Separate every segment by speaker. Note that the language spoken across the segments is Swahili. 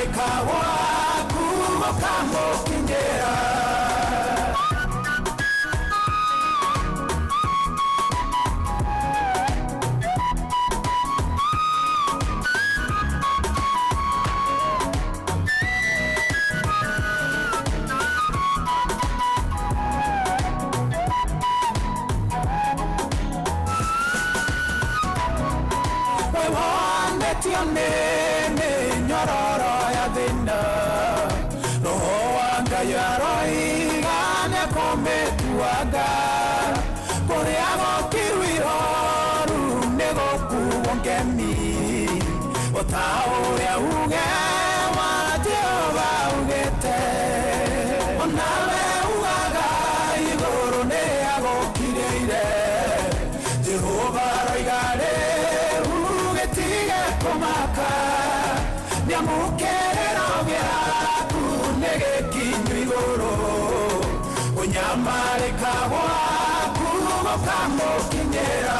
Speaker 1: nyamarika waku mukamukinyira Nene nyororo ya thina roho wanga yaroigane kometuaga kuria gokirwihoru negokuo ngemi otauria uge wa Jehova ugete onawe ugaga iguru ne agokireire Jehova roigare komaka nyamukerero gyaku negekinyu iguru unyamarika waku mukamukinyira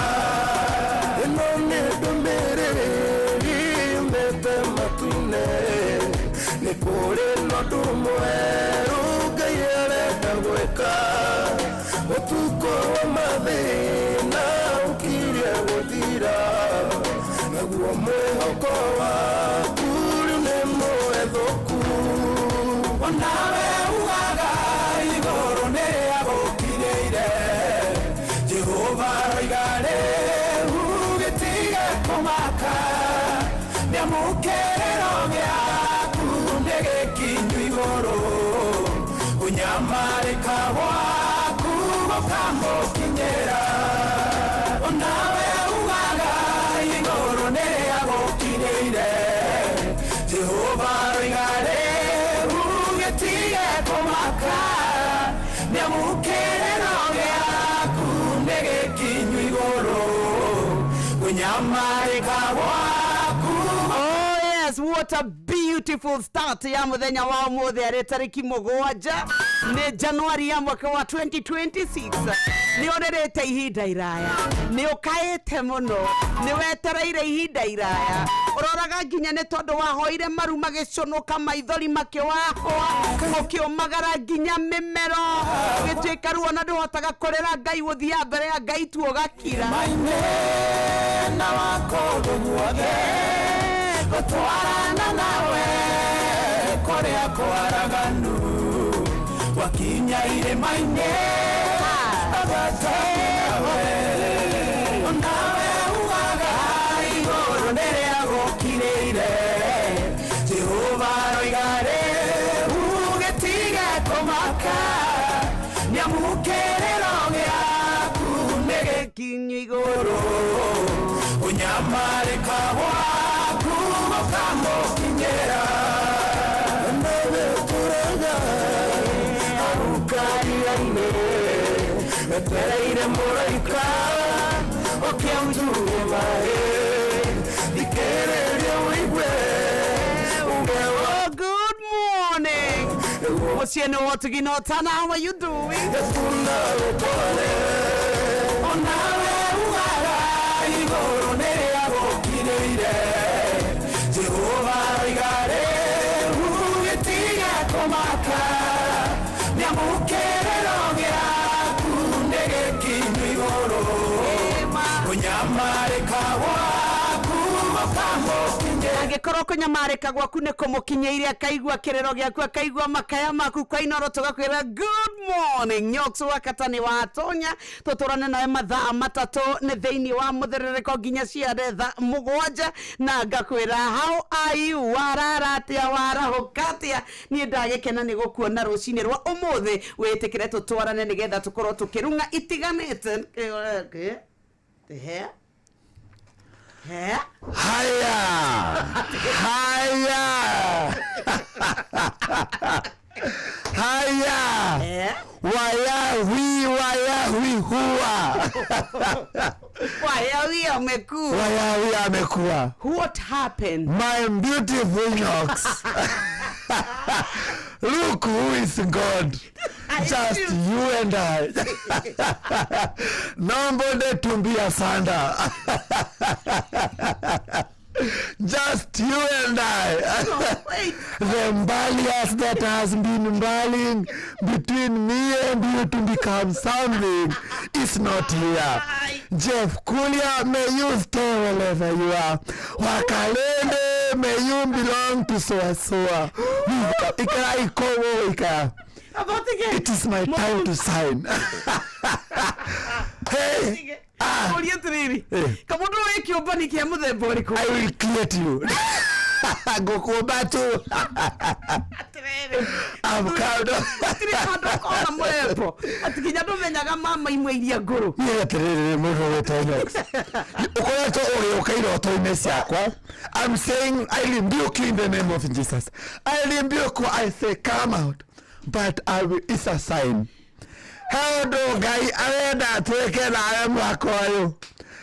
Speaker 1: ino nĩ ndũmĩrĩri mbete matu-inĩ nĩ kũrĩ na ũndũ mwerũ Ngai arenda gwĩka ũtukũ wa mathĩna ũkirie gũthira naguo mwĩhoko waku rĩu nĩ mwethũku onawe ugaga igũrũ nĩ agũkirĩire Jehova roigare ugĩtige kũmaka nĩamũkĩrĩro gĩaku nĩgĩkinyu igũrũ ũnyamarĩka waku mũkamũkinyĩra onawe ugaga igũrũ nĩ agũkirĩire Jehova roigare ugĩtige kũmaka nĩamũkĩrĩro gĩaku nĩgĩkinyu igũrũ ũnyamarĩka waku.
Speaker 2: Oh yes, what a beautiful start ya muthenya wa umuthi ari tariki 7 ni Januari ya mwaka wa 2026 ni onerete ihinda iraya ni ukaite muno ni wetereire ihinda iraya uroraga nginya ni tondu wahoire maru magiconoka maithori makiwahwa mukiumagara nginya mimero gitwika ruo na nduhotaga kurera Ngai guthia mbere ya Ngai tu ugakira
Speaker 1: na wako guguage gutwarana nawe kuria kwaraganu wakinya irima-inĩ agatawe onawe ugaga igũrũ nĩrĩa gũkirĩire Jehova roigare ugĩtige kũmaka nĩamũkĩrĩro gĩaku nĩgĩkinyu igũrũ ũnyamarĩka waku mũkamũkinyĩra nawe tũraga arũkariainĩ metereire mũraika ũkĩamũtuge maĩ thikĩrĩria ũigue
Speaker 2: good morning Musieno Watugino Tana, how are you doing?
Speaker 1: onawe ugaga igũrũ nĩrĩa gũkirĩire Jehova roigare ugĩtige kũmaka nĩamũkĩrĩro gĩaku nĩgĩkinyu igũrũ ũnyamarĩka waku mũkamũkinyĩra
Speaker 2: angĩkorwo kũnyamarĩka gwaku nĩ kũmũkinyĩire akaigua kĩrĩro gĩaku akaigua makaya maku kwa inoro tugakwĩra good morning Nyokso wakatani wa tonya tũtũrane nawe mathaa matatũ nĩ thĩinĩ wa mũthiũrũrũko nginya ciare thaa 7 na ngakwĩra how are you wararatia warahũkatia niĩ ndagĩkena nĩ gũkuona rũcinĩ rwa ũmũthĩ wĩtĩkĩre tũtwarane nĩgetha tũkorwo tũkĩrunga itiganĩte
Speaker 3: Haya. Haya. Haya. Wayawi huwa.
Speaker 2: Wayawi amekuwa.
Speaker 3: Wayawi amekuwa.
Speaker 2: What happened?
Speaker 3: My beautiful Nyoks. Look who is God. Just you and I. Nobody to be a sanda. Just you and I.
Speaker 2: No, wait.
Speaker 3: The mbalias that has been mbaling between me and you to become something is not here. Jeff Kulia, may you stay wherever you are. Wakalende, may you belong to Soa. It is my time to sign. Hey.
Speaker 2: I will
Speaker 3: clear to you. Go back to I'm proud of I'm saying I rebuke you in the name of Jesus. I rebuke you, I say come out. But it's a sign. How do guy arenda tweke na mwakoyo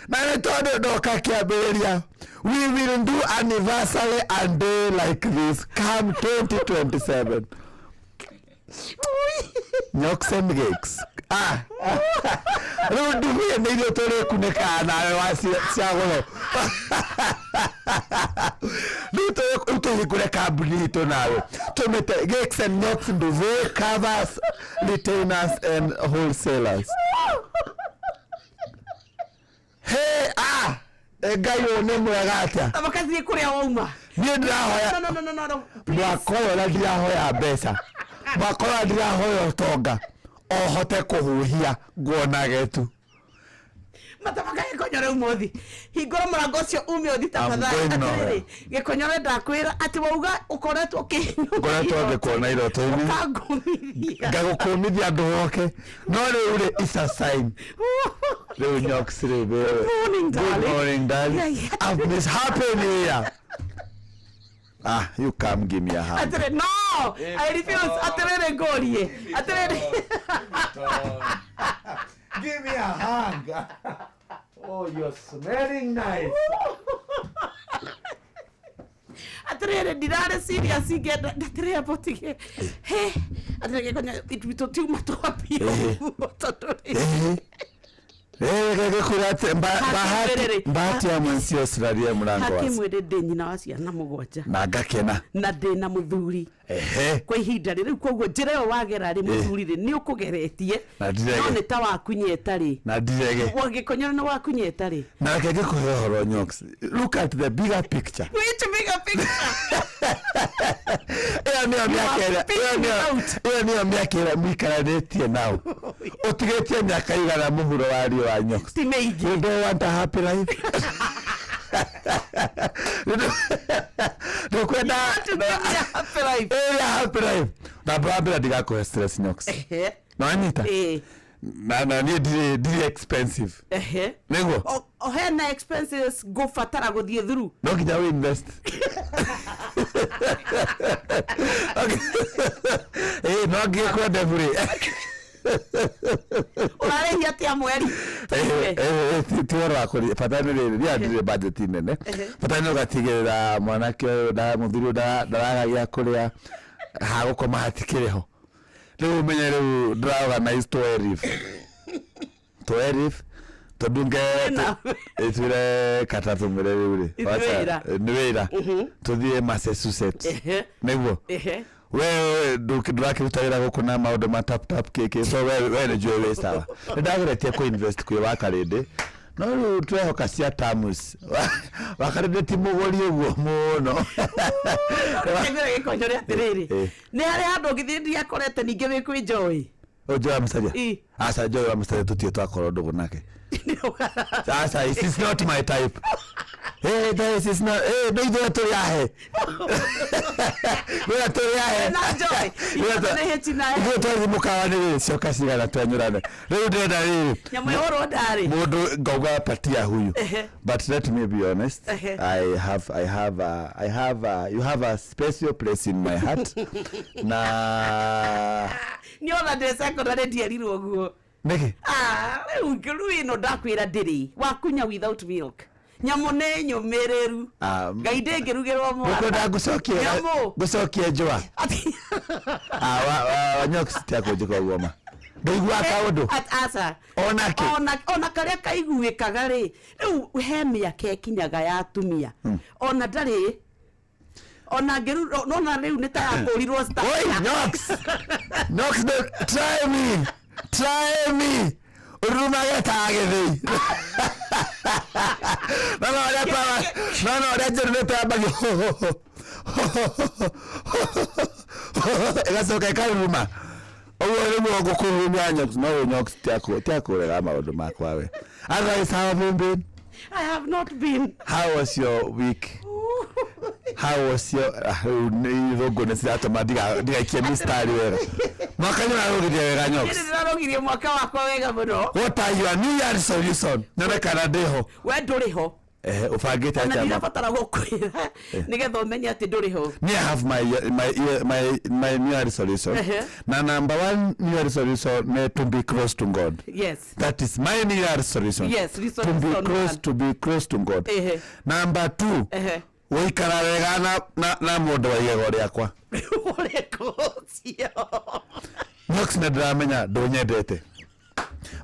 Speaker 3: na nitondo doka kiaberia. We will do anniversary and day like this come 2027. Nyoxem gigs. Don't do me and you to kuneka na wasi siago. Uto kuneka bonito now. To me gigs and Nyox do covers, retainers and wholesalers. Hey, gayo nemo yagata.
Speaker 2: Abakazi kuri auma.
Speaker 3: Ni ndahoya.
Speaker 2: No.
Speaker 3: Mwakoyo la ndahoya besa. Mwakoyo ndahoya tonga. Ohote kuhuhia guona getu.
Speaker 2: Matabakaye konyore umuthi. Hingora murango cio umuthi tafadhali. Gekonyore ndakwira ati wauga ukoretwo kinyuka.
Speaker 3: Ukoretwo ngikuona iroto-ini. Ngagukumithia nduhoke. No riu is a sign. Riu Nyox riu. Good morning, darling. I've been happy here. You come give me a hand.
Speaker 2: No, I refuse. Aterere gorie. Aterere.
Speaker 3: Give me a hug. Oh, you're smelling nice.
Speaker 2: Aterere dirare serious get aterere potige. Hey, aterere konya itwito tu matopi.
Speaker 3: Bahati ya mwansi Australia murango wasi.
Speaker 2: Hakimwede nyina wacia na mugwanja.
Speaker 3: Na ngakena.
Speaker 2: Na ndina muthuri. Kwa ihinda riri koguo njira yo wagera ri muthuri ri ni ukugeretie.
Speaker 3: No ni
Speaker 2: ta wakunyeta ri.
Speaker 3: Na ndirege.
Speaker 2: Wagikonyora na wakunyeta ri.
Speaker 3: Na kege kuhoro Nyox. Look at the bigger picture.
Speaker 2: Which bigger picture?
Speaker 3: Ni miaka mwikaranetie nao. Otigetie miaka igana muhuro wari wa Nyox. You don't want a happy life? No kwenda happy life. Na brabira diga stress Nyox. No anita. Na ni di expensive. Nego.
Speaker 2: Hena expenses go fatara go die through.
Speaker 3: No kita we invest. No ge kwa devuri.
Speaker 2: Olare hiati ya mweri.
Speaker 3: Tiwara akori fatani ni adire budget nene. Fatani ugatigirira mwanake da muthuru da ya kuria hago koma hatikireho. Leo menyere driver na Toerif todunge etire katatu mwerere wacha niwira tudie Massachusetts nego we drake utayira gukuna maundu ma tap keke so we ne jwe sawa ndageretie ku invest ku wakarinde no twehoka cia tamus wakarinde timugori uguo muno
Speaker 2: ngere gikonyore atiriri ni hari handu ngithindi akorete ninge wi kwi Joy
Speaker 3: Joy Musalia asa Joy Musalia tutie twakoro ndugu nake asa this is not my type. Hey, this is not. Hey, do you to yahe? We are to yahe.
Speaker 2: Na Joy.
Speaker 3: You to mukawa ni sio kasi gala twanyurane. Leo ndenda hii.
Speaker 2: Nyamworo ndari.
Speaker 3: Mudu goga patia huyu. But let me be honest. You have a special place in my heart. Na
Speaker 2: ni ona ndesa ko ndare ndiarirwo guo.
Speaker 3: Niki?
Speaker 2: Nguru ino ndakwira ndiri. Wakunya without milk. Nyamone nyomereru. Gaide ngirugirwo mwana.
Speaker 3: Ngoda gucokie njwa. Wa Nyox tia kujiko goma. Ndoigua kaundu.
Speaker 2: Asa. Ona karia kaiguikaga ri. Riu he miaka ikinyaga ya atumia. Ona ndari ona ngeru nona riu ni ta yakurirwo star.
Speaker 3: Oi, Nox, try me. Urumage tagethei. Ora jerneta abagi. Egasoka karuma. Owo ni mwogo kurumya Nox, no Nox tiakurega maundu makwa we. Otherwise, how have you been?
Speaker 2: I have not been.
Speaker 3: How was your week? How was your goodness that madiga chemistry wera. Mwaka ni narugirie wega Nox.
Speaker 2: Ni narugirie mwaka wakwa wega muno.
Speaker 3: What are your New Year resolution? None kana ndeho.
Speaker 2: We nduri ho.
Speaker 3: Ufagite
Speaker 2: acha. Na ninabatara gukwira. Nigetha umenye ati nduri ho.
Speaker 3: Me have my New Year resolution. Na number 1 New Year resolution to be close to God.
Speaker 2: Yes.
Speaker 3: That is my New Year resolution.
Speaker 2: Yes, resolution.
Speaker 3: To be close to God. Number 2. Wikara wega na mundu wa igego riakwa. Nox na dramenya ndonyendete.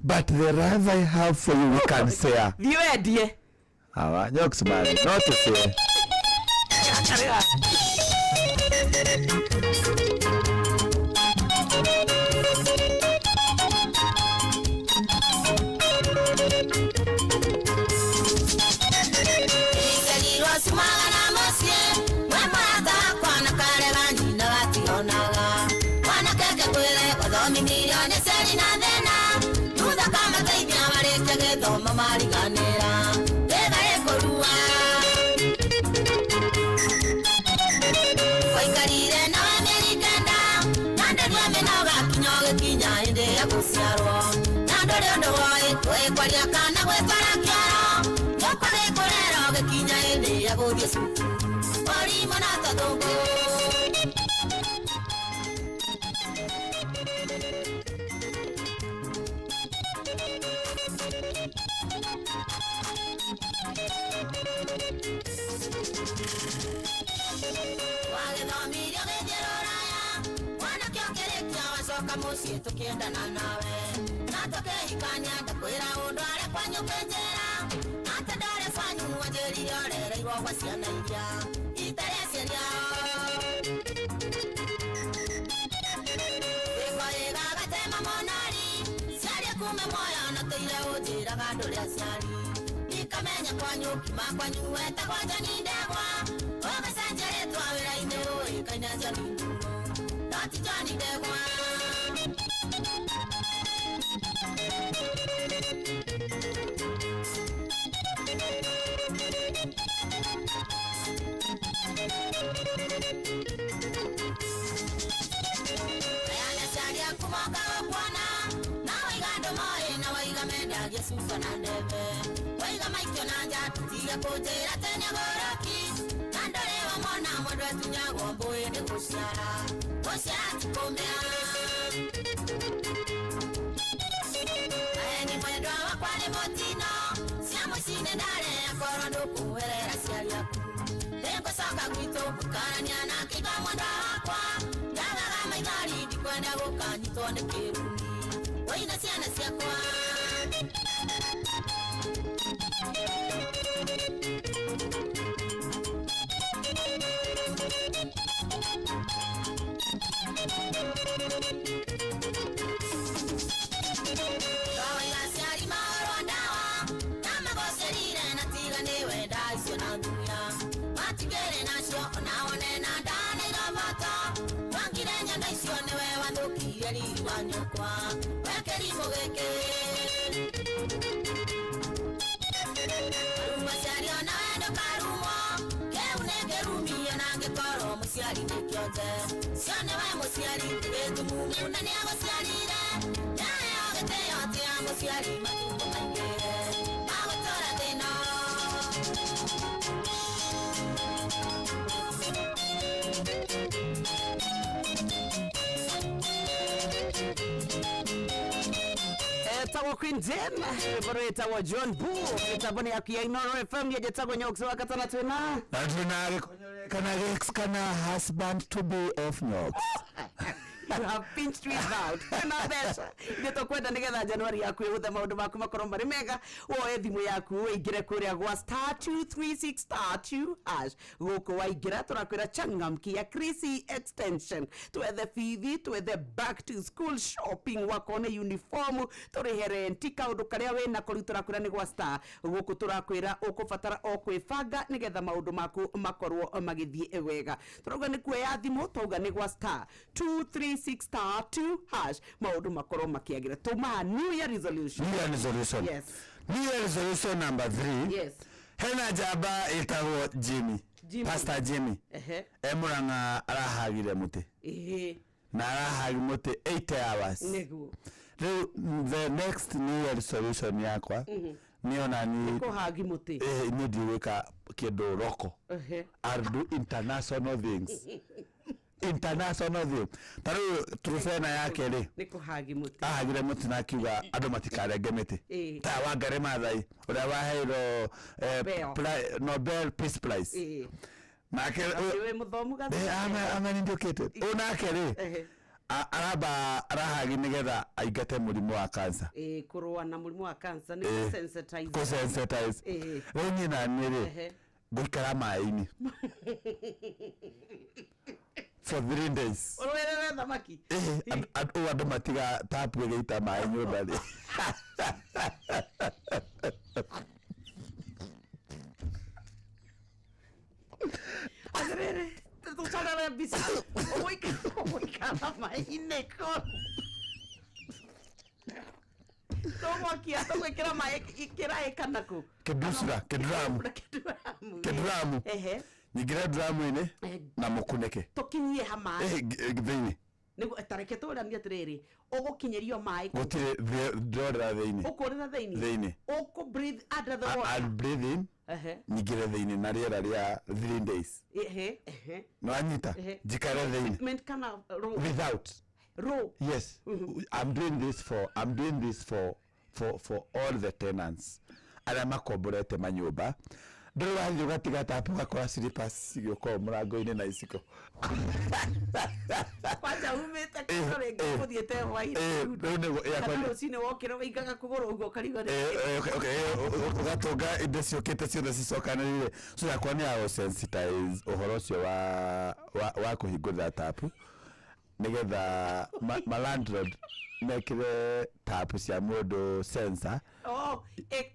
Speaker 3: But the love I have for you we can say.
Speaker 2: Thiwendie.
Speaker 3: Awa Nox man, not to say.
Speaker 1: Tukiendana nawe natoke ikanya ndakwira undu are kwanyu kenjera atadare fanyu wajeri orere igo kwa ciana iria itare ciria ega gatema monari ciaria kume moyo na teire ujira ganduria ciari ikamenya kwanyu kima kwanyu weta kwa jani ndegwa ogacenjere twawira ine oi kaina jani ndati jani ndegwa kujira tenya goroki nandore wa mwana mwendwe tunyago mbuye ni guciara tukumia ni mwendwa wakwa ni motino cia mucine ndare akorwo ndukuherera ciari aku ndigucoka gwitu gukarania na kiga mwendwa wakwa ndagaga maithari ndikwenda gukanyitwo ni kirumi woina ciana ciakwa Sione wa musiari etu mungu nani agociarire yae ogete yote ya musiari matumbo maingi agutora thina
Speaker 2: etagwo Queen Jen boro etagwo John Boo etabone yakia Inooro FM yejetagwo Nyox wakatana tena
Speaker 3: kana husband to be of Nyox
Speaker 2: You have pinched me out. Na besha. Ndio kwenda nigetha January yaku ihuthe maundu maku makorwo mari mega. Woe thimu yaku uingire kuria gwa *236*2# guku waingira turakwira changamkia Chrissy extension twethe fithi twethe back to school shopping wakone uniform turihe renti kaundu karia wina kuri turakwira ni gwa star guku turakwira ukubatara okwifanga nigetha maundu maku makorwo magithie wega turauga ni kuoya thimu twauga ni gwa *236*2# maundu makorwo makiagira tuma new year resolution.
Speaker 3: Yes. New Year resolution number 3.
Speaker 2: Yes.
Speaker 3: Hena jaba itago Jimmy. Pastor Jimmy. Emuranga arahagire muti. Na arahagi muti 8 hours.
Speaker 2: Nego.
Speaker 3: The next New Year resolution yakwa. Niona ni
Speaker 2: kuhagi muti.
Speaker 3: Ni diweka kido roko. I'll do international things. International thing. Taru trufena yake ri.
Speaker 2: Niko hagi muti.
Speaker 3: Ahagire muti na kiuga andu matikarenge miti. Ta wangare mathai. Uria waheiro Nobel Peace Prize. Nake
Speaker 2: we muthomu gathi.
Speaker 3: Amenindukite. Unake ri. Araba arahagi nigetha aingate murimu wa cancer.
Speaker 2: Kurua na murimu wa cancer ni sensitize.
Speaker 3: Ko sensitize. Ronyi na nire. Guikara mai-ini. For 3 days.
Speaker 2: Orwerere thamaki.
Speaker 3: Andu matiga tapu geita mai nyumba ri.
Speaker 2: Agere, tu sagara bisa. Oika mai ineko. Tomo aqui, tomo aquela mai ikira ekanako.
Speaker 3: Kedramu. Nigira dramu ine na mukuneke.
Speaker 2: Tokinyie hama.
Speaker 3: Thini.
Speaker 2: Nego tareke tora ni atrere. Ogo kinyerio mai.
Speaker 3: Gotire dora thini.
Speaker 2: Okorera thini. Oko breathe under the water.
Speaker 3: I'll breathe in. Nigira thini na riera ria 3 days. No anyita. Jikara thini.
Speaker 2: Treatment kana
Speaker 3: without.
Speaker 2: Raw.
Speaker 3: Yes. I'm doing this for all the tenants. Ala makoborete manyumba. Ndoro wanyu gatiga tapu gakora slippers sigoko murango-ini na iciko.
Speaker 2: Kwanza umete kore nguthiete hwaini. Kana cine wokira waigaga kugoro ugo karigo.
Speaker 3: Ugatunga indo ciokite ciothe cicokanirire. So yakwa ni ya sensitize uhoro ucio wa kuhingũra tapu. Nigetha landlord mekire tapu cia mundu sensor.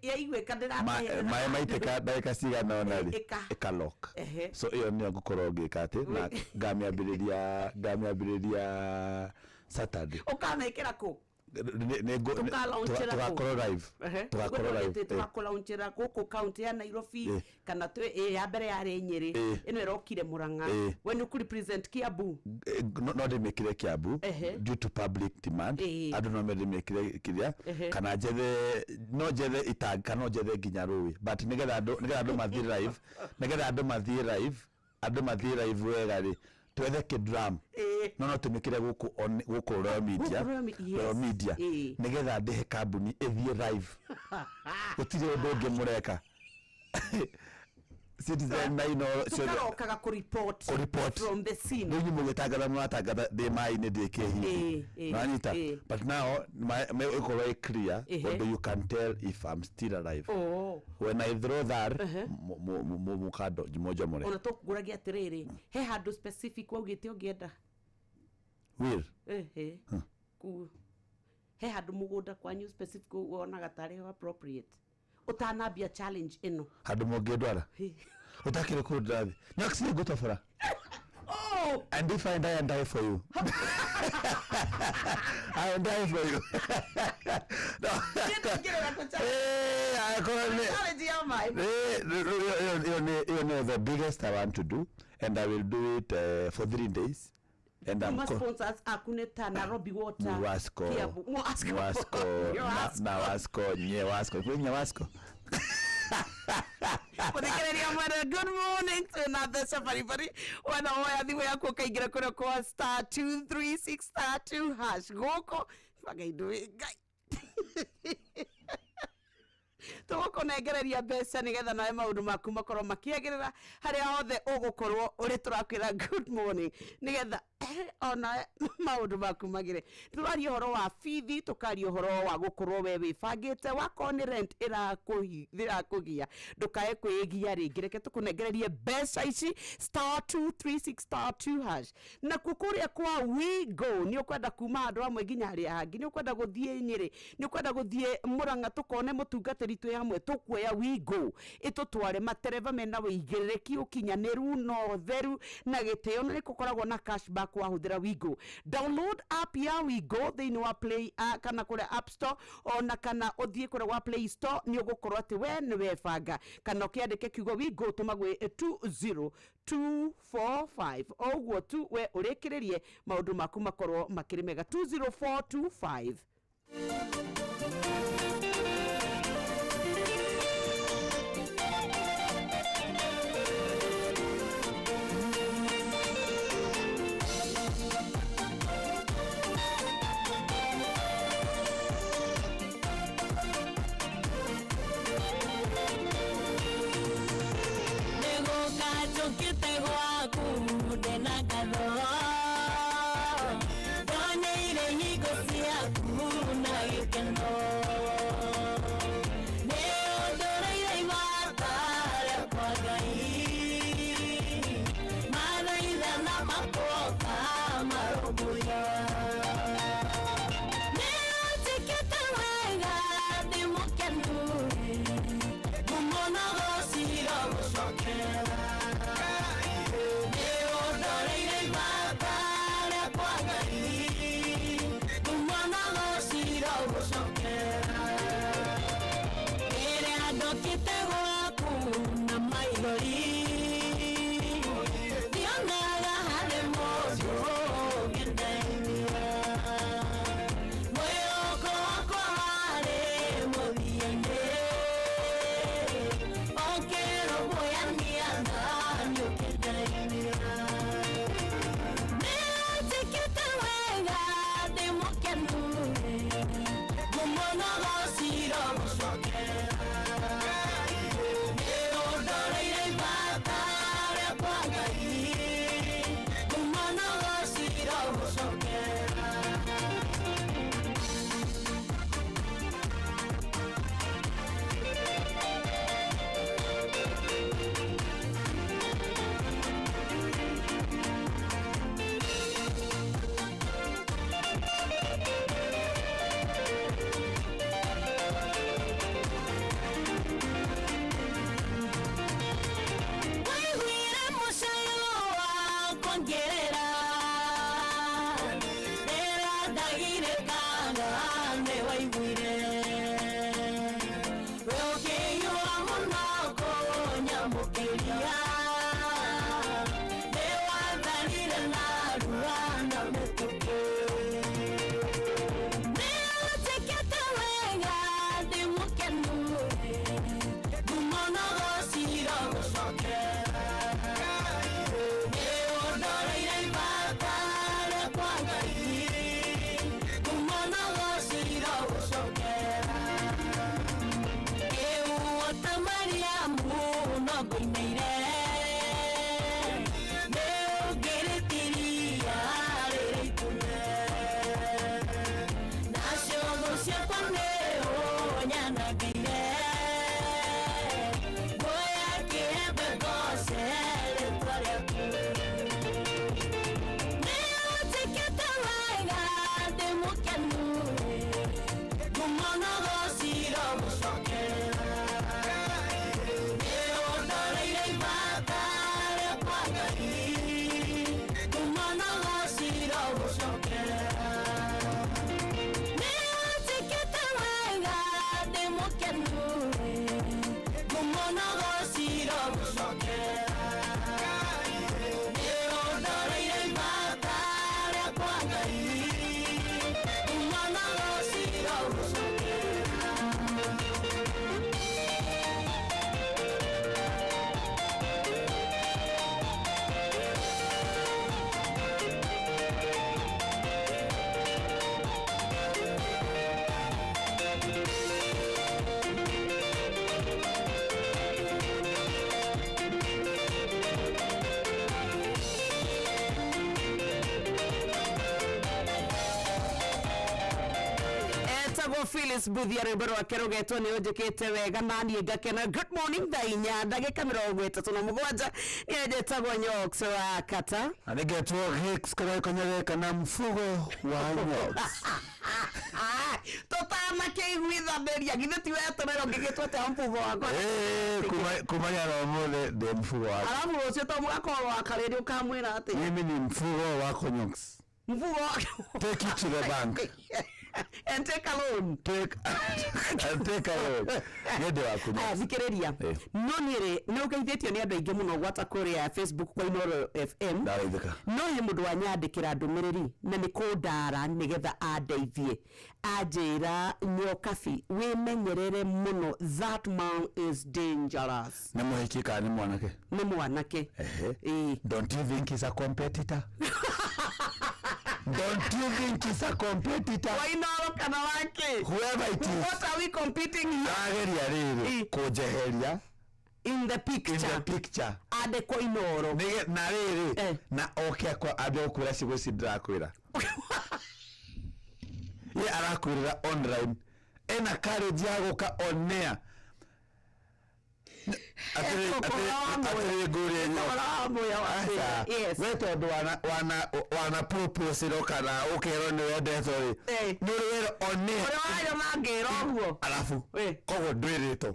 Speaker 2: Ya igwe kadira
Speaker 3: mai maiteka daika cigana ona ri ikalock. So iyo ni ngukorwo ngikate na ngamiambiriria Saturday.
Speaker 2: Ukamekera ko tukalaunchira guku county ya Nairobi kana ya mbere ya Nyeri ino irokire Murang'a when you could present Kiambu
Speaker 3: no de mekire Kiambu due to public demand andu no me mekire kiria kana jethe no jethe itanga no jethe nginya ruwi but nigetha andu mathie live wega ri twethe kidrum no tumikire guku raw media nigetha ndihe kambuni ithie live gutire undu ngimureka Citizen naino
Speaker 2: okaga ku report from the scene
Speaker 3: ndio mugitangatha mwatangatha de mai ni ndikehi nanyita but now my very clear what you can tell if I'm still alive when I throw that mukado moja more
Speaker 2: ona tukuguragia atiriri he handu specific waugite ungienda
Speaker 3: will
Speaker 2: ku he handu mugunda kwanyu specific wonaga tari appropriate utanambia challenge ino
Speaker 3: handu mungindwara utakire kundathi nyaksini gutofora and if I die for you I die for you no you know the biggest I want to do and I will do it for 3 days. And I'm
Speaker 2: sponsors akuneta Nairobi water
Speaker 3: Wasco
Speaker 2: good morning to another safari buddy wana hoya thimu yako kaingira kuna kwa *236*2# goko bagaido gai tugukunengereria mbeca nigetha nawe maundu maku makorwo makiagirira haria hothe ugukorwo uri turakwira good morning nigetha ona maundu maku magire. Turaria horo wa fithi, tukaria horo wa gukorwo we wibangite wako ni rent irakugia ndukae kwigia ringi. Reke tukunengererie mbeca ici *236*2# na kukuria kwa we go. Ni ukwenda kuma handu hamwe nginya haria hangi, ni ukwenda guthie Nyeri, ni ukwenda guthie Murang'a, tukone mutungatiri twi hamwe, tukuoya we go itutware matereva mena wigiriki ukinyaniru no theru na gitio. Ni kukoragwo na cashback wahuthira we go. Download app ya we go thiini wa play kana kure app store ona kana uthie kure wa play store. Ni ugukorwo ati we ni webanga kana ukiandike kiugo we go tumagwe 20245 oguo tu we urikiririe maundu maku makorwo makiri mega. 20425
Speaker 1: Yeah.
Speaker 2: Etago Phyllis Buthia rwimbo kerogetwo ni unjikite wega nani ngakena. Good morning thainya ndagika 37 ni etagwo Nyox wa Kata
Speaker 3: anigetwo Hicks konyereka na mfugo wa Nyox
Speaker 2: totama keigwitha beria githeti wetorero ngigitwo te mfugo wako
Speaker 3: kumanya ro mole de mfugo wako
Speaker 2: alafu ucio to mwakorwo akariri ukamwira ati
Speaker 3: mimi ni mfugo wako Nyox.
Speaker 2: Mfugo
Speaker 3: take it to the bank
Speaker 2: and take a loan.
Speaker 3: Take a loan. Yede wakunya.
Speaker 2: Zikiriria. No nire no kaithitio ni andu aingi muno gwata kuria Facebook kwa Inoro FM.
Speaker 3: Ndaithika.
Speaker 2: No ni mundu wanyandikira ndumiriri na ni kundara nigetha andeithie. Ajira Nyokabi wimenyerere muno, that man is dangerous.
Speaker 3: Ni muhikika ni mwanake.
Speaker 2: Ni mwanake.
Speaker 3: Don't you think he's a competitor? Don't you think he's a competitor?
Speaker 2: Why not kana wake?
Speaker 3: Whoever it is.
Speaker 2: What are we competing here?
Speaker 3: Ageria riri kujeheria
Speaker 2: in the picture.
Speaker 3: In the picture.
Speaker 2: Ade kwa Inoro.
Speaker 3: Nige na riri na oke kwa ade okura cigo cidrakwira. Ye arakwira online. Ena courage ya guka on air. Atire guri enyo.
Speaker 2: Yes.
Speaker 3: Weto ndo wana propose kana ukero ni wendete ri. Ni wero on air.
Speaker 2: Ore wayo mangero huo.
Speaker 3: Alafu kogo ndwirito.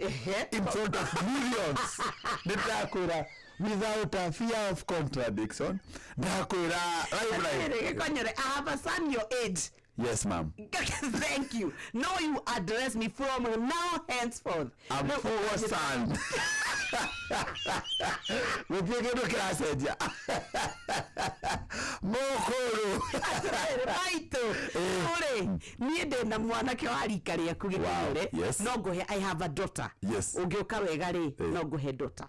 Speaker 3: In front of millions. Ndakwira without a fear of contradiction. Ndakwira right.
Speaker 2: Konyere I have a son your age.
Speaker 3: Yes, ma'am.
Speaker 2: Thank you. Now you address me from now henceforth.
Speaker 3: I'm for son. We pick it to Kaseja. Mokoro.
Speaker 2: Right. Ore, niende na mwanake wa rika riaku gikore. No gohe I have a daughter.
Speaker 3: Yes.
Speaker 2: Ungioka wega ri, no gohe daughter.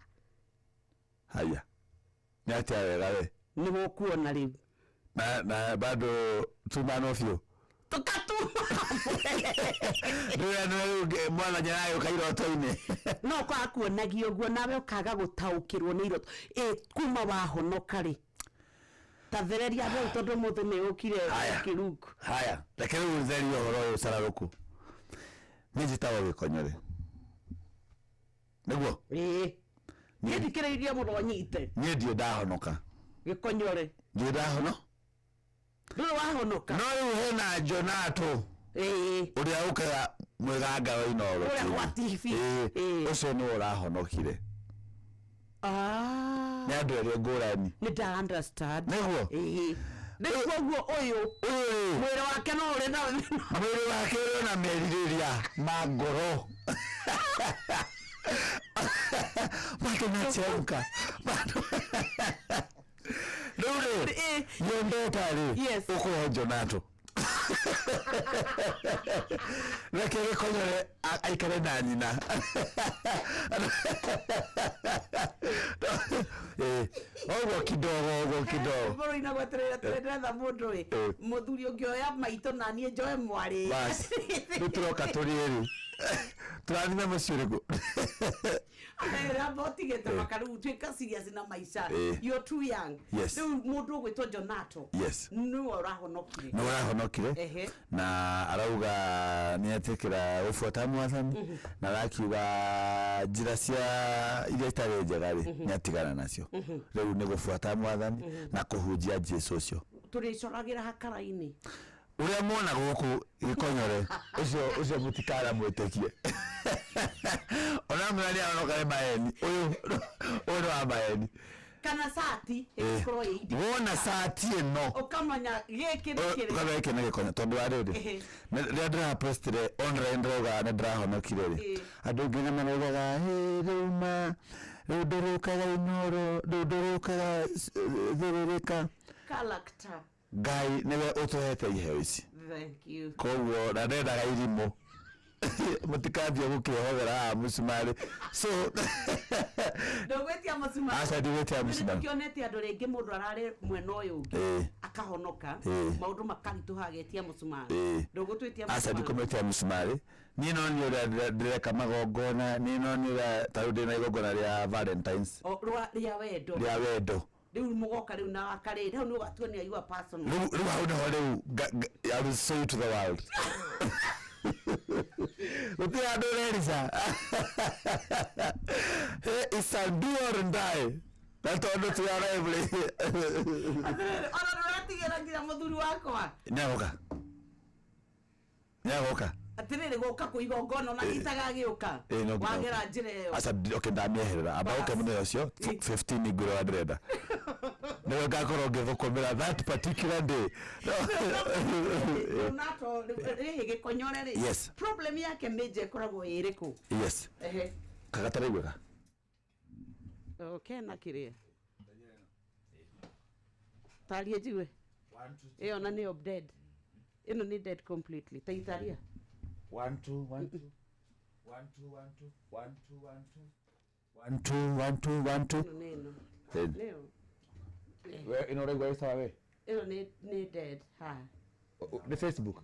Speaker 3: Haya. Nyati wega we.
Speaker 2: Ni gukuona ri.
Speaker 3: Na bado tumanofio.
Speaker 2: Tukatu.
Speaker 3: Ndio mwana janayo kairo toine.
Speaker 2: No kwa kuonagio guo nawe ukaga gutaukirwo ni iroto. Kuma wahonoka ri. Tathereria bwe tondu muthu ni ukire kiruku.
Speaker 3: Haya, lakini uzeri horo usararuku. Nijitawo gikonyore. Niguo?
Speaker 2: Ni ndikiriria muno anyite.
Speaker 3: Ni ndio ndahonoka.
Speaker 2: Gikonyore.
Speaker 3: Ndio ndahono.
Speaker 2: Ndio wahonoka.
Speaker 3: No hena Jonato. Uria ukaga mweganga wa Inoro.
Speaker 2: Uria kwa TV.
Speaker 3: Ucio ni urahonokire. Ni andu eri ngurani.
Speaker 2: Ni da understand.
Speaker 3: Niguo?
Speaker 2: Niguo guo uyu. Mwiri wake no uri na
Speaker 3: mwiri wake uri na meririria magoro. Mato na chemka. Nure. Yondota ri.
Speaker 2: Yes.
Speaker 3: Uko Jonato. Rekere konyore aikare na nyina. Ogo kidogo.
Speaker 2: Boro ina gweterera tha mundu ri. Muthuri ungioya maito na nie njoe mwari.
Speaker 3: Bas. Nituroka turiri. Turani mucirigo.
Speaker 2: Era boti geta makaru twika serious na maisha. You're too young.
Speaker 3: Yes.
Speaker 2: Mundu gwitwo Jonato.
Speaker 3: Yes.
Speaker 2: No urahonokire.
Speaker 3: No urahonokire. Na arauga ni atekera ufuata mwathani na rakiuga njira cia iria itari njega ri ni atigana nacio. Riu ni gufuata mwathani na kuhunjia Jesu ucio.
Speaker 2: Turicoragira hakara-ini.
Speaker 3: Uria mona guku gikonyore ucio mutikara mwitekie. Ona mwali anoka maeni. Uyu wa maeni.
Speaker 2: Kana sati ekoro yidi.
Speaker 3: Wona sati eno.
Speaker 2: Okamanya geke
Speaker 3: Kana geke na gikonya tondu ariri. Ria ndra postire online droga na ndra honokire ri. Andu ngina manogaga ruma rudurukaga Inoro rudurukaga thirika.
Speaker 2: Character.
Speaker 3: Ngai niwe utuhete iheo ici.
Speaker 2: Thank you.
Speaker 3: Koguo na ndendaga irimo. Mutikambia gukihogera musumari. So
Speaker 2: ndogwetia musumari.
Speaker 3: Asa ndogwetia musumari.
Speaker 2: Ndikionete andu ringi mundu arare mwena uyu akahonoka maundu makarituhagetia musumari. Ndogutwetia musumari. Asa
Speaker 3: ndikometia musumari. Ni no ni ura direka magongona, ni no ni ura tarude na igongona ria Valentines.
Speaker 2: Ria wendo.
Speaker 3: Ria wendo.
Speaker 2: Riu mugoka riu na akare riu no gatwe ni you a person.
Speaker 3: Riu hau no riu I will show you to the world. Utia ndo Elisa. It's a do or die. That's all that we are able.
Speaker 2: Ona nuratigera ngira muthuri wakwa.
Speaker 3: Nyagoka.
Speaker 2: Atirire goka kuiga ngono na itaga giuka. Wagera njire yo.
Speaker 3: Asa okay ndamieherera. Abaoke muno yocio 15 iguro adreda. Ndio ngakoro ngithukumira that particular day.
Speaker 2: Nato rege konyorere.
Speaker 3: Yes.
Speaker 2: Problem yake meje koragwo iriku.
Speaker 3: Yes. Kagatare gwega.
Speaker 2: Okay, nakiria. Talia jiwe.
Speaker 3: 1 2.
Speaker 2: Eyo na ni dead. Ino ni dead completely. Taitaria.
Speaker 3: 1 2 1 2 1 2 1 2 1 2 1 2 1 2 1 2.
Speaker 2: Neno. Leo.
Speaker 3: Where inoregwa isa wawe?
Speaker 2: Ino ni dead. Ha.
Speaker 3: Ni Facebook?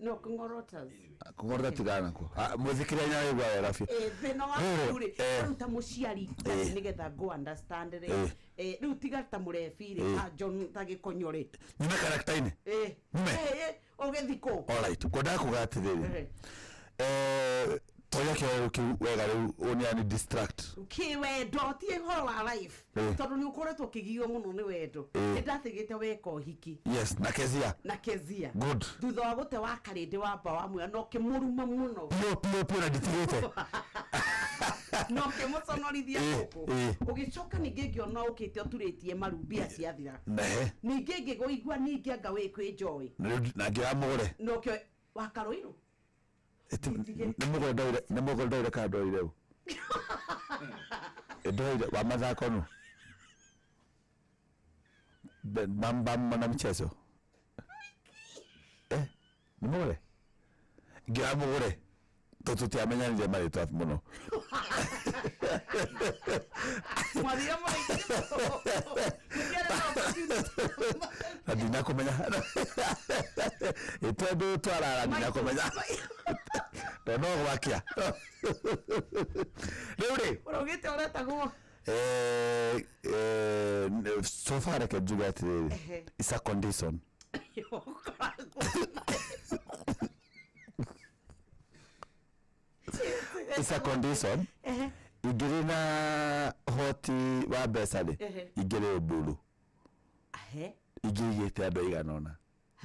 Speaker 2: No, kungorotas.
Speaker 3: Kungorota tigana ko. Muzikira nyawe gwa rafi.
Speaker 2: Thina wa kuri. Ruta muciari. Nigetha go understand re. Riu tigata murefire. John tagikonyore.
Speaker 3: Nime character ine.
Speaker 2: Ogethiko.
Speaker 3: All right. Koda kugatirire. Toya kero ki wega riu oni distract.
Speaker 2: Ki wendo ti horo wa life. Tondu ni ukoretwo kigio muno ni wendo. Ndathigite weko hiki.
Speaker 3: Yes, na kezia. Good.
Speaker 2: Thutha wa gute wa karinde wa bawa mwe no kimuruma muno.
Speaker 3: Pio na ditigite.
Speaker 2: No kemusonorithia guku. Ugicoka ningi ngiona ukite oturitie marumbia ciathira. Ningi ngiguigua ningi anga wi kwi joy.
Speaker 3: Na ngira mugure.
Speaker 2: No kyo wa karoiro.
Speaker 3: Nemo goldoire ka doire. Doire wa mathako no. Bam na mchezo. Nimore. Ngira mugure. Tuti amenya nje mari tu muno.
Speaker 2: Maria
Speaker 3: Adina komenya. Etodo twara adina komenya. No wakia. Leure.
Speaker 2: Urogete oreta go.
Speaker 3: So far I can do that. It's a condition. It's a condition. Igirina hoti wa besale. Igire bulu. Igirigete ado iganona.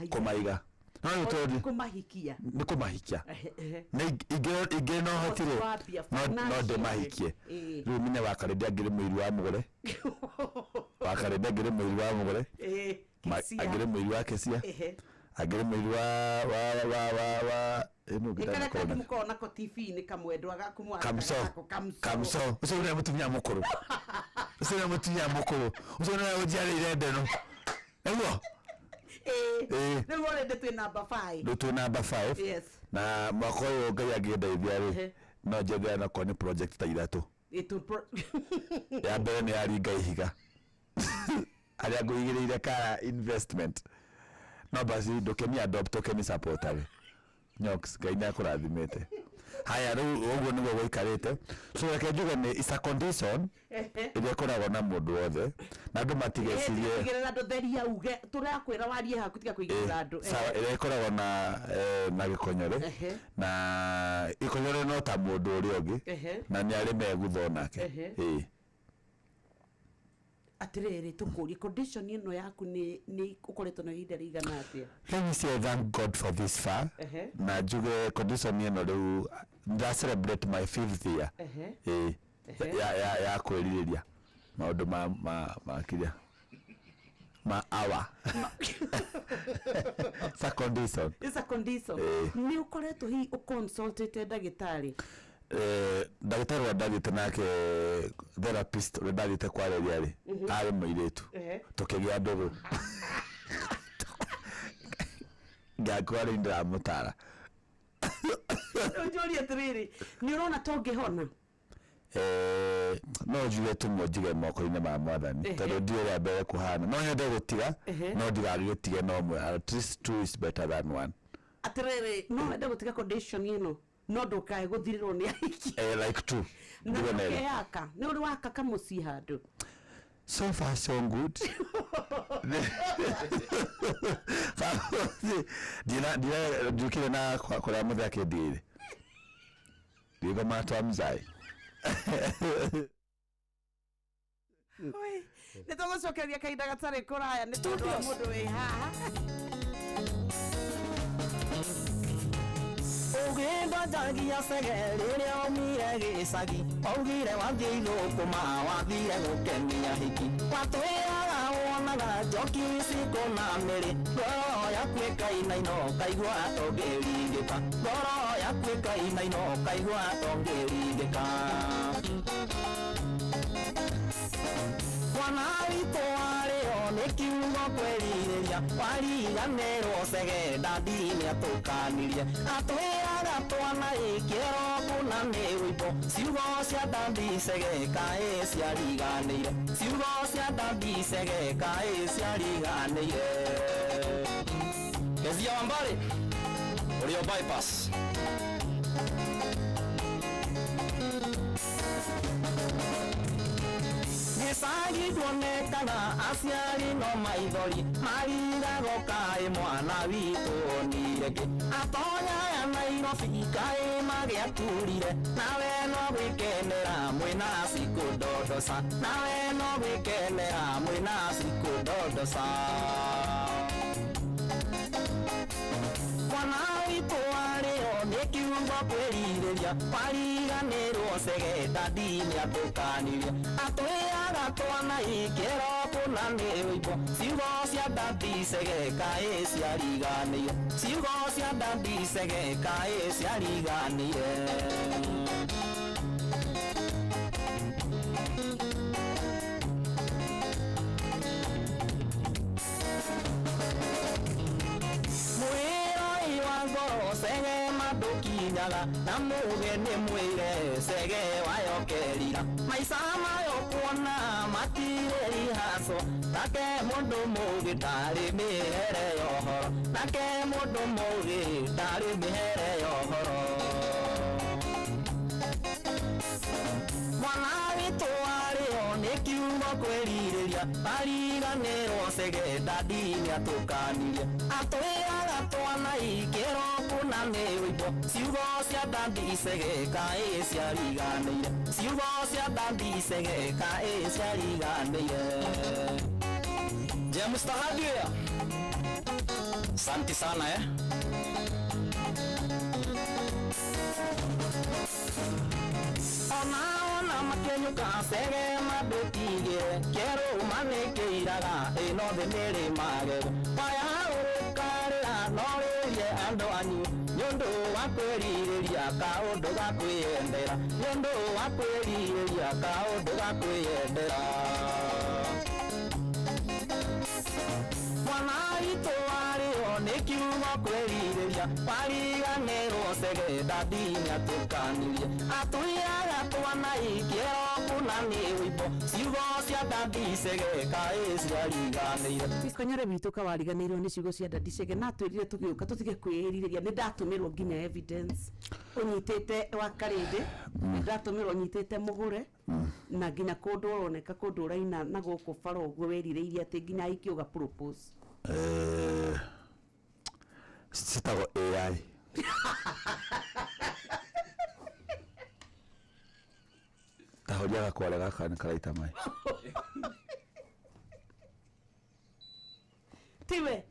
Speaker 3: Komaiga. No told
Speaker 2: kumahikia.
Speaker 3: Ni kumahikia. Na igire no hotire. No de mahikie. Ru mine wakarede agire muiri wa mugore. Wakarede agire muiri wa mugore. Agire muiri wa kesia. Agire muiri wa
Speaker 2: Ikara kwa mukona ko TV ni kamwendo agakumwa
Speaker 3: kamso uso uri mutumya mukuru uso mutumya mukuru uso na ujari rede no ewo
Speaker 2: ni wole de tu number 5
Speaker 3: do tu number 5
Speaker 2: yes
Speaker 3: na makoyo gayagida ibiari no jega na koni project ta irato
Speaker 2: itu
Speaker 3: ya bere ni ari gayiga ari agoyigire ka investment no basi dokemi adopt dokemi support abi Nyoks gaina kurathimete. Haya uguo niwe wikarite. So reke njuge ni is a condition. Ile koragwo na mundu wothe. Na andu matigecirie.
Speaker 2: Tigirira andu theria uge turakwira warie haku tiga kuigirira andu.
Speaker 3: Sawa ile koragwo na gikonyore. Na ikonyore no ta mundu uri ogi. Na ni ari megutho nake.
Speaker 2: Atirere tukuri condition ino yaku ni ukoretwo na ihinda rigana atia.
Speaker 3: Let me say thank God for this far. Na juge condition ino riu nda celebrate my 5th year. Ya kweriria maundu ma kiria ma hour. It's a condition. Ni ukoretwo hi uconsulted ndagitari. Daktari wa David nake therapist wa David kwa reri ari muiretu tukigia ndogo gakwari ndra mutara
Speaker 2: Njori atiriri ni urona tonge hona
Speaker 3: no juwe tu mojige moko-ini ma mwathani tondu ndio ya mbere kuhana no nyende gutiga no ndigari gutige no mwe at least two is better than one
Speaker 2: atiriri no nyende gutiga condition ino no ndukae guthirirwo ni aiki
Speaker 3: like two
Speaker 2: no yaka ni uri waka kamuci handu
Speaker 3: so far so good dina dukire na kwa muthake ndire Digo matwa mzai.
Speaker 2: Oi, nitũgũcokeria kahinda gatarĩ kũraya nĩ tondũ wa mũndũ wĩ haha.
Speaker 4: Ugimba jagia segerere omire gicagi augire wathiĩ ithũkũma wathire gũkenia hiki watwĩraga wonaga njoki ciko na mĩrĩ ngoro yaku ĩkainaino kaigua tongĩringĩka ngoro yaku ĩkainaino kaigua tongĩringĩka mwana witũ warĩo nĩ kiugo kwĩrirĩria wariganĩrwo cege ndathi nĩatũkanirie atwĩraga twana kĩroko na nĩ wĩimbo ciugo cia ndathi cege kaĩ ciariganĩire ciugo cia ndathi cege kaĩ ciariganĩire Kezia Wambari ũrĩo bypass Gisagi duonekana aciari no maithori marirago kaĩ mwana witũ onireke atonya ya Nairobi kaĩ magĩaturire nawe no gwĩkenera mwĩna cikũ ndondoca nawe no gwĩkenera mwĩna cikũ ndondoca mwana witũ warĩo nĩ kiugo kwĩrirĩria wariganĩrwo cege ndathi nĩatũkanirie atwĩraga twana kĩroko na nĩ wĩimbo ciugo cia ndathi cege kaĩ ciariganĩire ciugo cia ndathi cege kaĩ ciariganĩire Sege madukinyaga na mugeni mwire sege wayokerira maisa mayokuona matireri haso nake mundu mugi ndari mihere yohoro nake mundu mugi ndari mihere yohoro mwana witũ warĩo nĩ kiugo kwĩrirĩria ariganĩrwo cege ndathi nĩatũkanirie atwĩraga twana kĩroko na nĩ wĩimbo ciugo cia ndathi cege kaĩ ciariganĩire ciugo cia ndathi cege kaĩ ciariganĩire James Tahadia asante sana Ona makenyuka cege madutigire kero manekeiraga ĩno thĩ nĩrĩ magego waya ũkarĩra norĩrie andũ anyu nĩũndũ wa kwĩrirĩria kaũndũ ga kwĩyendera nĩũndũ wa kwĩrirĩria kaũndũ ga kwĩyendera mwana witũ warĩo nĩ kiugo kwĩrirĩria wariganĩrwo cege ndathi nĩatũkanirie atwĩraga twana kĩroko na nĩ wĩimbo ciugo cia ndathi cege kaĩ ciariganĩire
Speaker 2: Iskonyore bitũ kawariganĩirwo nĩ ciugo cia ndathi cege na twĩrire tũgĩũka tũtige kwĩrirĩria nĩ ndatũmĩrwo nginya evidence ũnyitĩte wa karĩndĩ nĩ ndatũmĩrwo ũnyitĩte mũgũre na nginya kũndũ ũroneka kũndũ ũraina na gũkũ bara ũguo werirĩirie atĩ nginya aikiuga propose
Speaker 3: Citago AI. Tahojaga kwale gaka nikaraita mai.
Speaker 2: Tiwe.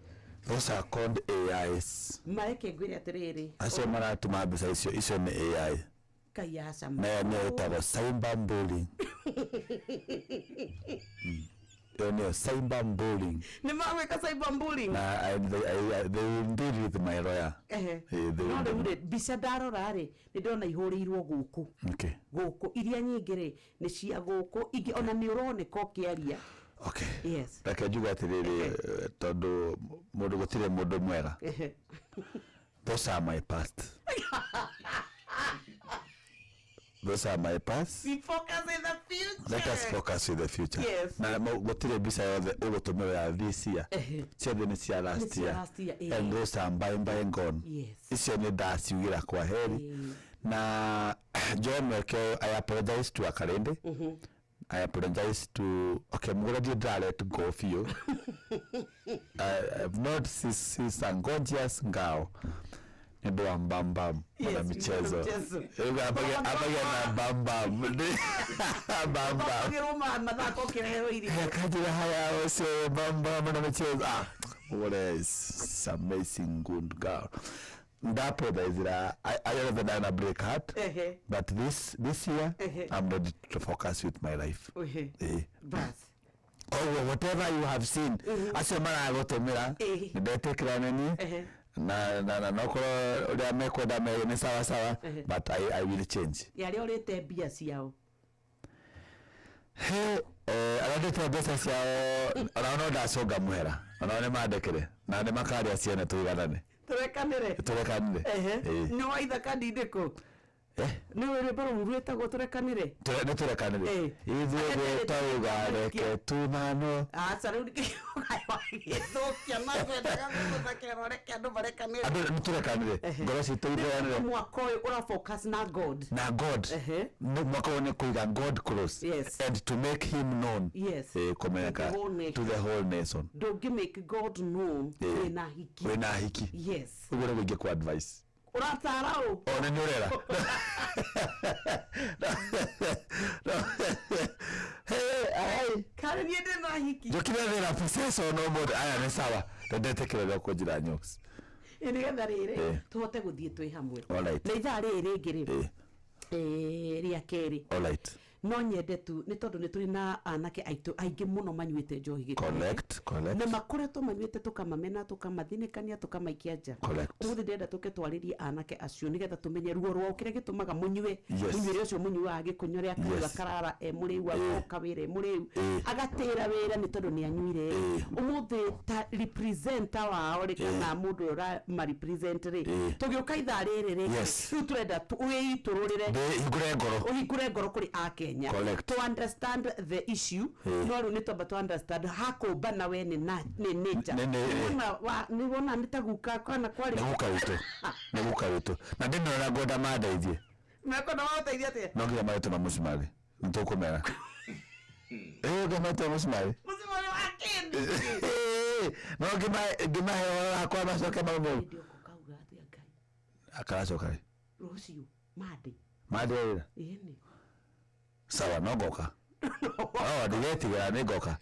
Speaker 3: Those are called AIs.
Speaker 2: Maeke ngwĩre atĩrĩrĩ.
Speaker 3: Acio maratũma mbeca icio nĩ AI.
Speaker 2: Kayasa.
Speaker 3: Na nĩ ĩtagwo cyberbullying. Nĩ cyberbullying.
Speaker 2: Nĩ magwĩka cyberbullying.
Speaker 3: Na they will deal with my lawyer.
Speaker 2: No rĩu mbica ndarora rĩ nĩ ndona ihũrĩirwo gũkũ.
Speaker 3: Okay.
Speaker 2: Gũkũ iria nyingĩ rĩ nĩ cia gũkũ ingĩ ona nĩ ũroneka ũkĩaria.
Speaker 3: Okay.
Speaker 2: Yes.
Speaker 3: Reke njuge atĩrĩrĩ tondũ mũndũ gũtirĩ mũndũ mwega. Those are my past. Those are my past.
Speaker 2: We focus in the future.
Speaker 3: Let us focus in the future.
Speaker 2: Yes.
Speaker 3: Na gũtirĩ mbica yothe ũgũtũmĩrwo ya this year. Ciothe nĩ cia last year. And those are bygone.
Speaker 2: Yes.
Speaker 3: Icio nĩ ndaciugĩra kwa heri. Na John Mweke, I apologize to Akarende. I apologize to Mugura did let go for you. I've not seen a gorgeous girl. ndio bam bam na michezo apage na bam bam bam bam
Speaker 2: kiroma mathako kirero iri
Speaker 3: kajira haya ose bam bam na michezo. What is amazing good girl. Ndapo there I have done a break heart, but this year I'm ready to focus with my life.
Speaker 2: Bas.
Speaker 3: Oh, whatever you have seen, asemana agotomera ndetekera nini na nokoro uri amekoda me ni sawa but I will change.
Speaker 2: Yari orete bia ciao.
Speaker 3: Aradete besa ciao ona ndacoga muhera ona ne mandekere na ne makari aciene tuiganane
Speaker 2: turekanire no aitha kandi ndiko ni wele baro mureta go turekanire
Speaker 3: ithuĩ taugareke tunano
Speaker 2: sarudi gĩthũkia na kwendaga gũthakĩra reke andũ marekanire
Speaker 3: andũ turekanire ngoro citũ ithuĩ
Speaker 2: mwaka ũyũ ũra focus na God
Speaker 3: mwaka ũyũ nĩ kũiga God close and to make him known kũmenyeka to the whole nation.
Speaker 2: Don't make God known wĩna hiki yes
Speaker 3: ũguo nĩguo ingĩkũ advice
Speaker 2: uratarao
Speaker 3: ona ni urera hey
Speaker 2: kare ni ndena hiki
Speaker 3: jokirera process no mode aya ni sawa ndetekerera ko njira nyoks
Speaker 2: ini gatharire tuhote guthie twi hamwe
Speaker 3: na
Speaker 2: itha riri ngiri ria keri
Speaker 3: alright
Speaker 2: no nyende tu ni tondu ni turi na anake aitu aingi muno manyuite njohi gitoro
Speaker 3: collect
Speaker 2: na makoretwo manyuite tukamamena tukamathinikania tukamaikia nja umuthi ndenda tuke twaririe anake acio nigetha tumenye ruo rwao kire gitumaga munyue munyure ucio munyuaga gikunyore akiuga karara muriu agoka wire muriu agatira wira ni tondu ni anyuire umuthi ta representer wao rikana mundu ra ma represent ri tugiuka itha riri ri tu turenda uitururire uhingure ngoro kuri ake to understand the issue no ru nitwa to understand hakumba na we ni nature ni wona nitaguka kana kwari
Speaker 3: ni guka witu na ndino na goda madeithie
Speaker 2: meko na wateithia te
Speaker 3: no ngira maito na musimari ntukumera gamaito musimari
Speaker 2: wakindi
Speaker 3: no gima hakwa masoke mamu
Speaker 2: ndio kukauga atu ya gai
Speaker 3: akaracoka
Speaker 2: rucio made
Speaker 3: ira
Speaker 2: ni
Speaker 3: sawa nogoka ndigetigira ni ngoka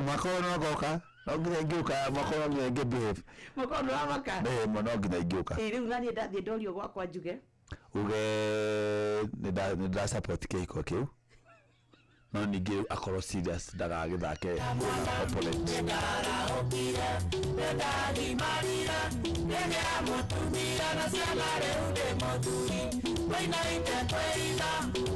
Speaker 3: mwako no ngoka no nginya ngiuka mwako no nginya ngibehave
Speaker 2: mwako no amaka
Speaker 3: no nginya ngiuka
Speaker 2: riu nani ndathie ndorio gwakwa njuge
Speaker 3: ni da support keiko kiu no ningi akorwo serious ndagagithake opponent
Speaker 4: na ciana rĩu ndĩ mũthuri wainaite kwĩiga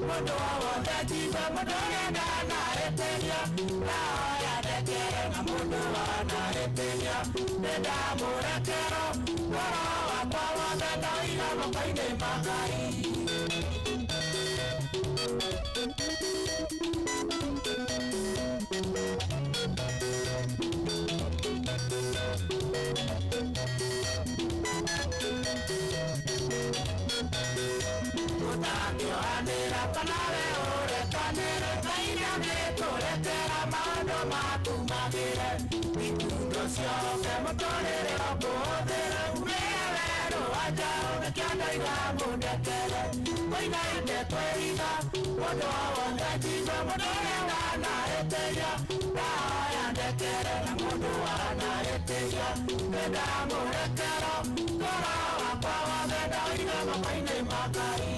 Speaker 4: mũndũ wothe tiga mũndũ ũrĩa ndanahĩtĩria ndahoya ndekere na mũndũ wanahĩtĩria nĩndamũrekero ngoro wakwa wothe ndaiga moko-inĩ ma Ngai. Utakiwanira kanare urekanire kaira gituretera maũndũ makumagĩre ikundo ciothe mũtũrĩre ũkũhũthĩre umĩre werũ wa njaũ nĩkĩandaiga mũndekere wainaite kwĩiga mũndũ wothe njiga mũndũ ũrĩa ndanahĩtĩria ndahoya ndekere na mũndũ wanahĩtĩria nĩndamũrekero ngoro wakwa wothe ndaiga moko-inĩ ma Ngai.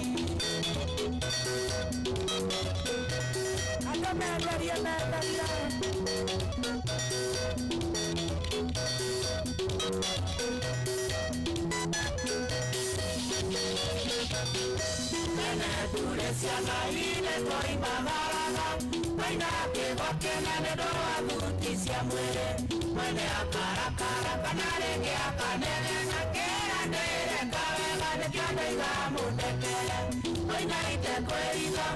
Speaker 4: Ciana ile twaimagaraga waina kĩgo kĩnene ndũrathuti cia mwĩrĩ mwene akarakara kana rĩngĩ akanegena kĩra ndĩreka wega nĩkĩandaiga mũndekere wainaite kwĩiga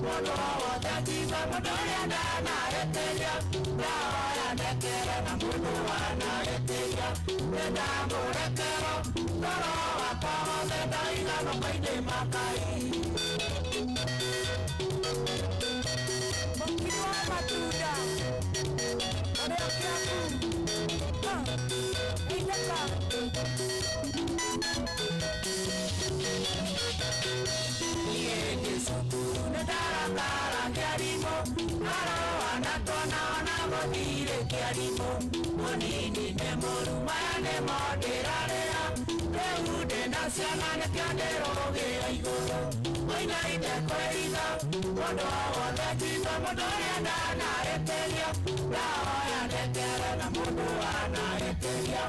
Speaker 4: mũndũ wothe tiga mũndũ ũrĩa ndanahĩtĩria ndahoya ndekere na mũndũ wanahĩtĩria nĩndamũrekero ngoro wakwa wothe ndaiga moko-inĩ ma Ngai. Matunda Oreo kiaku Inaka ngĩrarĩra rĩu ndĩna ciana nĩkĩanderogia igũrũ mũina itekũĩitha mũndũ wothe kiuga mũndũ ũrĩa ndanarĩtĩria ndahoya ndekere na mũndũ wanarĩtĩria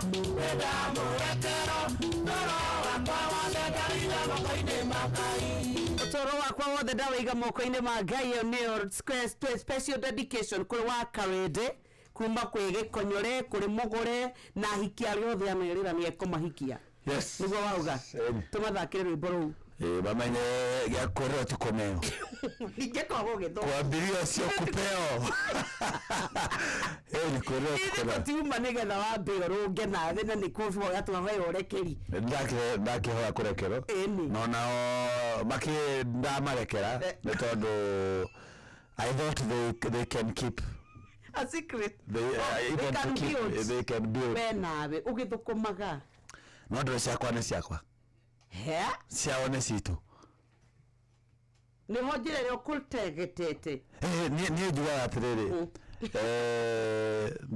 Speaker 4: ndamũrekero toro wakwa wothe ndaiga moko-inĩ ma Ngai
Speaker 2: toro wakwa wothe ndawĩiga moko-inĩ ma Ngai ĩyo nĩyo special dedication kũrĩ wa Karede kuma kwĩ Gĩkonyore kũrĩ Mũgũre na ahiki arĩa othe amerĩra nĩekũmahikia
Speaker 3: yes
Speaker 2: nĩguo wauga tũmathakĩre rwĩmbo rũu
Speaker 3: bamenye gĩakorwo tukomeo
Speaker 2: ingĩkorwo gĩtho
Speaker 3: kwambĩrio cio kupeo
Speaker 2: nĩko tiuma nĩgetha wambĩo rũnge na thĩ na nĩkũbwo gatũmabe ũrekeri
Speaker 3: ndakĩhoya kũrekerwo no nao ndamarekera nĩ tondũ I thought they can keep
Speaker 2: a secret
Speaker 3: they can build
Speaker 2: we nawe ũgĩthũkũmaga
Speaker 3: no ndĩrĩ ciakwa nĩ ciakwa ciao nĩ citũ
Speaker 2: nĩho njĩra ĩrĩa ũkũtegetete
Speaker 3: niĩ njugaga atĩrĩrĩ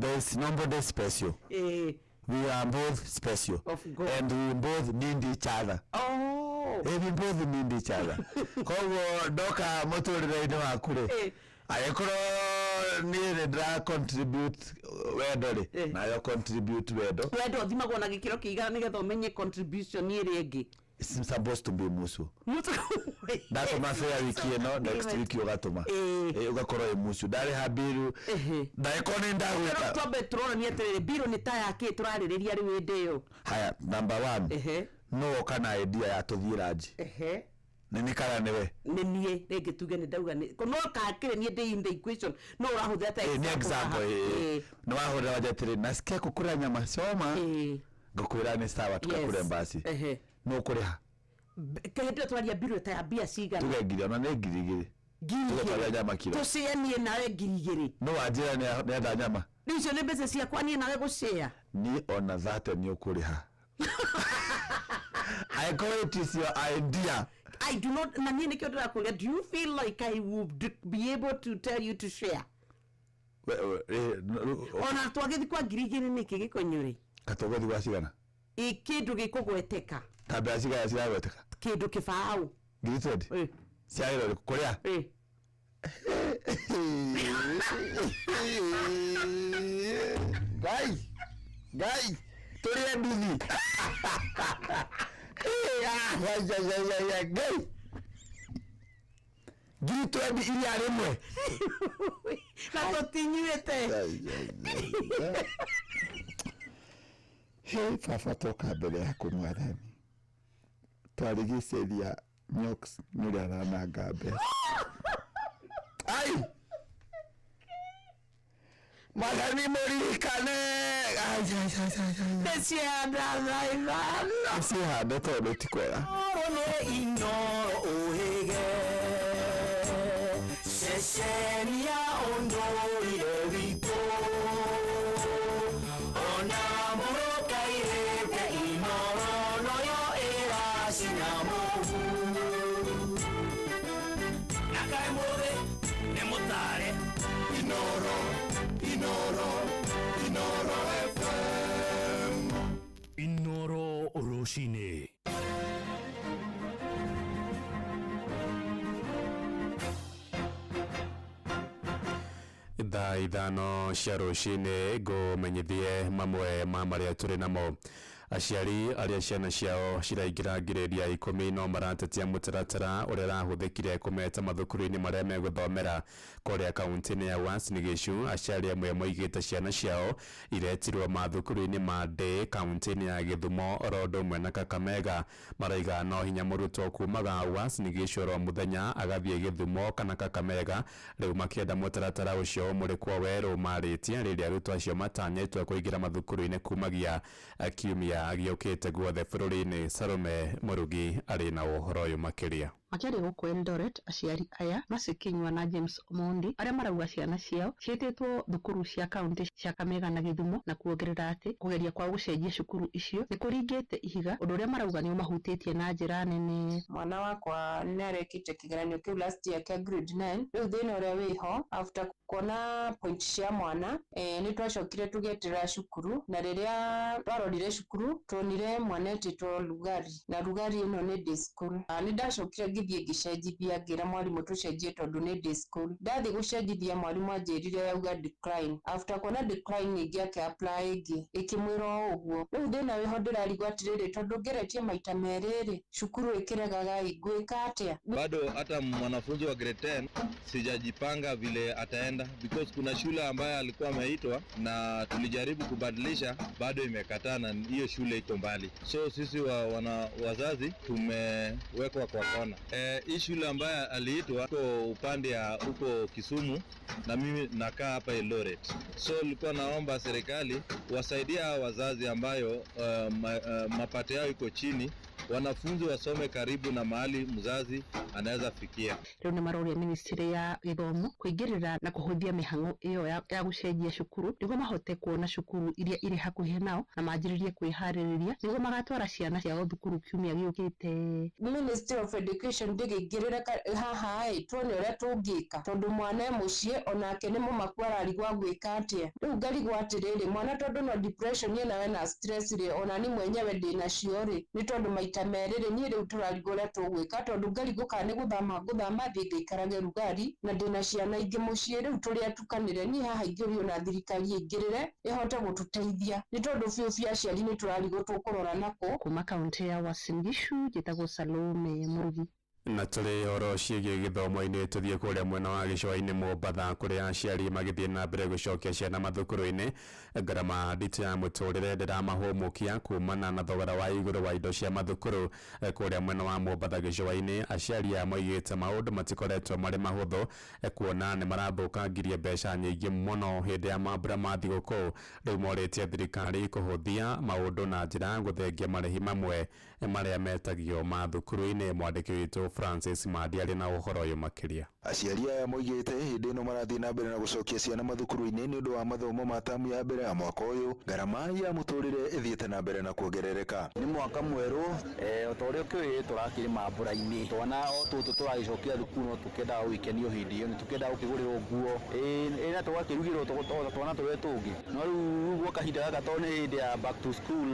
Speaker 3: there is nobody special we are both special and we both need each other we both need each other koguo ndoka mũtũrĩre-inĩ waku rĩ agĩkorwo niĩ nĩndĩra contribute wendo rĩ nayo contribute wendo
Speaker 2: thimagwo na gĩkĩro kĩigana nĩgetha ũmenye contribution ĩrĩa ĩngĩ
Speaker 3: it's supposed to be musu ndatũma fare wiki ĩno next week ũgatũma ũgakorwo ĩ musu ndarĩ ha biru ndagĩkorwo nĩ ndagwĩka
Speaker 2: twambe tũronania atĩrĩrĩ biru nĩ ta yakĩ tũrarĩrĩria rĩu hĩndĩ ĩyo
Speaker 3: haya number 1 no oka na idea ya tũthiĩ ranji nĩ kana nĩwe
Speaker 2: nĩ niĩ rĩngĩ tuge nĩ ndauga no kakĩrĩ niĩ ndĩ in the equation no ũrahũthĩra ta
Speaker 3: example nĩ wahũrĩra wanja atĩrĩ nasikia kũkũra nyama choma ngũkwĩra nĩ sawa tukakũre mbasi no kũrĩha
Speaker 2: kĩhĩndĩ twaria biru ta ya mbia cigana
Speaker 3: tuge ngiri ona nĩ ngiri tũgatwara nyama kilo
Speaker 2: tũcianie nawe ngiri igĩrĩ
Speaker 3: no wanjĩra nĩenda nyama
Speaker 2: rĩu icio nĩ mbeca ciakwa niĩ nawe gũcĩa
Speaker 3: niĩ ona thate nĩ ũkũrĩha I call it is your idea.
Speaker 2: I do not. Na niĩ nĩkĩo ndĩrakũria. Do you feel like I would be able to tell you to share? Ona twagĩthi kwa ngiri igĩrĩ nĩkĩ Gĩkonyore?
Speaker 3: Katũgũthi gwa cigana?
Speaker 2: Kĩndũ gĩkũgweteka.
Speaker 3: Tabia cigana ciragweteka?
Speaker 2: Kĩndũ kĩbaũ.
Speaker 3: Ngiri 20? Ciagĩrĩrwo kũrĩa? Gai tũrĩe nduthi. Gai ngiri 20 iria rĩmwe
Speaker 2: na tũtinyuĩte
Speaker 3: baba toka mbere ya kũmwathani twarigicĩria nyoks nĩrĩa arananga mbeca ai Mwathani mũririkane nĩciahande tondũ ti kwega
Speaker 4: nĩ inoro ũhĩge ceceni ya ũndũire witũ ona mũrũkairĩte inoro noyo ĩracina mũhu na kaĩ mũthĩ nĩ mũtare inoro FM Inoro Roshine
Speaker 5: thaa ithano cia rũcinĩ ngũmenyithie mamwe ma marĩa tũrĩ namo. Aciari arĩa ciana ciao ciraingĩra ngirĩndi 10 no maratetia mũtaratara ũrĩa ũrahũthĩkire kũmeta mathukuru-inĩ marĩa megũthomera kũrĩa kaunti-inĩ ya Uasin Gishu. Aciari amwe moigĩte ciana ciao iretirwo mathukuru-inĩ ma Ndĩ kaunti-inĩ ya Gĩthumo oro ũndũ ũmwe na Kakamega. Marauga no hinya mũrutwo kumaga Uasin Gishu oro mũthenya agathiĩ Gĩthumo kana Kakamega. Rĩu makĩenda mũtaratara ũcio mũrĩkwo werũ marĩtie rĩrĩa arutwo acio matanyĩtwo kũingĩra mathukuru-inĩ kumagia kiumia gĩũkĩte guothe bũrũri-inĩ. Salome Mũrugi arĩ na ũhoro ũyũ makĩria.
Speaker 6: Makĩaria gũkũ Eldoret, aciari aya Macikinyua na James Omondi arĩa marauga ciana ciao ciĩtĩtwo thukuru cia kaunti cia Kakamega na Gĩthumo na kuongerera atĩ kũgeria kwa gũcenjia cukuru icio nĩ kũringĩte ihiga ũndũ ũrĩa marauga nĩ ũmahutĩtie na njĩra nene.
Speaker 7: Mwana wakwa nĩarekĩte kĩgeranio kĩu last year kĩa grade 9 rĩu thĩna ũrĩa wĩho after kuona point cia mwana nĩ twacokire tũgĩeterera cukuru na rĩrĩa twarorire cukuru tuonire mwana etĩtwo Lugari na Lugari ĩno nĩ day school. Nĩ ndacokire ngĩthiĩ ngĩcenjithia ngĩra mwarimũ tũcenjie tondũ nĩ day school. Ndathiĩ gũcenjithia mwarimũ anjĩrire yauga decline. After kuona decline ningĩ akĩ-apply ĩngĩ ĩkĩmwĩra ũguo. Rĩu thĩna wĩho ndĩrarigwo atĩrĩrĩ tondũ ngeretie maita merĩ cukuru ĩkĩregaga ngwĩka atĩa.
Speaker 8: Bado hata mwanafunzi wa grade 10 sijajipanga vile ataenda because kuna shule ambayo alikuwa ameitwa na tulijaribu kubadilisha bado imekataa na hiyo shule iko mbali. So sisi wazazi tumewekwa kwa kona. Hii shule ambayo aliitwa uko upande ya uko Kisumu na mimi nakaa hapa Eldoret. So nilikuwa naomba serikali wasaidia wazazi ambayo mapato yao iko chini, wanafunzi wasome karibu na mahali mzazi anaweza fikia.
Speaker 6: Rĩu nĩ maroria ministry ya gĩthomo kũingĩrĩra na kũhũthia mĩhang'o ĩyo ya gũcenjia cukuru nĩguo mahote kuona cukuru iria irĩ hakuhĩ nao na manjĩrĩrie kwĩharĩrĩria nĩguo magatwara ciana ciao thukuru kiumia gĩũkĩte.
Speaker 7: Ministry of Education ndĩgĩingĩrĩra haha tuone ũrĩa tũngĩka tondũ mwana mũciĩ onake nĩ mũmaku ararigwa gwĩka atĩa. Rĩu ngarigwo atĩrĩrĩ mwana tondũ no depression nawe na stress rĩ ona ni mwenyewe ndĩnacio rĩ nĩ tondũ maita merĩ niĩ rĩu tũrarigwo ũrĩa tũgwĩka tondũ ngarigwo kana nĩ gũthama thiĩ ngaikarage Lugari na ndĩna ciana ingĩ mũciĩ rĩu tũrĩa tukanĩre niĩ haha ingĩrio na thirikari ĩingĩrĩre ĩhote gũtũteithia nĩ tondũ biũ aciari nĩ tũrarigwo tũkũrora nako.
Speaker 6: Kuma kaunti ya Uasin Gishu njĩtagwo Salome Murugi.
Speaker 5: Na tũrĩ horo ciĩgiĩ gĩthomo-inĩ tũthiĩ kũrĩa mwena wa gĩcũa-inĩ Mombatha kũrĩa aciari magĩthiĩ na mbere gũcokia ciana mathukuru-inĩ. Ngarama nditũ ya mũtũrĩre ndĩramahũmũkia kumana na thogora wa igũrũ wa indo cia mathukuru kũrĩa mwena wa Mombatha gĩcũa-inĩ. Aciari aya moigĩte maũndũ matikoretwo marĩ mahũthũ kuona nĩ marathũkangirie mbeca nyingĩ mũno hĩndĩ ya mambura ma thigũkũ. Rĩu morĩtie thirikari kũhũthia maũndũ na njĩra gũthengia marĩhi mamwe marĩa metagio mathukuru-inĩ. Mwandĩki witũ Francis Madi arĩ na ũhoro ũyũ makĩria.
Speaker 3: Aciari aya moigĩte hĩndĩ ĩno marathiĩ na mbere na gũcokia ciana mathukuru-inĩ nĩ ũndũ wa mathomo ma tamu ya mbere ya mwaka ũyũ, ngarama ya mũtũrĩre ĩthiĩte na mbere na kuongerereka.
Speaker 9: Nĩ mwaka mwerũ ta ũrĩa ũkĩũĩ tũrakĩrĩ mambura-inĩ twana o tũtũ tũragĩcokia thukuru no tũkĩendaga gũgĩkenio hĩndĩ ĩyo nĩ tũkĩendaga gũkĩgũrĩrwo nguo na tũgakĩrugĩrwo twana tũrĩa tũngĩ no rĩu gwa kahinda gaka tondũ nĩ hĩndĩ ya back to school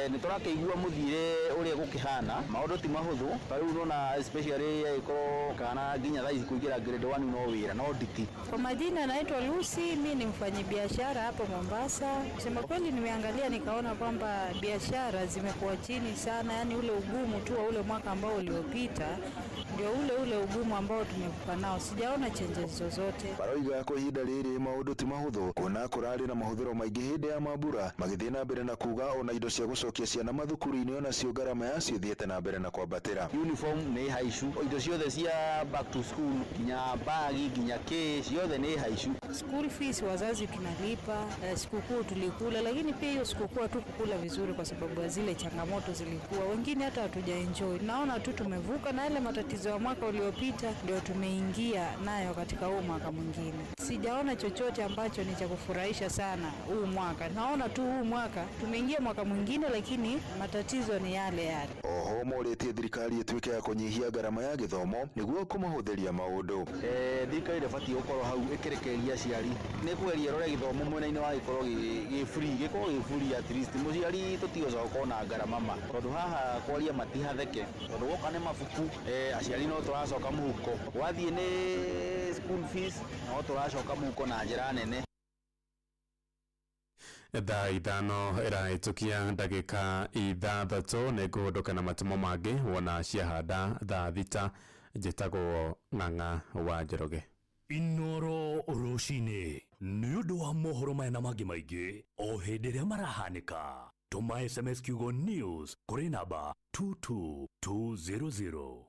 Speaker 9: nĩ tũrakĩigua mũthire ũrĩa gũkĩhana maũndũ ti mahũthũ rĩu nona especially iko kana nginya thaa ici kuingira grade 1 no wira no nditi.
Speaker 10: Kwa majina naitwa Lucy, mimi ni mfanyabiashara hapo Mombasa. Sema kweli nimeangalia nikaona kwamba biashara zimekuwa chini sana, yani ule ugumu tu wa ule mwaka ambao uliopita ndio ule ugumu ambao tumekuwa nao. Sijaona changes zozote.
Speaker 3: Baroiga kwa ihinda rĩrĩ maũndũ ti mahũthũ kuona kũrarĩ na mahũthĩro maingĩ hĩndĩ ya mambura magĩthiĩ na mbere na kuga ona indo cia gũcokia ciana mathukuru-inĩ ona cio ngarama yacio thiĩte na mbere na kwambatĩra.
Speaker 9: Uniform nĩ haicu indo ciothe cia back to school nginya bagi nginya ciothe nĩ haicu.
Speaker 10: School fees wazazi tunalipa, sikukuu tulikula, lakini pia hiyo sikukuu hatukukula vizuri kwa sababu ya zile changamoto zilikuwa. Wengine hata hatujaenjoy. Naona tu tumevuka na ile matatizo ya mwaka uliopita ndio tumeingia nayo katika huu mwaka mwingine. Sijaona chochote ambacho ni cha kufurahisha sana huu mwaka. Naona tu huu mwaka tumeingia mwaka mwingine lakini matatizo ni yale yale.
Speaker 3: Oho morĩtie thirikari ĩtuĩke ya kũnyihia ngarama ya gĩthomo nĩguo kũmahũthĩria maũndũ.
Speaker 9: Thirikari ndĩbatiĩ gũkorwo hau ĩkĩrekereria aciari nĩ kũgeria rore gĩthomo mwena-inĩ wa gĩkorwo gĩ free gĩkorwo gĩ free at least mũciari tũtigoca gũkorwo na ngarama ma tondũ haha kwaria matihatheke tondũ gũka nĩ mabuku aciari no tũracoka mũhuko wathiĩ nĩ school fees no tũracoka mũhuko na njĩra nene.
Speaker 5: Thaa ithano ĩrahĩtũkia ndagĩka ithathatũ nĩ ngũhũndũka na matumo mangĩ wona ciahanda thaa thita. Njĩtagwo Ng'ang'a wa Njoroge.
Speaker 11: Inoro rũcinĩ nĩ ũndũ wa mohoro maya na mangĩ maingĩ o hĩndĩ ĩrĩa marahanĩka tũma SMS kiugo news kũrĩ namba 22200.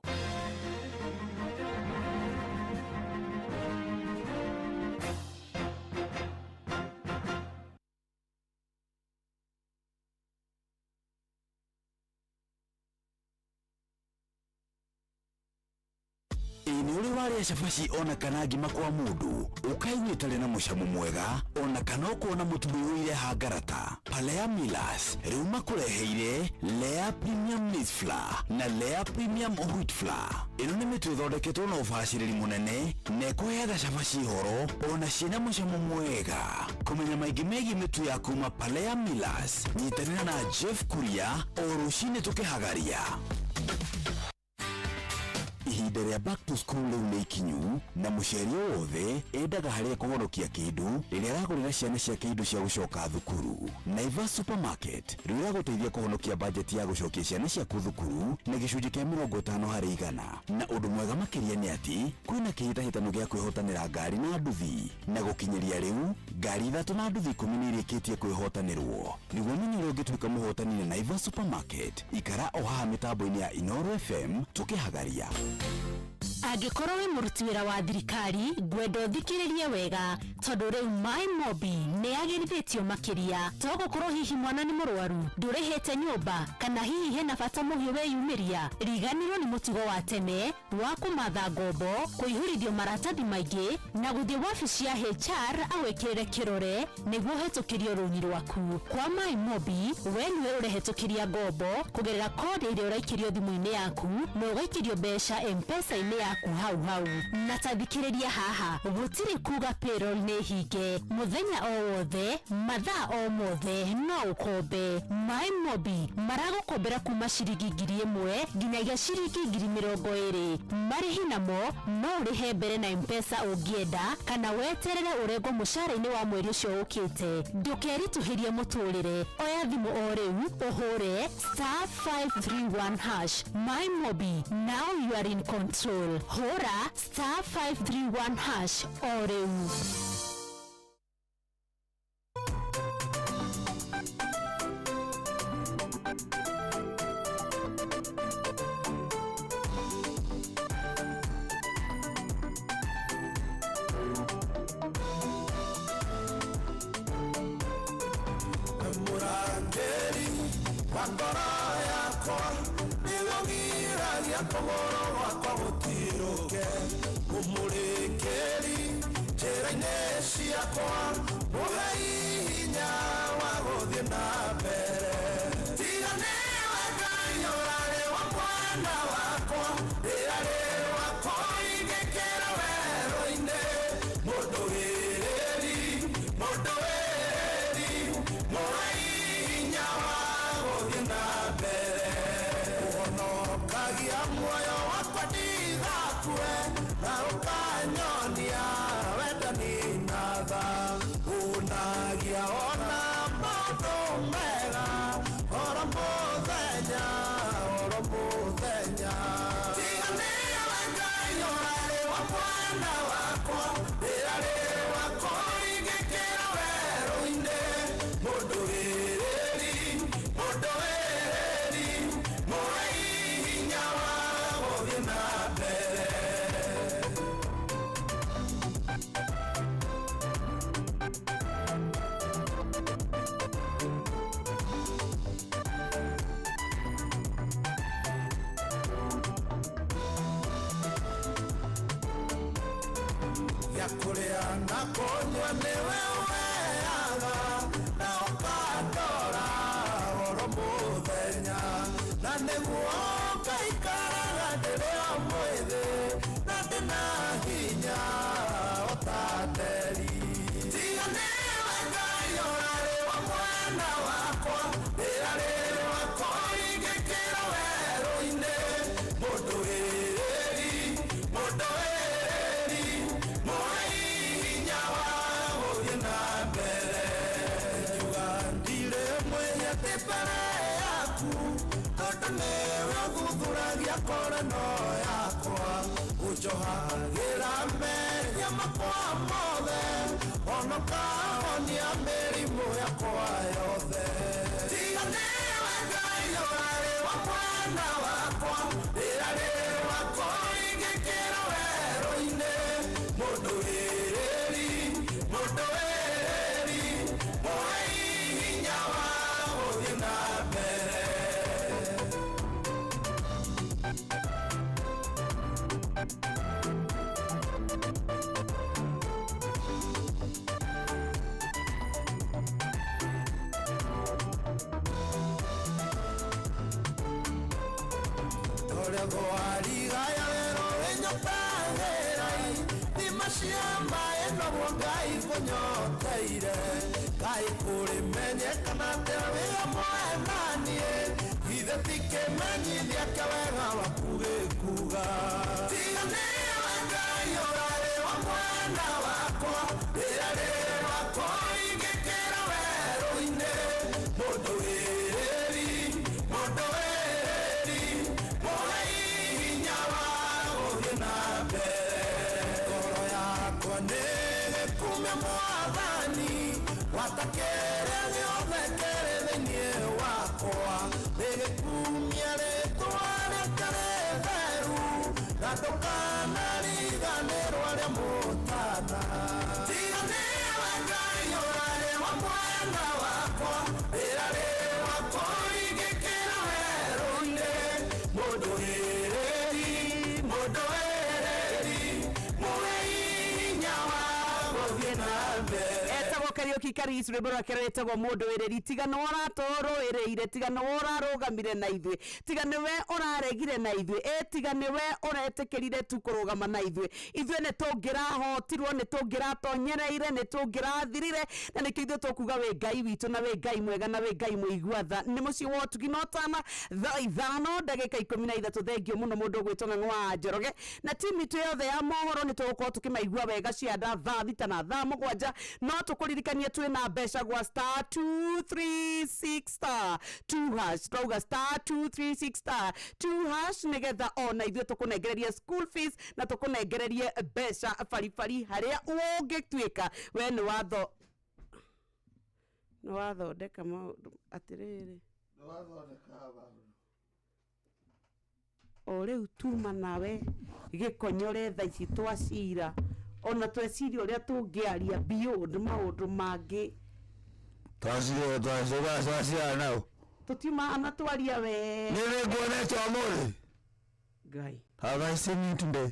Speaker 12: ini uri waria cabaci ona kana ngima kwa mundu ukaiguitare na mucamo mwega ona kana kuona mutumbi wire hangarata. Palea Millers riu makureheire Lea Premium Maize Flour na Lea Premium Wheat Flour. Ino ni mitu ithondeketwo na ubaciriri munene na ikuheaga cabaci horo ona ciina mucamo mwega. Kumenya maingi megie mitu ya kuma Palea Millers, nyitanira na Jeff Kuria o rucini tukihagaria. Ihinda rĩa back to school rĩu nĩ ikinyu na mũciari wothe endaga harĩa kũhonokia kĩndũ rĩrĩa aragũrĩra ciana ciake indo cia gũcoka thukuru. Naivas Supermarket rĩu ĩragũteithia kũhonokia bajeti ya gũcokia ciana ciaku thukuru na gĩcunjĩ kĩa 50 harĩ igana. Na ũndũ mwega makĩria nĩ atĩ kwĩna kĩhĩtahĩtano gĩa kwĩhotanĩra ngari na nduthi, na gũkinyĩria rĩu ngari 3 na nduthi 10 nĩ irĩkĩtie kwĩhotanĩrwo. Nĩguo ũmenye ũrĩa ũngĩtuĩka mũhotani na Naivas Supermarket, ikara o haha mĩtambo-inĩ ya Inooro FM tukĩhagaria.
Speaker 13: Angĩkorwo wĩ mũruti wĩra wa thirikari, ngwenda ũthikĩrĩrie wega tondũ rĩu MyMobi nĩ yagĩrithĩtio makĩria. To gũkorwo hihi mwana nĩ mũrwaru, ndũrĩhĩte nyũmba, kana hihi hena bata mũhiũ weyumĩria, riganĩrwo nĩ mũtugo wa tene wa kũmatha ngombo, kũihũrithio maratathi maingĩ na gũthiĩ wabici ya HR agwĩkĩrĩre kĩrore nĩguo ũhetũkĩrio rũni rwaku. Kwa MyMobi, we nĩwe ũrehĩtũkĩria ngombo kũgerera kodi ĩrĩa ũraikĩrio thimũ-inĩ yaku na ũgaikĩrio mbeca M-Pesa-inĩ yaku hau. Na tathikĩrĩria haha, gũtirĩ kuga payroll nĩ hinge. Mũthenya o wothe, mathaa o mothe, no ũkombe. MyMobi maragũkombera kuma ciringi 1,000 nginyagia ciringi 20,000. Marĩhi namo no ũrĩhe mbere na M-Pesa ũngĩenda, kana weterere ũrengwo mũcara-inĩ wa mweri ũcio ũkĩte. Ndũkeritũhĩrie mũtũrĩre, oya thimũ o rĩu ũhũre *531#. MyMobi, now you are in control. Hora *531# o rĩu.
Speaker 2: Karaoke Karis rwimbo rwake rwetagwo mundu wiriri tiga no ratoroereire tiga no rarugamire na ithwe tiga niwe uraregire na ithwe tiga niwe uretekerire tu kurugama na ithwe ne tungirahotirwo ne tungiratonyereire ne tungirathirire na nikio ithwe tukuga we Ngai witu na we Ngai mwega na we Ngai muiguatha ni mucio wotugi no tana thaa ithano ndagika 13 thengio muno mundu gwitwa Ng'wa Njoroge na timu itu yothe ya mohoro ni tugukorwo tukimaigua wega cianda thaa thita na thaa mugwanja no tukuririkania twina mbeca gwa star 236 star 2 hash twauga star 236 star 2 hash nigetha ona ithwe tukunengereria school fees na tukunengereria mbeca baribari haria ungituika we ni wathondeka maundu atiriri o riu tuma nawe gikonyore tha ici twacira ona tweciria uria tungiaria beyond maundu mangi
Speaker 3: twacira nao
Speaker 2: tutiuma ana twaria we
Speaker 3: nire nguonete umuthi
Speaker 2: Ngai
Speaker 3: have I seen you today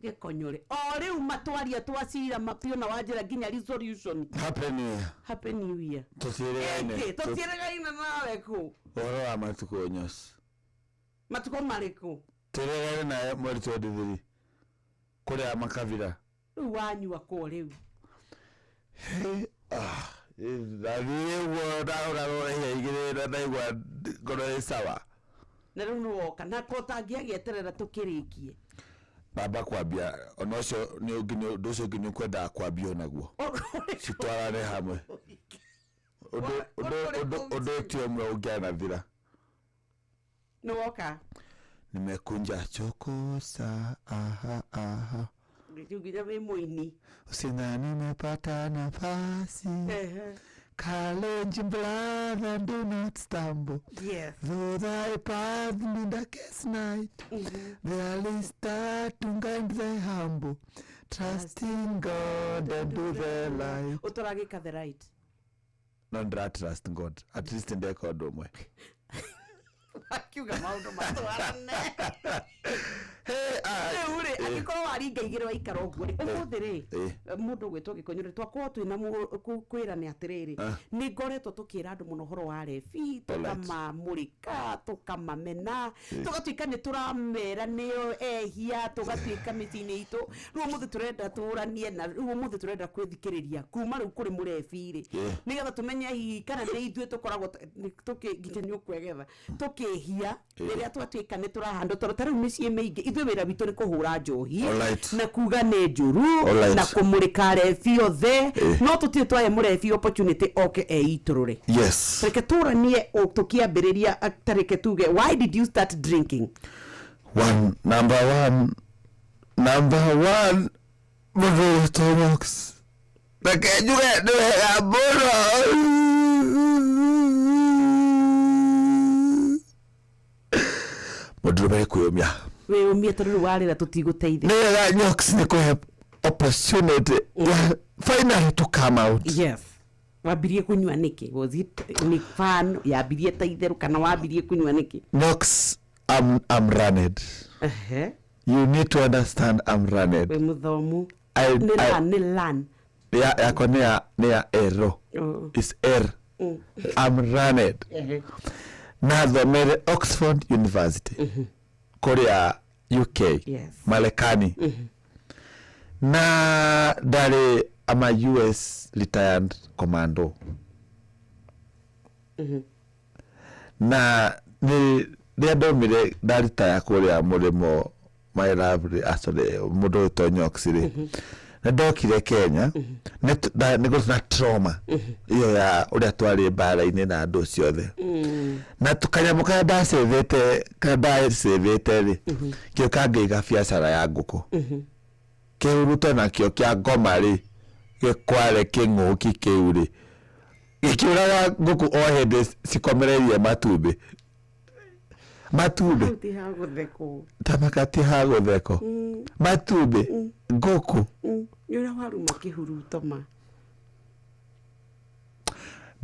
Speaker 2: gikonyore o riu matwaria twacira mapio na wanjira nginya resolution happy new year tutieregaine nawe ku
Speaker 3: oro wa matuko nyos
Speaker 2: matuko mariku
Speaker 3: turegaine na mweri 23 kuria makavira
Speaker 2: wanyua ko riu
Speaker 3: Ora igire na igwa ngoro sawa
Speaker 2: na riu no woka na ko tangieterera tukirikie
Speaker 3: baba kwambia onocio ni ungini nducio ngini kwenda kwambia naguo citwarane hamwe odo tio mwe ungiana thira
Speaker 2: no woka
Speaker 3: nimekunja chokosa aha
Speaker 2: ngijugira we muini
Speaker 3: usina nimepata nafasi Kalenjin brother, do not stumble.
Speaker 2: Yes.
Speaker 3: Though thy path be darkest night, there is start to guide the humble. Trust in God and do the light.
Speaker 2: Utoragika the right.
Speaker 3: Not that trust in God. At least in the code omwe.
Speaker 2: Akiuga maundu matwarane. ure agikoro waringa igiro ikaro gure umuthiri mundu gwetwo gikonyore twakwo twina kwira ni atiriri ni ngoretwo tukira andu muno horo wa refi tukamamurika tukamamena tugatuika ni turamera niyo ehia tugatuika micini itu riu muthe turenda turanie na riu muthe turenda kwithikiriria kuma riu kuri murefi-ri nigetha tumenye hihi kana ni ithwe tukoragwo tukinginya ni ukwegetha tukihia riria twatuika ni turahando tariu micii mingi ithwe wira witu ni kuhura njohi na kuga ni njuru na kumurika refi othe no tutie twaye murefi opportunity oke eiturure
Speaker 3: yes
Speaker 2: reke turanie tukiambiriria tareke tuge why did you start drinking
Speaker 3: number one Mother Tomox Nakejuge niwega muno Mudrume kuyumya
Speaker 2: we umie turu warira tutiguteithia
Speaker 3: niwega nyox ni kuhe opportunity finally to come out
Speaker 2: yes wabirie kunywa niki was it ni fan yabirie taitheru kana wabirie kunywa niki
Speaker 3: Nox I'm runned you need to understand I'm runned
Speaker 2: we muthomu ni lan
Speaker 3: yako ni ero is I'm runned na thomere Oxford University Korea UK Marekani na ndari ama US retired commando na ni ndomire ndaritaya kuria murimo my love asole mudo tonyoxire na ndokire Kenya ni gutuna trauma iyo ya uria twari bara-ini na andu ciothe na tukanyamuka ndacevete ri kio kangiga biacara ya nguku kiuruto na kio kia ngoma ri gikware king'uki kiu ri gikiuraga nguku o hindi cikomererie matumbi tamakati hagutheko matumbi nguku
Speaker 2: yura waru makihurutoma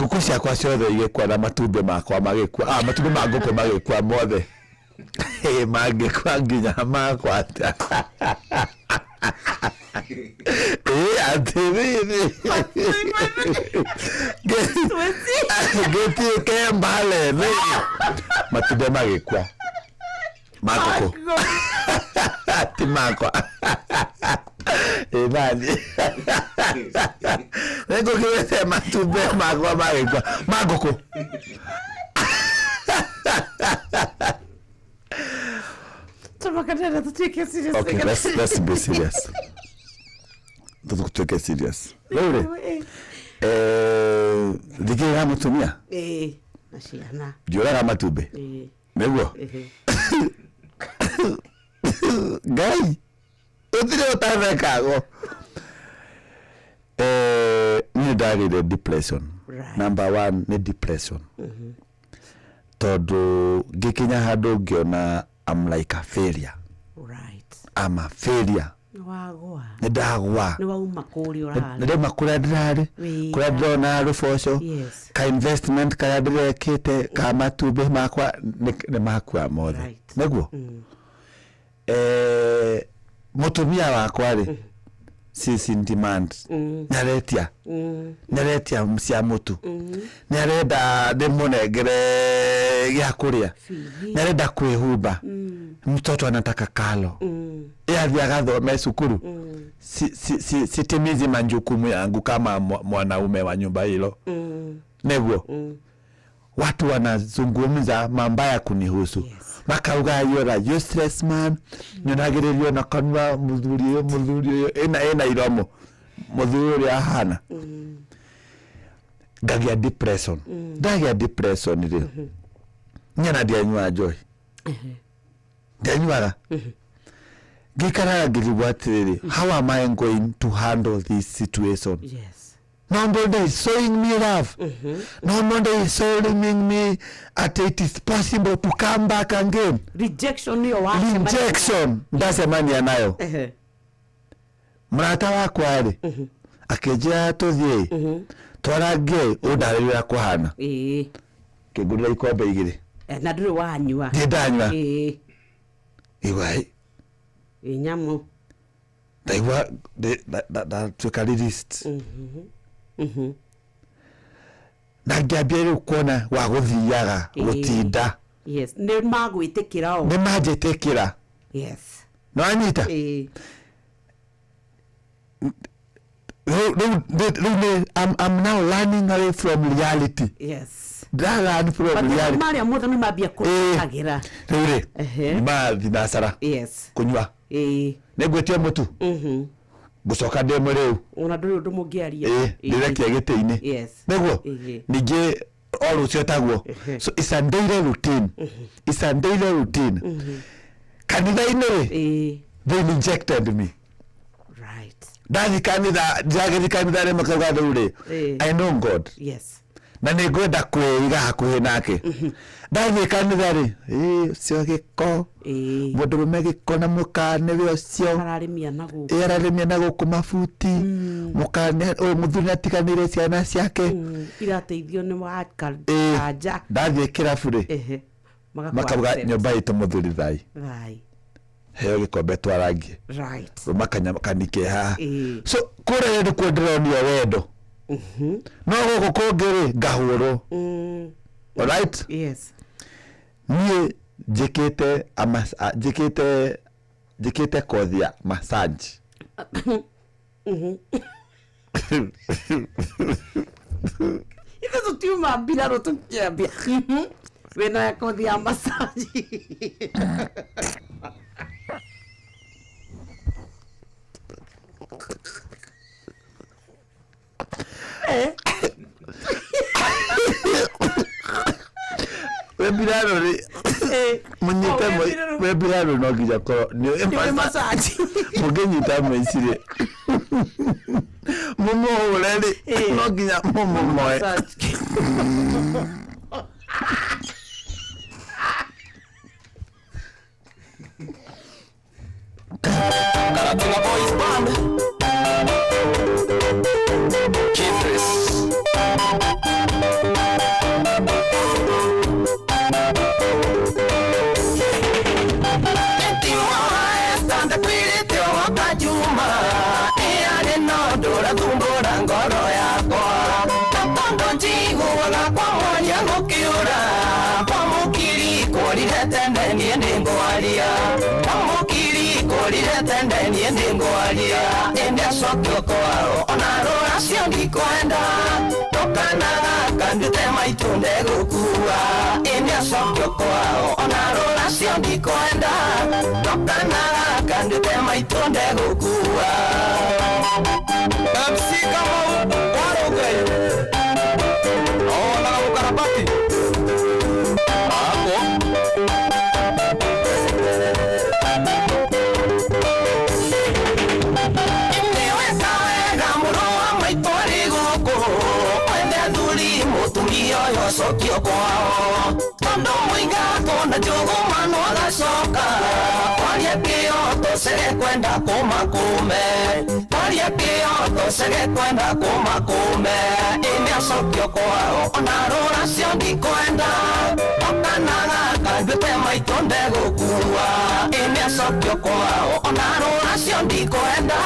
Speaker 3: nguku ciakwa ciothe igikwa na matumbi makwa magikwa matumbi ma nguku magikwa mothe magikwa nginya makwa atiriri geti kembale matumbi magikwa maguku ti makwa nani nego kiwete matumbi makwa magikwa maguku okay, let's be serious. Take serious. Wewe dikira mutumia
Speaker 2: nashiana
Speaker 3: jora matumbi nego gai utire utavekago ni dari the depression number 1 ni depression todo gikinya hado ngiona I'm like a failure.
Speaker 2: Right.
Speaker 3: I'm a failure.
Speaker 2: Wagwa.
Speaker 3: Ndagwa.
Speaker 2: Ni wauma kuri orahari.
Speaker 3: Ndire makura ndirari. Kura ndona rufoco.
Speaker 2: Yes.
Speaker 3: Ka investment ka ndirekite ka matumbi makwa ni makwa mothe. Neguo. Mutumia wakwa ri. Sisi demand. Naretia msia mutu. Narenda ndimunegere gya kuria. Narenda kwihumba. Mtoto anataka kalo. Yeye agathome cukuru. Sitimizi majukumu yangu kama mwanaume wa nyumba hilo. Neguo. Watu wanazungumza mambaya kunihusu. Makauga yora useless man. Nyonagirerio na kanwa mudhurio ena iromo. Mudhurio ahana. Gagia depression. Gagia depression ri. Nyana dia nywa joy. Danyuara. Gikara giriwatiriri. How am I going to handle this situation?
Speaker 2: Yes.
Speaker 3: Nobody is showing me love. Nobody is showing me that it is possible to come back again.
Speaker 2: Rejection niyo
Speaker 3: rejection. Ndasemani anayo. Mrata wakwa ari. Akejea tuthie. Twarage udarira kuhana. Kigurira ikombe igiri.
Speaker 2: Na ndure wanyua.
Speaker 3: Ndanyua. Iwai.
Speaker 2: Inyamu.
Speaker 3: Daiwa da tukalist. Na gabiere kuona wa guthiaga gutinda.
Speaker 2: Yes. Ne magwitikira o.
Speaker 3: Ne majetekira.
Speaker 2: Yes.
Speaker 3: No anyita. I'm now learning away from reality.
Speaker 2: Yes.
Speaker 3: Learn from reality.
Speaker 2: Maria motho ni mabia kukagira.
Speaker 3: Rire. Ba dinasara.
Speaker 2: Yes.
Speaker 3: Kunywa. Negwetie mutu. Gucoka ndemo riu.
Speaker 2: Ona nduri undu mungiaria.
Speaker 3: Ndirekia gite-ini.
Speaker 2: Yes.
Speaker 3: Neguo. Ninge all ucio taguo. So it's a daily routine. It's a daily routine. Kanitha-ini they rejected me. Dathi kanitha jagiri kanitha re makaga ndure. I know God.
Speaker 2: Yes.
Speaker 3: Na nigwenda kwiga hakuhi nake. Dathi kanitha re cio giko. Mundu megiko na mukane we ucio.
Speaker 2: Ararimia naguku.
Speaker 3: Ararimia naguku mafuti. Mukane muthuri atiganire ciana ciake.
Speaker 2: Irateithio ni wakanja.
Speaker 3: Dathi kirabu re. Makaga nyumba itu muthuri thai.
Speaker 2: Thai.
Speaker 3: Heo gikombe twarangie.
Speaker 2: Right.
Speaker 3: Makanya kanike ha. So kore ndu kwendronio wendo. No guko kongere ngahuro. All right?
Speaker 2: Yes.
Speaker 3: Nie jikite kothi ya massage.
Speaker 2: Hizo tuma bila rotukiambia. Wena ya kothi ya massage.
Speaker 3: Webiraro ni munyita mo webiraro no gija ko ni massage mugenyita mo isire momo olele no gija momo moe
Speaker 4: Karatunga Boys Band Kifris Sokyo kwao onarora siondi kwenda tokanaga kandute maitunde gukua India sokyo kwao onarora siondi kwenda tokanaga kandute maitunde gukua MC kama waroge ona ukarabati hapo Sokyo kwao tondo mwinga konda jogo mano agacoka kwaria kĩoto cere kwenda kũmakũme kwaria kĩoto cere kwenda kũmakũme ĩmĩa Sokyo kwao onarora ciondi kwenda okanaga kandute maitũ ndegũkua ĩmĩa Sokyo kwao onarora ciondi kwenda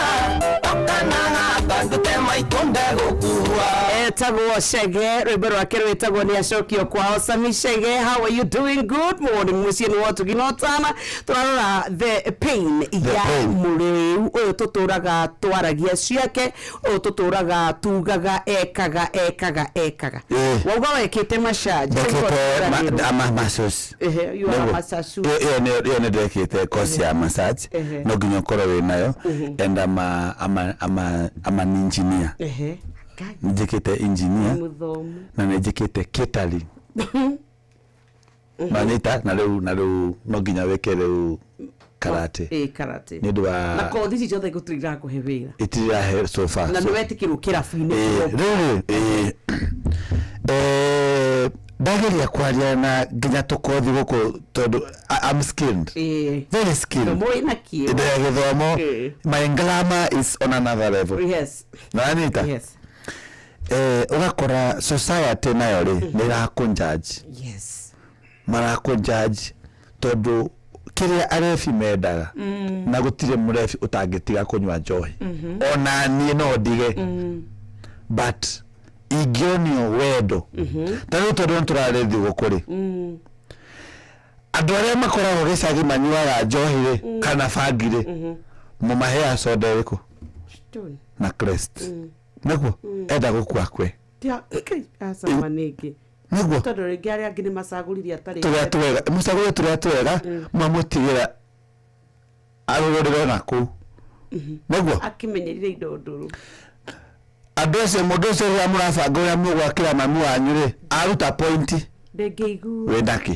Speaker 4: okanaga kandute maitũ ndegũkua
Speaker 2: etagwo Chege rwimbo rwake rwitagwo ni Sokyo kwao. Sami Chege, how are you doing? Good morning muciĩ nĩ wotuginotana turarora the pain ya mũrĩu ũyũ tũtũraga twaragia ciake ũyũ tũtũraga tugaga ekaga wauga wekĩte massage
Speaker 3: massage
Speaker 2: you are massage
Speaker 3: yo nĩ ndekĩte kosi ya massage no nginya ũkorwo wĩnayo and ama engineer njikite engineer na njikite catering manita na rĩu no nginya weke rĩu karate
Speaker 2: karate
Speaker 3: nĩ ndwa
Speaker 2: na kothi ici ciothe gũtirira kũhe wĩra
Speaker 3: itirahe so far
Speaker 2: na nĩ wetikĩrwo kĩrabu-inĩ ndageria kwaria na nginya tũkothi gũkũ tondũ I'm skilled very skilled gĩthomo my glamour is on another level yes
Speaker 3: na Anita ugakora society nayo ri nĩ irakũnjudge
Speaker 2: yes
Speaker 3: marakũnjudge tondũ kĩrĩa arefi mendaga na gũtirĩ mũrefi ũtangĩtiga kũnyua njohi ona niĩ no ndige but ingĩonio wendo tarĩu tondũ nĩtũrarĩthi gũkũ rĩ andũ arĩa makoragwo gĩcagi manyuaga njohi rĩ kana bangi rĩ mũmaheaga soda ĩrĩkũ na crest nĩguo enda gũkua kwe
Speaker 2: asama nĩngĩ
Speaker 3: nĩguo
Speaker 2: tondũ rĩngĩ arĩa angĩ nĩ macagũririe atarĩ
Speaker 3: mũcagũrie tũrĩa twega mamũtigĩra arũgũrĩrwo na kũu nĩguo
Speaker 2: akĩmenyerire indo ndũrũ
Speaker 3: andũ acio mũndũ ũcio rĩrĩa mũrabanga ũrĩa mũgwakĩra mami wanyu rĩ aruta point
Speaker 2: ndĩngĩigua
Speaker 3: wĩndakĩ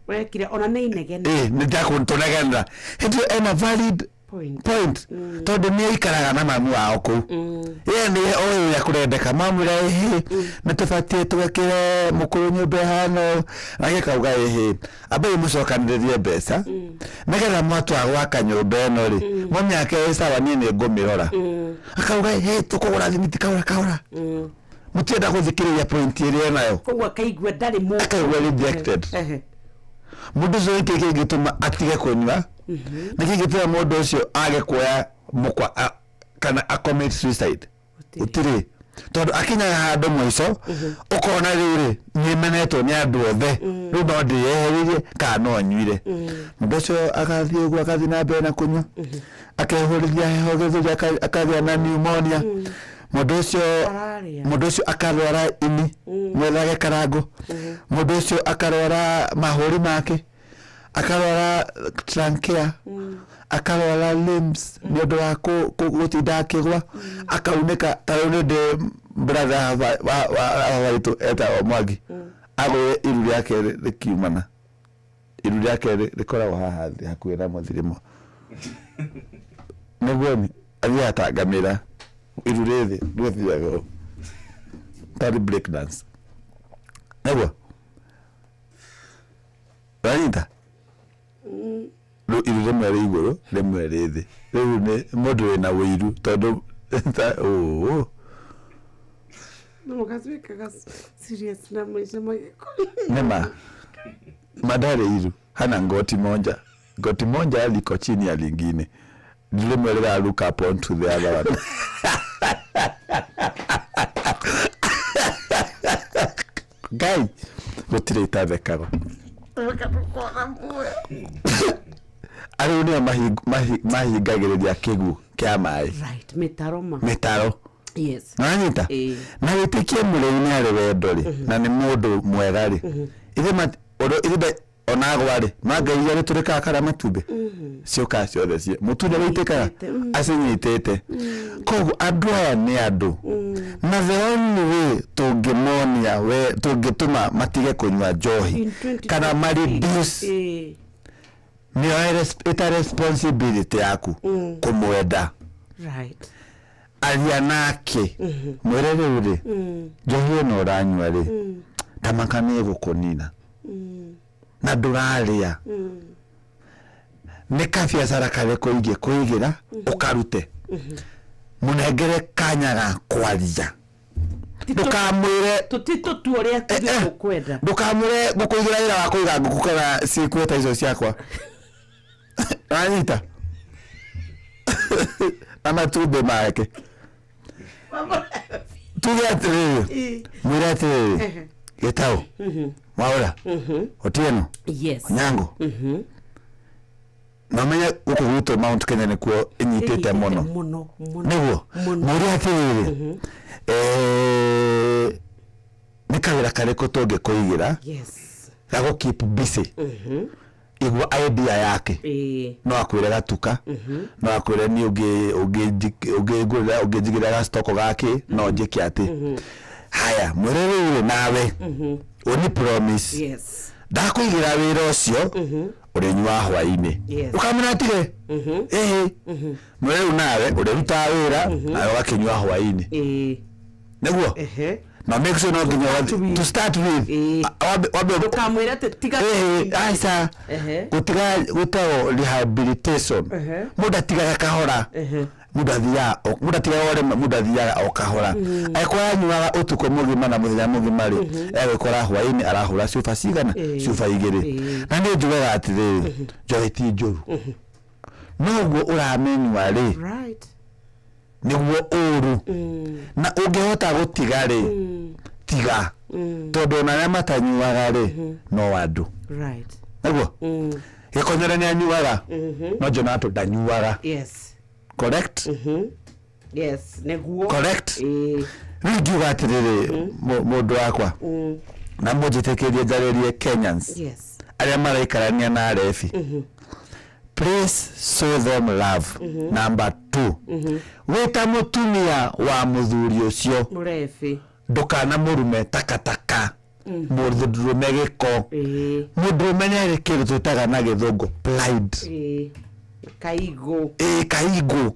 Speaker 2: wekire ona nĩ inegene
Speaker 3: nĩ ndakũnegena hĩndĩ ena valid point tondũ nĩ aikaraga na mami wao kũu yeye nĩ oĩ ũrĩa kũrendeka mamwĩra nĩ tũbatiĩ tũgekĩre mũkũrũ nyũmba ĩhano nake kauga ambai mũcokanĩrĩrie mbeca nĩgetha mwatwa gwaka nyũmba ĩno rĩ mami yake sawa niĩ nĩ ngũmĩrora akauga tũkũgũra thimiti kahora mũtienda gũthikĩrĩria point ĩrĩa nayo
Speaker 2: koguo akaigua ndarĩ mũndũ
Speaker 3: akaigua rejected mũndũ ũcio nĩkĩ kĩngĩtũma atige kũnyua nĩkĩ kĩngĩtũma mũndũ ũcio age kuoya mũkwa kana commit suicide gũtirĩ tondu akinya handu mwico ukona riri nimenetwo ni andu othe riu no ndiyeheririe kana no nyuire mundu ucio akathie uguo akathie na mbere na kunywa akehurithia heho githuri akagĩa na pneumonia mundu ucio akarwara ini mwethage karango mundu ucio akarwara mahuri make akarwara trachea akarwara limbs ni undu wa gutinda akigwa akaunĩka tarĩu nĩ brother wa waitu eta Mwangi agwe iru rĩake rĩkiumana iru rĩake rĩkoragwo haha thĩ hakuhĩ na mũthirimo nĩguo athiĩ atangamĩra iru rĩthĩ rĩthiaga tarĩ break dance nĩguo ranyita iru rĩmwe rĩ igũrũ rĩmwe rĩ thĩ rĩu nĩ mũndũ wĩna wĩiru tondũ
Speaker 2: no gazweka serious na maisha magiko
Speaker 3: nema madare iru hana ngoti moja liko chini ya lingine lile mwelera look up onto the other one guy gutire itathekago arone mahingagiriria kigu kia mai
Speaker 2: right mitaro yes
Speaker 3: nanyita na witikie mureni ari wendo ri na ni mundu mwega ri ithe onagwa ri magai yari turika kara matumbe cioka ciothe cie mutunde witikaga acinyitete koguo andu aya ni andu na the only way tungimonia we tungituma matige kunywa njohi kana mareduce ni ita responsibility yaku kumwenda
Speaker 2: right
Speaker 3: aria nake mwirere uri njohi no ranywa ri tamakane gukunina na nduraria ni kabiacara kare kuigira ukarute munengere kanyaga kwaria ndukamwire
Speaker 2: tutito tuoria tukwenda
Speaker 3: ndukamwire gukuigira ira wa kuiga ngukana cikweta izo ciakwa anyita ama tube make tugeatiriri mwiratiriri gitao Maura Otieno
Speaker 2: yes
Speaker 3: Nyango namenya uko guto Mount Kenya ni kuo inyitete muno niguo muri atiriri nikawira kare ko toge kuigira
Speaker 2: yes
Speaker 3: gago keep busy igwa idea yake no akwire gatuka no akwire ni ugijigira stock gake no njiki ati haya murere nawe oni promise
Speaker 2: yes
Speaker 3: ndakuigira wira ucio urenywa hwaini ukamena atige murere nawe ureruta wira nawe wakinywa hwaini niguo na make sure no ginya to start with wabe
Speaker 2: ukamwira tiga
Speaker 3: aisa gutao rehabilitation muda tiga kahora muda thia okahora aikwa nyuaga utuko mugima na muthenya mugima ri egukora hwaini arahura cuba cigana cuba igiri na ni njugaga atiriri njoheti njuru noguo uramenywa ri
Speaker 2: right
Speaker 3: niguo uru na ungehota gutiga ri tiga tondu na matanyuaga ri no andu
Speaker 2: right
Speaker 3: niguo gikonyere ni anyuaga no Jonato ndanyuaga
Speaker 2: yes
Speaker 3: correct
Speaker 2: yes niguo
Speaker 3: correct njuga atiriri mundu wakwa na mujitekerie njaririe Kenyans
Speaker 2: yes
Speaker 3: aria maraikarania na refi please show them love number 2 wita mutumia wa muthuri ucio
Speaker 2: murefi
Speaker 3: ndukana murume takataka murume giko murume nere kindu twitaga na githungu pride kaigo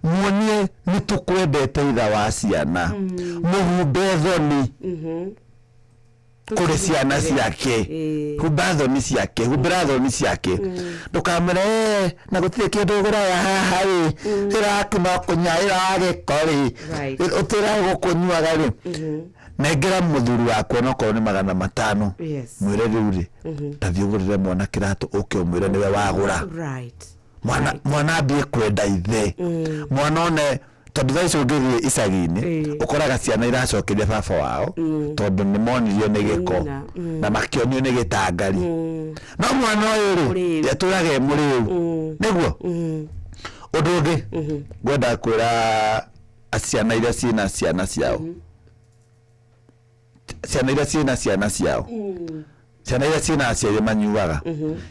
Speaker 3: muonie nitukwendete itha wa ciana muhumbe thoni kuri ciana ciake humbathoni ciake humbirathoni ciake ndukamere na gutire kindu guraya haha ri tirakuma kunyaira agikori utira gukunyuaga ri nengera muthuri wakwa no korwo ni 500 mwire riuri tathio gurire mwana kiratu uke umwire niwe wagura
Speaker 2: right
Speaker 3: mwana ambie kwenda ithe mwana one tondu thaici ungirie icagi-ini ukoraga ciana iracokeria baba wao tondu ni monirio ni giko na makionio ni gitangari no mwana uyu ri yaturaga muriu niguo undu ungi ngwenda kwira ciana iria ciina ciana ciao ciana iria ciina ciana ciao ciana iria ciina aciari manyuaga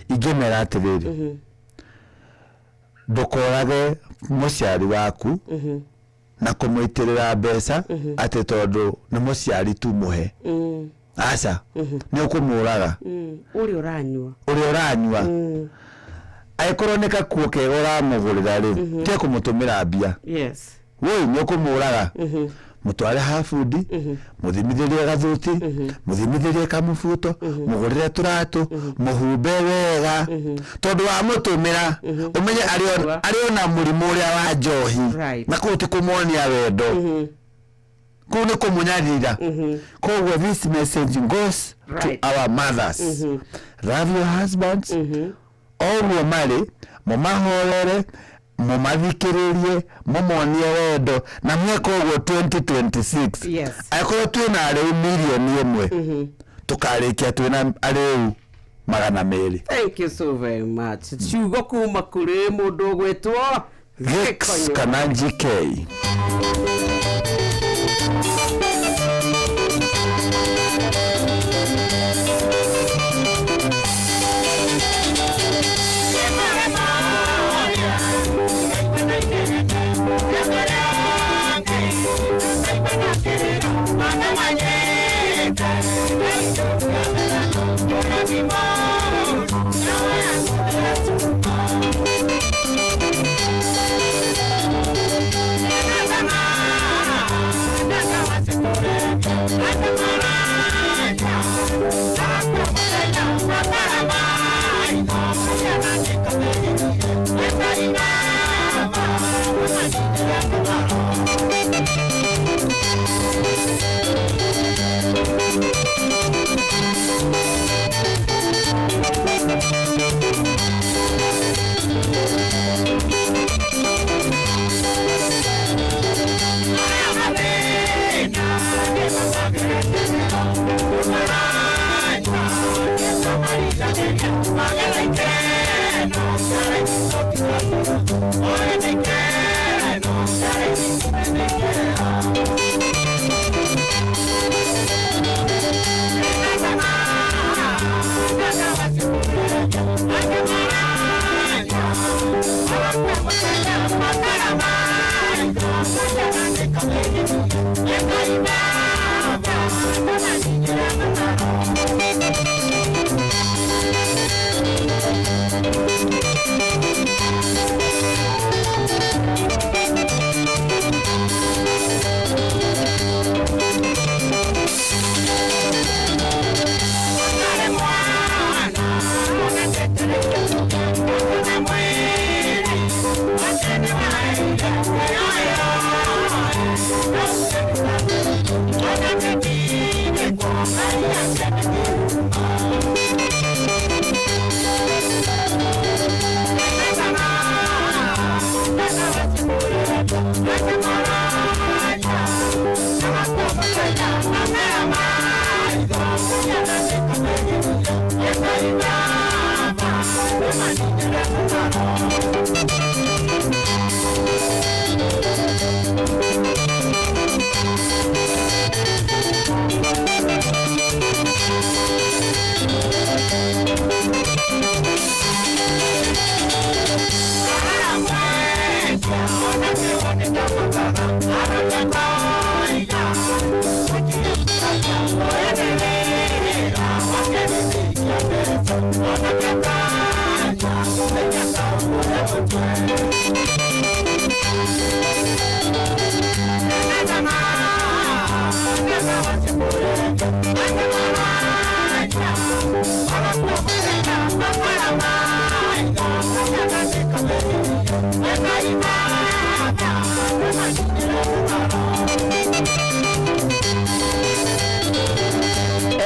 Speaker 3: ingimera atiriri ndukorage muciari waku na kumwitirira mbeca ati tondu ni muciari tu muhe aca ni ukumuraga
Speaker 2: uri uranyua
Speaker 3: aikorwo ni kakuo kega uramugurira ri tie kumutumira mbia woi ni ukumuraga mutware hafundi muthimithirie gathuti muthimithirie kamubuto mugurire turatu muhumbe wega tondu wa mutumira umenye ariona murimu uria wa njohi na kuti kumuonia wendo kuu ni kumunyarira koguo this message goes to our mothers love your husbands oguo mari mumahorere mumathikiririe mumonie wendo na mweka uguo 2026 akorwo twina ariu milioni imwe tukarikia twina ariu 200.
Speaker 2: Thank you so very much. Ciugo kuma kuri mundu gwetwo
Speaker 3: Gix Kananji K.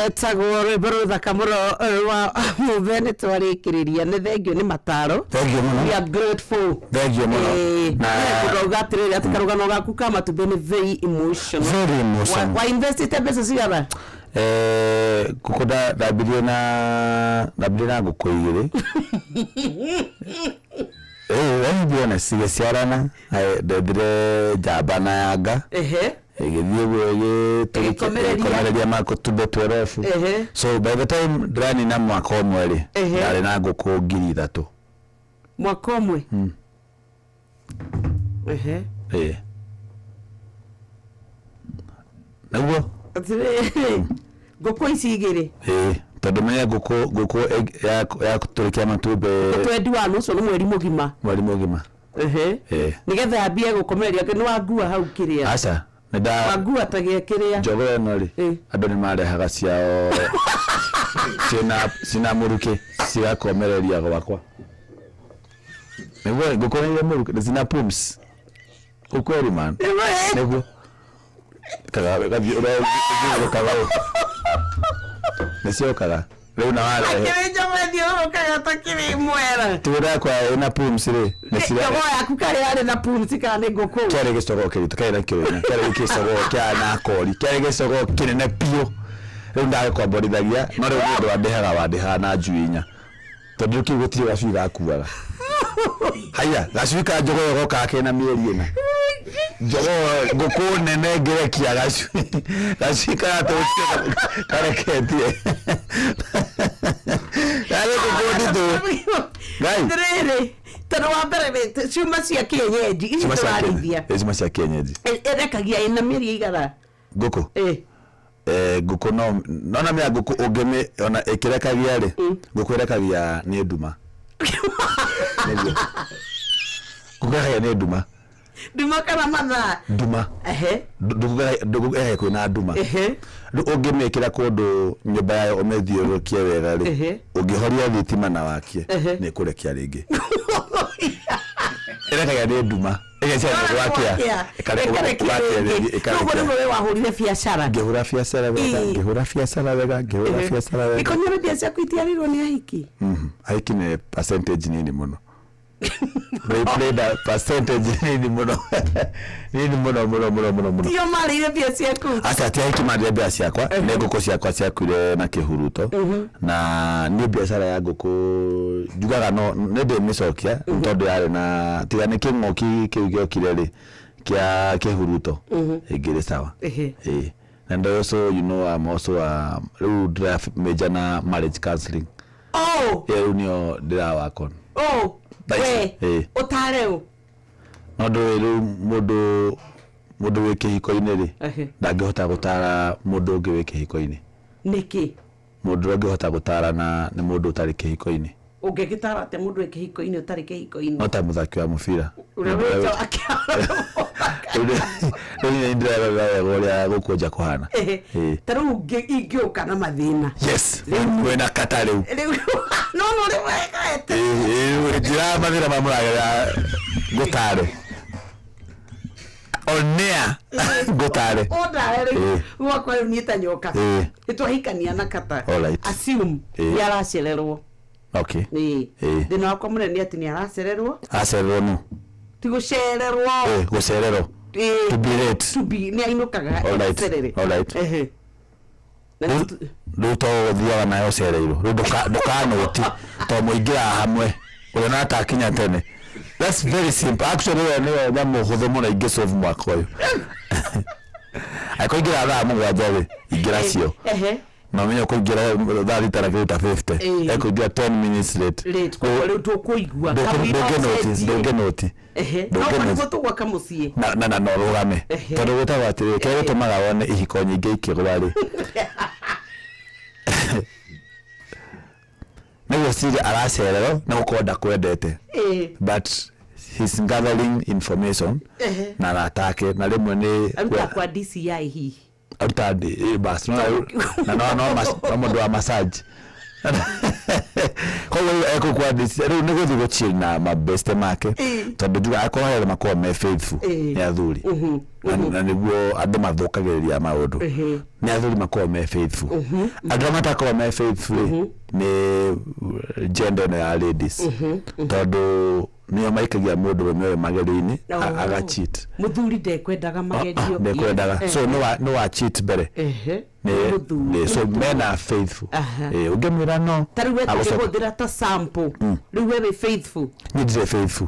Speaker 2: tagore barotha kamuro wa muvene twarikiriria ne thengio ni mataro we are grateful na kugatire atikarugano gaku kama to be very emotional why invested pesa sigara
Speaker 3: kukoda dabiliona gukoigire Biona sigesiarana dedire jabana yaga githie komereria mako tube 12 so by the time drani na mwaka omwe ndari na nguku 3,000
Speaker 2: mwaka omwe
Speaker 3: naguo
Speaker 2: nguku isigire
Speaker 3: tondu menya nguku ya kuturikia matube
Speaker 2: twendi wa nusu no mweri mugima nigetha ambie gukomereria ni wangua hau kiria
Speaker 3: aca nda
Speaker 2: wangua tagia kiria
Speaker 3: njogora no ri andu ni marehaga ciao sina muruke cia komereria gwakwa niguo ngukoreria muruke sina pumps ukweli man niguo kaga Nesio kaga. Leo na wale.
Speaker 2: Akireja mwedio kaga takiri mwera.
Speaker 3: Tuwera kwa ina pumsi re.
Speaker 2: Nesio. Yagoya kukare ale na pumsi kana ngoko.
Speaker 3: Kare gestogo kiri tukaira kirena. Kare gestogo kya na kori. Kare gestogo kinene pio. Leo ndaye kwa borithagia. No leo ndio wadeha na juinya. Tondu kigutire gacuiga akuaga. Haya, gacuika njogo goka kena mieri ina. Jogo nguku nene gerekia gacuika atoke kareketie. Dale kukundi
Speaker 2: Ndrere tano wambere cuma cia kienyeji ici twarithia.
Speaker 3: Cuma cia kienyeji.
Speaker 2: Erekagia ina mieri igara.
Speaker 3: Nguku. Nguku no na mia nguku ungeme ona ikirekagia ri. Nguku irekagia ni nduma. Ndio. Kugaga ni nduma.
Speaker 2: Nduma kana matha.
Speaker 3: Nduma. Ndugugaga kwina nduma. Ungimikira kundu nyumba yayo umethiurukie wega ri. Ungihoria thitima na wakie ni kurekia ringi. Irekagia ni nduma. Egecia wakia. Ikarekia.
Speaker 2: Wewe wahurire biashara.
Speaker 3: Ngihura biashara wega.
Speaker 2: Ikonyere biashara kwitiarirwo ni ahiki.
Speaker 3: Ahiki ni percentage nini muno. They played a percentage nini muno.
Speaker 2: Tio marire biashara ku.
Speaker 3: Asa tia hiki marire biashara kwa. Nego ko ciakwa ciakwire na kihuruto. Na ni biashara ya nguku jugaga no nende micokia tondu yari na tigane kingoki kiugio kireri kia kihuruto. Igire sawa. And also you know I'm also a draft major na marriage counseling.
Speaker 2: Oh.
Speaker 3: Yeah, unio dira wakon.
Speaker 2: Oh. We. Otareo.
Speaker 3: Nodo mudu weke hiko-ini ri. Ndangihota gutara mudu ungi weke hiko-ini.
Speaker 2: Niki?
Speaker 3: Mudu angihota gutara na ni mudu utari kihiko-ini.
Speaker 2: Ungegitara ate mudu weke hiko-ini utari kihiko-ini.
Speaker 3: Ota muthaki wa mubira.
Speaker 2: Urewecho akiara.
Speaker 3: Ndio ndira goria gukunja kuhana.
Speaker 2: Taru ingioka na mathina.
Speaker 3: Yes. Wena kata riu.
Speaker 2: No ri wega ete.
Speaker 3: Jira mathina mamuraga gutare. Onea gutare.
Speaker 2: Odare gwakwa nyita nyoka. Itwahikania na kata. Assume yaracererwo.
Speaker 3: Okay.
Speaker 2: Thina wakwa munene ati ni aracererwo.
Speaker 3: Acererwo no.
Speaker 2: Tigucererwo.
Speaker 3: Gucererwo. To be late.
Speaker 2: To be ni ainukaga.
Speaker 3: All right. Ruto thiaga nayo cereirwo. Ndukanoti to muingira hamwe. Uri na takinya tene. That's very simple. Actually, we no nyamu huthu muno ingisolve mwaka uyu. Akoingira thaa mugwanja ri ingira cio. No menye kuingira thaa litara kilita 50. Ekoingira 10 minutes late.
Speaker 2: Kwa leo tukuigua.
Speaker 3: Ndogenoti.
Speaker 2: No tugwa kamucie.
Speaker 3: Na rugame. Tondu gutagwa atiri kero tumaga wone ihiko nyingi ikigura ri. Nego siri aracerero na ukonda kwendete. But he's gathering information na aratake na rimwe ni
Speaker 2: kwa DCI hi.
Speaker 3: Arutadi bas no mundu wa massage. Kwa eko kwa this nego thigo chill na mabeste make tondu nduga akohera makwa me faithful ni athuri na niguo andu mathukagiria maundu ni athuri makwa me faithful andu matakwa me faithful ni gender na ladies tondu niyo maikagia mundu mwe mageri-ini aga cheat
Speaker 2: muthuri ndekwendaga magerio
Speaker 3: ndekwendaga so no wa cheat bere ne so men are faithful ugemira no
Speaker 2: tariwe tukihuthira ta sample riwe be faithful
Speaker 3: ni ndire faithful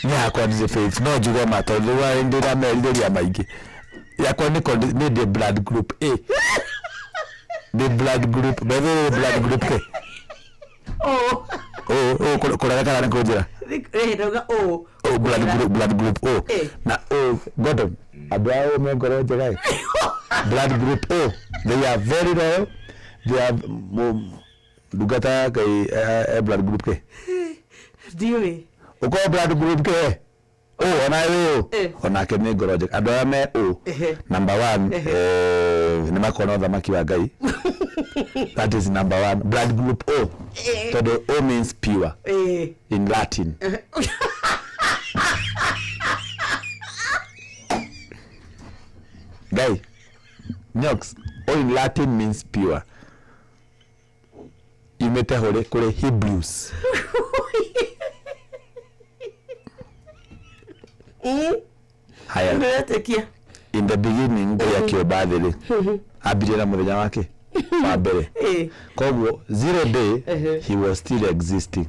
Speaker 3: yakwa ndire faithful no jugo matondu wa ndira meriria maingi yakwa ni the blood group A the blood group ke kuraga kana kujira blood group O na godom abao mengoro jegai blood group O they are very loyal they are dugata kai blood group ke
Speaker 2: diwe
Speaker 3: uko blood group ke ona yo ona ke ne goroje adoya me number 1 ni makona thamaki wa ngai that is number 1 blood group O so the O means pure in Latin guy nyox O in Latin means pure imete hore kule Hebrews haya in the beginning ya kiobadhili abirira muthenya wake wa mbere koguo 0 day he was still existing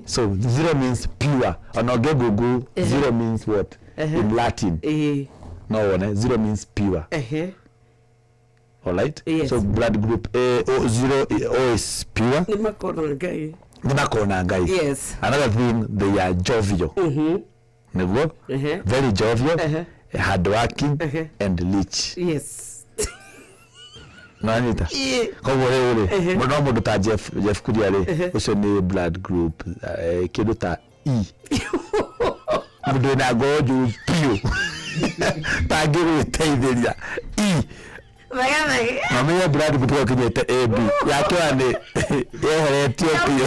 Speaker 3: so 0 means pure onoge google 0 means what in Latin no one 0 means pure all right so blood group A O is pure
Speaker 2: ni makona ngai yes
Speaker 3: another thing they are jovial nego very jovial hardworking and rich
Speaker 2: yes
Speaker 3: Nanita koguo ule muno mundu ta Jeff Kuriale ucio ni blood group kindu ta E mundu na goju pio tagiru teithiria E mami blood group kinyete AB yakwa ni yeheretio pio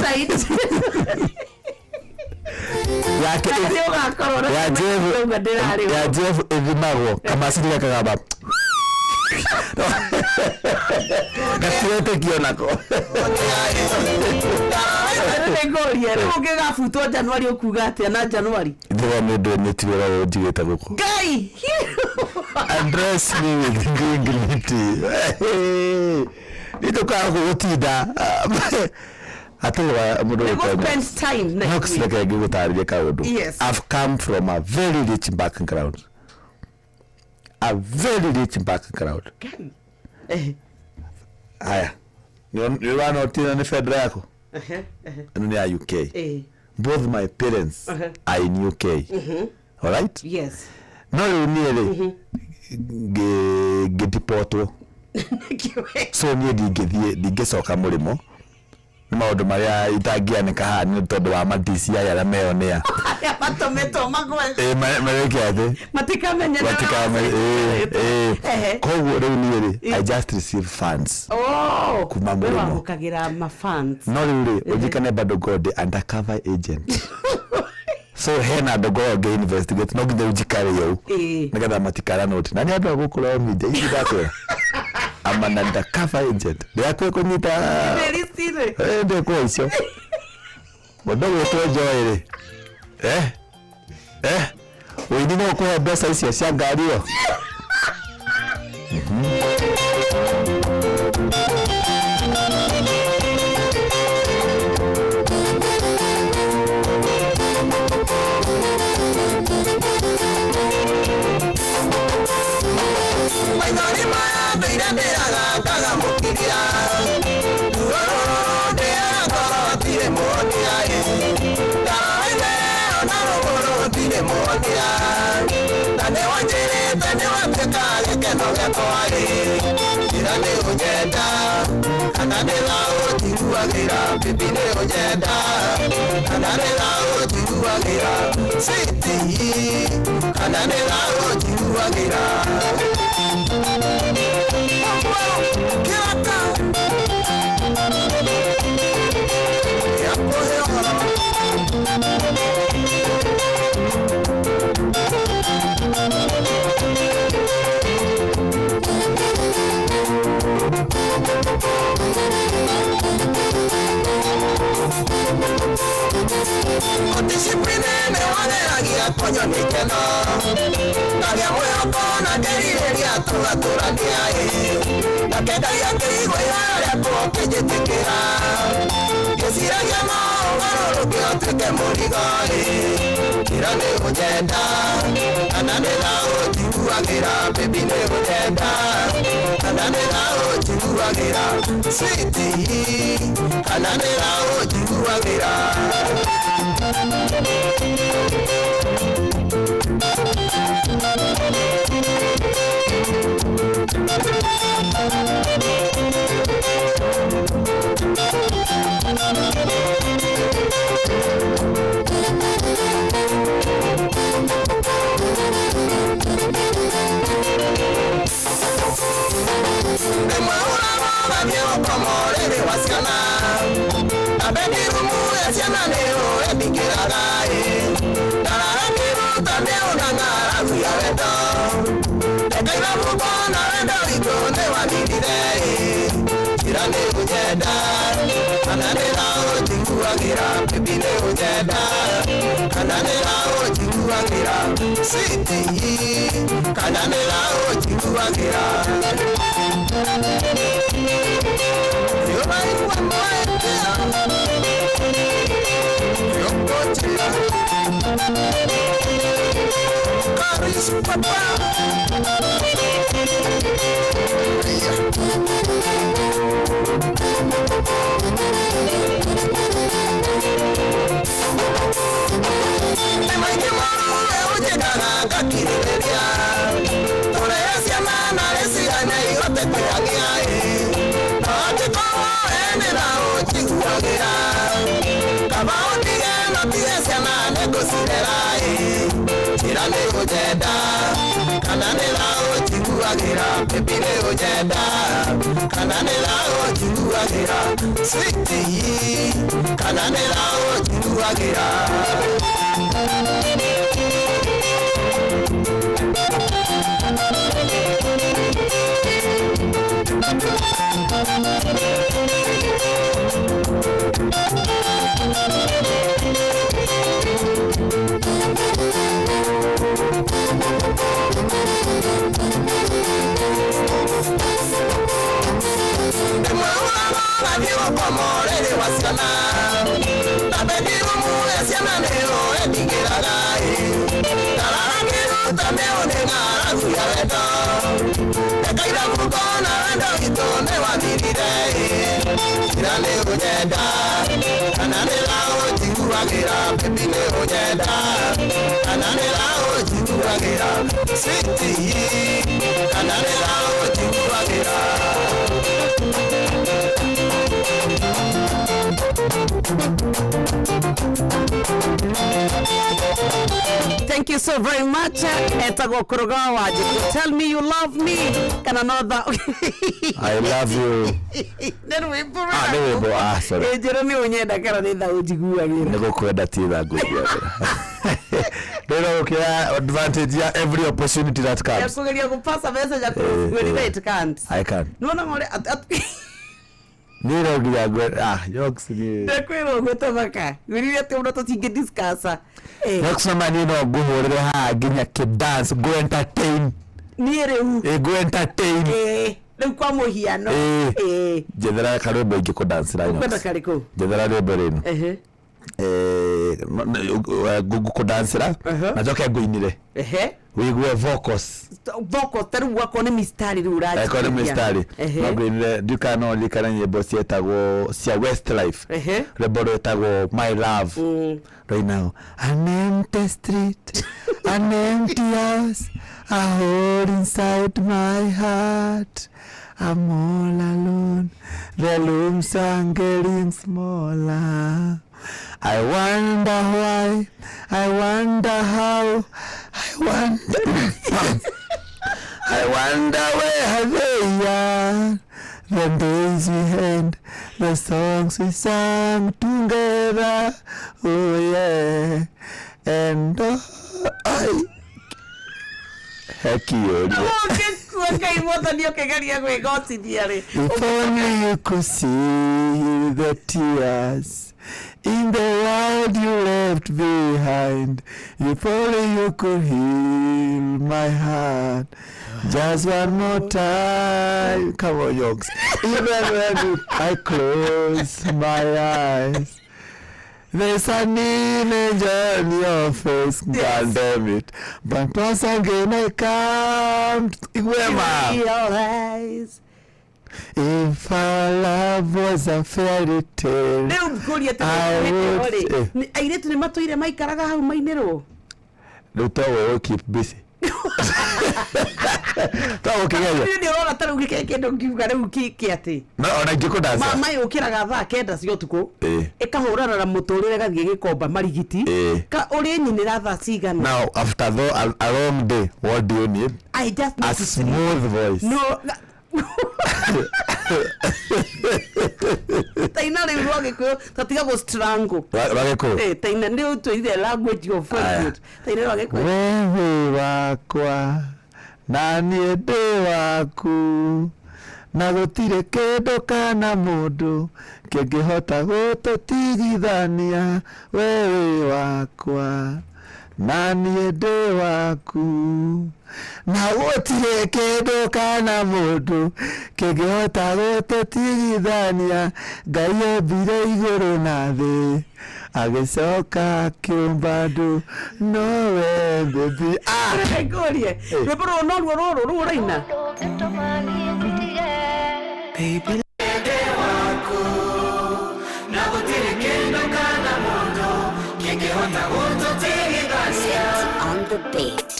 Speaker 3: ya Jeff ithimagwo kama sirika kagaba gatiete kionako
Speaker 2: ngoria ruge gafutwo January ukuga atia na January
Speaker 3: ndiwa mundu nyetiwera njigeta guko
Speaker 2: ngai
Speaker 3: address me with dignity nitoka gutinda atowa mudo
Speaker 2: spend time
Speaker 3: next like gutariria kaundu I've come from a very rich background haya ni wana otina ni fedra yako ni ya UK both my parents are in UK all right
Speaker 2: yes
Speaker 3: no ni getipoto so ni digesoka mulimo ni maundu maria itangianika haha ni tondu wa madisi aya la meonea
Speaker 2: matometo magwe
Speaker 3: marekiate
Speaker 2: matikamenya
Speaker 3: koguo riu ni I just receive funds kuma mulimo
Speaker 2: ukagira ma funds
Speaker 3: no riu ujikane bado god undercover agent so hena dogo ge investigate no githe ujikare yo nagatha matikara note nani andu agukura mide hivi dakwe I'm an undercover agent yakwe kunyita
Speaker 2: very serious
Speaker 3: ndio kwa hiyo wadogo tojoere wengine wako pesa hizo cia ngari hiyo
Speaker 4: discipline me waneragia konyo nikeno Nagia moyo kona kerireria tugaturania Na kendagia kĩigua ihoya rĩakwo kĩnjĩtĩkĩra Ngĩciragia maũgarũrũke ũtuĩke mũrigo Ira nĩ ũnyenda Kana nĩga ũnjiguagĩra Baby nĩ ũnyenda Kana nĩga ũnjiguagĩra Sweetie Kana nĩga ũnjiguagĩra Sweetie, kana nĩga ũnjiguagĩra
Speaker 2: Thank you so very much. Etago kuruga waje. Tell me you love me. Kana another.
Speaker 3: I love you.
Speaker 2: Then we put
Speaker 3: sorry.
Speaker 2: Jeremy unyenda kana ni thaujiguagira.
Speaker 3: Nego kwenda ti thanguagira. Ndio ukia advantage ya every opportunity that comes.
Speaker 2: Yakugeria kupasa message ya when it can't.
Speaker 3: I can't.
Speaker 2: No ngore
Speaker 3: Niro gya jokes ni.
Speaker 2: Ndekwero gotabaka. Wiriye te unato tinge discussa.
Speaker 3: Jokes na manino guhurire ha ginya ki dance go entertain.
Speaker 2: Niere u.
Speaker 3: Go entertain.
Speaker 2: Rĩu kwa mũhiano.
Speaker 3: Jethera karwimbo ingĩ ku dance ra.
Speaker 2: Kwenda kariko.
Speaker 3: Jethera rwimbo rĩno. Gugu ku dance ra. Na joke nguinire. Wigue vocals
Speaker 2: taru wako ni mistari ruraji
Speaker 3: ko ni mistari magwire dukano likana nyimbo cietagwo cia Westlife reboro etagwo My Love right now. An empty street, an empty house, a hole inside my heart. I'm all alone, the rooms are getting smaller. I wonder why, I wonder how, I wonder where they are. The days we had, the songs we sang together, oh yeah, and I heck you. If only you could see the tears in the world you left behind. If only you could heal my heart. Just one more time. Come on, Yogs. Even when I close my eyes, there's an image on your face. God damn it. But once again I come to realize if our love was a fairy tale, I would...
Speaker 2: Airetu ni matuire maikaraga hau mainero.
Speaker 3: Will keep busy. Tawo kigeja.
Speaker 2: Ndio rora taru gikekendo ngiuga riu kiati.
Speaker 3: No ona ngikudaza.
Speaker 2: Mama yukiraga thaa kenda cio tuko. Ikahurana na muturire gathie gikomba marigiti. Ka uri nyinira thaa cigana.
Speaker 3: Now after a long day, what do you need?
Speaker 2: I just
Speaker 3: need a smooth voice.
Speaker 2: No. Taina le roge ko tatiga go strangle.
Speaker 3: Roge ko.
Speaker 2: Taina ndio to the language of food. Taina roge ko.
Speaker 3: Wewe wakwa na niende waku na gutire kindu kana mundu kingihota gututigithania wewe wakwa na niende waku na gutire kindu kana mundu kingihota gututigithania Ngai ombire iguru na thi agicoka kiumba ndu nowe baby
Speaker 2: ngorie rwimbo no rwo raina
Speaker 4: baby
Speaker 1: on the beat.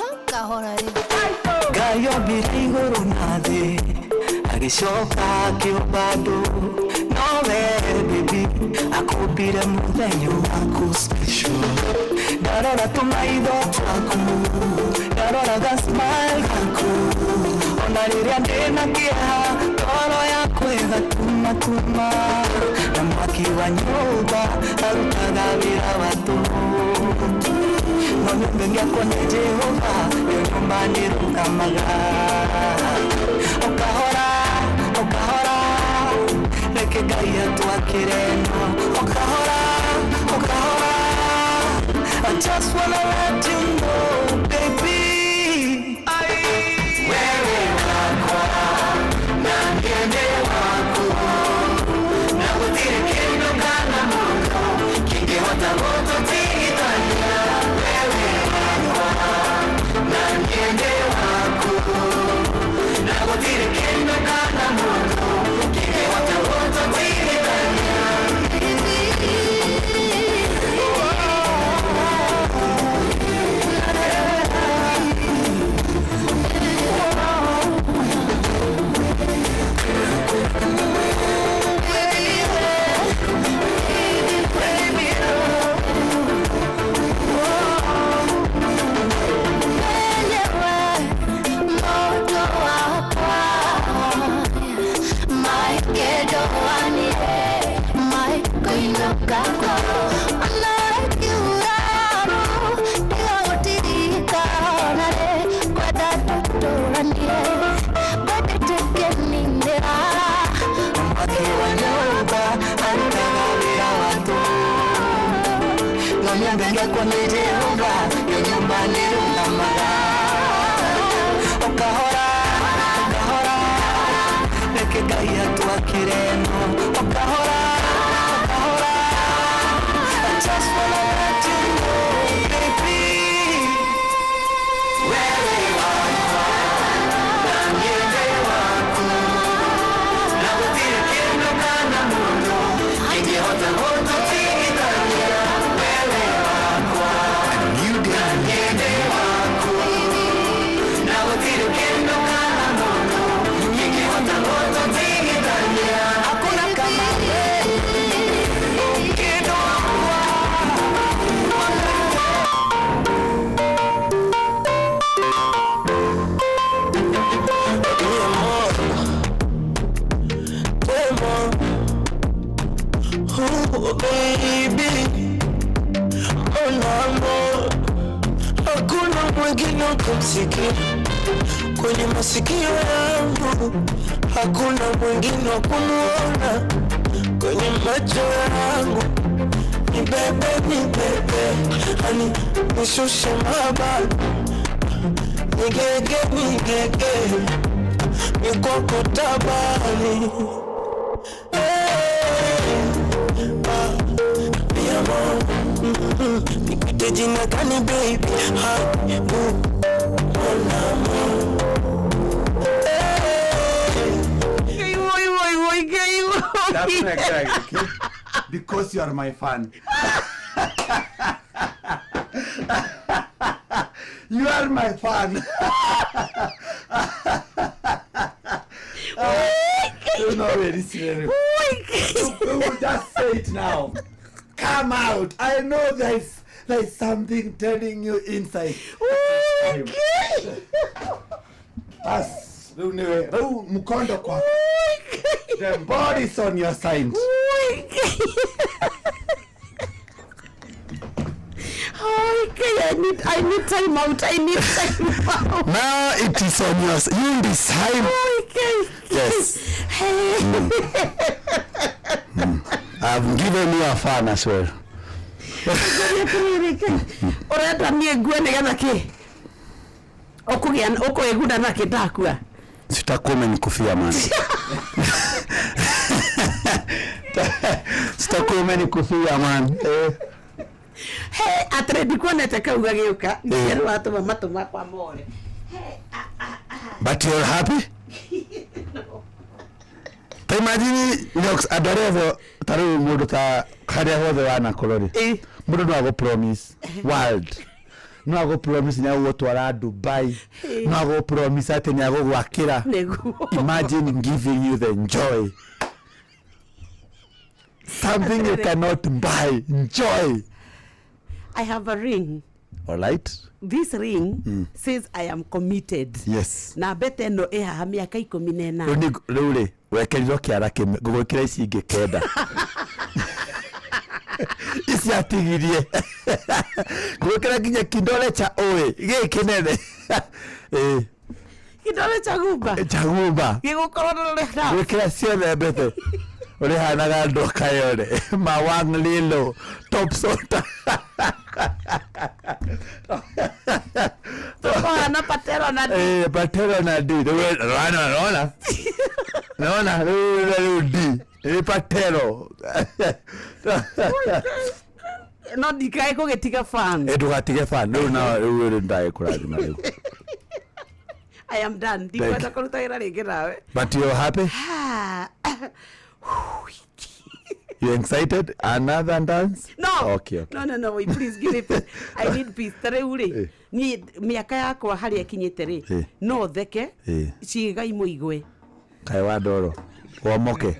Speaker 4: Ngai ombire iguru na thi agicoka kiumba ndu nowe baby akumbire muthenya waku special ndarora tumaitho twaku ndarora ga smile gaku ona riria ndina kieha toro yaku igatuma na mwaki wa nyumba arutaga wira watu no nyumba kone Jehova yo nyumba nirungamaga okahora reke Ngai atwakire no okahora I just wanna let you know baby wewe wako na niende wako na gutire kindu kana mundu kingihota gututigithania wewe wako na niende wako na gutire kindu kana mundu kingihota gututigithania kumsikia kwenye masikio yangu, hakuna mwingine wa kumuona kwenye macho yangu. Ni bebe, hani nishushe maba nigege mikoko tabani nikute jina gani baby
Speaker 3: That's not exactly, okay? Because you are my fan. You are my fan. You know very serious. You will just say it now. Come out. I know there's something telling you inside. As mkondo kwa. The body's on your side.
Speaker 2: I need time out.
Speaker 3: Now it is on your side. You decide. Yes. I've given you a fan as well.
Speaker 2: Orenda nie ngwene gana ki. Okugian egunda na kidakua.
Speaker 3: Sitakuwa umenikufia man. Sitakuwa umenikufia man.
Speaker 2: Hey, atredi kuonete kauga giuka. Ngiru watu matuma kwa more.
Speaker 3: But you're happy?
Speaker 2: No.
Speaker 3: Imagine Nox adorevo taru mundu ta kharia hothe wana koloni. Mundu no ago promise world. No ago promise nya gutwara Dubai. No ago promise ati nya go gwakira. Imagine giving you the joy. Something you cannot buy. Joy. I
Speaker 2: have a ring.
Speaker 3: All right.
Speaker 2: This ring says I am committed.
Speaker 3: Yes.
Speaker 2: Na bete no eha miaka 14.
Speaker 3: Ruri wekerirwo kiara kime gugukira ici ingi kenda. Isi atigirie. Gugukira nginya kindole cha oe gikinene.
Speaker 2: Kindole cha gumba.
Speaker 3: Cha gumba.
Speaker 2: Gigukorwo rura.
Speaker 3: Gugukira ciothe mbete. Uri hanaga ndoka yore. Mawang lilo. Top sota.
Speaker 2: Tokana patero na di.
Speaker 3: Patero na di. Naona di. Patero.
Speaker 2: No dikai ko getika fan.
Speaker 3: Edukatige fan. No na uri ndai kuraji mali.
Speaker 2: I am done. Dikwenda kurutaira ringi nawe.
Speaker 3: But you're happy? You excited? Another dance?
Speaker 2: No.
Speaker 3: Okay.
Speaker 2: No. Wait, please give me peace. I need peace. Tare uri. Ni miaka yakwa hari akinyete ri. No theke. Ciiga imuigwe.
Speaker 3: Kai wa ndoro. Womoke.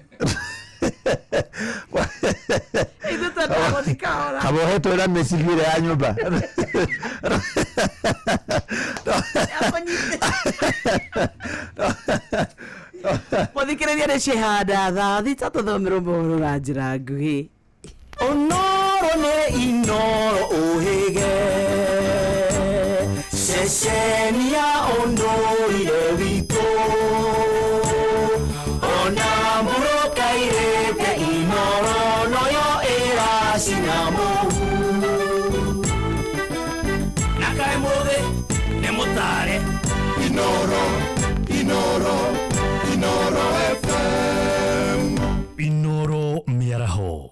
Speaker 2: Izo tata thikaora.
Speaker 3: Kabo heto ira mesigire ya nyumba.
Speaker 2: Muthikiriria ni cihanda thathi tatuthomera mohoro na njira nguhi.
Speaker 4: Onoro ne inoro ohege Sheshenia ondorire wito Ona muroka irete inoro noyo era sinamu Nakai mode ne mutare Inoro FM
Speaker 11: Inoro Miaraho.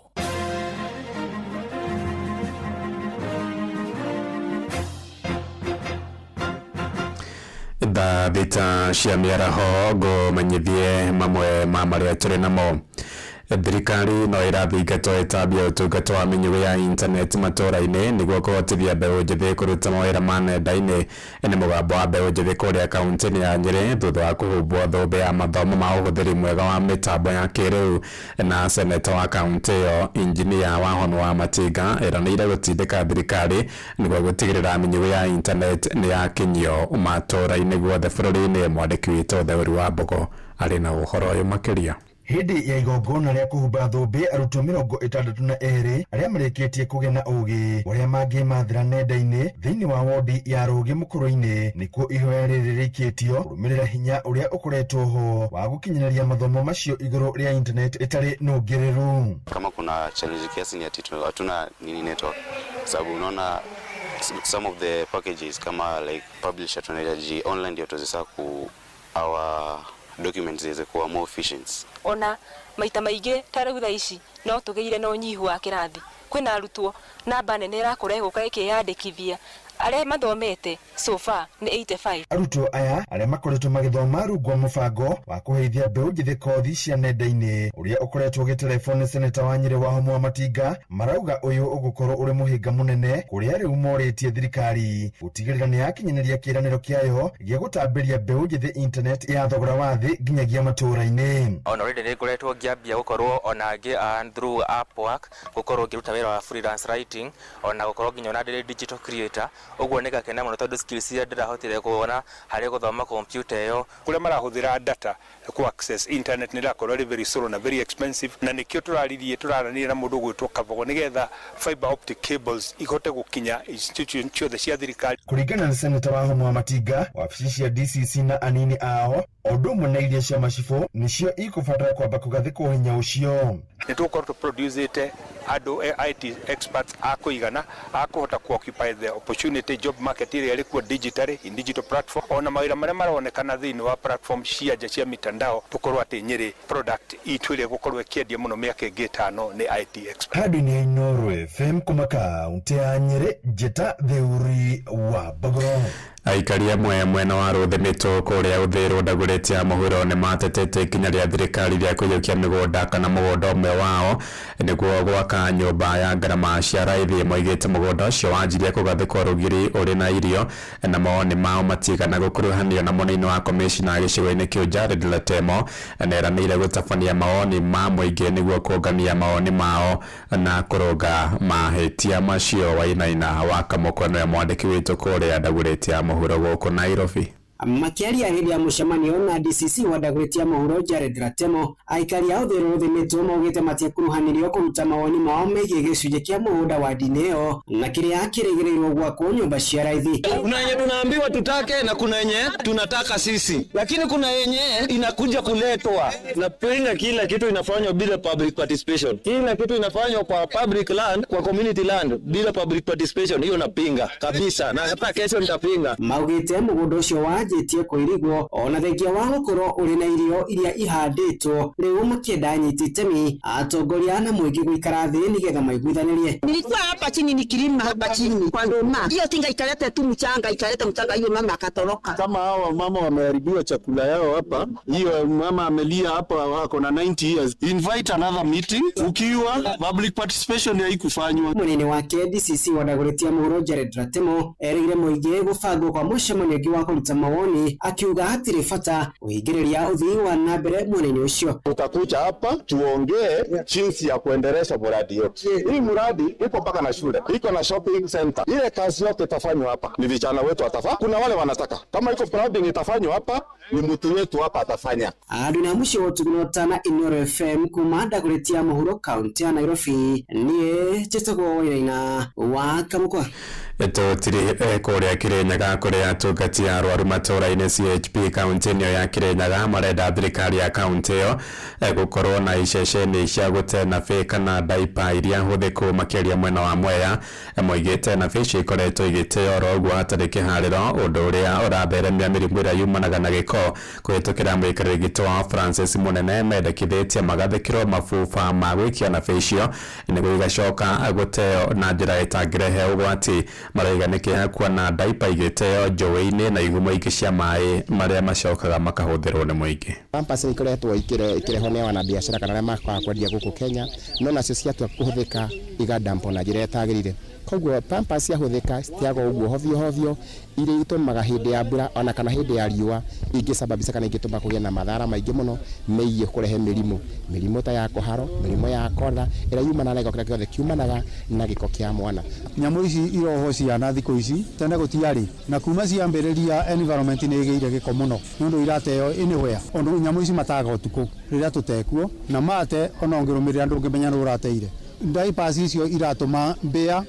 Speaker 5: Thita cia miaraho go menyithie mamwe ma maria turi namo. Thirikari no irathingatwo itambia utungata wa mĩnyugu ya internet matũra-inĩ nĩguo kũhotithia mbeũ njĩthĩ kũruta mawĩra ma nenda-inĩ. Nĩ mũgambo wa mbeũ njĩthĩ kũrĩa kaunti-inĩ ya Nyeri thutha wa kũhumbwo thũmbĩ ya mathomo ma ũhũthĩri mwega wa mĩtambo ya kĩrĩu na seneta wa kaunti ĩyo injinia Wahonu wa Matinga eranĩire gũtindĩka thirikari nĩguo gũtigĩrĩra mĩnyugu ya internet nĩ yakinyio matũra-inĩ guothe bũrũri-inĩ. Mwandĩki witũ Theuri wa Mbogo arĩ na ũhoro ũyũ makĩria.
Speaker 14: Hindi ya igongona rĩa kũhumba thũmbĩ arutwo 62 arĩa marĩkĩtie kũgĩa na ũgĩ ũrĩa mangĩmathĩra nenda-inĩ thĩinĩ wa wodi ya Rũgĩ Mũkũrũ-inĩ nĩkuo ihoya rĩrĩ rĩikĩtio kũrũmĩrĩra hinya ũrĩa ũkoretwo ho wa gũkinyanĩria mathomo macio igũrũ rĩa internet ĩtarĩ nũngĩrĩru.
Speaker 15: Kama kuna challenge kiasi ni ati hatuna nini network, sababu unaona some of the packages kama like publisher tunahitaji online ndio tuweza ku our documents ziweze kuwa more efficient.
Speaker 16: Ona maita maingĩ tarĩu thaa ici no tũgĩire na ũnyihu wa kĩrathi. Kwĩna arutwo namba nene ĩrakũra gũka ĩkĩyandĩkithia arĩa mathomete so far ni 85.
Speaker 14: Arutwo aya arĩa makoretwo magĩthoma rungu mũbango wa kũheithia mbeũ njĩthĩ kothi cia nenda-inĩ ũrĩa ũkoretwo ũgĩtelefoni seneta wa Nyĩrĩ Wahũma Matinga marauga ũyũ ũgũkorwo ũrĩ mũhĩnga mũnene kũrĩa rĩu morĩtie thirikari gũtigĩrĩra nĩ yakinyanĩria kĩĩranĩro kĩayo gĩa gũtambĩria mbeũ njĩthĩ internet ya thogora wa thĩ nginyagia matũũra-inĩ.
Speaker 17: Ona rĩrĩ nĩngoretwo ngĩambia gũkorwo ona ngĩ through Upwork gũkorwo ngĩruta wĩra wa freelance writing ona gũkorwo nginya ona ndĩ digital creator. Ũguo nĩ gakena mũno tondũ skills iria ndĩrahotire kuona harĩ gũthoma computer ĩyo.
Speaker 18: Kũrĩa marahũthĩra data ku access internet nĩ ĩrakorwo ĩrĩ very slow na very expensive, na nĩkĩo tũraranĩria na mũndũ gwĩtwo Kabogo nĩgetha fiber optic cables ihote gũkinya institution ciothe cia thirikari.
Speaker 14: Kũringana na seneta Wahũma Matinga, wabici cia DCC na anini ao ũndũ ũmwe na iria cia macibũ nĩcio ikũbatara kwamba kũgathĩkwo hinya ũcio.
Speaker 18: Nĩtũgũkorwo tũproducĩte andũ IT experts a kũigana a kũhota ku-occupy the opportunity job market ĩrĩa ĩrĩ kuo digitally in digital platform. Ona mawĩra marĩa maronekana thĩinĩ wa platform cia nja cia mitandao tũkorwo atĩ Nyĩrĩ product itũ ĩrĩa gũkorwo ĩkĩendia mũno mĩaka ĩngĩ 5 nĩ IT expert.
Speaker 14: Handũ-inĩ Inooro FM kuma kaunti ya Nyĩrĩ, Njeta Theuri wa Mbogoro.
Speaker 5: Aikari amwe mwena wa Rũthĩmĩtũ kũrĩa ũthĩĩrwo ndagũrĩtia mũhuro nĩ matetete ikinya rĩa thirikari rĩa kũiyũkia mĩgũnda kana mũgũnda ũmwe wao nĩguo gwaka nyũmba ya ngarama cia raithi. Moigĩte mũgũnda ũcio wanjirie kũgathĩkwo rũgiri ũrĩ na irio na mawoni mao matigana gũkuruhanio na mũnini wa komishina gĩcigo-inĩ kĩu Jared Latemo neranĩire gũtabania mawoni ma mũingĩ nĩguo kũngania mawoni mao na kũrũnga mahĩtia macio. Wainaina wa Kamũkwa mwandĩki witũ kũrĩa ndagũrĩtia mũhuro gũkũ Nairobi.
Speaker 19: Makiaria hĩndĩ ya mũcemanio na DCC wa ndagũrĩtia mũhuro Jared Latemo, aikari a ũthĩĩro Rũthĩmĩtũ maugĩte matiekuruhanirio kũruta mawoni mao megiĩ gĩcunjĩ kĩa mũgũnda wa ndini ĩyo na kĩrĩa kĩrĩgĩrĩirwo gwakwo nyũmba cia raithi.
Speaker 20: Kuna yenye tunaambiwa tutake na kuna yenye tunataka sisi, lakini kuna yenye inakuja kuletwa. Napinga kila kitu inafanywa bila public participation. Kila kitu inafanywa kwa public land, kwa community land bila public participation. Hiyo napinga kabisa na hata kesho nitapinga.
Speaker 19: Maugĩte mũgũnda ũcio wa njĩtie kũirigwo ona thengia wa gũkorwo ũrĩ na irio iria ihandĩtwo rĩu makĩenda anyiti itemi atongoria na mũingĩ gũikara thĩ nĩgetha maiguithanĩrie.
Speaker 21: Nilikuwa hapa chini nikilima hapa chini kwa ndoma. Hiyo tinga ikaleta tu mchanga, ikaleta mchanga, hiyo mama akatoroka.
Speaker 22: Kama hao mama wameharibiwa chakula yao hapa, hiyo mama amelia hapa wako na 90 years. Invite another meeting ukiwa public participation haikufanywa.
Speaker 19: Mũnene wake DCC wa ndagũrĩtia mũhuro Jared Latemo erĩire mũingĩ gũbangwo kwa mũcemanio ũngĩ wa kũruta mawoni akiuga hatirĩ bata ũhingĩrĩria ũthii wa na mbere mwena-inĩ ũcio.
Speaker 22: Tutakuja hapa tuongee jinsi ya kuendeleza mradi yote. Hii mradi iko mpaka na shule, iko na shopping center. Ile kazi yote itafanywa hapa ni vijana wetu watafanya. Kuna wale wanataka kama iko proud itafanywa hapa ni mtu wetu hapa atafanya.
Speaker 19: Andũ na mũciĩ wotugunotana Inooro FM kuma ndagũrĩtia mũhuro kaunti ya Nairobi. Niĩ Njĩtagwo Wainaina wa Kamũkwa.
Speaker 5: Tũtiri kũrĩa Kĩrĩnyaga kũrĩa atungati a arwaru matũũra-inĩ CHP kaunti-inĩ ya Kĩrĩnyaga marenda thirikari ya kaunti ĩyo gũkorwo na iceceni cia gũte nabe kana daipa iria hũthĩku makĩria mwena wa Mwea. Moigĩte nabe icio ikoretwo igĩteo oro ũguo hatarĩ kĩharĩro, ũndũ ũrĩa ũratheremia mĩrimũ ĩrĩa yumanaga na gĩko. Kũhĩtũkĩra mũikarĩri gĩtĩ wa Francis Mũnene mendekithĩtie magathĩkĩrwo mabuba ma gwĩkia nabe icio nĩguo igacoka gũteo na njĩra ĩtangĩrehe ũgwati. Maraiga nĩ kĩeha kuona daipa igĩteo njũĩ-inĩ na igumo ingĩ cia maĩ marĩa macokaga makahũthĩrwo nĩ mũingĩ.
Speaker 23: Pampers ikoretwo ikĩrehwo nĩ wanabiacara kana arĩa makaga kwendia gũkũ Kenya, no nacio ciatua kũhũthĩka igadampo na njĩra ĩtagĩrĩire. koguo pampers yahuthika stiago uguo hovyo ire itumaga hindi ya mbura ona kana hindi ya riua ingisababisha kana ingituma kugia na madhara maingi muno meiye kurehe mirimu ta ya kuharo mirimu ya korera ira yumana na giko kiothe kiumanaga na giko kia mwana
Speaker 6: nyamu ici iroho ciana thiku ici tene gutiari na kuma ciambiriria environment ni igeire giko muno nundu irateo anywhere ondu nyamu ici mataga utuku riria tutekuo na mate ona ongirumirira ndungimenya nurateire diapers icio iratuma mbea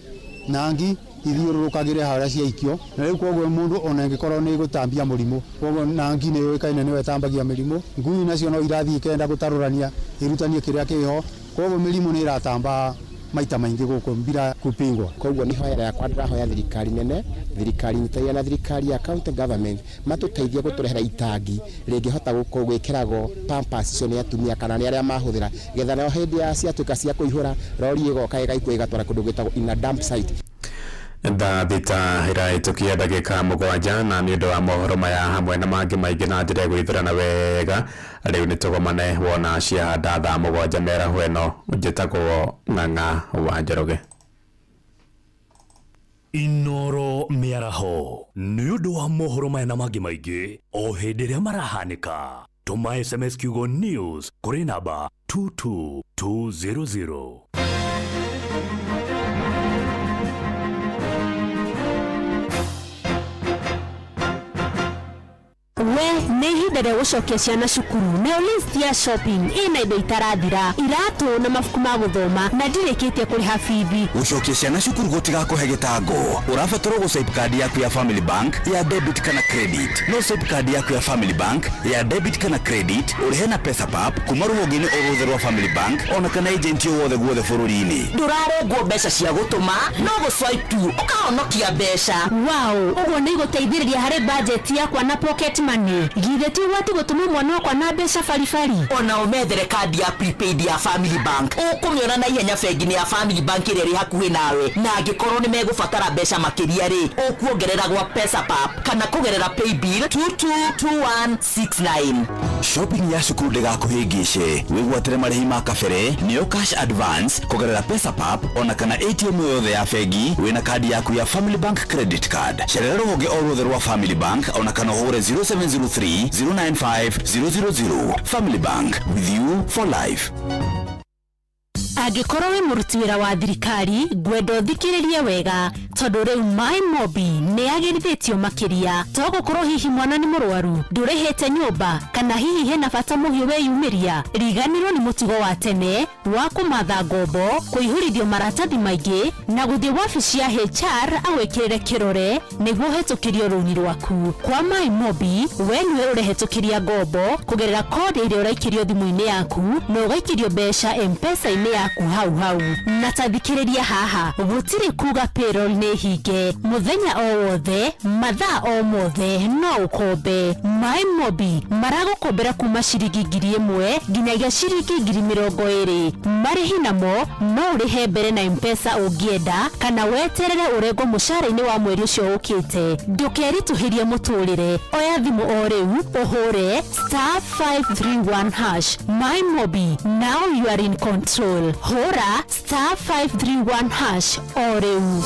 Speaker 6: nangi ithiururukagire haria ciaikio na riu koguo mundu ona ngikorwo ni gutambia murimu koguo nangi ni yoikaine ni wetambagia mirimu ngui nacio no irathii kenda gutarurania irutanie kiria kiho koguo mirimu ni iratamba maita maingi guku mbira kupingwa
Speaker 23: koguo ni hoya yakwa ndirahoya thirikari nene thirikari utaia na thirikari ya county government matuteithie guturehera itangi ringihota gwikirago pampers icio ni atumia kana ni aria mahuthira getha nayo hindi ya ciatuika cia kuihura rori igoka igaikua igatwara kundu gwitagwo in a dump site
Speaker 5: thita iraitukia ndagika mugwanja na ni undu wa mohoro maya hamwe na mangi maingi na njira gwithirana wega riu ni tugomane wona ciahanda thaa mugwanja meraho ino njitagwo Ng'ang'a wa Njoroge.
Speaker 11: Inoro miaraho ni undu wa mohoro maya na mangi maingi o hindi ria marahanika tuma SMS kiugo news kuri namba 22200.
Speaker 13: We nĩ ihinda rĩa gũcokia ciana cukuru na list ya shopping ina indo itarathira iratu na mabuku ma gũthoma na ndirĩkĩtie kũrĩha bithi.
Speaker 12: Gũcokia ciana cukuru gũtigakuhe gĩtango. Ũrabatara gũswipe card yaku ya Family Bank ya debit kana credit. No swipe card yaku ya Family Bank ya debit kana credit ũrĩhe na PesaPap kuma rũhonge-inĩ o rwothe rwa Family Bank ona kana agent o wothe guothe bũrũri-inĩ.
Speaker 7: Ndũrarengwo mbeca cia gũtũma no gũswipe tu ũkahonokia mbeca.
Speaker 13: Wow, ũguo nĩ gũteithĩrĩria harĩ budget yakwa na pocket money. Githĩ ti wati gũtũma mwana wakwa na mbeca baribari.
Speaker 7: Ona ũmethere kandi ya prepaid ya Family Bank ũkũmĩona na ihenya bengi-inĩ ya Family Bank ĩrĩa ĩrĩ hakuhĩ nawe, na angĩkorwo nĩ megũbatara mbeca makĩria rĩ ũkuongerera gwa PesaPap kana kũgerera paybill 222169.
Speaker 12: Shopping ya cukuru ndĩgakũhĩngĩce wĩgwatĩre marĩhi ma kabere nĩyo cash advance kũgerera PesaPap ona kana ATM yothe ya bengi wĩna kandi yaku ya Family Bank credit card. Cerera rũhonge o rwothe rwa Family Bank ona kana ũhũre 0703095000. Family Bank, with you for life.
Speaker 13: Angĩkorwo wĩ mũruti wĩra wa thirikari ngwenda ũthikĩrĩrie wega tondũ rĩu MyMobi nĩ agĩrithĩtio makĩria to gũkorwo hihi mwana nĩ mũrwaru ndũrĩhĩte nyũmba kana hihi hena bata mũhiũ weyumĩria. Riganĩrwo nĩ mũtugo wa tene wa kũmatha ngombo, kũihũrithio maratathi maingĩ na gũthiĩ wabici ya HR agwĩkĩrĩre kĩrore nĩguo ũhetũkĩrio rũni rwaku. Kwa MyMobi we nĩwe ũrehetũkĩria ngombo kũgerera kodi ĩrĩa ũraikĩrio thimũ-inĩ yaku na ũgaikĩrio mbeca M-Pesa-inĩ yaku hau na tathikĩrĩria haha gũtirĩ kuga payroll nĩ hinge mũthenya o wothe mathaa o mothe no ũkombe. MyMobi maragũkombera kuma ciringi 1,000 nginyagia ciringi 20,000. Marĩhi namo no ũrĩhe mbere na M-Pesa ũngĩenda kana weterere ũrengwo mũcara-inĩ wa mweri ũcio ũkĩte. Ndũkeritũhĩrie mũtũrĩre, oya thimũ o rĩu ũhũre *531#. MyMobi, now you are in control. Hora *531# o rĩu.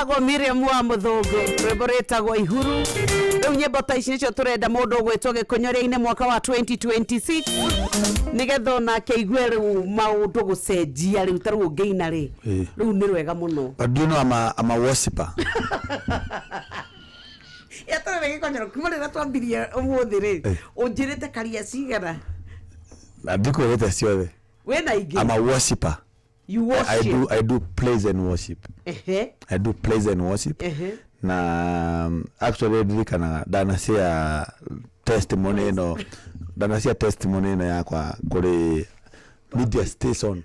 Speaker 2: etagwo Miriam wa Muthungu rwimbo rwitagwo Ihuru riu nyimbo ta ici nicio turenda mundu ugwitwo gikonyoria-ini mwaka wa 2026 nigetha nake igue riu maundu gucenjia riu ta riu ngeina ri riu ni rwega muno.
Speaker 3: But do you know I'm a worshiper?
Speaker 2: Yatara gikonyoro kumurira twambirie umuthi ri unjirite karia cigana
Speaker 3: Ndikwirite ciothe.
Speaker 2: Wena ingi.
Speaker 3: I'm a worshiper.
Speaker 2: You worship.
Speaker 3: I do praise and worship. I do praise and worship. Na actually ndikana danasia testimony no yakwa kuri media station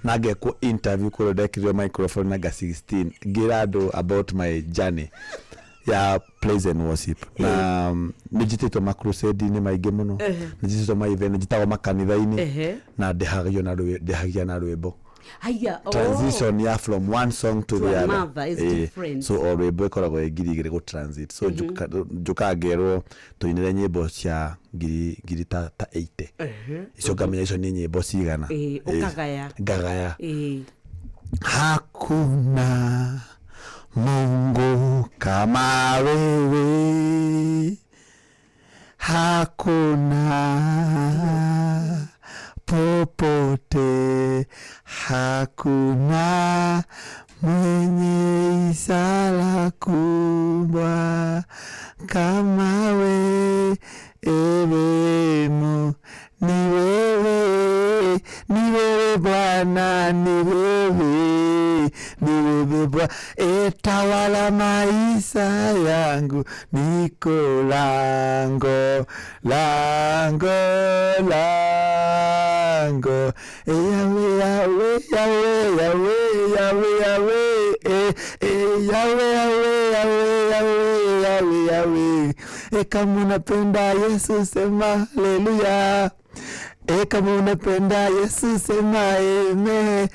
Speaker 3: nage ko interview kuri dekire microphone naga 16 girado about my journey ya praise and worship na nijitito makrusedi ni maige muno nijitito maive nijitawa makanitha-ini na dehagia na rwimbo. Transition ya from one song to the other
Speaker 2: is different.
Speaker 3: So rwimbo ikoragwo igirigire go transit so njukagerwo tuinire nyimbo cia ngiri ta 80 icio ngamenya icio ni nyimbo cigana ngagaya hakuna Mungu kama wewe, hakuna popote, hakuna mwenye isala kubwa kama wewe, Mungu ni wewe, ni wewe Bwana, ni wewe Bwana, etawala maisha yangu, niko lango, Yahweh, kama unapenda Yesu sema haleluya. Kama unapenda Yesu sema amen.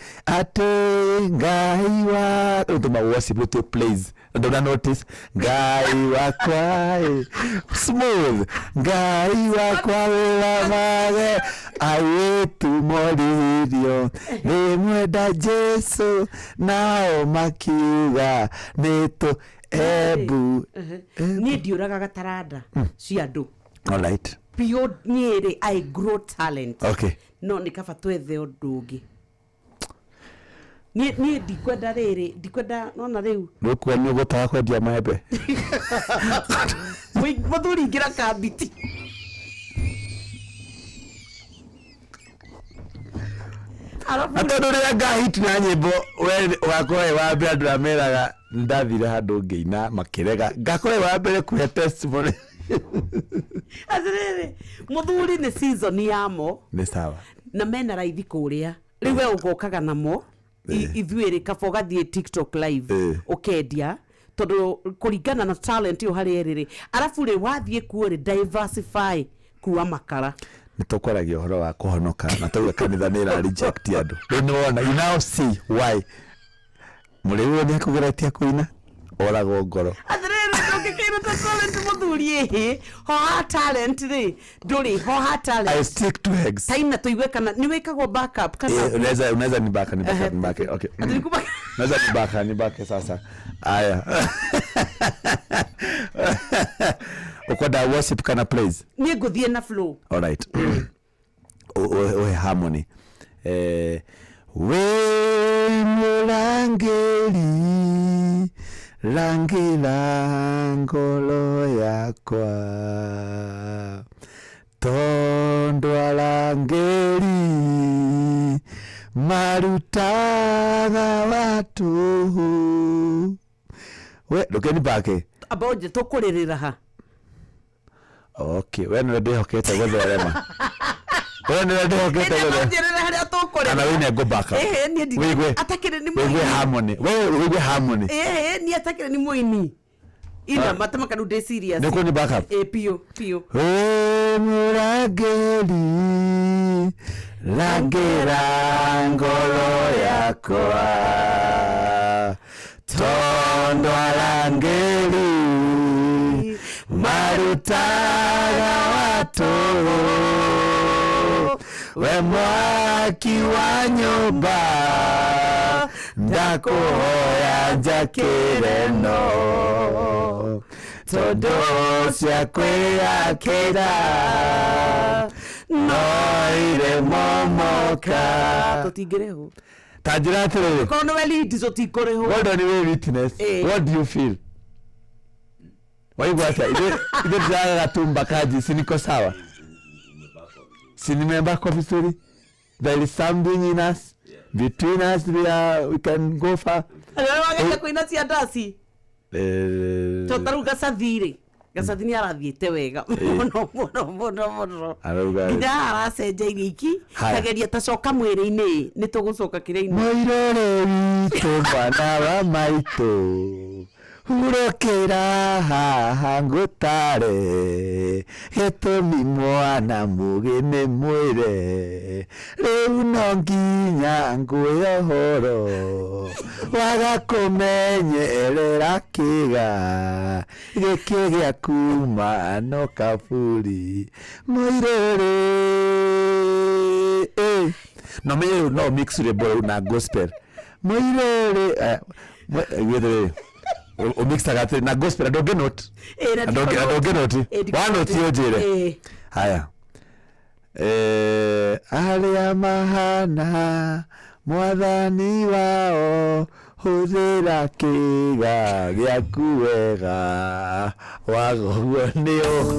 Speaker 3: Ngaiwa utoma worship to please. Don't notice ngaiwa kwa smooth ngaiwa kwa mage ayetu moririo ni mwenda Jesu nao makiuga neto ebu
Speaker 2: ni ndiuraga gataranda cia andu.
Speaker 3: All right.
Speaker 2: Pio niere I grow talent.
Speaker 3: Okay.
Speaker 2: No nikaba twethe undu ungi. Ni ndikwenda riri, ndikwenda nona riu.
Speaker 3: Nukwa ni gutaka kwendia maembe.
Speaker 2: Muthuri ngira kabiti.
Speaker 3: Atondorera ngahit na nyimbo we wakore wa mbere andu ameraga ndathire handu ngeina makirega ngakore wa mbere kuhe testimony.
Speaker 2: Azirere muthuri ni season yamo
Speaker 3: ni sawa
Speaker 2: na mena raithi kuria riwe ugokaga namo ithuiri kaba gathie TikTok live ukendia tondu kuringana na talent yo hari eriri arafu ri wathie kuori diversify kuwa makara
Speaker 3: nitokwaragia horo wa kuhonoka na tauga kanitha ni ra reject andu nona you now see why muriwe ni kugeretia kuina orago ngoro
Speaker 2: kekero ta talent muthuri ehe ho talent ri nduri ho talent
Speaker 3: I stick to eggs
Speaker 2: taina tuigwe kana ni wekagwo backup kana
Speaker 3: unaweza ni back okay unaweza ni back sasa aya ukoda worship kana praise
Speaker 2: ni nguthie na flow.
Speaker 3: All right. Harmony we mulangeli langila ngolo yakwa tondwa langeli marutaga watu we ndukeni bake
Speaker 2: aboje tukuririra ha.
Speaker 3: Okay, when we hokete gutherema when we hokete
Speaker 2: gutherema haria tukurira
Speaker 3: ana we go back
Speaker 2: ni ndi atakire ni
Speaker 3: muini we harmony
Speaker 2: ni atakire ni muini ina matama kadu de serious
Speaker 3: ndiko ni backup
Speaker 2: pio
Speaker 3: murageli langira ngolo yakwa tondo langeli marutaga watu we mwaki wa nyumba ndakuhoya njakire no tondu cia kwiyakira no ire momoka
Speaker 2: tutingireho
Speaker 3: tanjira atiriri
Speaker 2: kono weli ndizo tikoreho
Speaker 3: what do you witness what do you feel waigwata ile jaga gatumba kaji siniko sawa sinimemba kwa vizuri there is something in us between us we can go far
Speaker 2: wagete kuina cia ndasi totaru gacathiri gacathini arathiete wega muno nginya aracenjeirie iki kageria tacoka mwiri-ini ni tugucoka kire-ini
Speaker 3: moirore witu mwana wa maitu hurokera haha ngutare gitumi mwana mugine mwire riu no nginya nguye horo waga kumenyerera kiga giki gia kuma no kaburi moirore no me no mix the ball na gospel moirore o mixa gate na gospel adoge not one not yojere haya alia mahana mwathani wao huthira kiga giaku wega wagoguo nio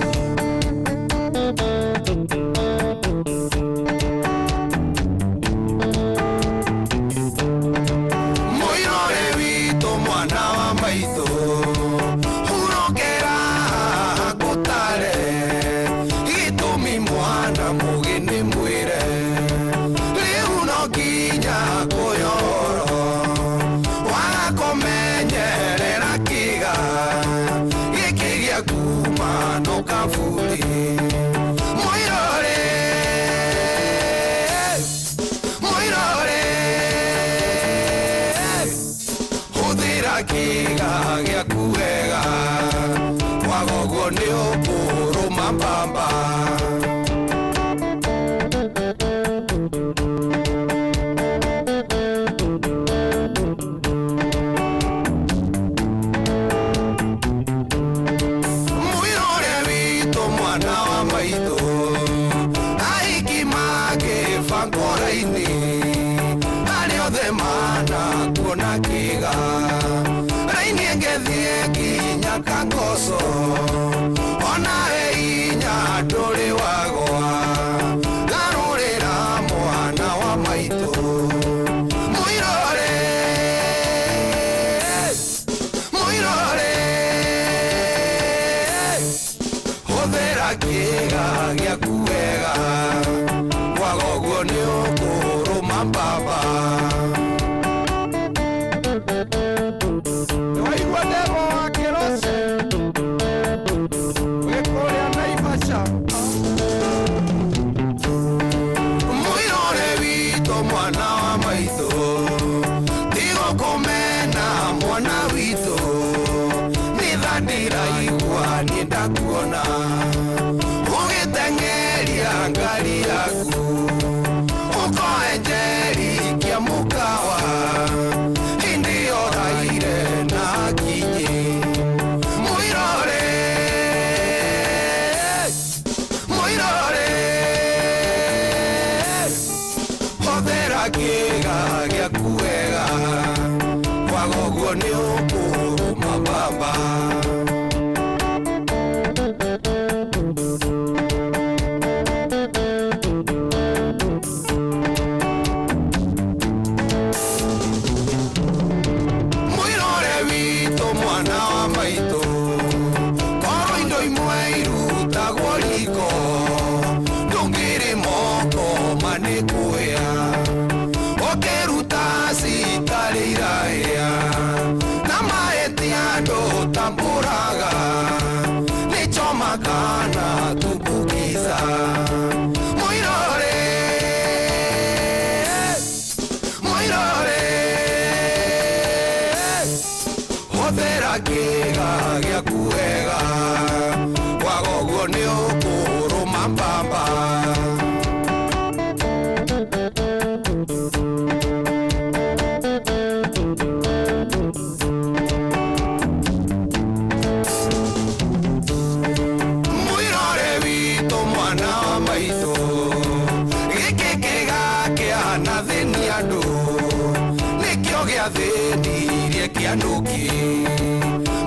Speaker 8: nduki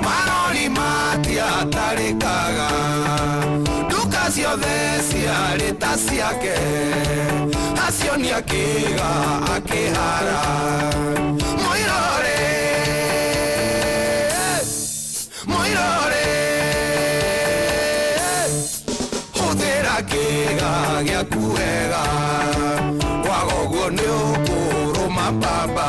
Speaker 8: marori matiatarĩkaga nduka ciothe ciarĩ ta ciake acio nĩ akĩga akĩhara Moirore hũthĩra kĩga gĩaku wega kwaga ũguo nĩ ũkũrũma baba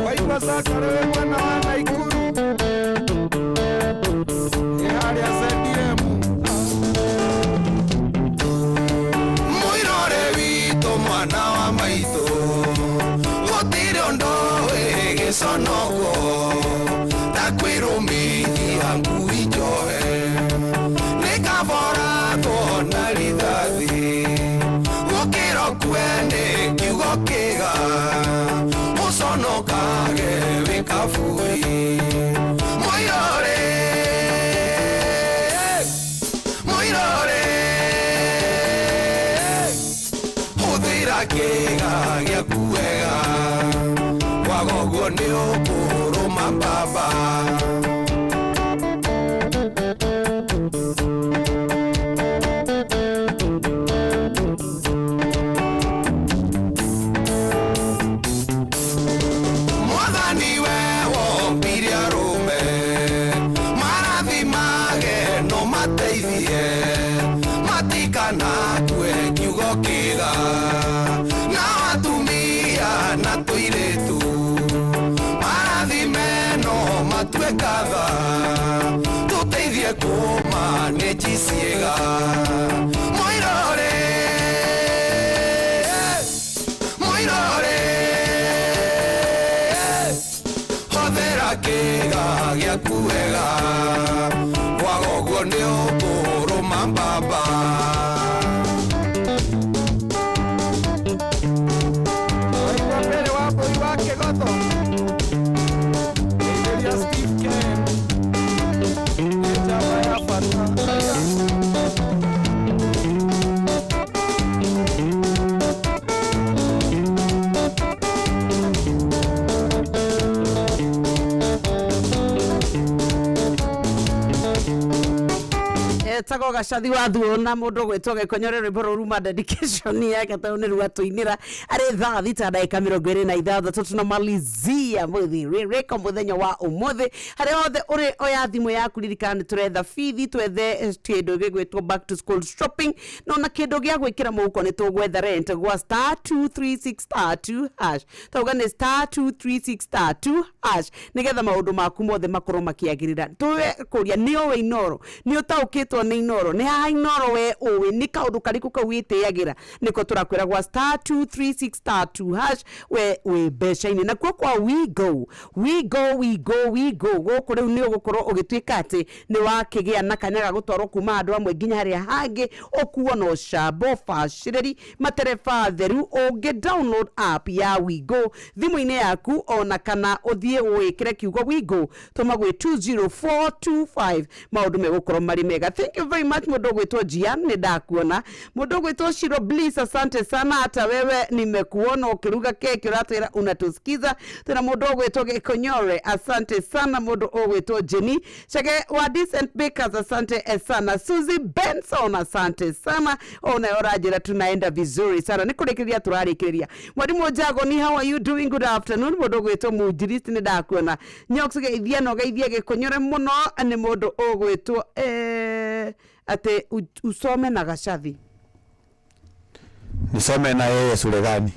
Speaker 8: waigua Sakare wĩ mwena wa Naikuru ĩ harĩa ZDM Moirore witũ mwana wa maitũ gũtirĩ ũndũ wĩ gĩconogo takwĩrũmithia ngui njohe nĩkaboratwo na rithathi gũkĩra kwene kiugo kĩga ũconokage wĩ kaburi Moirore hũthĩra kĩga gĩaku wega kwaga ũguo nĩ ũkũrũma baba Mwathani we wombire arũme marathimage no mateithie matikanakue kiugo kĩga na atumia na tũirĩtu marathime no matue katha tũteithie kũmanĩji ciĩga Moirore hũthĩra kĩga gĩaku wega kwaga ũguo nĩ ũkũrũma baba waigua mbere wa mbũri wa kĩgotho ĩithĩria Steve Ken nĩ njamba ya bata
Speaker 2: etagwo Gacathi wa Thuona mundu gwitwo Gikonyore rwimbo ruruma dedication yake tayo ni rwatuinira ari thaa thita ndagika 26 tunamalizia muthi reko muthenya wa umuthi hari othe uri oya thimu yaku ririkana turetha fithi twethe kindu gigwitwo back to school shopping no na kindu gia gwikira muhuko ni tugwetha rent gwa *236*2# tauga ni *236*2# nigetha maundu maku mothe makorwo makiagirira tuwe kuria ni owe inoro ni utaukitwo ni inoro ni ha inoro we uwe ni kaundu kariku kawitiagira niko turakwira gwa *236*2# we beshaini na kwa we go guku riu ni ugukorwo ugitwika ati ni wakigia na kanyaga gutwarwo kuma andu amwe nginya haria hangi okuo no shabo fashireri matereba theru uge download app ya Wigo thimu-ini yaku ona kana uthie wikire kiugo Wigo tuma gwe 20425 maundu megukorwo mari mega. Thank you very much mundu gwitwo Gian ni ndakuona mundu gwitwo Shiro Bliss asante sana hata wewe nimekuona ukiruga keki uratwira unatusikiza tena mundu gwitwo Gikonyore asante sana mundu gwitwo Jenny Chege wa Decent Bakers asante sana Suzy Benson asante sana ona orajira tunaenda vizuri sana nikurekeria turarikiria mwalimu Jago ni how are you doing good afternoon mundu gwitwo Mujirist ni ndakuona nyoksige ithia no geithia Gikonyore muno ni mundu gwitwo ate usome na Gacathi
Speaker 3: nisome na yeye shule gani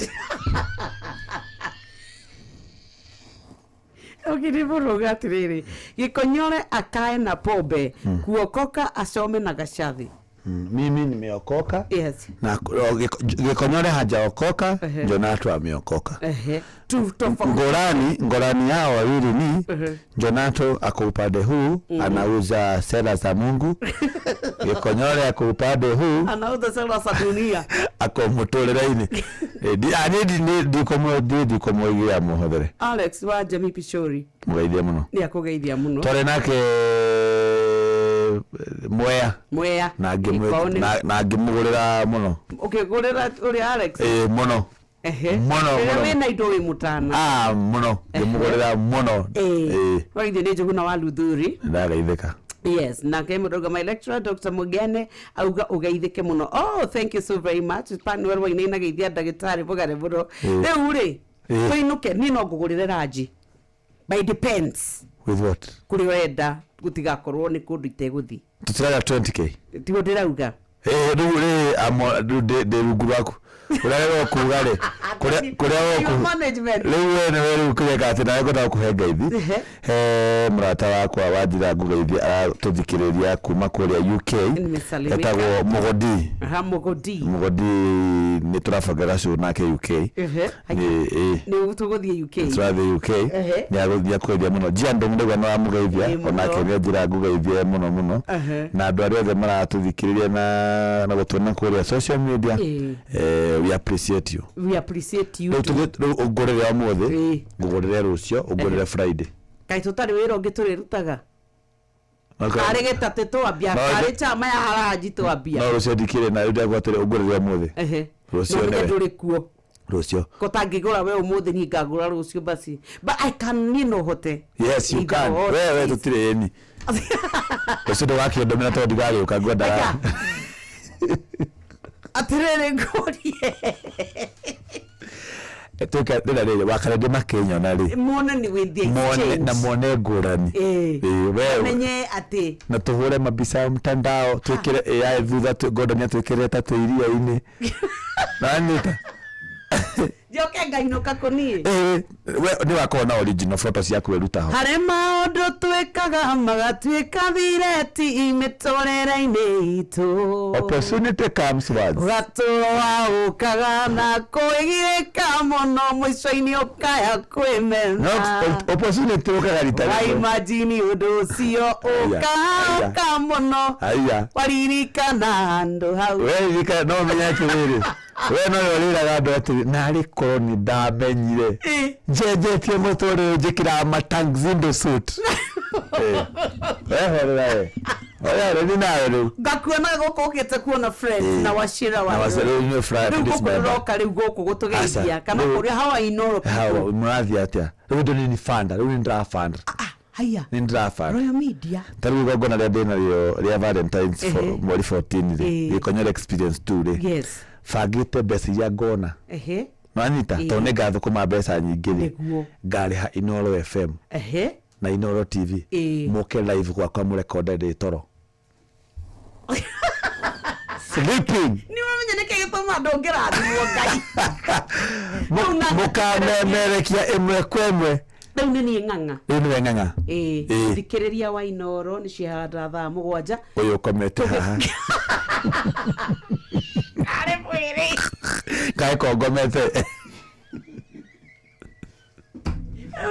Speaker 2: ukirivuruga atiriri Gikonyore akae na pombe kuokoka asome na Gacathi
Speaker 3: mimi nimeokoka
Speaker 2: yes
Speaker 3: na Gikonyore hajaokoka Jonato ameokoka ngorani yao wawili ni Jonato ako upande huu anauza sera za Mungu Gikonyore ako upande huu
Speaker 2: anauza sera za dunia
Speaker 3: ako mutoleraini ndikomoigia muhodere
Speaker 2: Alex wa Jamii Pishori
Speaker 3: mugeithia muno
Speaker 2: ni akugeithia muno
Speaker 3: tore nake mwea na ngimugurira muno
Speaker 2: ukigurira uri Alex
Speaker 3: muno Mono.
Speaker 2: Wewe na indo we mutana.
Speaker 3: Mono. Ndimugorera mono.
Speaker 2: Waithie ni njuguna wa Luthuri.
Speaker 3: Ndagaithika.
Speaker 2: Yes, na kemudoga my lecturer Dr. Mugene auga ugaithike muno. Oh, thank you so very much. Panwell wa ina geithia ndagitari bogare buro. Riu ri, twinuke ni no ngugurire raji. By depends.
Speaker 3: With what?
Speaker 2: Kuri wenda gutigakorwo ni kundu iteguthi.
Speaker 3: Tutiraga 20k.
Speaker 2: Tigo ndirauga.
Speaker 3: Riu de rungu rwaku. Urarego kugare kuria woku
Speaker 2: management
Speaker 3: riu ne weru kureka ati na ngona kuhenga ithi murata wakwa wajira ngugeithia tuthikiriria kuma kuria UK etagwo Mugodi ni turabangara show nake UK ni
Speaker 2: tuguthie UK
Speaker 3: turathie UK ni aguthia kwedia muno jiando mundu no amugeithia onake ni njira ngugeithia muno na andu aria othe maratuthikiriria na gutuna kuria social media we appreciate you. Ugorere amothe ngugorere rucio ugorere Friday
Speaker 2: kai tutari wira ungituri rutaga kare getate to abia kare chama ya haraji to abia
Speaker 3: no rucio dikire na ndio gwatire ugorere amothe rucio
Speaker 2: ne nduri kuo
Speaker 3: rucio
Speaker 2: kotangigura we umothe ni ngagura rucio basi but I can no hote.
Speaker 3: Yes you can wewe tutire yeni rucio wake domina to digari ukagwenda
Speaker 2: atirere ngorie
Speaker 3: etoka ndele wakara de makenya nali
Speaker 2: mona ni with the exchange
Speaker 3: na mone ngurani wewe
Speaker 2: menye ate
Speaker 3: na tuhure mabisa mtandao twekere AI thutha godania twekere tatu iria ine nanita
Speaker 2: joke ngainoka koni
Speaker 3: we ni wakona original photos yaku eruta ho
Speaker 2: hare maundu twekaga magatwika thireti imitorere-ini itu
Speaker 3: opportunity comes once
Speaker 2: gatwa ukaga na kuigirika muno mwico-ini ukaya kwimena
Speaker 3: opportunity ukaga rita
Speaker 2: imagine undu ucio uka muno waririkana andu hau
Speaker 3: we rika no menya kiriri we no yorira andu ati nari koroni ndamenyire njenjetie mutore njikira matangindo suit oya ni nawe
Speaker 2: ngakuona goko ukite kuona friends na washira wa
Speaker 3: na wasere ni friend
Speaker 2: this man roka ri goko gutugeithia kana kuri hawa inoro
Speaker 3: hawa murathi atia ndo ni fanda ndo ni drafanda
Speaker 2: haya
Speaker 3: ni drafanda
Speaker 2: Royal Media
Speaker 3: taru gogo na dena ria Valentine's for more 14 ri konyera experience tour
Speaker 2: yes
Speaker 3: fagite besi ya gona manita tone gathu kuma besa nyingi ri ngari ha Inoro FM na Inoro TV muke live kwa murekonde toro sleeping
Speaker 2: ni wamenye neke gitoma ndongera thiwo ngai
Speaker 3: mukamemerekia imwe kwemwe
Speaker 2: riu ni ng'ang'a
Speaker 3: ni ng'ang'a
Speaker 2: thikiriria wa Inoro ni cihanda thaa 7
Speaker 3: uyu komete haha
Speaker 2: are mwiri
Speaker 3: kai kongomete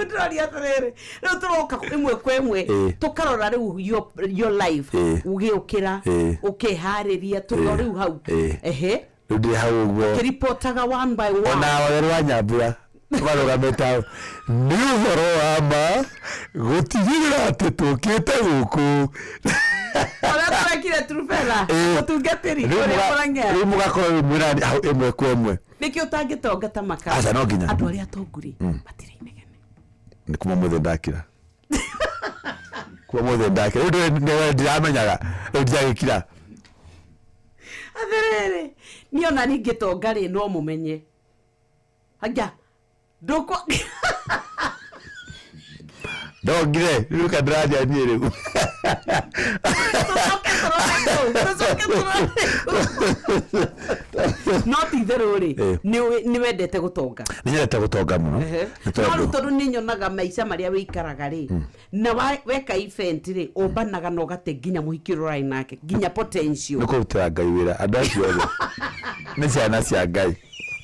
Speaker 2: utrali atrere no turoka imwe kwemwe tukarora riu your life ugiukira ukihariria turori hau
Speaker 3: ndi hau go
Speaker 2: kiripotaga one by one
Speaker 3: ona wale wanyambura barogameta ni uhoro ama gutigirira ati tukite guku
Speaker 2: ala turakire trufera utungatiri uri murangia
Speaker 3: ri mugakoro mwira hau imwe kwemwe
Speaker 2: niki utangitonga ta maka
Speaker 3: asa no ginya
Speaker 2: andu aria tonguri matire inegene
Speaker 3: ni kuma muthe ndakira kuma muthe ndakira ndio ndiramenyaga ndiragikira
Speaker 2: atherere niona ningitonga ri no mumenye haja doko
Speaker 3: dogire luka draja ni riu
Speaker 2: not itheruri ni wendete gutonga
Speaker 3: ni wendete gutonga muno
Speaker 2: no tondu ni nyonaga maica maria wikaraga ri na weka event ri umbanaga no gate ginya muhikiro rai nake ginya potential
Speaker 3: niko utanga wira andu acio ri ni ciana cia ngai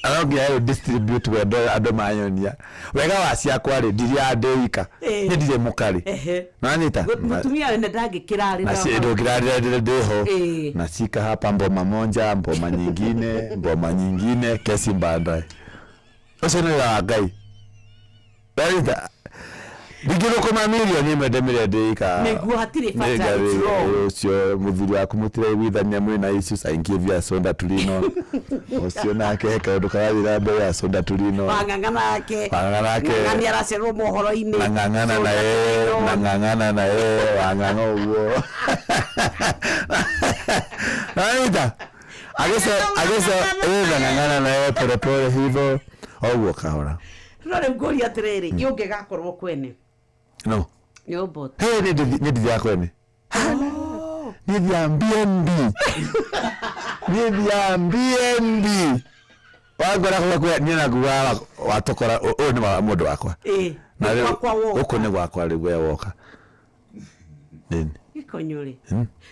Speaker 3: arongi ayo distribute wendo andu manyonia wega wa cia kwari ndiria ndeika ni ndire mukari nanita
Speaker 2: mutumia ene ndangikira ri
Speaker 3: na cio kirarira ndeho na sika hapa mboma monja mboma nyingine kesi baadaye ucio ni wa ngai nanita Digiro kuma milioni mwendemire ndika.
Speaker 2: Niguo hatire bata
Speaker 3: ucio muthuri waku mutire withania mwe na icio saingie vya sonda tulino. Ucio nake kaundu karathira mbere ya sonda tulino.
Speaker 2: Wangangana nake. Ngani aracerwo mohoro-ini.
Speaker 3: Ngangana na wanganga uguo. Naida. Agesa ngangana na pole hivyo. Oguo kahora.
Speaker 2: Rore ngori atiriri yunge gakorwo kwene.
Speaker 3: No.
Speaker 2: Yo bot.
Speaker 3: Hey, ni dia kwene. Ni dia BNB. Ni dia BNB. Wagora kwa nyina guwa watokora o ni mundu wakwa. Na leo uko ni gwakwa rigu ya woka. Nini?
Speaker 2: Ikonyore.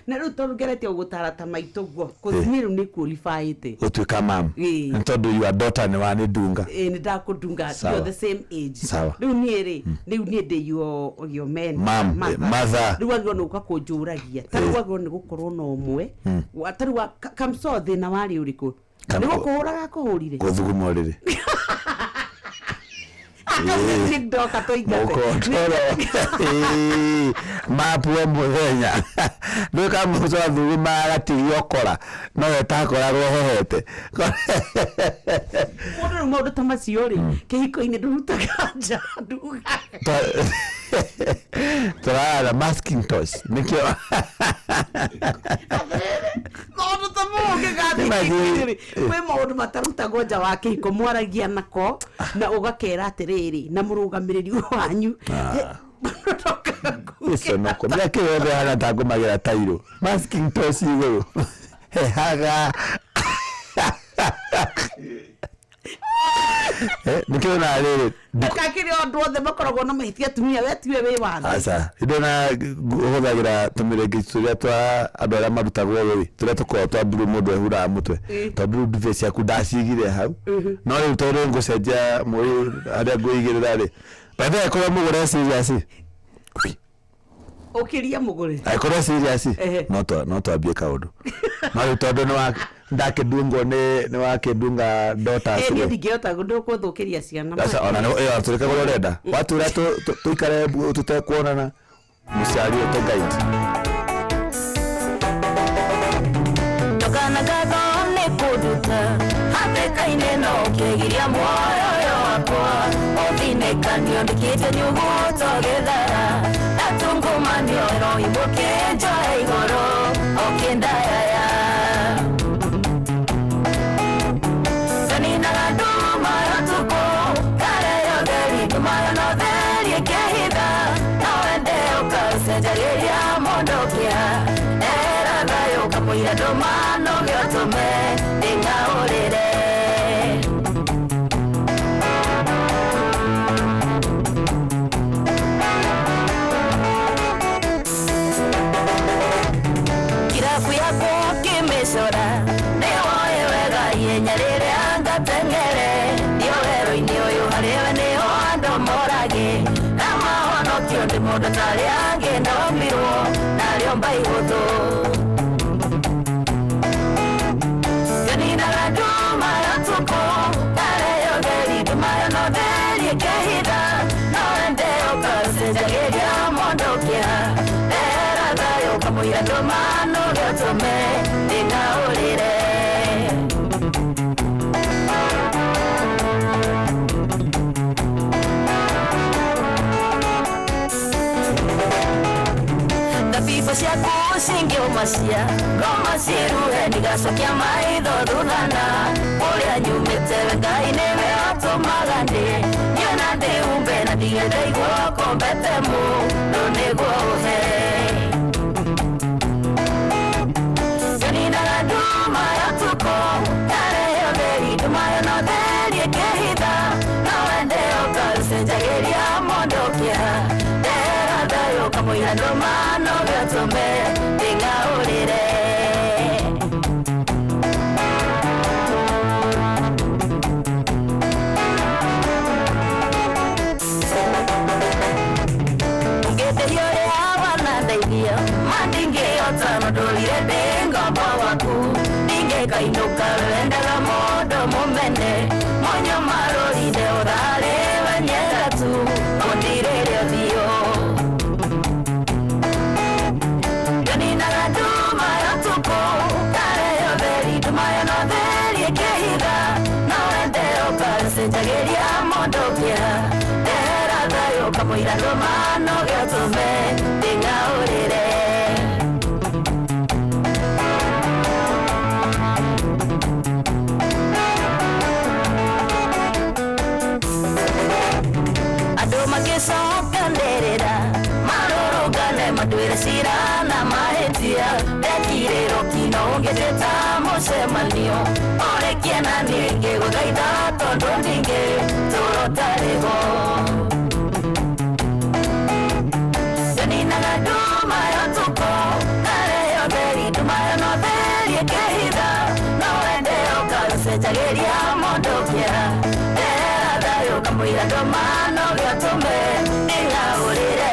Speaker 2: Na riu torugerete ugutarata maito guo. Kuthimiru ni qualified.
Speaker 3: Utuika mam. Ntondo your daughter ni wani dunga.
Speaker 2: Ni ndakudunga. You're the same age.
Speaker 3: Sawa.
Speaker 2: Riu nieri, riu nie de your men.
Speaker 3: Mother.
Speaker 2: Riu agwo no ukakunjuragia. Tari agwo ni gukorwo no umwe. Tari wa kamso thina wari uriku. Ni gukuhuraga kuhurire.
Speaker 3: Guthugumo riri.
Speaker 2: Ndoka toigate.
Speaker 3: Mapwe muthenya. Ndoka muzo thuguma gatigiyokora. No etakora rohete.
Speaker 2: Mundu mundu tamacio ri. Kihiko-ini ndurutaga nja nduga.
Speaker 3: Tara masking toys. Nikio.
Speaker 2: Mundu tamuge gathi. Kwe mundu matarutagwo nja wa kihiko mwaragia nako na ugakera atiriri na murugamiriri wanyu.
Speaker 3: Eso no komia ke webe hana tagumagira tairo. Masking toys iguru. He haga. Nikio na riri.
Speaker 2: Kakiri ondu othe makoragwo na mahithia tumia we tiwe wi watho.
Speaker 3: Asa, idona huthagira tumirenge turia twa andu aria marutagwo wi turia tukorwo twa buru mundu ehura mutwe twa buru duve ciaku ndacigire hau no riu tondu ngucenjia muri aria nguigirira ri bathe korwo mugure serious
Speaker 2: ukiria mugure
Speaker 3: aikorwo serious no twambie kaundu no riu tondu ni wa ndakidungwo ni wakidunga daughters
Speaker 2: ni ndigihota guthukiria ciana
Speaker 3: sasa ona no tureka gororenda watu ria tuikare tutekuonana muciari uto guide
Speaker 4: tokana gathone kuduta hatekaine no kigiria moyo wakwa othinekanio ndikite nyugu togethara atungumanio ro imuke njoe igoro okindaya Sejaria mondokia era dayo kapoira domano gyotome dinga orere kirafu yako kimesora neo ewega yenyarere anga tengere ndio hero inyo harewe neo andomorage kio ndi mundu tari agenda ombirwo nario mbai guthu kanina raduma yatuko tareyo geri dumayo no deri kehida no ende okasejageria mondokia era dayo kamuira domano gatume ndingaurire ciaku cingĩũmacia ngoma ciĩruhe ndigacokia maitho thuthana ũrĩa nyumĩte Ngai nĩwe atũmaga ndĩ nyona ndĩhumbe na ndige ndaigua kombete mũndũ nĩguo ũhe nganinaga nduma ya tuko tarehe ũtheri ndumayo no theri ĩkĩhitha no wende ũkacenjagĩria mondokia dayo kamuira domano gatume ndingaurire ngeterio ria wana ndeithia mandingĩhota ndũrire ndĩngombo waku ndingĩkainuka wendaga mũndũ mũmene monyo marũrire ũrarĩ wenyera tu ũndirĩrio biũ tuko Kareyo theri tumayo no theri ekehitha No endeo kasenjageria mondokia Dehera thayo kamuira ndumano gyotume Ndingaurire Makisokanderera marorogane madwire sira na mahetia ekirero kino ngejeta mucemanio orekiena ninge guthaitha tondu ninge turotarego janinaga ndumayo tuko kareyo theri ndumayo no theri ekehitha no wende ukacenjagiria mondokia Kamuira domano gyotume Ndingaurire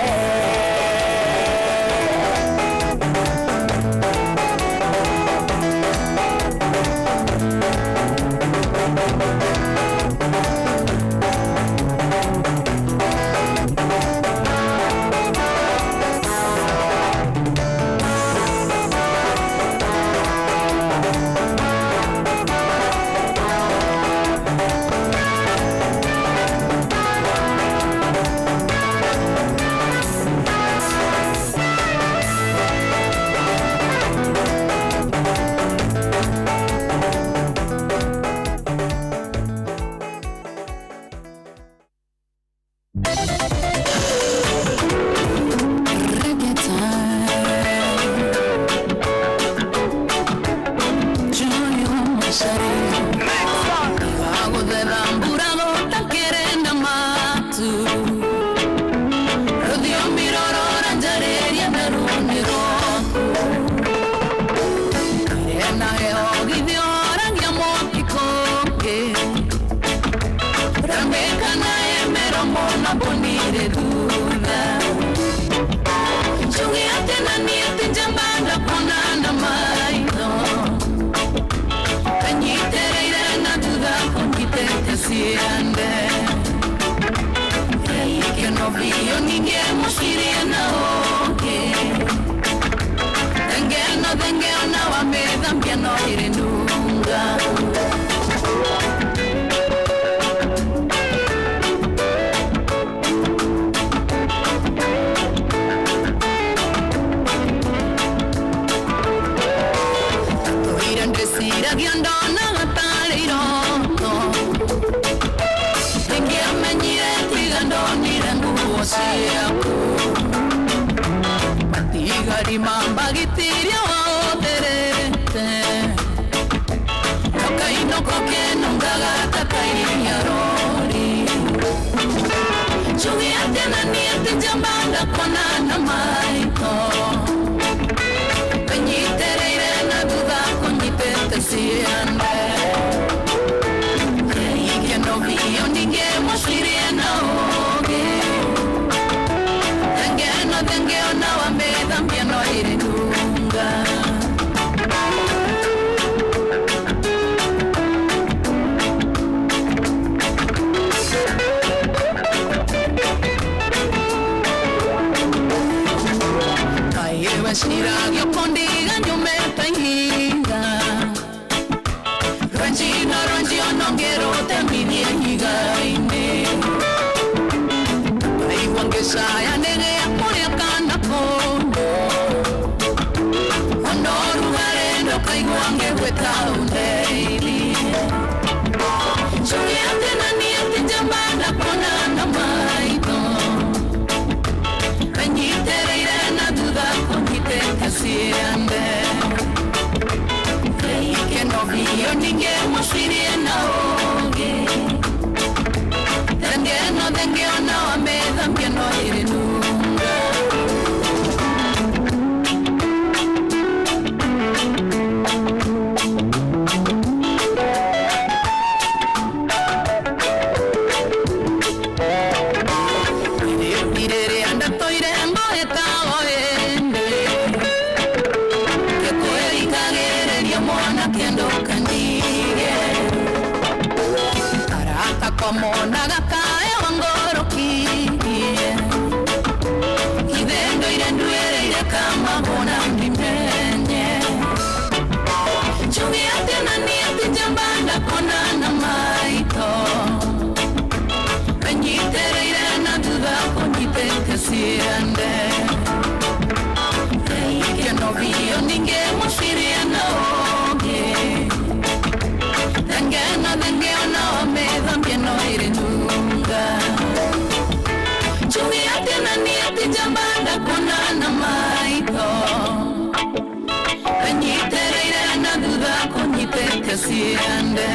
Speaker 1: muciende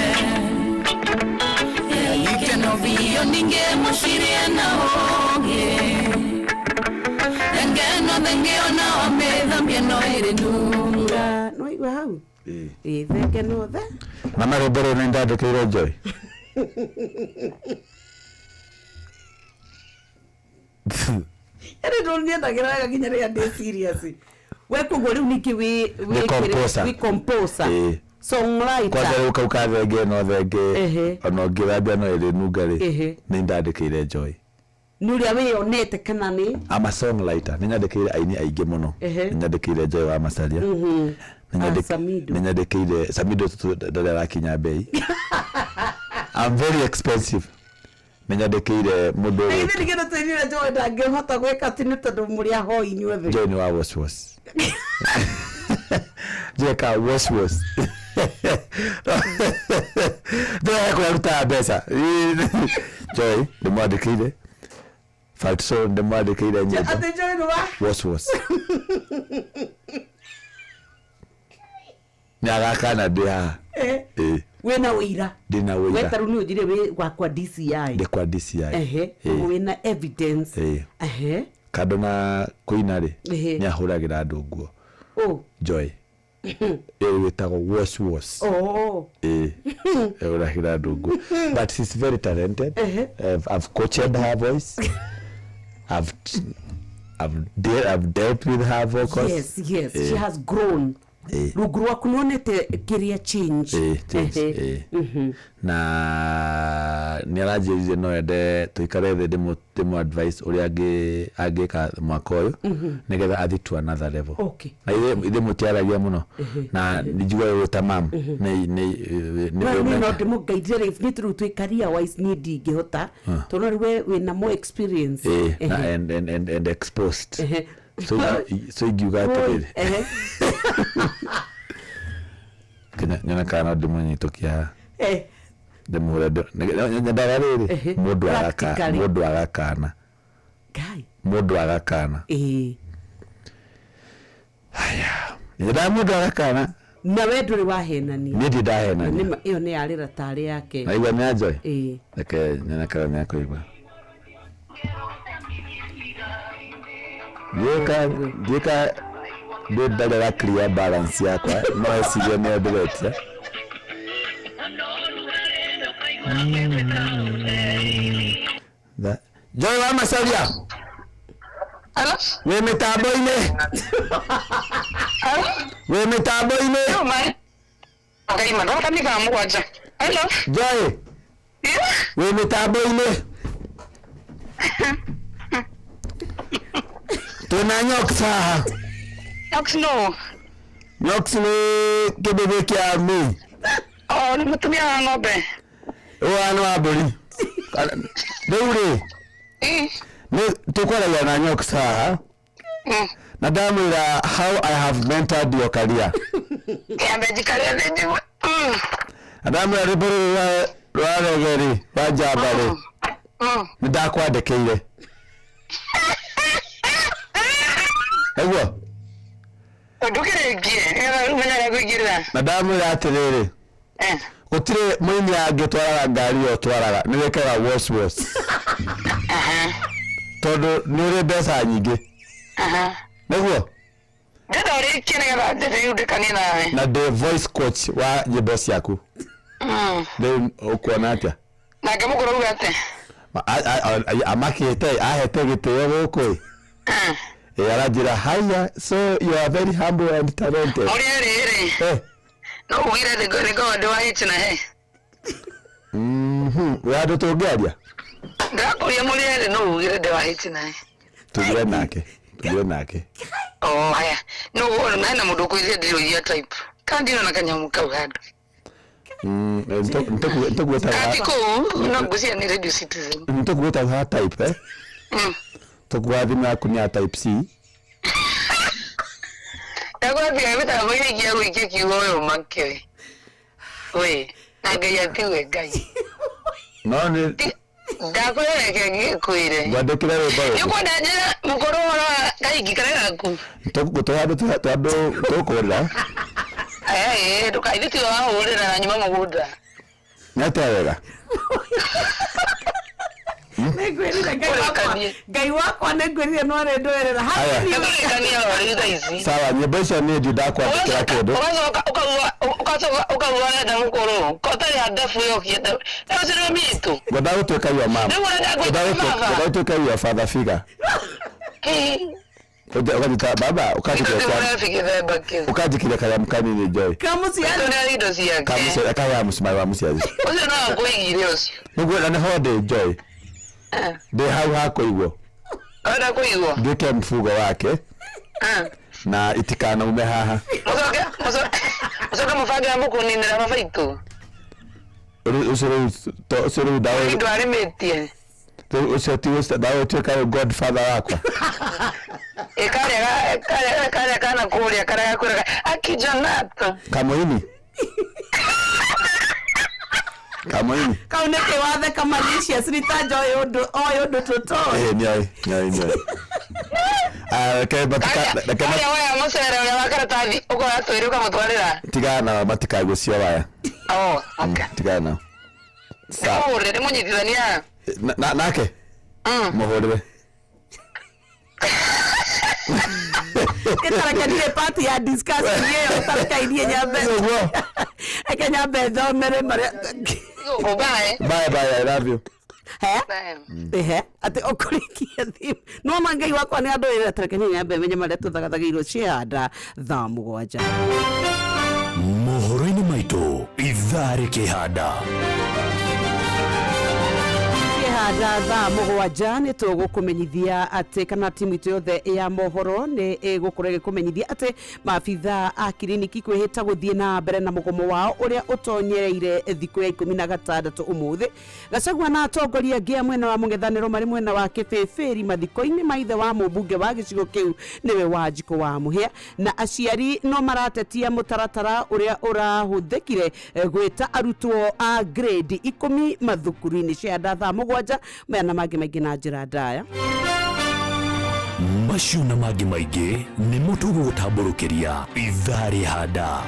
Speaker 1: igikeno biyo ninge muciriana hoge engeno thengeona wamethambia no iri nunga
Speaker 2: no igwa hau thengeno the
Speaker 3: mama robero nenda ndikire Joy
Speaker 2: ere ndo niendagira ginya ria ndi serious we kugwa riu niki we composer songwriter
Speaker 3: kwanza ukavege no thenge ono ngirambia no iri nunga ri ni ndandikire Joy
Speaker 2: nuria we onete kana ni
Speaker 3: ama songwriter ni nyandikire aini aingi muno ni nyandikire Joy wa Masalia ni nyandikire Samido ndara rakinya bei I'm very expensive menyandikire mundu
Speaker 2: ni ndigena tsinira Joy ndangehota gweka tini tondu muri aho inyuothe
Speaker 3: Joy ni wa was Jeka was Ndio kuruta pesa Joy ndimwandikire Fatso ndimwandikire nyimbo
Speaker 2: ate Joy no
Speaker 3: was Nyagakana dia
Speaker 2: wena wira
Speaker 3: dina wira
Speaker 2: wetaru ni ujire we kwa DCI
Speaker 3: de kwa DCI
Speaker 2: wena evidence
Speaker 3: kadona kuinare nyahuragira andu nguo Joy wetago was urahira andu nguo but she's very talented. I've coached her voice. I've dealt with her vocals.
Speaker 2: Yes she has grown Rugurwa kunonete career change
Speaker 3: na nirajirize no ende tuikare the demo advice uri ageka mwaka uyu nigetha athi to another level na ide mutiaragia muno na nijua uta mam
Speaker 2: ni no demo guide if nitru tu career wise ni ngihota tonori we na more experience
Speaker 3: and exposed so you got it kana kana demoni tokia demora ndagarere modu agakana
Speaker 2: gai
Speaker 3: modu agakana haya nda modu agakana
Speaker 2: na we nduri wahenani
Speaker 3: ni ndidahenani
Speaker 2: ni iyo ni arira tari yake
Speaker 3: aigwa ni Joy naka nyako igwa Dika dada la clear balance yako no sije ne direct Joy wa Masalia
Speaker 9: Hello
Speaker 3: we mitambo ine we mitambo ine
Speaker 9: yo mai okay man ndo kaniga mwaja hello
Speaker 3: Joy we mitambo ine tuna nyoksa Nyox ni kebebe kia mi
Speaker 9: ni mutumia ng'ombe
Speaker 3: wana wabuli deure ni tukwala na nyoksa na damira how I have mentored your career
Speaker 9: ambejikalia ndio
Speaker 3: adamira riburu wa rogeri wa jabare ndakwandekeire Ewo
Speaker 9: ndukire ngie umenya kugira
Speaker 3: Madamu ya atiriri gutire mwini angitwara ngari yo twaraga nirekera was todo nure besa nyingi Neguo
Speaker 9: Dada uri kine ga dede udikani nawe
Speaker 3: na the voice coach wa nyimbo ciaku Ndio ukuona atia
Speaker 9: na gamukuru ugate
Speaker 3: amakite ahete gitio guku Yarajira haya so you are very humble and talented.
Speaker 9: Ori no wira de God wa hit na he.
Speaker 3: We had to gadia.
Speaker 9: Gapo ya muri no wira de wa hit na he.
Speaker 3: Tugire nake.
Speaker 9: Oh haya. No na muduko ile dio ya type. Kandi na kanyamuka ugado.
Speaker 3: Ntakuweta.
Speaker 9: Katiko no gusia ni Radio Citizen.
Speaker 3: Ntakuweta ha type Tokwathima kunya type C.
Speaker 9: Tagwathia bita mwiri kia wiki kiwoyo make. We, nagaya tiwe gai.
Speaker 3: No ni
Speaker 9: Dakwere ke kuire.
Speaker 3: Wadekira we bayo.
Speaker 9: Yuko dajira mukoro wala gai gikarega ku.
Speaker 3: Tokutwado tokora.
Speaker 9: Ndukaithiti wahurira na nyuma mũgũnda.
Speaker 3: Nĩatewega.
Speaker 2: Nĩngwĩrire Ngai wakwa nĩngwĩrire no arendwerera
Speaker 3: sawa nyĩmbo icio nĩ ndio ndakwandĩkĩra kĩndũ
Speaker 9: ukaguo nenda mũkũrũ kotari andefu yokienda nĩũcirĩ mitu
Speaker 3: ngoda gũtuĩka your mom ngoda gũtuĩka your father figure ukajita baba ukajikira kaya mkanini Joy kamusiazi akaya musimayi wa musiazi
Speaker 9: ucio no ngũigire ucio
Speaker 3: nĩguo na hode Joy de hau hakoigwo
Speaker 9: ana kuigwo
Speaker 3: ndike mfugo wake na itikana ume haha
Speaker 9: musoka mufaga mukuninira mafaitu
Speaker 3: usuru dawe
Speaker 9: ndo arimetie
Speaker 3: usati dawe tuka godfather wako
Speaker 9: kare kana kulia kare kure akijanata
Speaker 3: kamoini
Speaker 2: kauneke wathe kama Malaysia siritajo yodo toto
Speaker 3: nyai batika
Speaker 9: wewe musere ule wakaratathi uko atwiri ukamutwarira
Speaker 3: tigana batika gucio waya
Speaker 9: okay
Speaker 3: tigana
Speaker 9: sawa uri munyitithania
Speaker 3: nake muhurire
Speaker 2: itarakadire party ya discuss yeye utarakairie nyambe akanyambe thomere mare
Speaker 3: bye I love you
Speaker 2: ate okurikia thim no mangai wakwa ni andu ira tarakania nyambe menye mare tuthagathagiirwo cianda thaa mũgwanja
Speaker 11: mohoro-inĩ maitũ ithare kĩhanda
Speaker 2: hada thaa mũgwanja nĩ tũgũkũmenyithia atĩ kana timu itũ yothe ya mohoro nĩ ĩgũkorwo ĩgĩkũmenyithia atĩ maabitha a kiriniki kwĩhĩta gũthiĩ na mbere na mũgomo wao ũrĩa ũtonyereire thikũ ya 16 ũmũthĩ. Gachagua na atongoria angĩ a mwena wa mũng'ethanĩro marĩ mwena wa Kĩbĩbĩri mathiko-inĩ ma ithe wa mũmbunge wa gĩcigo kĩu nĩwe Wanjikũ wa Mũhĩa, na aciari no maratetia mũtaratara ũrĩa ũrahũthĩkire gwĩta arutwo a grade 10 mathukuru-inĩ cia thaa mũgwanja mena mangĩ maingĩ na njĩra ndaya.
Speaker 11: Macio na mangĩ maingĩ nĩ mũtugo gũtambũrũkĩria ithare handa.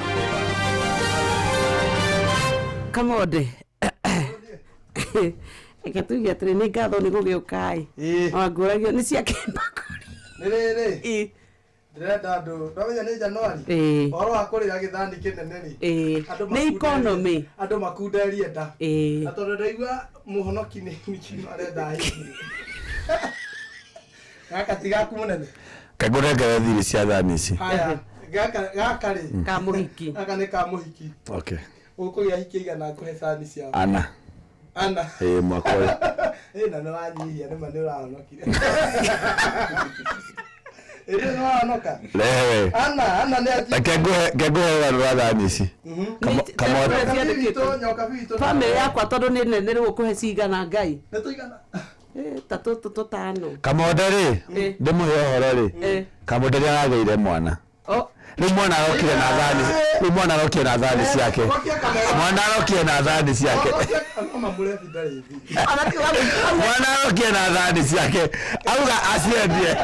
Speaker 2: Kamode ekatugia atĩrĩ nĩ ngatho nĩ gũgĩũkai wangũragio nĩ cia kĩmbakũri
Speaker 8: nĩrĩrĩ ndĩrenda andũ ndamenya nĩ Januari ũhoro wa kũrĩra gĩthani kĩnene rĩ
Speaker 2: nĩ economy
Speaker 8: andũ makunderie nda na tondũ ndaigua mũhonoki nĩ mikino arenda hihi gaka tigaku mũnene
Speaker 3: kagũrengere thiri cia thani ici
Speaker 8: haya gaka rĩ
Speaker 2: ka mũhiki
Speaker 8: gaka nĩ ka mũhiki
Speaker 3: okay
Speaker 8: ũkũgĩa hiki igana kũhe thani ciao
Speaker 3: ana mwako
Speaker 8: na no anyihia nĩ mane ũrahonokire ĩrĩ no wanoka
Speaker 3: lewe
Speaker 8: ana nĩ ati
Speaker 3: kegũhe wa thani ici
Speaker 2: family yakwa tondũ nĩ nene rĩu ũkũhe cigana Ngai
Speaker 8: nĩ tũigana
Speaker 2: tatũ tũtano
Speaker 3: Kamode rĩ ndĩmũhe ũhoro rĩ Kamode rĩ aragĩire mwana rĩu mwana arokire na thani rĩu mwana arokire na thani ciake mwana arokire na thani ciake mwana arokire na thani ciake auga aciendie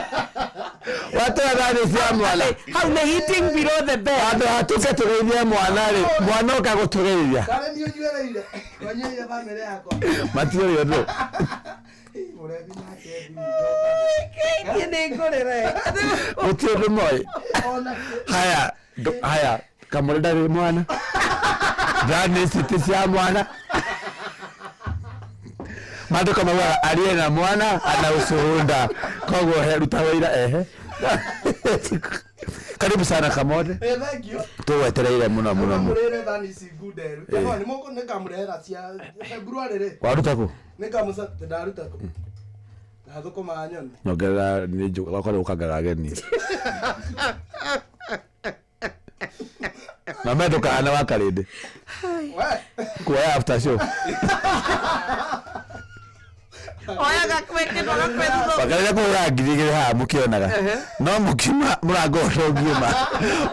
Speaker 3: watu thani cia mwana
Speaker 2: hau nĩ hitting below the bed
Speaker 3: andũ hatuke tũgeithie mwana rĩ mwana ũka gũtũgeithia
Speaker 8: kare nĩ ũnyuĩrĩire wanyeire family yakwa
Speaker 3: matiũrĩ ũndũ Utiyo moyo haya Kamode ndarĩ mwana thani citi cia mwana matu kama wa aliye na mwana ana ushuhuda koguo heruta wĩra karibu sana Kamode
Speaker 8: thank you
Speaker 3: tuwetereire muno
Speaker 8: murere thani ici ngunderu nĩ mũkũ nĩ kamurehera cia February rĩ
Speaker 3: waruta kũ
Speaker 8: nĩ kamusa ndaruta kũ thũkũma nyoni
Speaker 3: nyongerera nĩ gwakorwo ũkangaga ageni na medoka ana wakarinde kuoya after show
Speaker 2: oya gakwete no gakwete
Speaker 3: bakarira kũra ngirigire ha mukionaga no mukima mũrango ũtongiuma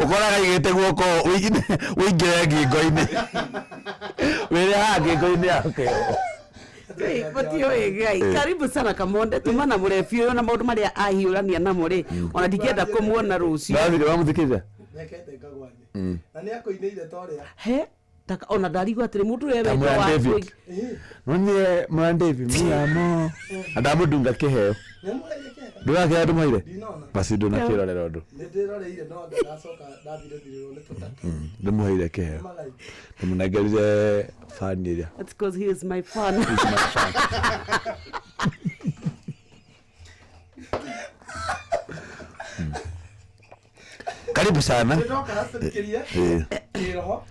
Speaker 3: ũkoraga igĩte guoko ũingĩre ngingo-inĩ wĩre ha ngingo-inĩ yake
Speaker 2: Batio Gai karibu sana Kamode tumana mũrebi ũyũ na maũndũ marĩa ahiũrania namo rĩ ona ndingĩenda kũmuona rũciũ
Speaker 3: ndathire wamũthikĩria
Speaker 8: rekete ngagwaje na nĩ akũinĩire toria
Speaker 2: he taka ona ndarigwa atĩrĩ mũndũ wewe
Speaker 3: nonye mwandevi miamo adamudunga kiheo ndũrakĩra andũ maire basi ndũnakĩrorera ũndũ
Speaker 8: nĩndĩroreire no ndacoka ndathirĩthirĩrwo nĩ tũtaka
Speaker 3: ndĩmũheire kiheo ndĩmũnengerire fan ĩrĩa.
Speaker 2: That's because he is my fan.
Speaker 3: He's my fan. Karibu sana.
Speaker 8: Nĩndoka hatũkirie kĩroho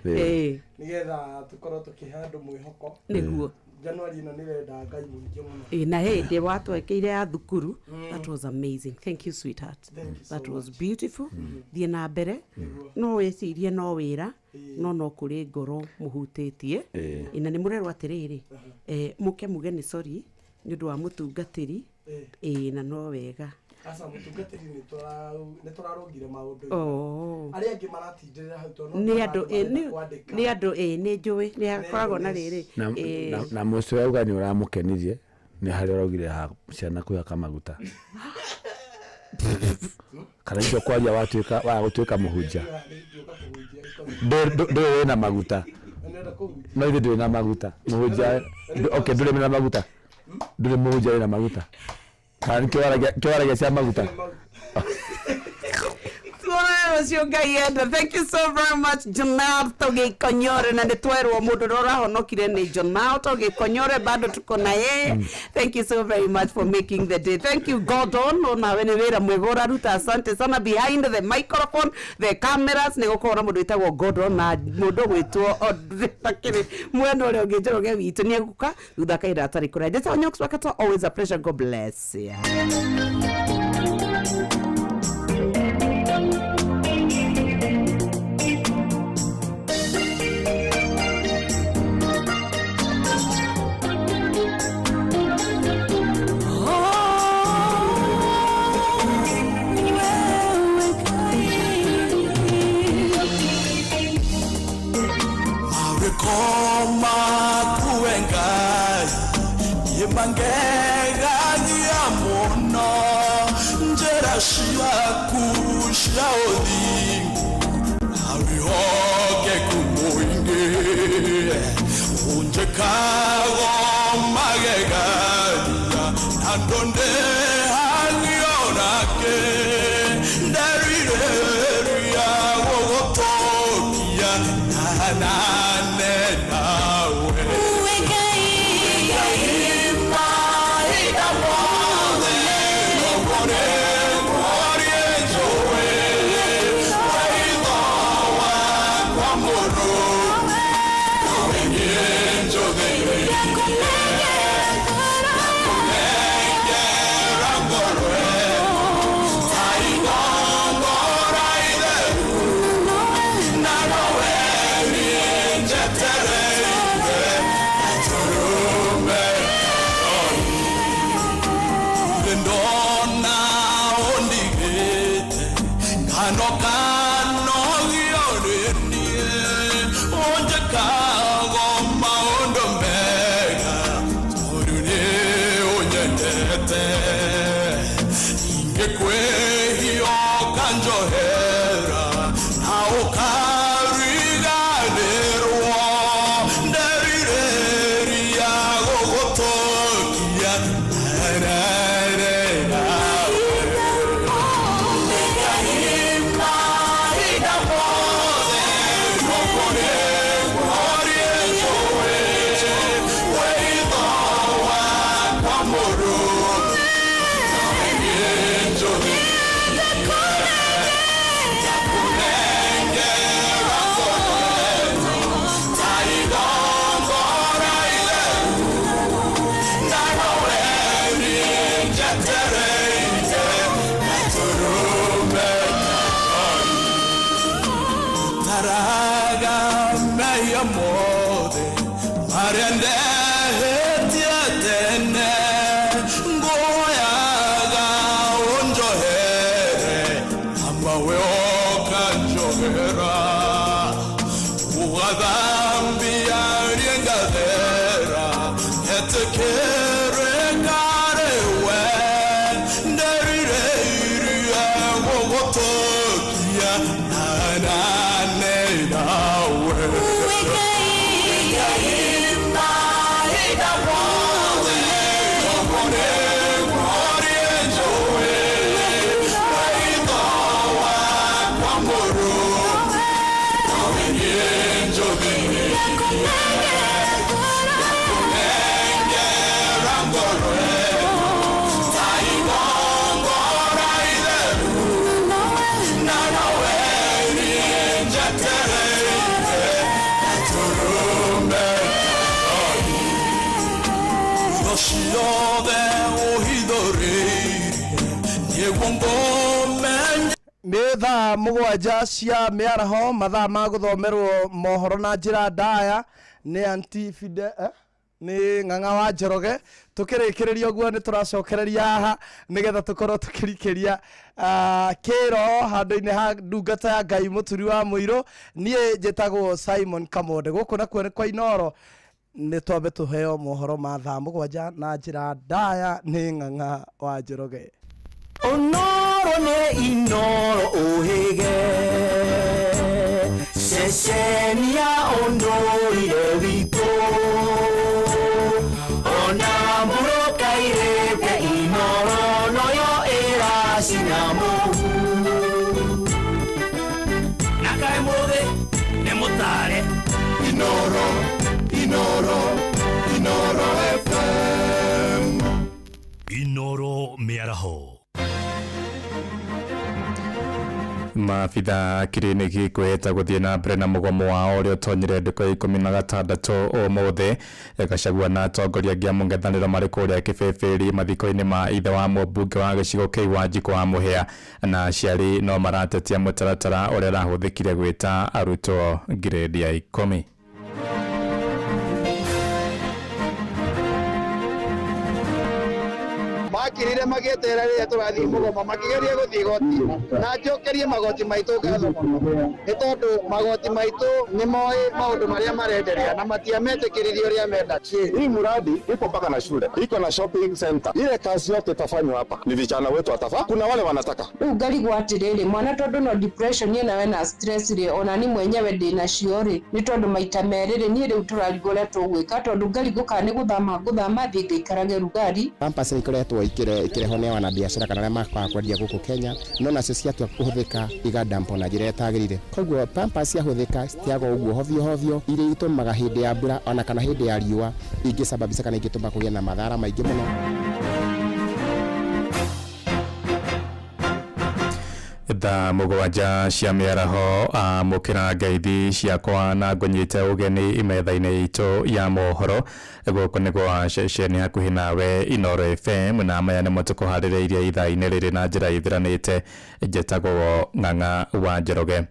Speaker 8: nĩgetha tũkorwo tũkĩhe andũ mwĩhoko
Speaker 2: nĩguo
Speaker 8: January ĩno nĩrenda Ngai mũingĩ mũno.
Speaker 2: Na hĩndĩ watwekeire ya thukuru, that was amazing. Thank you sweetheart. That was beautiful. Thiĩ na mbere no wĩcirie no wĩra no kũrĩ ngoro mũhutĩtie ina nĩ mũrerwo atĩrĩrĩ mũke muge nĩ sorry nĩ ũndũ wa mũtungatĩri na no wega
Speaker 8: asa mũtungatĩri nĩ tũrarũngire maũndũ arĩa angĩ maratindĩrĩra hau tondũ nĩ andũ nĩ njũĩ nĩ akoragwo na rĩrĩ
Speaker 3: na mũcio wauga nĩ ũramũkenirie nĩ harĩ ũraugire ciana kwĩhaka maguta kana icio kwaria wa gũtuĩka mũhunjia ndũrĩ na maguta no ithe ndũrĩ na maguta mũhunjia okay ndũrĩ na maguta ndũrĩ mũhunjia na maguta kana kĩwaragia cia maguta.
Speaker 2: Thank you so very much Jonal Toge Konyore na nĩtwerwo mũndũ ũrahonokire nĩ Jonal Toge Konyore bado tuko na yeye. Thank you so very much for making the day. Thank you Gordon ona wene wĩra mwega ũraruta asante sana behind the microphone the cameras nĩgũkorwo na mũndũ wĩtagwo Gordon na mũndũ gwĩtwo takĩrĩ mwena ũrĩa ũngĩ Njoroge witũ nĩegũka thutha kahinda atarĩ kũraya. Just on Nyoks Wakato, always a pleasure. God bless you.
Speaker 4: Koma kuengai yemangega nyamono njera shia kushia odingu awihoge kumuinge unje kago magega nandonde hanyorake ndarire ya wogotokia na na
Speaker 10: nĩ thaa mũgwanja cia mĩaraho mathaa ma gũthomerwo mohoro na njĩra ndaya nĩ Antifide nĩ Ng'ang'a wa Njoroge tukĩrĩkĩrĩria ũguo nĩ tũracokereria haha nĩgetha tũkorwo tũkĩrikĩria kĩro handũ-inĩ ha ndungata ya Ngai mũturi wa mũirũ. Niĩ njĩtagwo Simon Kamonde, gũkũ nakuo nĩ kwa Inoro. Nĩ twambe tũheo mohoro ma thaa mũgwanja na njĩra ndaya nĩ Ng'ang'a wa Njoroge.
Speaker 4: Onoro ne Inoro ohege Sesenia ondoire vito Ona muroka irete Inoro noyo era sinamo Nakai mode ne motare Inoro FM
Speaker 11: Inoro Miaraho.
Speaker 5: Maabitha kiriniki kwĩhĩta gũthiĩ na mbere na mũgomo wao ũrĩa ũtonyire ndĩko 16 ũmũthĩ. Gachagua na atongoria angĩ a mũng'ethanĩro marĩ kũrĩa Kĩbĩbĩri mathiko-inĩ ma ithe wa mũmbunge wa gĩcigo kĩu Wanjikũ wa Mũhĩa, na aciari no maratetia mũtaratara ũrĩa ũrahũthĩkire gwĩta arutwo ngirĩndi ya 10.
Speaker 15: makirire magĩetera rĩrĩa tũrathiĩ mũgomo makĩgeria gũthiĩ igoti na njokerie magoti maitũ ngatho mũno nĩ tondũ magoti maitũ nĩ moĩ maũndũ marĩa marenderea na matiametĩkĩririe ũrĩa menda.
Speaker 22: Hii mradi ipo mpaka na shule, iko na shopping center. Ile kazi yote itafanywa hapa ni vijana wetu watafa. Kuna wale wanataka
Speaker 16: rĩu ngarigwo atĩrĩrĩ mwana tondũ no depression nawe na stress rĩ ona ni mwenyewe ndĩna cio rĩ nĩ tondũ maita merĩ niĩ rĩu tũrarigwo ũrĩa tũgwĩka tondũ ngarigwo kana nĩ gũthama thiĩ ngaikarage Rugari.
Speaker 23: Pampers ikoretwo ikireho nĩ wanabiacara kana arĩa makwaga kwendia gũkũ Kenya, no nacio ciatua kũhũthĩka igadampo na njĩra ĩtagĩrĩire. Koguo Pampers ciahũthĩka citiagwo ũguo hovyo iria itũmaga hĩndĩ ya mbura ona kana hĩndĩ ya riũa ingĩcababisha kana ingĩtũma kũgĩa na madhara maingĩ mũno.
Speaker 5: Thaa mũgwanja cia mĩaraho mũkĩra ngeithi ciakwa na ngũnyite ũgeni imetha-inĩ itũ ya mohoro gũkũ nĩ gwa ceceni hakuhĩ nawe Inoro FM, na maya nĩmo tũkũharĩrĩirie ithaa-inĩ rĩrĩ na njĩra ithiranĩte. Njĩtagwo Ng'ang'a wa Njoroge.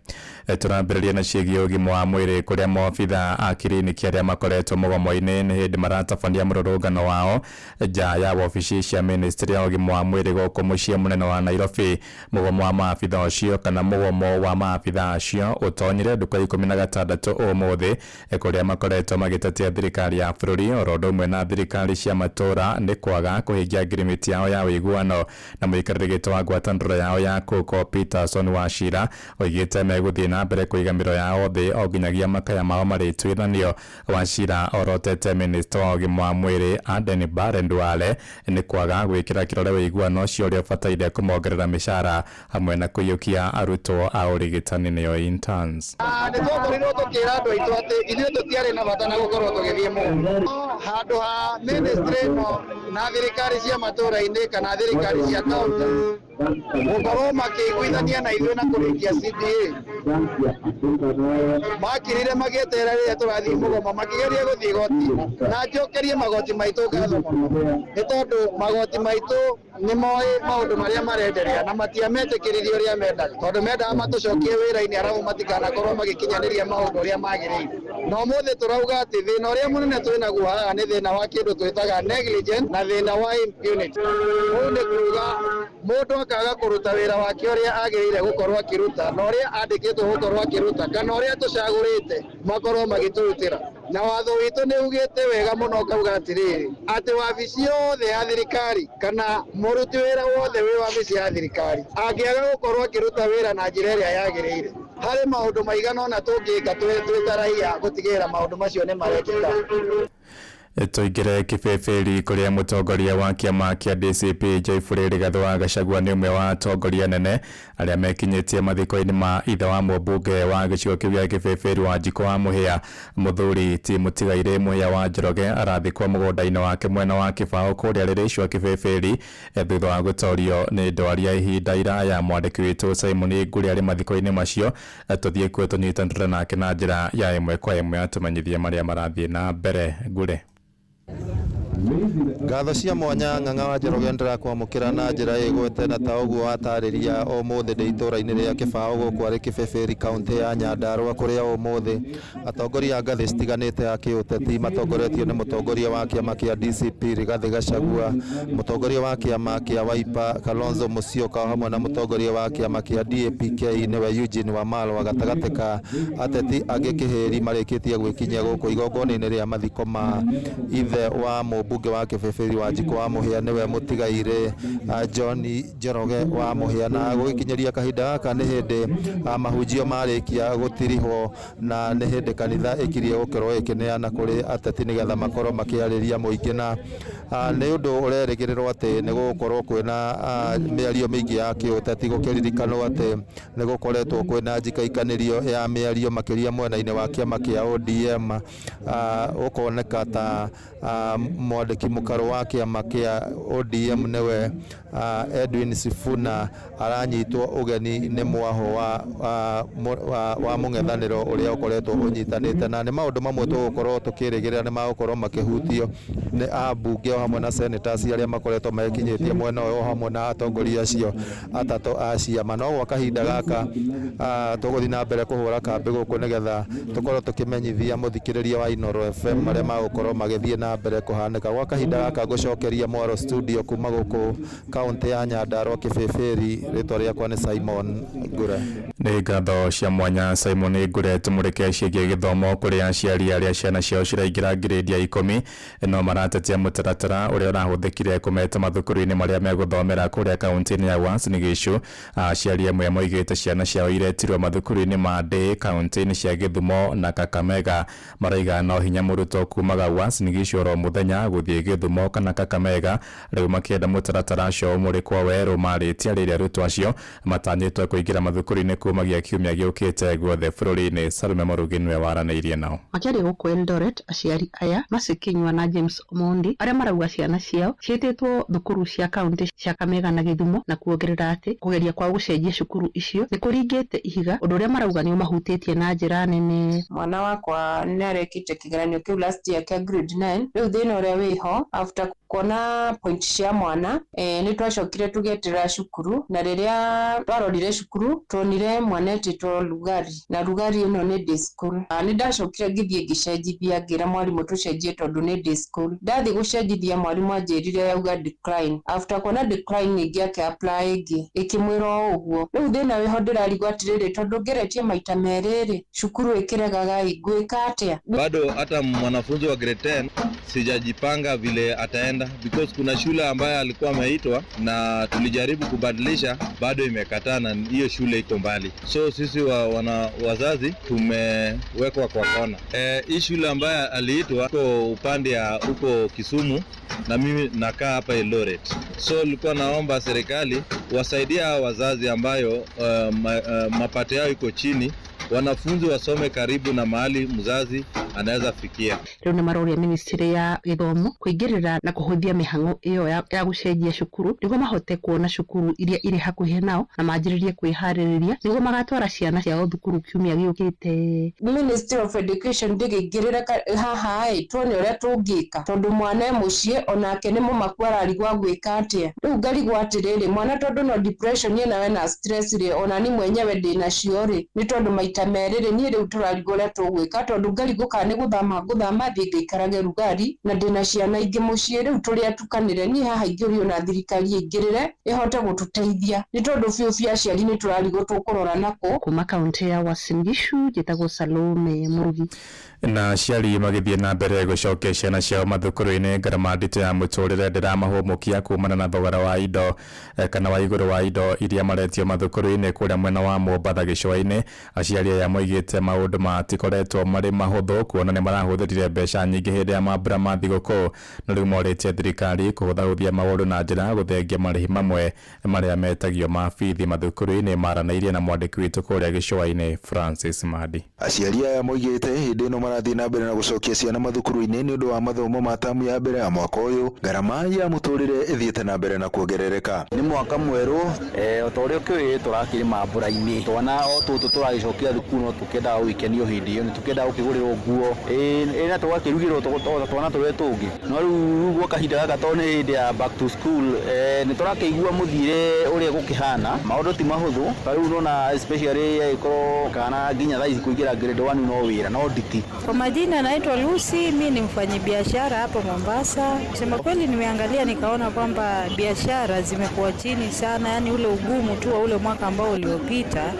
Speaker 5: Tũrambĩrĩria na ciĩgiĩ ũgima wa mwĩrĩ kũrĩa maabitha a kiriniki arĩa makoretwo mũgomo-inĩ nĩ hĩndĩ maratabania mũrũrũngano wao nja ya wabici cia ministry ya ũgima wa mwĩrĩ gũkũ mũciĩ mũnene wa Nairobi. Mũgomo wa maabitha ũcio kana mũgomo wa maabitha acio ũtonyire ndukũ 16 ũmũthĩ kũrĩa makoretwo magĩtetia thirikari ya bũrũri oro ũndũ ũmwe na thirikari cia matũra nĩ kwaga kũhingia ngirimiti yao ya ũiguano, na mũikarĩri gĩtĩ wa ngwatanĩro yao ya Kũkũ Peterson Wachira oigĩte megũthiĩ na mbere kũiga mĩro yao thĩ o nginyagia makaya mao marĩtuithanio. Wachira orotete minista wa ũgima wa mwĩrĩ Aden Bare Nduale nĩ kwaga gwĩkĩra kĩrore ũiguano ũcio ũrĩa ũbataire kũmongerera mĩcara hamwe na kũiyũkia arutwo a ũrigitani nĩo interns.
Speaker 15: Nĩ twakorirwo tũkĩra andũ aitũ atĩ ithuĩ tũtiarĩ na bata na gũkorwo tũgĩthiĩ mũno handũ ha ministry ĩno na thirikari cia matũra-inĩ kana thirikari cia kaunti gũkorwo makĩiguithania na ithuĩ na kũrĩkia CBA. Makirire magĩetera rĩrĩa tũrathiĩ mũgomo makĩgeria gũthiĩ igoti na njokerie magoti maitũ ngatho mũno nĩ tondũ magoti maitũ nĩ moĩ maũndũ marĩa marenderea na matiametĩkĩririe ũrĩa mendaga, tondũ mendaga matũcokie wĩra-inĩ arabu matikanakorwo magĩkinyanĩria maũndũ ũrĩa magĩrĩire. Na ũmũthĩ tũrauga atĩ thĩna ũrĩa mũnene twĩnaguo haha nĩ thĩna wa kĩndũ twĩtaga negligence na thĩna wa impunity. Ũũ nĩ kuuga mũndũ akaga kũruta wĩra wake ũrĩa agĩrĩire gũkorwo akĩruta na ũrĩa andĩkĩtwo gũkorwo akĩruta kana ũrĩa tũcagũrĩte makorwo magĩtũrutĩra. Na watho witũ nĩ ugĩte wega mũno kauga atĩrĩrĩ atĩ wabici yothe ya thirikari kana mũruti wĩra wothe wĩ wabici ya thirikari angĩaga gũkorwo akĩruta wĩra na njĩra ĩrĩa yagĩrĩire, harĩ maũndũ maigana ona tũngĩka twĩ ta raia gũtigĩrĩra maũndũ macio nĩ marekĩka.
Speaker 5: Tuingire kibeberi kuria mutongoria wa kiama kia DCP Joyful Rigathi wa Gachagua ni umwe wa atongoria nene aria mekinyitie mathiko-ini ma ithe wa mũmbunge wa gĩcigo kĩu gĩa kibeberi wa Njiko wa Mũhĩa Mũthuri ti Mũtigaire Mũhĩa wa Njoroge arathikwo mũgũnda-inĩ wake mwena wa Kĩbaũ kũrĩa rĩrĩcua kibeberi thutha wa gũtorio nĩ ndwari ya ihinda iraya. Mwandĩki witũ Simon Ngure arĩ mathiko-ini macio tũthiĩ kuo tũnyitanĩre nake na njĩra ya ĩmwe kwa ĩmwe atũmenyithie marĩa marathiĩ na mbere. Ngure.
Speaker 14: Ngatho cia mwanya Ng'ang'a wa Njoroge ndĩrakwamũkĩra na njĩra ĩgwete na ta ũguo watarĩria ũmũthĩ ndĩ itũũra-inĩ rĩa Kĩbaũ gũkũ arĩ Kĩbeberi kaũntĩ ya Nyandarua kũrĩa ũmũthĩ atongoria a ngathĩ citiganĩte a kĩũteti matongoretio nĩ mũtongoria wa kĩama kĩa DCP Rigathi Gachagua, mũtongoria wa kĩama kĩa Wiper Kalonzo Musyoka hamwe na mũtongoria wa kĩama kĩa DAP-K nĩwe Eugene Wamalwa gatagatĩ ka ateti angĩ kĩhĩri marĩkĩtie gwĩkinyia gũkũ igongona-inĩ rĩa mathiko ma ithe wa mũmbunge wa Kĩbeberi wa Njiko wa Mũhĩa nĩwe Mũtigaire John Njoroge wa Mũhĩa, na gũgĩkinyeria kahinda gaka nĩ hĩndĩ mahunjio marĩkia gũtirihwo na nĩ hĩndĩ kanitha ĩkirie gũkorwo ĩkĩneana kũrĩ ateti nĩgetha makorwo makĩarĩria mũingĩ, na nĩ ũndũ ũrerĩgĩrĩrwo atĩ nĩ gũkorwo kwĩna mĩario mĩingĩ ya kĩũteti, gũkĩririkanwo atĩ nĩ gũkoretwo kwĩna njikaikanĩrio ya mĩario makĩria mwena-inĩ wa kĩama kĩa ODM, ũkoneka ta mwandĩki mũkaro wa kĩama kĩa ODM nĩwe Edwin Sifuna aranyitwo ũgeni nĩ mwaho wa mũng'ethanĩro ũrĩa ũkoretwo ũnyitanĩte, na nĩ maũndũ mamwe tũgũkorwo tũkĩrĩgĩrĩra nĩ magũkorwo makĩhutio nĩ ambunge o hamwe na senators arĩa makoretwo mekinyĩtie mwena ũyũ o hamwe na atongoria acio atatũ a ciama. No gwa kahinda gaka tũgũthiĩ na mbere kũhũra kambĩ gũkũ nĩgetha tũkorwo tũkĩmenyithia mũthikĩrĩria wa Inooro FM marĩa magũkorwo magĩthiĩ na mbere kũhanĩka. Gwa kahinda gaka ngũcokeria Mwaro studio kuma gũkũ kaunti ya Nyandarua Kĩbeberi, rĩtwa rĩakwa nĩ Simon Ngure.
Speaker 5: Nĩ ngatho cia mwanya Simon Ngure. Tũmũrĩke ciĩgiĩ gĩthomo kũrĩ aciari arĩa ciana ciao ciraingĩra grade ya 10 no maratetia mũtaratara ũrĩa ũrahũthĩkire kũmeta mathukuru-inĩ marĩa megũthomera kũrĩa kaunti-inĩ ya Uasin Gishu. Aciari amwe moigĩte ciana ciao iretirwo mathukuru-inĩ ma ndĩ kaunti-inĩ cia Gĩthumo na Kakamega, maraiga no hinya mũrutwo kumaga Uasin Gishu oro mũthenya gũthiĩ Gĩthumo kana Kakamega, rĩu makĩenda mũtaratara ũcio ũmũrĩkwo werũ marĩtia rĩrĩa arutwo acio matanyĩtwo kũingĩra mathukuru-inĩ kumagia kiumia gĩũkĩte guothe bũrũri-inĩ. Salome Morugi nĩwe waranĩirie nao.
Speaker 17: Makĩaria gũkũ Eldoret, aciari aya Macikinywa na James Omondi arĩa marauga ciana ciao ciĩtĩtwo thukuru cia kaunti cia Kakamega na Gĩthumo, na kuongerera atĩ kũgeria kwa gũcenjia cukuru icio nĩ kũringĩte ihiga, ũndũ ũrĩa marauga nĩ ũmahutĩtie na njĩra nene.
Speaker 16: Mwana wakwa nĩ arekĩte kĩgeranio kĩu last year kĩa grade 9, rĩu thĩna ũrĩa wĩho after kuona point cia mwana nĩ twacokire tũgetĩra cukuru, na rĩrĩa twarorire cukuru tuonire mwana etĩtwo Lugari, na Lugari ĩno nĩ day school. Nĩ ndacokire ngĩthiĩ ngĩcenjithia ngĩra mwarimũ tũcenjie tondũ nĩ day school. Ndathiĩ gũcenjithia mwarimũ anjĩrire yauga decline, after kuona decline ningĩ akĩ-apply ĩngĩ ĩkĩmwĩra ũguo. Rĩu thĩna wĩho ndĩrarigwo atĩrĩrĩ, tondũ ngeretie maita merĩ cukuru ĩkĩregaga ngwĩka atĩa?
Speaker 18: Bado hata mwanafunzi wa grade 10 sijajipanga vile ataenda, because kuna shule ambayo alikuwa ameitwa na tulijaribu kubadilisha, bado imekataa na hiyo shule iko mbali. So sisi wazazi tumewekwa kwa kona. Hii shule ambayo aliitwa iko upande ya huko Kisumu na mimi nakaa hapa Eldoret. So nilikuwa naomba serikali wasaidia wazazi ambayo mapato yao iko chini, wanafunzi wasome karibu na mahali mzazi anaweza fikia.
Speaker 17: Rĩu nĩ maroria ministry ya gĩthomo kũingĩrĩra na kũhũthia mĩhang'o ĩyo ya gũcenjia cukuru nĩguo mahote kuona cukuru iria irĩ hakuhĩ nao na manjĩrĩrie kwĩharĩrĩria nĩguo magatwara ciana ciao thukuru kiumia gĩũkĩte.
Speaker 16: Ministry of Education ndĩgĩingĩrĩra haha tuone ũrĩa tũngĩka, tondũ mwana mũciĩ onake nĩ mũmaku ararigwa gwĩka atĩa. Rĩu ngarigwo atĩrĩrĩ, mwana tondũ no depression nawe na stress rĩ, ona ni mwenyewe ndĩna cio rĩ, nĩ tondũ maita merĩ niĩ rĩu tũrarigwo ũrĩa tũgwĩka, tondũ ngarigwo kana nĩ gũthama thiĩ ngaikarage Lugari na ndĩna ciana ingĩ mũciĩ. Rĩu tũrĩa tukanĩre niĩ haha ingĩũrio na thirikari ĩingĩrĩre ĩhote gũtũteithia, nĩ tondũ biũ aciari nĩ tũrarigwo tũkũrora nako.
Speaker 17: Kuma kaunti ya Uasin Gishu njĩtagwo Salome Murugi.
Speaker 5: Na aciari magĩthiĩ na mbere gũcokia ciana ciao mathukuru-inĩ, ngarama nditũ ya mũtũrĩre ndĩramahũmũkia kumana na thogora wa indo kana wa igũrũ wa indo iria maretio mathukuru-inĩ kũrĩa mwena wa Mombatha gĩcũa-inĩ. Aciari aciari ya moigite maundu matikoretwo mari mahuthu kuona ni marahuthirire mbeca nyingi hindi ya mambura ma thigũkũ na rĩu morĩtie thirikari kũhũthahũthia maũndũ na njĩra gũthengia marĩhi mamwe marĩa metagio ma bithi mathukuru-inĩ. Maranĩirie na mwandĩki witũ kũrĩa gĩcũa-inĩ Francis Madi.
Speaker 19: Aciari aya moigite hindi ĩno marathiĩ na mbere na gũcokia ciana mathukuru-inĩ nĩ ũndũ wa mathomo ma tamu ya mbere ya mwaka ũyũ. Garama ya mũtũrĩre ĩthiĩte na mbere na kuongerereka.
Speaker 20: Nĩ mwaka mwerũ o ta ũrĩa ũkĩũĩ tũrakĩrĩ mambura-inĩ twana o tũtũ tũragĩcokia thukuru no tũkĩendaga gũikenio hĩndĩ ĩyo nĩ tũkĩendaga gũkĩgũrĩrwo nguo na tũgakĩrugĩrwo twana tũrĩa tũngĩ no rĩu gwa kahinda gaka tondũ nĩ hĩndĩ ya back to school nĩ tũrakĩigua mũthire ũrĩa gũkĩhana maũndũ ti mahũthũ ta rĩu nona especially agĩkorwo kana nginya thaa ici kũingĩra grade 1 no wĩra no nditi.
Speaker 21: Kwa majina naitwa Lucy, mimi ni mfanyabiashara hapa Mombasa. Kusema kweli nimeangalia nikaona kwamba biashara zimekuwa chini sana, yani ule ugumu tu wa ule mwaka ambao uliopita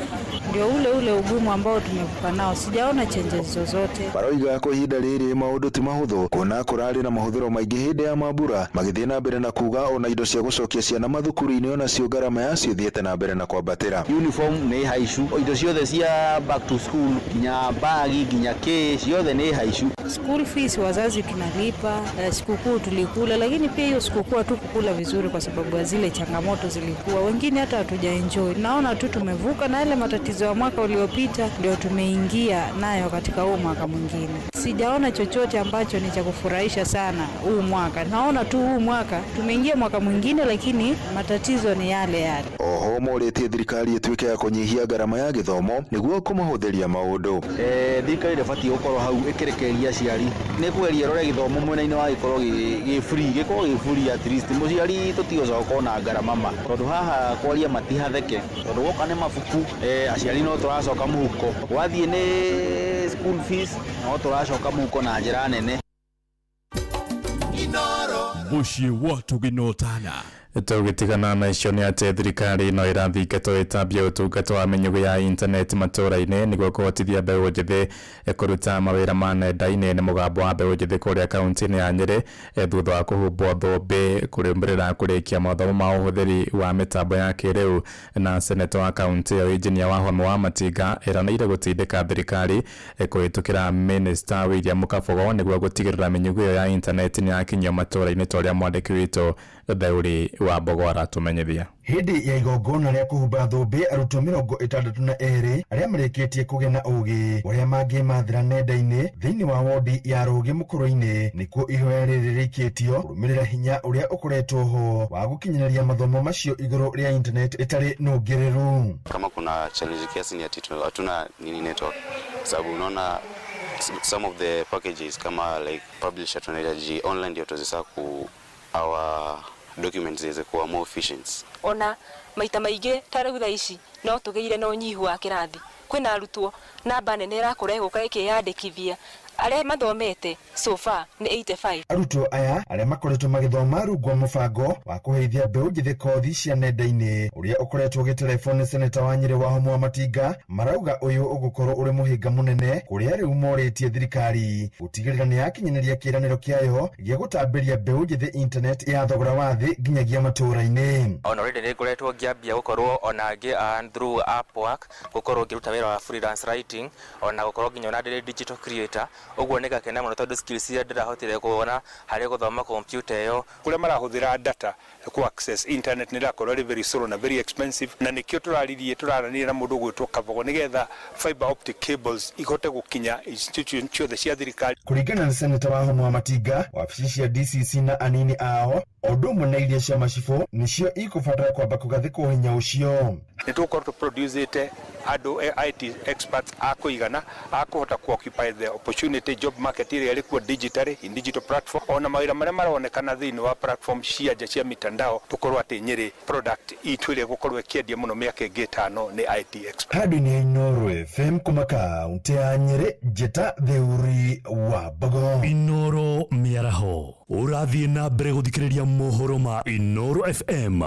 Speaker 21: ndio ule ugumu ambao tumevuka nao. Sijaona changes zozote.
Speaker 19: Baroiga kwa ihinda rĩrĩ maũndũ ti mahũthũ kuona kũrarĩ na mahũthĩro maingĩ hĩndĩ ya mambura magĩthiĩ na mbere na kuga ona indo cia gũcokia ciana mathukuru-inĩ ona cio garama yacio thiĩte na mbere na kwambatĩra.
Speaker 20: Uniform nĩ haicu, indo ciothe cia back to school kinya bagi kinya kĩ ciothe nĩ haicu.
Speaker 21: School fees wazazi tunalipa, sikukuu tulikula, lakini pia hiyo sikukuu hatukukula vizuri kwa sababu ya zile changamoto zilikuwa. Wengine hata hatujaenjoy. Naona tu tumevuka na ile matatizo ya mwaka uliopita ndio tumeingia nayo katika huu mwaka mwingine. Sijaona chochote ambacho ni cha kufurahisha sana huu mwaka. Naona tu huu mwaka tumeingia mwaka mwingine lakini matatizo ni yale yale.
Speaker 19: Oho morĩtie thirikari ĩtuĩke ya kũnyihia garama ya gĩthomo nĩguo kũmahũthĩria maũndũ.
Speaker 20: Thirikari ĩbatiĩ gũkorwo hau ĩkĩrekereria aciari nĩ kũgeria rore gĩthomo mwena-inĩ wa gĩkorwo gĩ free gĩkorwo gĩ free at least mũciari tũtigocoka gũkorwo na garama ma tondũ haha kwaria matihatheke tondũ gũka nĩ mabuku aciari no tũracoka mũhuko wathiĩ nĩ school fees no tũracoka mũhuko na njĩra nene.
Speaker 11: Mũciĩ wa tũgĩnotana
Speaker 5: tũgĩtigana na icio nĩ atĩ thirikari no ĩrathingata ĩtambia ũtungata wa mĩnyugu ya internet matũũra-inĩ nĩguo kũhotithia mbeũ njĩthĩ kũruta mawĩra ma nenda-inĩ. Nĩ mũgambo wa mbeũ njĩthĩ kũrĩa kaunti-inĩ ya Nyĩrĩ thutha wa kũhumbwo thũmbĩ kũrũmĩrĩra kũrĩkia mathomo ma ũhũthĩri wa mĩtambo ya kĩrĩu. Na seneta wa kaunti ĩyo Injinia Wahome wa Matinga eranĩire gũtindĩka thirikari kũhĩtũkĩra Minister William Kabogo nĩguo gũtigĩrĩra mĩnyugu ĩyo ya internet nĩ yakinyio matũũra-inĩ ta ũrĩa mwandĩki witũ Daudi wa Bogo aratumenyithia.
Speaker 24: Hindi ya igongona rĩa kũhumba thũmbĩ arutwo 62 arĩa marĩkĩtie kũgĩa na ũgĩ ũrĩa mangĩmathĩra nenda-inĩ thĩinĩ wa wodi ya Rũgĩ Mũkũrũ-inĩ nĩkuo ihoya rĩrĩ rĩkĩtio kũrũmĩrĩra hinya ũrĩa ũkoretwo ho wa gũkinyanĩria mathomo macio igũrũ rĩa internet ĩtarĩ nũngĩrĩru.
Speaker 25: Kama kuna challenge kiasi ni ati hatuna nini network sababu unaona some of the packages kama like publisher tunahitaji online ndio tuweza ku our documents ziweze kuwa more efficient.
Speaker 26: Ona maita maingĩ tarĩu thaa ici no tũgĩire na ũnyihu wa kĩrathi kwĩna arutwo namba nene ĩrakũra gũka ĩkĩyandĩkithia arĩa mathomete so far nĩ 85.
Speaker 24: Arutwo aya arĩa makoretwo magĩthoma rungu mũbango wa kũheithia mbeũ njĩthĩ kothi cia nenda-inĩ ũrĩa ũkoretwo ũgĩtelefoni nĩ seneta wa Nyĩrĩ Wahome wa Matinga marauga ũyũ ũgũkorwo ũrĩ mũhĩnga mũnene kũrĩa rĩu morĩtie thirikari gũtigĩrĩra nĩ yakinyanĩria kĩĩranĩro kĩayo gĩa gũtambĩria mbeũ njĩthĩ internet ya thogora wa thĩ nginyagia matũũra-inĩ.
Speaker 27: Ona rĩndĩ nĩ ngoretwo ngĩambia gũkorwo ona ngĩ through Upwork gũkorwo ngĩruta wĩra wa freelance writing ona gũkorwo nginya ona ndĩ digital creator. Ũguo nĩ gakena mũno tondũ skills iria ndĩrahotire kuona harĩ gũthoma kompyuta ĩyo.
Speaker 28: Kũrĩa marahũthĩra data ku access internet nĩ ĩrakorwo ĩrĩ very slow na very expensive na nĩkĩo tũraranĩria na mũndũ gwĩtwo Kabogo nĩgetha fiber optic cables ihote gũkinya institution ciothe cia thirikari.
Speaker 24: Kũringana na seneta Wahome wa Matinga, wabici cia DCC na anini ao ũndũ ũmwe na iria cia macibũ nĩcio ikũbatara kwamba kũgathĩkwo hinya ũcio.
Speaker 28: Nĩ tũkorwo tũproducĩte andũ IT experts a kũigana a kũhota ku-occupy the opportunity job market ĩrĩa ĩrĩ kuo digitally in digital platform ona mawĩra marĩa maronekana thĩinĩ wa platform cia nja cia mitandao tũkorwo atĩ Nyĩrĩ product itũ ĩrĩa gũkorwo ĩkĩendia mũno mĩaka ĩngĩ 5 nĩ IT expert.
Speaker 24: Handũ-inĩ Inooro FM kuma kaunti ya Nyĩrĩ, Njeta Theuri wa Bogo.
Speaker 11: Inooro mĩaraho ũrathiĩ na mbere gũthikĩrĩria mohoro ma Inooro FM.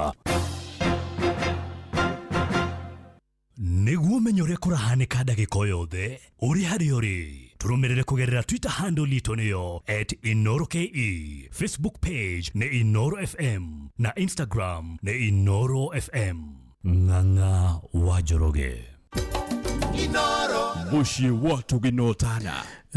Speaker 11: Nĩguo menye ũrĩa kũrahanĩka ndagĩka yothe ũrĩ harĩa ũrĩ tũrũmĩrĩre kũgerera Twitter handle itũ nĩyo @InoroKE, Facebook page nĩ Inooro FM na Instagram nĩ Inooro FM. Ng'ang'a wa Njoroge. muciĩ wa tũginotana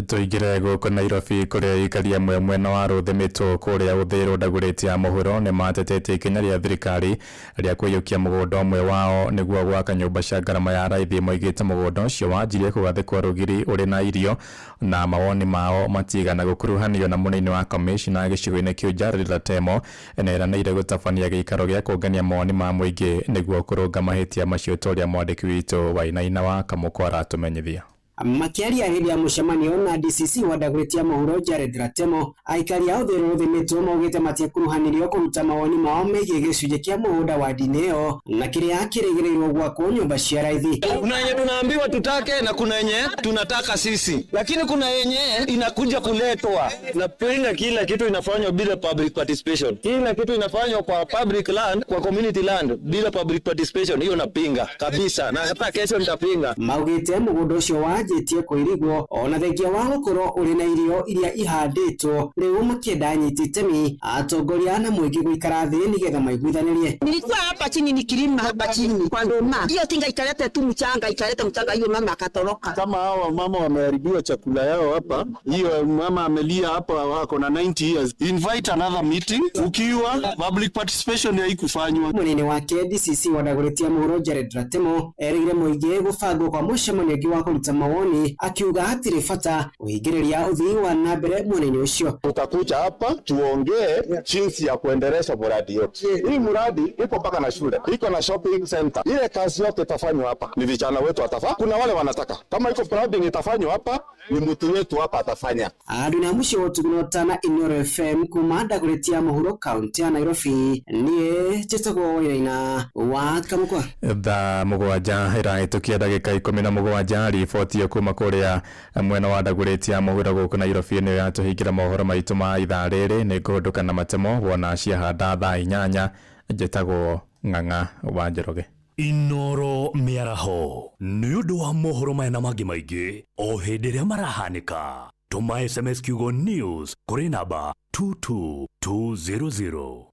Speaker 5: tuingire guku Nairobi kuria ikaria mwena wa Ruthimitũ kuria uthiro ndagurĩti ya mũhuro nĩ matetetie ikinya rĩa thirikari rĩa kũiyũkia mũgũnda ũmwe wao nĩguo gwaka nyũmba cia ngarama ya raithi. Moigĩte mũgũnda ũcio wanjirie kũgathĩkwo rũgiri ũrĩ na irio na mawoni mao matigana gũkuruhanio na mũnini wa komishina gĩcigo-inĩ kĩu Jared Latemo eranĩire gũtabania gĩikaro gĩa kũngania mawoni ma mũingĩ nĩguo kũrũnga mahĩtia macio torĩa mwandĩki witũ Wainaina wa Kamũkwa aratumenyithia.
Speaker 1: Makiaria hĩndĩ ya mũcemanio na DCC wa ndagũrĩti ya mũhuro Jared Latemo, aikari a ũthĩro Rũthĩmĩtũ maugĩte matiekuruhanirio kũruta mawoni mao megiĩ gĩcunjĩ kĩa mũgũnda wa ndini ĩyo na kĩrĩa kĩrĩgĩrĩirwo gwakwo nyũmba cia raithi.
Speaker 3: Kuna yenye tunaambiwa tutake na kuna yenye tunataka sisi, lakini kuna yenye inakuja kuletwa. Napinga kila kitu inafanywa bila public participation. Kila kitu inafanywa kwa public land, kwa community land bila public participation. Hiyo napinga kabisa na hata kesho nitapinga.
Speaker 1: Maugĩte mũgũnda ũcio wanjĩtie kũirigwo ona thengia wa gũkorwo ũrĩ na irio iria ihandĩtwo, rĩu makĩenda anyiti itemi atongoria na mũingĩ gũikara thĩ nĩgetha maiguithanĩrie.
Speaker 6: Nilikuwa hapa chini nikilima hapa chini kwa ndoma. Hiyo tinga ikaleta tu mchanga, ikaleta mchanga, hiyo mama akatoroka.
Speaker 22: Kama hawa mama wameharibiwa chakula yao hapa, hiyo mama amelia hapa wako na 90 years. Invite another meeting ukiwa public participation haikufanywa.
Speaker 1: Munene wake DCC wa ndagũrĩti ya mũhuro Jared Latemo erĩire mũingĩ gũbangwo kwa mũcemanio ũngĩ wa kũruta mawoni, akiuga hatirĩ bata ũhingĩrĩria ũthii wa na mbere munene ũcio.
Speaker 22: Tutakuja hapa tuongee jinsi ya kuendelesha mradi yote. Hii mradi iko mpaka na shule, iko na shopping center. Ile kazi yote itafanywa hapa ni vijana wetu watafanya. Kuna wale wanataka kama iko prouding itafanywa hapa ni mtu wetu hapa atafanya.
Speaker 1: Andũ na mũciĩ wa tũgunotana Inoro FM kuma ndagũrĩti ya mũhuro kaunti ya Nairobi, niĩ njĩtagwo Wainaina wa Kamũkwa.
Speaker 5: Thaa mũgwanja ĩrahĩtũkia ndagĩka 17 riboti kuma kuria mwena wa ndagũrĩti ya mũhuro gũkũ Nairobi nĩ yatũhingĩra mohoro maitũ ma ithaa rĩrĩ. Nĩ ngũndũka na matemo wona ciahanda thaa 8. Njĩtagwo Ng'ang'a wa Njoroge.
Speaker 11: Inoro mĩaraho nĩ ũndũ wa mohoro maya na mangĩ maingĩ o hĩndĩ ĩrĩa marahanĩka. Tũma SMS kiugo news kũrĩ namba 22200.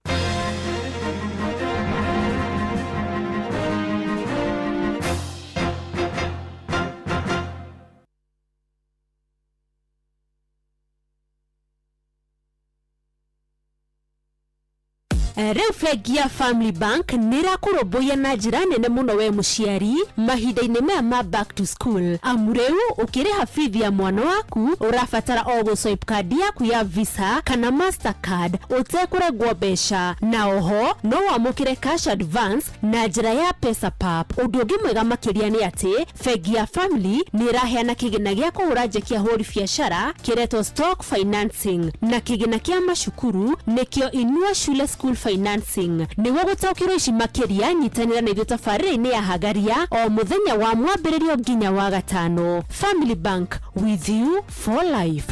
Speaker 7: Rĩu bengi ya Family Bank nĩrakũrũmbũiya na njĩra nene mũno we mũciari mahinda-inĩ maya ma back to school. Amu rĩu ũkĩrĩha bithi ya mwana waku ũrabatara o gũswipe card yaku ya Visa kana Mastercard ũtekũrengwo mbeca, na oho no wamũkĩre cash advance na njĩra ya PesaPap. Ũndũ ũngĩ mwega makĩria nĩ atĩ bengi ya Family nĩraheana kĩgĩna gĩa kũgũra njeki ya hũri biacara kĩretwo stock financing, na kĩgĩna kĩa macukuru nĩkĩo Inua Shule School Financing. Nĩguo gũtaũkĩrwo ici makĩria, nyitanĩra na ithuĩ tabarĩra-inĩ ya Hagaria o mũthenya wa mwambĩrĩrio nginya wa gatano. Family Bank, with you for life.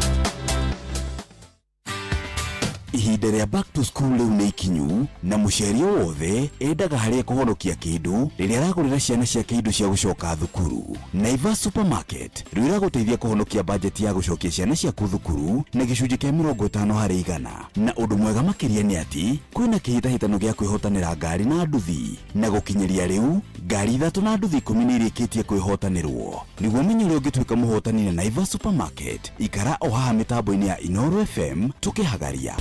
Speaker 8: Ihinda rĩa back to school rĩu nĩ ikinyu na mũciari wothe endaga harĩa kũhonokia kĩndũ rĩrĩa aragũrĩra ciana ciake indo cia gũcoka thukuru. Naivas Supermarket rĩu ĩragũteithia kũhonokia bajeti ya gũcokia ciana ciaku thukuru na gĩcunjĩ kĩa 50%. Na ũndũ mwega makĩria nĩ atĩ kwĩna kĩhĩtahĩtano gĩa kwĩhotanĩra ngari na nduthi, na gũkinyĩria rĩu ngari 3 na nduthi 10 nĩ irĩkĩtie kwĩhotanĩrwo. Nĩguo menye ũrĩa ũngĩtuĩka mũhotani na Naivas Supermarket, ikara o haha mĩtambo-inĩ ya Inoro FM tũkĩhagaria.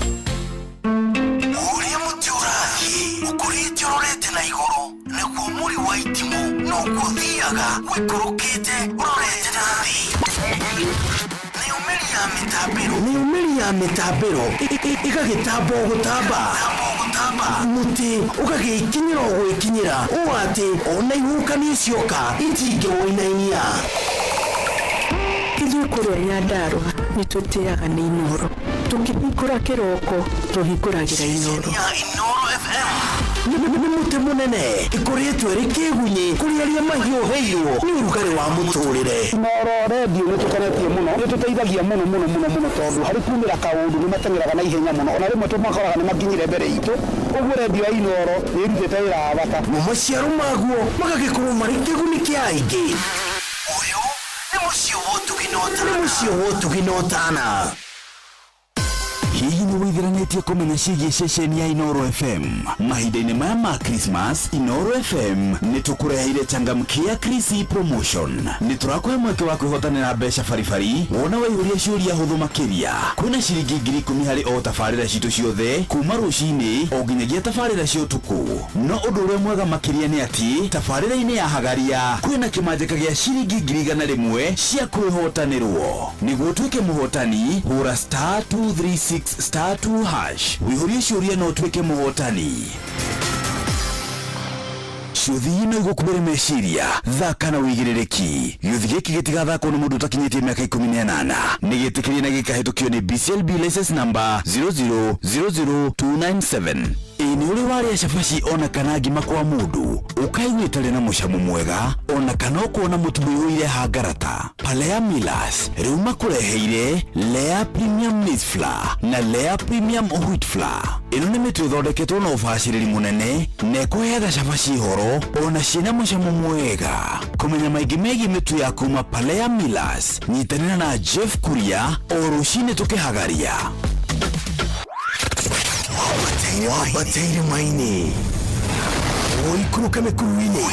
Speaker 9: Ũrĩa mũtĩ ũrathiĩ ũkũrĩte ũrorete na igũrũ, naguo mũri wa itimũ no gũthiaga wĩkũrũkĩte ũrorete na thĩ. Nĩumĩri ya mĩtambĩro ĩgagĩtamba o gũtamba, mũtĩ ũgagĩkinyĩra o gwĩkinyĩra, ũũ atĩ ona ihuhũkanio cioka itingĩwoinainia.
Speaker 6: Ithuĩ kũrĩa Nyandarua nĩtũtĩaga nĩ Inoro, tũkĩhingũra kĩroko tũhingũragĩra Inoro.
Speaker 9: Nĩ mũtĩ mũnene ĩkoretwo ĩrĩ kĩgunyi kũrĩ arĩa mahiũhĩirwo nĩ ũrugarĩ wa mũtũrĩre.
Speaker 15: Inoro redio nĩtũkenetie mũno, nĩtũteithagia mũno tondũ harĩ kumĩra kaũndũ nĩmateng'eraga na ihenya mũno, ona rĩmwe tũmakoraga nĩmakinyire mbere itũ. Ũguo redio ya Inoro nĩĩrutĩte wĩra wa bata.
Speaker 9: Na maciaro maguo magagĩkorwo marĩ kĩguni kĩa aingĩ. Ũyũ nĩ mũciĩ wa ũtugi na ũtana.
Speaker 8: hihi nĩ wĩthiranĩtie kũmenya ciĩgiĩ ceceni ya Inoro FM? Mahinda-inĩ maya ma Christmas, Inoro FM nĩ tũkũreheire changamkia Chrissy promotion. Nĩ tũrakũhe mweke wa kwĩhotanĩra mbeca baribari wona waihũria ciũria hũthũ makĩria. Kwĩna ciringi 10,000 harĩ o tabarĩra citũ ciothe kuma rũcinĩ o nginyagia tabarĩra cia ũtukũ. No ũndũ ũrĩa mwega makĩria nĩ atĩ tabarĩra-inĩ ya Hagaria kwĩna kĩmanjĩka gĩa ciringi 100,000 cia kwĩhotanĩrwo. Nĩguo tuĩke mũhotani, hũra *236*2# wĩihũrie ciũria no tuĩke mũhotani. Ciuthi ino igũkubĩre meciria, thaka na wĩigĩrĩrĩki. Gĩuthi gĩkĩ gĩtigathakwo nĩ mũndũ ũtakinyĩtie mĩaka 18. Nĩ gĩtĩkĩrie na gĩkahĩtũkio nĩ BCLB license number 0000297. Nĩ ũrĩ warĩa cabaci ona kana ngima kwa mũndũ ũkaigua itarĩ na mũcamo mwega, ona kana ũkuona mũtu mũihũire hangarata. Palea Millers rĩu makũreheire Lea Premium Maize Flour na Lea Premium Wheat Flour. Ĩno nĩ mĩtu ĩthondeketwo na ũbacĩrĩri mũnene na ĩkũheaga cabaci horo ona ciĩna mũcamo mwega. Kũmenya maingĩ megiĩ mĩtu ya kuma Palea Millers, nyitanĩra na Jeff Kuria o rũcinĩ tũkĩhagaria. Wabateire maini oikũrũka mĩkuru-inĩ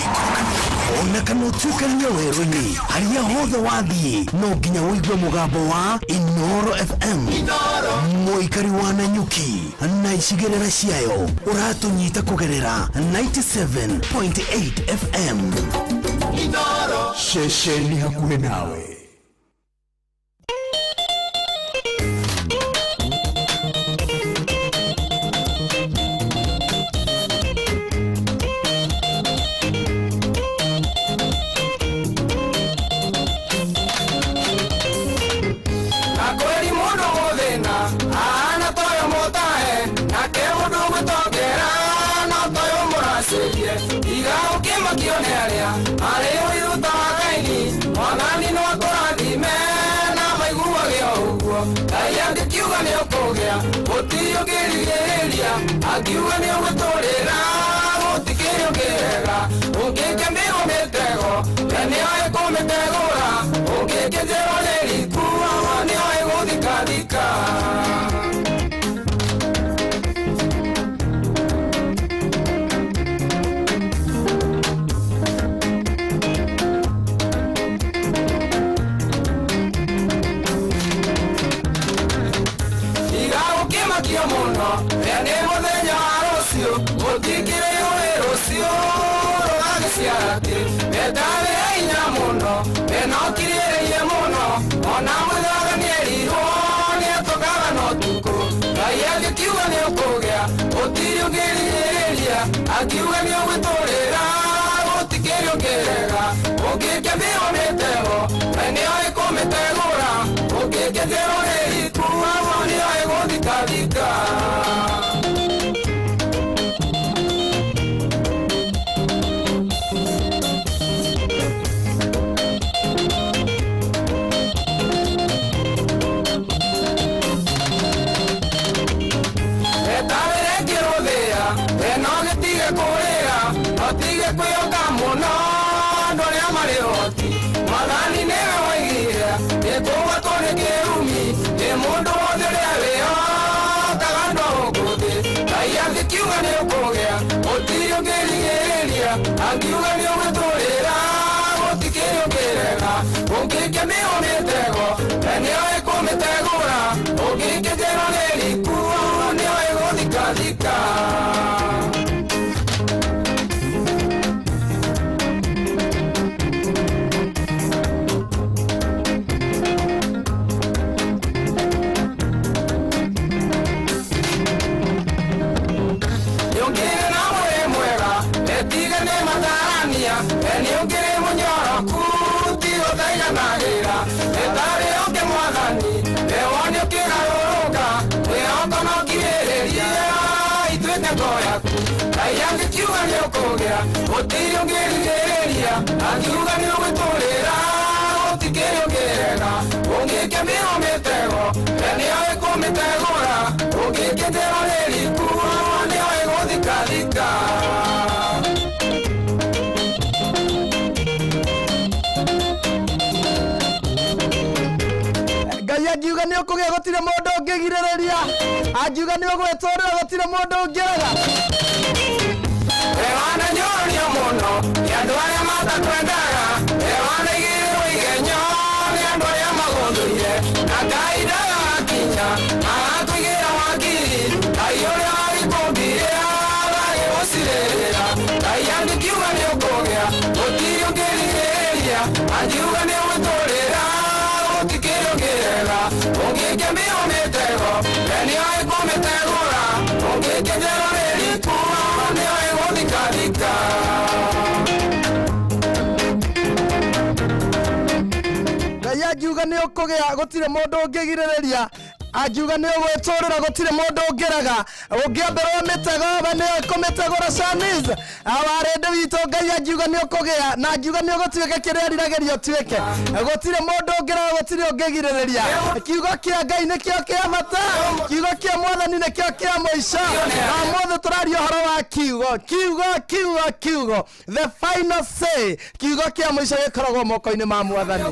Speaker 8: ona kana ũtuĩkania werũ-inĩ, harĩa hothe wathiĩ no nginya wĩigue mũgambo wa Inoro FM. Mũikari wa Nanyuki na icigĩrĩra ciayo ũratũnyita kũgerera 97.8 FM. Inoro ceceni hakuhĩ nawe.
Speaker 2: Akiuga nĩ ũgũtũrĩra gũtikĩrĩ ũngĩrega, ũngĩkĩmbĩrwo mĩtego na nĩoĩ kũmĩtegũra, ũngĩkĩnjerwo nĩ riku nĩoĩ gũthikathika. Akiuga nĩ ũgũtũrĩra gũtikĩrĩ ũngĩrega, ũngĩkĩmbĩrwo mĩtego na nĩoĩ kũmĩtegũra, ũngĩkĩnjerwo nĩ riku nĩoĩ gũthikathika. Akiuga nĩ ũgũtũrĩra gũtikĩrĩ ũngĩrega, ũngĩkĩmbĩrwo mĩtego na nĩoĩ kũmĩtegũra, ũngĩkĩnjerwo nĩ riku nĩoĩ gũthikathika. Gũtirĩ ũngĩrigĩrĩria, akiuga nĩ ũgũtũrĩra gũtikĩrĩ ũngĩrega, ũngĩkĩmbĩrwo mĩtego na nĩoĩ kũmĩtegũra, ũngĩkĩnjerwo nĩ riku nĩoĩ gũthikathika. Ngai akiuga nĩ ũkũgĩa
Speaker 4: gutire mundu ungigiriria angiuga ni ugwetorera gutire mundu ungiraga
Speaker 2: Ewana nyoria muno yandu aria matakwendaga ewana igirwo igenyo ni andu aria magundurire na kaida akinya agatugira wakiri ayore arikumbire agage gusirira ayandi kiuga ni ukogea gutiri ungiriria angiuga ni ugwetorera gutikiri ungirega ungikemia umitego eni aikumitegura ungikejera meriku
Speaker 4: Ngai angiuga ni ukugea gutire mundu ungigiriria angiuga ni ugwetorera gutire mundu ungiraga ungiambirwo mitego we ni ukumitegura Shaniz awarende witu Ngai angiuga ni ukugea na angiuga ni ugutuika kiria riragĩrio tuike gutire mundu ungiraga gutire ungigiriria kiugo kia Ngai ni kio kia mata kiugo kia Mwathani ni kio kia muico na mothe turario horo wa kiugo the final say kiugo kia muico gikoragwo moko-ini ma Mwathani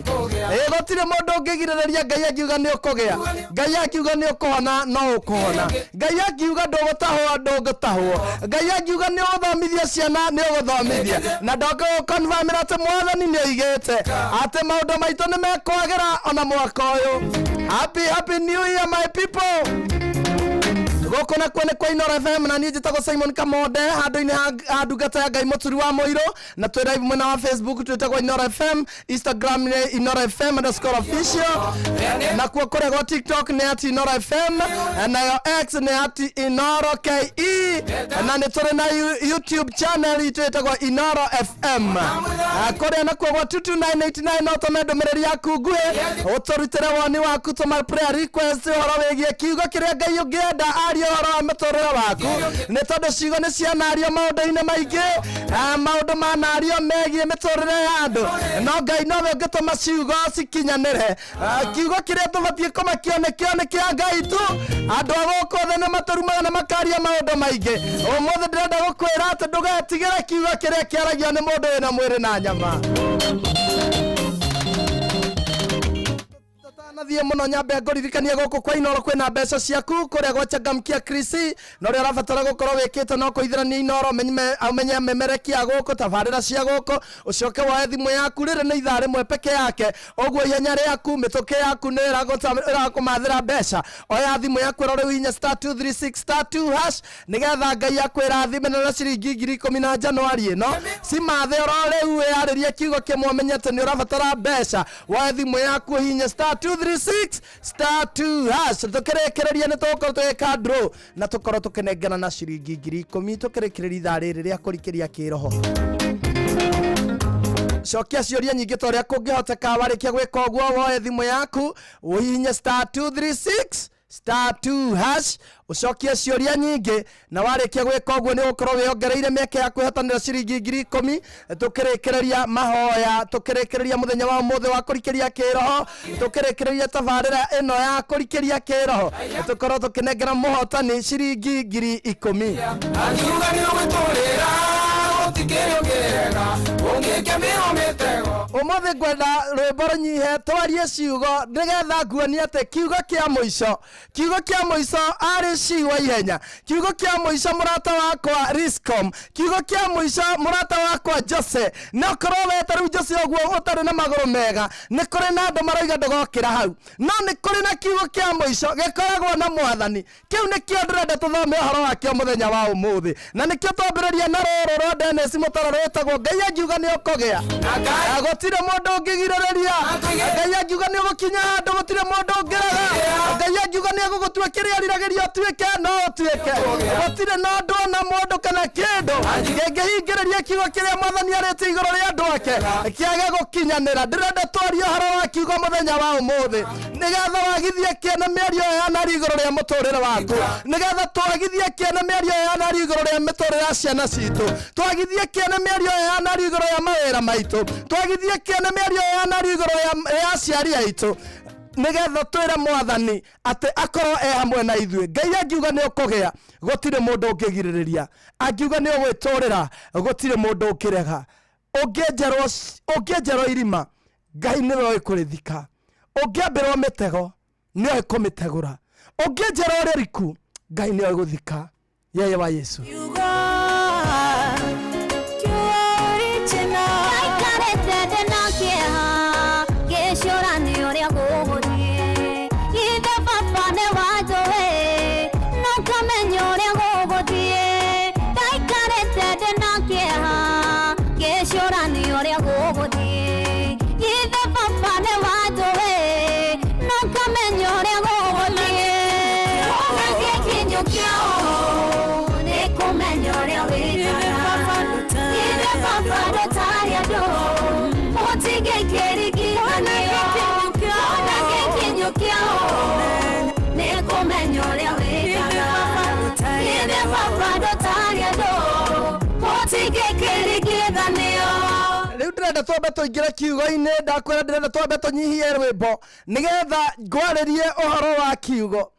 Speaker 4: gutire mundu ungigiriria Ngai angiuga ni ukugea Ngai angiuga ni ukuhona no ukuhona Ngai angiuga ndugutahwo ndugutahwo Ngai angiuga ni uthomithia ciana ni uguthomithia na ndoka confirm ati Mwathani ni oigite ati maundu maitu ni mekwagira ona mwaka uyu happy new year my people goko na kwene kwa Inoro FM na niĩ njĩtagwo Simon Kamode handũ-inĩ ha ndungata ya Ngai mũturi wa mũirũ na twĩ live mwena wa Facebook twĩtagwo Inoro FM, Instagram nĩ Inoro FM_official na kuo kũrĩa gwa TikTok nĩ ati Inoro FM nayo X nĩ ati Inoro KE na nĩ tũrĩ na YouTube channel twĩtagwo Inoro FM kũrĩa na kuo gwa 22989 no tũme ndũmĩrĩri yaku nguhĩ ũtũrutĩre woni waku tũma prayer request ũhoro wĩgiĩ kiugo kĩrĩa Ngai ũngĩenda horo wa mũtũrĩre waku nĩ tondũ ciugo nĩ cianario maũndũ-inĩ maingĩ maũndũ manario megiĩ mĩtũrĩre ya andũ no Ngai nowe ũngĩtũma ciugo cikinyanĩre kiugo kĩrĩa tũbatiĩ kũmakio nĩ kĩa Ngai tu andũ a gũkũ thĩ nĩ matũrumaga na makaria maũndũ maingĩ ũmũthĩ ndĩrenda gũkwĩra atĩ ndũgetigĩre kiugo kĩrĩa kĩaragio nĩ mũndũ wĩna mwĩrĩ na nyama nathie muno nyambe ngoririkania goko kwa Inoro kwina mbeca ciaku kuria gwachangamkia Krisi no ria rabatara gukorwo wikite no kuithirania Inoro umenye memerekia goko tabarira cia goko ucoke wa thimu yaku rire ni ithare mwe peke yake ogwo ihenya riaku mituke yaku ni irakumathira mbeca oya thimu yaku rore winya *236*2# nigetha Ngai akwira thime na ciringi 10,000 Januari ino simathe rore uwe aririe kiugo kimwe umenyete ni urabatara mbeca wa thimu yaku hinya *236*2# tukirekereria ni tukorwo tweka draw na tukorwo tukinengana na ciringi 10,000 tukirekereria ithaa riri ria kurikiria kiroho cokia ciuria nyingi to ria kungihoteka warikia gwika ogwo woe thimu yaku uhinye *236*2# ucokie ciuria nyingi na warikia gwika ogwo ni gukorwo wiongereire mieke ya kwihotanira ciringi 10,000 tukirekereria mahoya tukirekereria muthenya wa muthe wa kurikiria kiroho tukirekereria tabarira ino ya kurikiria kiroho tukorwo tukinengera muhotani ciringi 10,000
Speaker 2: angiuga ni ugwiturira gutikiri ungirega ungikemia umitego
Speaker 4: umuthi ngwenda rwimbo runyihe twarie ciugo nigetha nguonie ati kiugo kia muico ari ciwa ihenya kiugo kia muico murata wakwa Riscom kiugo kia muico murata wakwa Jose no korwo wetaru Jose ogwo utari na maguru mega ni kuri na andu maroiga ndugokira hau no ni kuri na kiugo kia muico gikoragwo na Mwathani kiu ni kio ndirenda tuthome horo wakio muthenya wa umuthi na nikio twambiriria na roro ro Dennis Mutaro rwetagwo Ngai angiuga ni ukogea gutire mundu ungigiriria Ngai angiuga ni ugukinya handu gutire mundu ungiraga Ngai angiuga ni gugutua kiria riragerio tuike no tuike gutire na andu na mundu kana kindu ngehingiriria kiugo kiria Mwathani arite iguru ria andu ake kiage gukinyanira ndirenda twario horo wa kiugo muthenya wa umuthi nigetha wagithie kiene mĩario ya nari iguru ria muturire waku nigetha twagithie kiene mĩario ya nari iguru ria muturire ya ciana citu twagithie kiene mĩario ya nari iguru ya mawira maitu twagithie kiene mĩario ya nari iguru ya aciari aitu nigetha twire Mwathani ati akorwo hamwe na ithuĩ Ngai angiuga ni ukugea gutire mundu ungigiriria angiuga ni ugwiturira gutire mundu ukirega ungienjerwo irima Ngai niwe ukurithika ungiambirwo mitego nio komitegura ongenjera ore riku Ngai nio guthika yeye wa Yesu Ndirenda twambe tuingira kiugo-ini ndakwira ndirenda twambe tunyihie rwimbo nigetha ngwaririe uhoro wa kiugo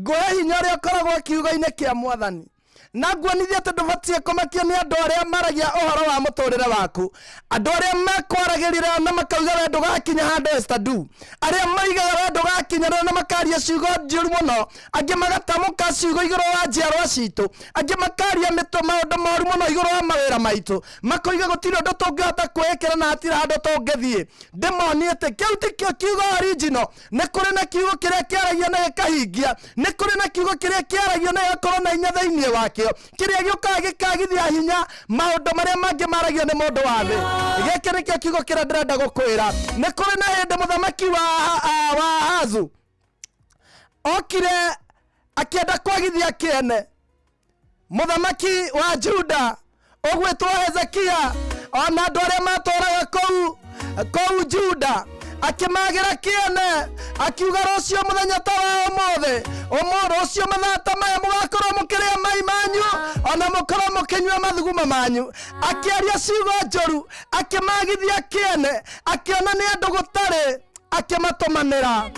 Speaker 4: ngwe hinya ria koragwo kiugo-ini kia Mwathani na nguonithia ati ndubatie kumakio ni andu aria maragia uhoro wa muturire waku andu aria makwaragirira na makauga we ndugakinya handu estadu aria maigaga we ndugakinya na makaria ciugo njuru muno angi magatamuka ciugo iguru wa njiarwa citu angi makaria maundu moru muno iguru wa mawira maitu makoiga gutiri undu tungihota kwikira na hatira handu tungithie ndimonie ati kiu tikio kiugo original ni kuri na kiugo kiria kiaragia na gikahingia ni kuri na kiugo kiria kiaragia na gikorwo na inya thiini wake kiria gioka gikagithia hinya maundu maria mangi maragio ni mundu wa thi giki nikio kiugo kiria ndirenda gukwira ni kuri na hindi muthamaki wa Ahazu okire akienda kwagithia kiene muthamaki wa Juda ogwetwo Hezekia ona andu aria matoraga kou Juda akimagira kiene akiuga rucio muthenya ta wa umothe rucio mathata maya mugakorwo mukiria mai manyu ona mukorwo mukinyua mathuguma manyu akiaria ciugo njoru akimagithia kiene akiona ni andu gutari akimatumanira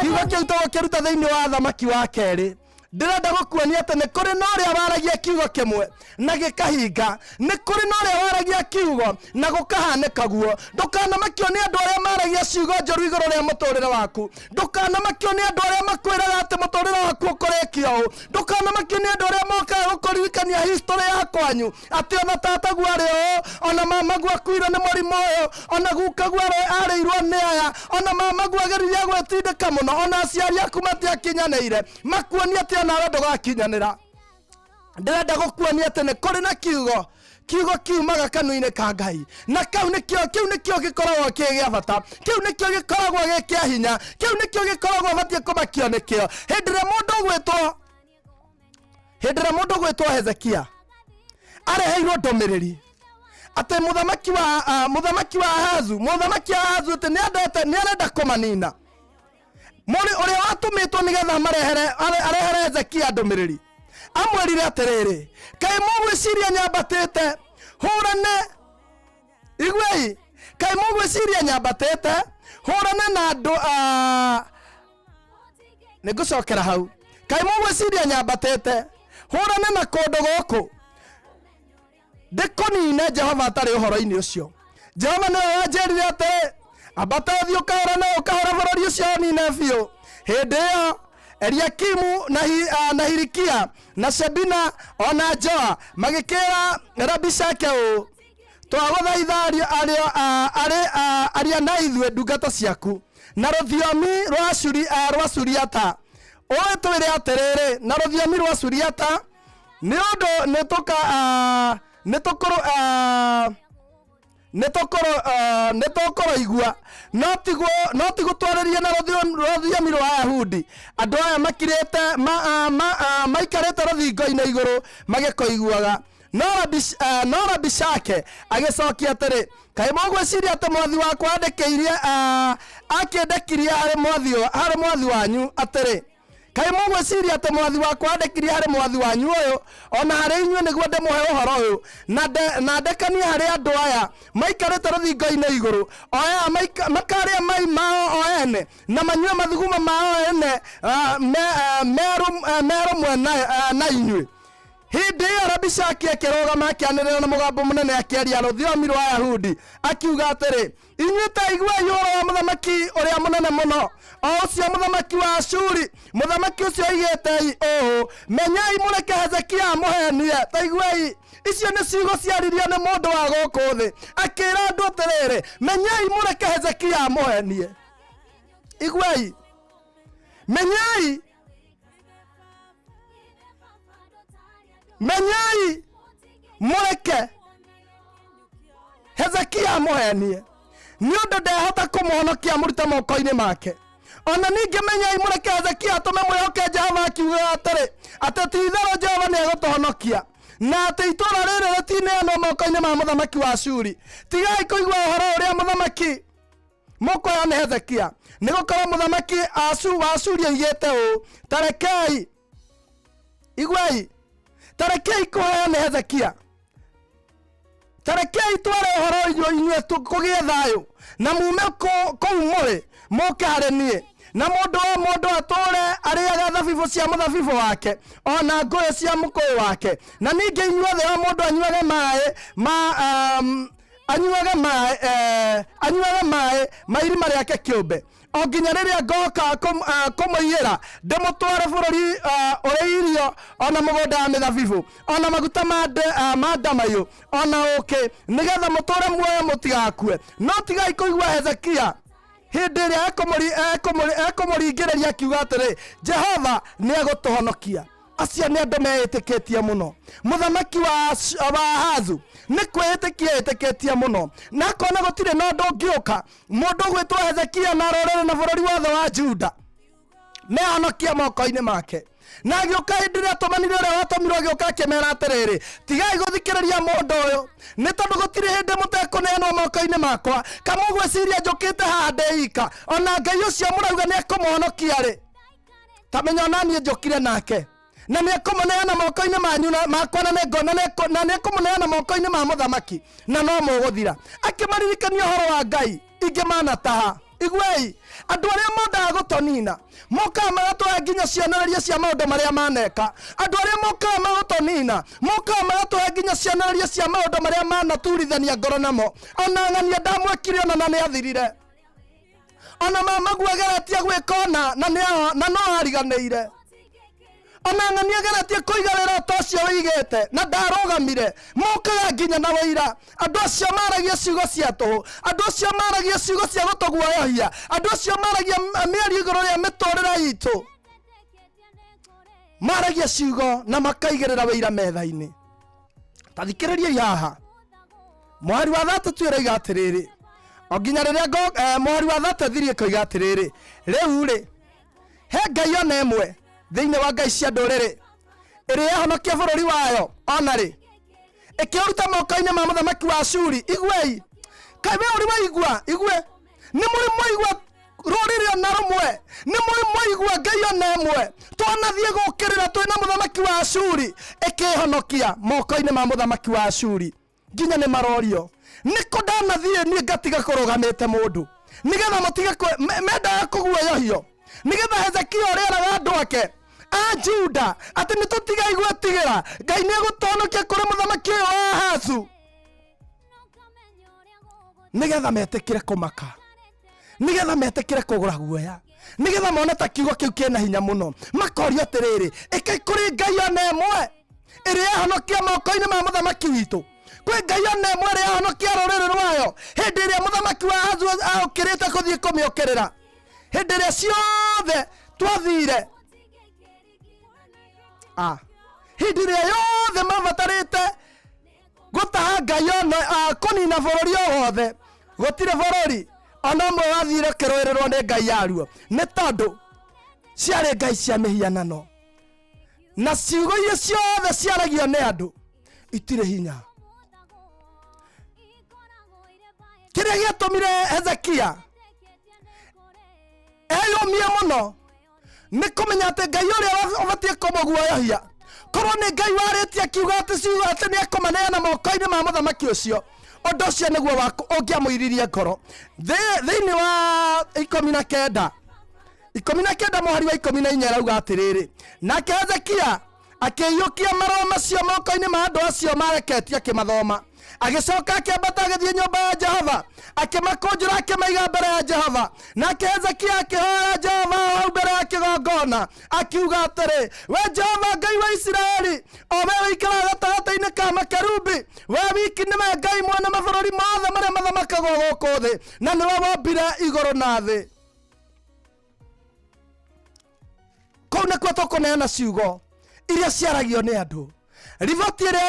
Speaker 4: kiugo kiu tugukiruta thiini wa thamaki wa keri ndirenda gukuonia ati ni kuri na uria waragia kiugo kimwe na gikahinga ni kuri na uria waragia kiugo na gukahanika guo ndukana makio ni andu aria maragia ciugo njoru iguru ria muturire waku ndukana makio ni andu aria makwiraga ati muturire waku ukorekio ndukana makio ni andu aria moka gukuririkania history ya kwanyu ati ona tata gwario ona mama gwakuire ni murimo uyu ona guka gwaro areirwo ni aya ona mama gwageriria gwetindika muno ona aciari aku matiakinyanire makuonia ati nawe ndugakinyanira ndirenda gukuonia ati ni kuri na kiugo kiumaga kanua-ini ka Ngai na kiu nikio gikoragwo kia bata kiu nikio gikoragwo kia hinya kiu nikio gikoragwo batie kumakio nikio hindire mundu gwetwo Hezekia areheirwo ndomereri ati muthamaki wa Ahazu ati ni arenda kumanina muri uria watumitwo nigetha arehere Hezekia ndomereri amwerire atiriri kai mugwiciria nyambatite hurane igwei kai mugwiciria nyambatite hurane na andu nigucokera hau kai mugwiciria nyambatite hurane na kundu guku ndikunine Jehova atari uhoro-ini ucio Jehova niwe wanjirire ati ambata uthii ukahora bururi ucio nine biu hindi iyo Eliakimu na Hilikia na Shebina ona Joa magikira Rabishake u twaguthaitha aria na ithwe ndungata ciaku na rũthiomi rwa Suriata twire atiriri na rũthiomi rwa Suriata ni undu nitokoro igua no tigutwariria na rũthiomi rwa Ayahudi andu aya makirite maikarite rũthingo-ini iguru magikoiguaga no Rabishake agicokia atiri kai mugwiciria ati mwathi wakwa andikiirie akindekirie hari mwathi wanyu atiri kai mugwiciria ati mwathi wakwa andikirie hari mwathi wanyu uyu ona hari inyue niguo ndimuhe uhoro uyu na ndekanie hari andu aya maikarite rũthingo-ini iguru aya makaria mai mao o ene na manyue mathuguma mao ene meru mwe na inyue hindi ya Rabishaki akirogama akianirira na mugambo munene akiaria rũthiomi rwa Ayahudi akiuga atĩrĩ inyuĩ ta igua yoro wa muthamaki ũrĩa munene muno o ũcio muthamaki wa Ashuri muthamaki ũcio oigĩte menyai mũreke Hezekia amũhenie ta iguai icio nĩ ciugo ciaririo nĩ mũndũ wa gũkũ thĩ akĩra andũ atĩrĩrĩ menyai mũreke Hezekia amũhenie iguai menyai mũreke Hezekia amũhenie nĩ ũndũ ndehota kũmũhonokia mũrute moko-inĩ make ona ningĩ menyai mũreke Hezekia atũme mwĩhoke Jehova akiuga atĩrĩ atĩ ti-itherũ Jehova nĩegũtũhonokia na atĩ itũũra rĩrĩ rĩtineanwo moko-inĩ ma mũthamaki wa Ashuri tigai kũigua ũhoro ũrĩa mũthamaki mũkũoya nĩ Hezekia nĩgũkorwo mũthamaki wa Ashuri oigĩte ũũ tarekei iguai tarekei kũheo nĩ Hezekia tarekei tware ũhoro inyuĩ kũgĩe thayũ na mume kũu mũrĩ mũke harĩ niĩ na mũndũ atũre arĩaga thabibũ cia mũthabibũ wake ona ngũyũ cia mũkũyũ wake na ningĩ inyuothe o mũndũ anyuage maĩ ma irima rĩake kĩũmbe o nginya rĩrĩa ngoka kũmũiyĩra ndĩmũtware bũrũri ũrĩ irio ona mũgũnda wa mĩthabibũ ona maguta ma ndamaiyũ ona ũkĩ nĩgetha mũtũre muoyo mũtigakue no tigai kũigua Hezekia hĩndĩ ĩrĩa ekũmũringĩrĩria akiuga atĩrĩ Jehova nĩegũtũhonokia acio nĩ andũ meĩtĩkĩtie mũno mũthamaki wa Ahazu nĩ kwĩĩtĩkia ĩtĩkĩtie mũno na akona gũtirĩ na ũndũ ũngĩũka mũndũ ũgwĩtwo Hezekia na rũrĩrĩ na bũrũri wothe wa Juda mehonokia moko-inĩ make na agĩũka hĩndĩ ĩrĩa atũmanire ũrĩa watũmirwo agĩũka akĩmera atĩrĩrĩ tigai gũthikĩrĩria mũndũ ũyũ nĩ tondũ gũtirĩ hĩndĩ mũtekũneanwo moko-inĩ makwa kamũgwĩciria njũkĩte haha ndĩika ona Ngai ũcio mũrauga nĩ ekũmũhonokia rĩ tamenya ona niĩ njũkire nake na nĩ ekũmũneana moko-inĩ manyu makwa na nĩ ekũmũneana moko-inĩ ma mũthamaki na no mũgũthira akĩmaririkania ũhoro wa Ngai ingĩmanataha iguai andũ arĩa mondaga gũtonina mokaga magatũhe nginya cionereria cia maũndũ marĩa maneka andũ arĩa mokaga magũtonina mokaga magatũhe nginya cionereria cia maũndũ marĩa manaturithania ngoro namo ona ng'ania ndamwĩkire ona na nĩ athirire ona mamaguageretie gwĩka ona na no ariganĩire ona ng'ania geretie kũiga wĩra ta ũcio wĩigĩte na ndarũgamire mokaga nginya na wĩira andũ acio maragia ciugo cia tũhũ andũ acio maragia ciugo cia gũtũguoyohia andũ acio maragia mĩario igũrũ rĩa mĩtũrĩre itũ maragia ciugo na makaigĩrĩra wĩira metha-inĩ tathikĩrĩriai haha mwari wa thatatu ĩroiga atĩrĩrĩ o nginya rĩrĩa mwari wa thatatu ĩkoiga atĩrĩrĩ rĩu rĩ he Ngai ona ĩmwe thĩinĩ wa ngai cia ndũrĩrĩ ĩrĩa yahonokia bũrũri wayo ona rĩ ĩkĩruta moko-inĩ ma mũthamaki wa Ashuri iguei kaĩ we ũrĩ waigua igue nĩ mũrĩ mwaigua rũrĩrĩ ona rũmwe nĩ mũrĩ mwaigua Ngai ona ĩmwe twanathiĩ gũkĩrĩra twĩna mũthamaki wa Ashuri ĩkĩhonokia moko-inĩ ma mũthamaki wa Ashuri nginya nĩ marorio nĩkũ ndanathiĩ niĩ ngatiga kũrũgamĩte mũndũ nĩgetha matige mendaga kũguoyohio nĩgetha Hezekia ũrĩa eraga andũ ake a Juda atĩ nĩ tũtigai gwĩtigĩra Ngai nĩegũtũhonokia kũrĩ mũthamaki ũyũ wa Ahazu nĩgetha metĩkĩre kũmaka nĩgetha metĩkĩre kũgũra guoya nĩgetha mone ta kiugo kĩu kĩna hinya mũno makoria atĩrĩrĩ ĩkai kũrĩ Ngai ona ĩmwe ĩrĩa yahonokia moko-inĩ ma mũthamaki witũ kwĩ Ngai ona ĩmwe ĩrĩa yahonokia rũrĩrĩ rwayo hĩndĩ ĩrĩa mũthamaki wa Ahazu aũkĩrĩte gũthiĩ kũmĩũkĩrĩra hĩndĩ ĩrĩa ciothe twathire hĩndĩ ĩrĩa yothe mabatarĩte gũtaha Ngai ona kũnina bũrũri o wothe gũtirĩ bũrũri ona ũmwe wathire kĩrũĩrĩrwo nĩ Ngai yaruo nĩ tondũ ciarĩ ngai cia mĩhianano na ciugo iria ciothe ciaragio nĩ andũ itirĩ hinya. Kĩrĩa gĩatũmire Hezekia eyũmie mũno nĩ kũmenya atĩ Ngai ũrĩa ũbatiĩ kũmũguoyohia korwo nĩ Ngai warĩtie akiuga atĩ ciugo atĩ nĩ ekũmaneana moko-inĩ ma mũthamaki ũcio, ũndũ ũcio nĩguo ũngĩamũiririe ngoro. Thĩinĩ wa 19 mweri wa 14 arauga atĩrĩrĩ, nake Hezekia akĩiyũkia marũa macio moko-inĩ ma andũ acio mareketie akĩmathoma, agĩcoka akĩambata agĩthiĩ nyũmba ya Jehova, akĩmakũnjũra akĩmaiga mbere ya Jehova, nake Hezekia akĩhoya Jehova hau mbere ya kĩgongona akiuga atĩrĩ, we Jehova Ngai wa Isiraeli, o we ũikaraga gatagatĩ-inĩ ka makerubi, we wiki nĩwe Ngai mwene mabũrũri mothe marĩa mathamakagwo gũkũ thĩ, na nĩwe wombire igũrũ na thĩ. Kũu nĩkuo tũkũneana ciugo iria ciaragio nĩ andũ, riboti ĩrĩa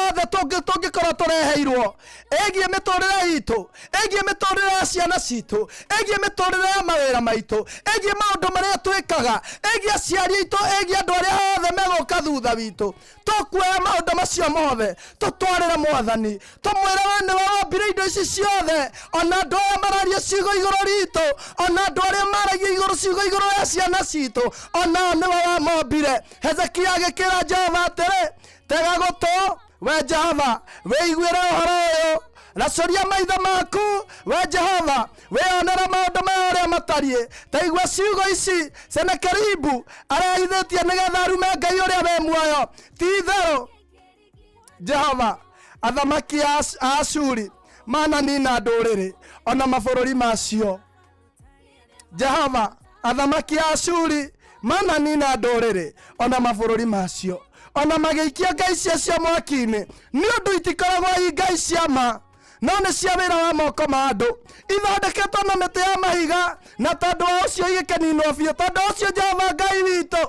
Speaker 4: yothe tũngĩkorwo tũreheirwo ĩgiĩ mĩtũrĩre itũ, ĩgiĩ mĩtũrĩre ya ciana citũ, ĩgiĩ mĩtũrĩre ya mawĩra maitũ, ĩgiĩ maũndũ marĩa twĩkaga, ĩgiĩ aciari aitũ, ĩgiĩ andũ arĩa othe megũka thutha witũ, tũkuoya maũndũ macio mothe tũtwarĩre Mwathani, tũmwĩre we nĩwe wombire indo ici ciothe, ona andũ arĩa mararia ciugo igũrũ ritũ, ona andũ arĩa maragia igũrũ ciugo igũrũ rĩa ciana citũ, ona nĩwe wamombire. Hezekia agĩkĩra Jehova atĩrĩ, tega gũtũ we Jehova, wĩiguĩre ũhoro ũyũ, racoria maitho maku we Jehova, wĩonere maũndũ maya ũrĩa matariĩ, ta igua ciugo ici Senakeribu arehithĩtie nĩgetha arume Ngai ũrĩa wĩ muoyo. Ti itherũ Jehova, athamaki a Ashuri mananina ndũrĩrĩ ona mabũrũri macio. Jehova, athamaki a Ashuri mananina ndũrĩrĩ ona mabũrũri macio, ona magĩikia ngai cio mwaki-inĩ, nĩ ũndũ itikoragwo i ngai cia ma, no nĩ cia wĩra wa moko ma andũ, ithondeketwo na mĩtĩ ya mahiga, na tondũ ũcio igĩkeninwo biũ. Tondũ ũcio Jehova Ngai witũ,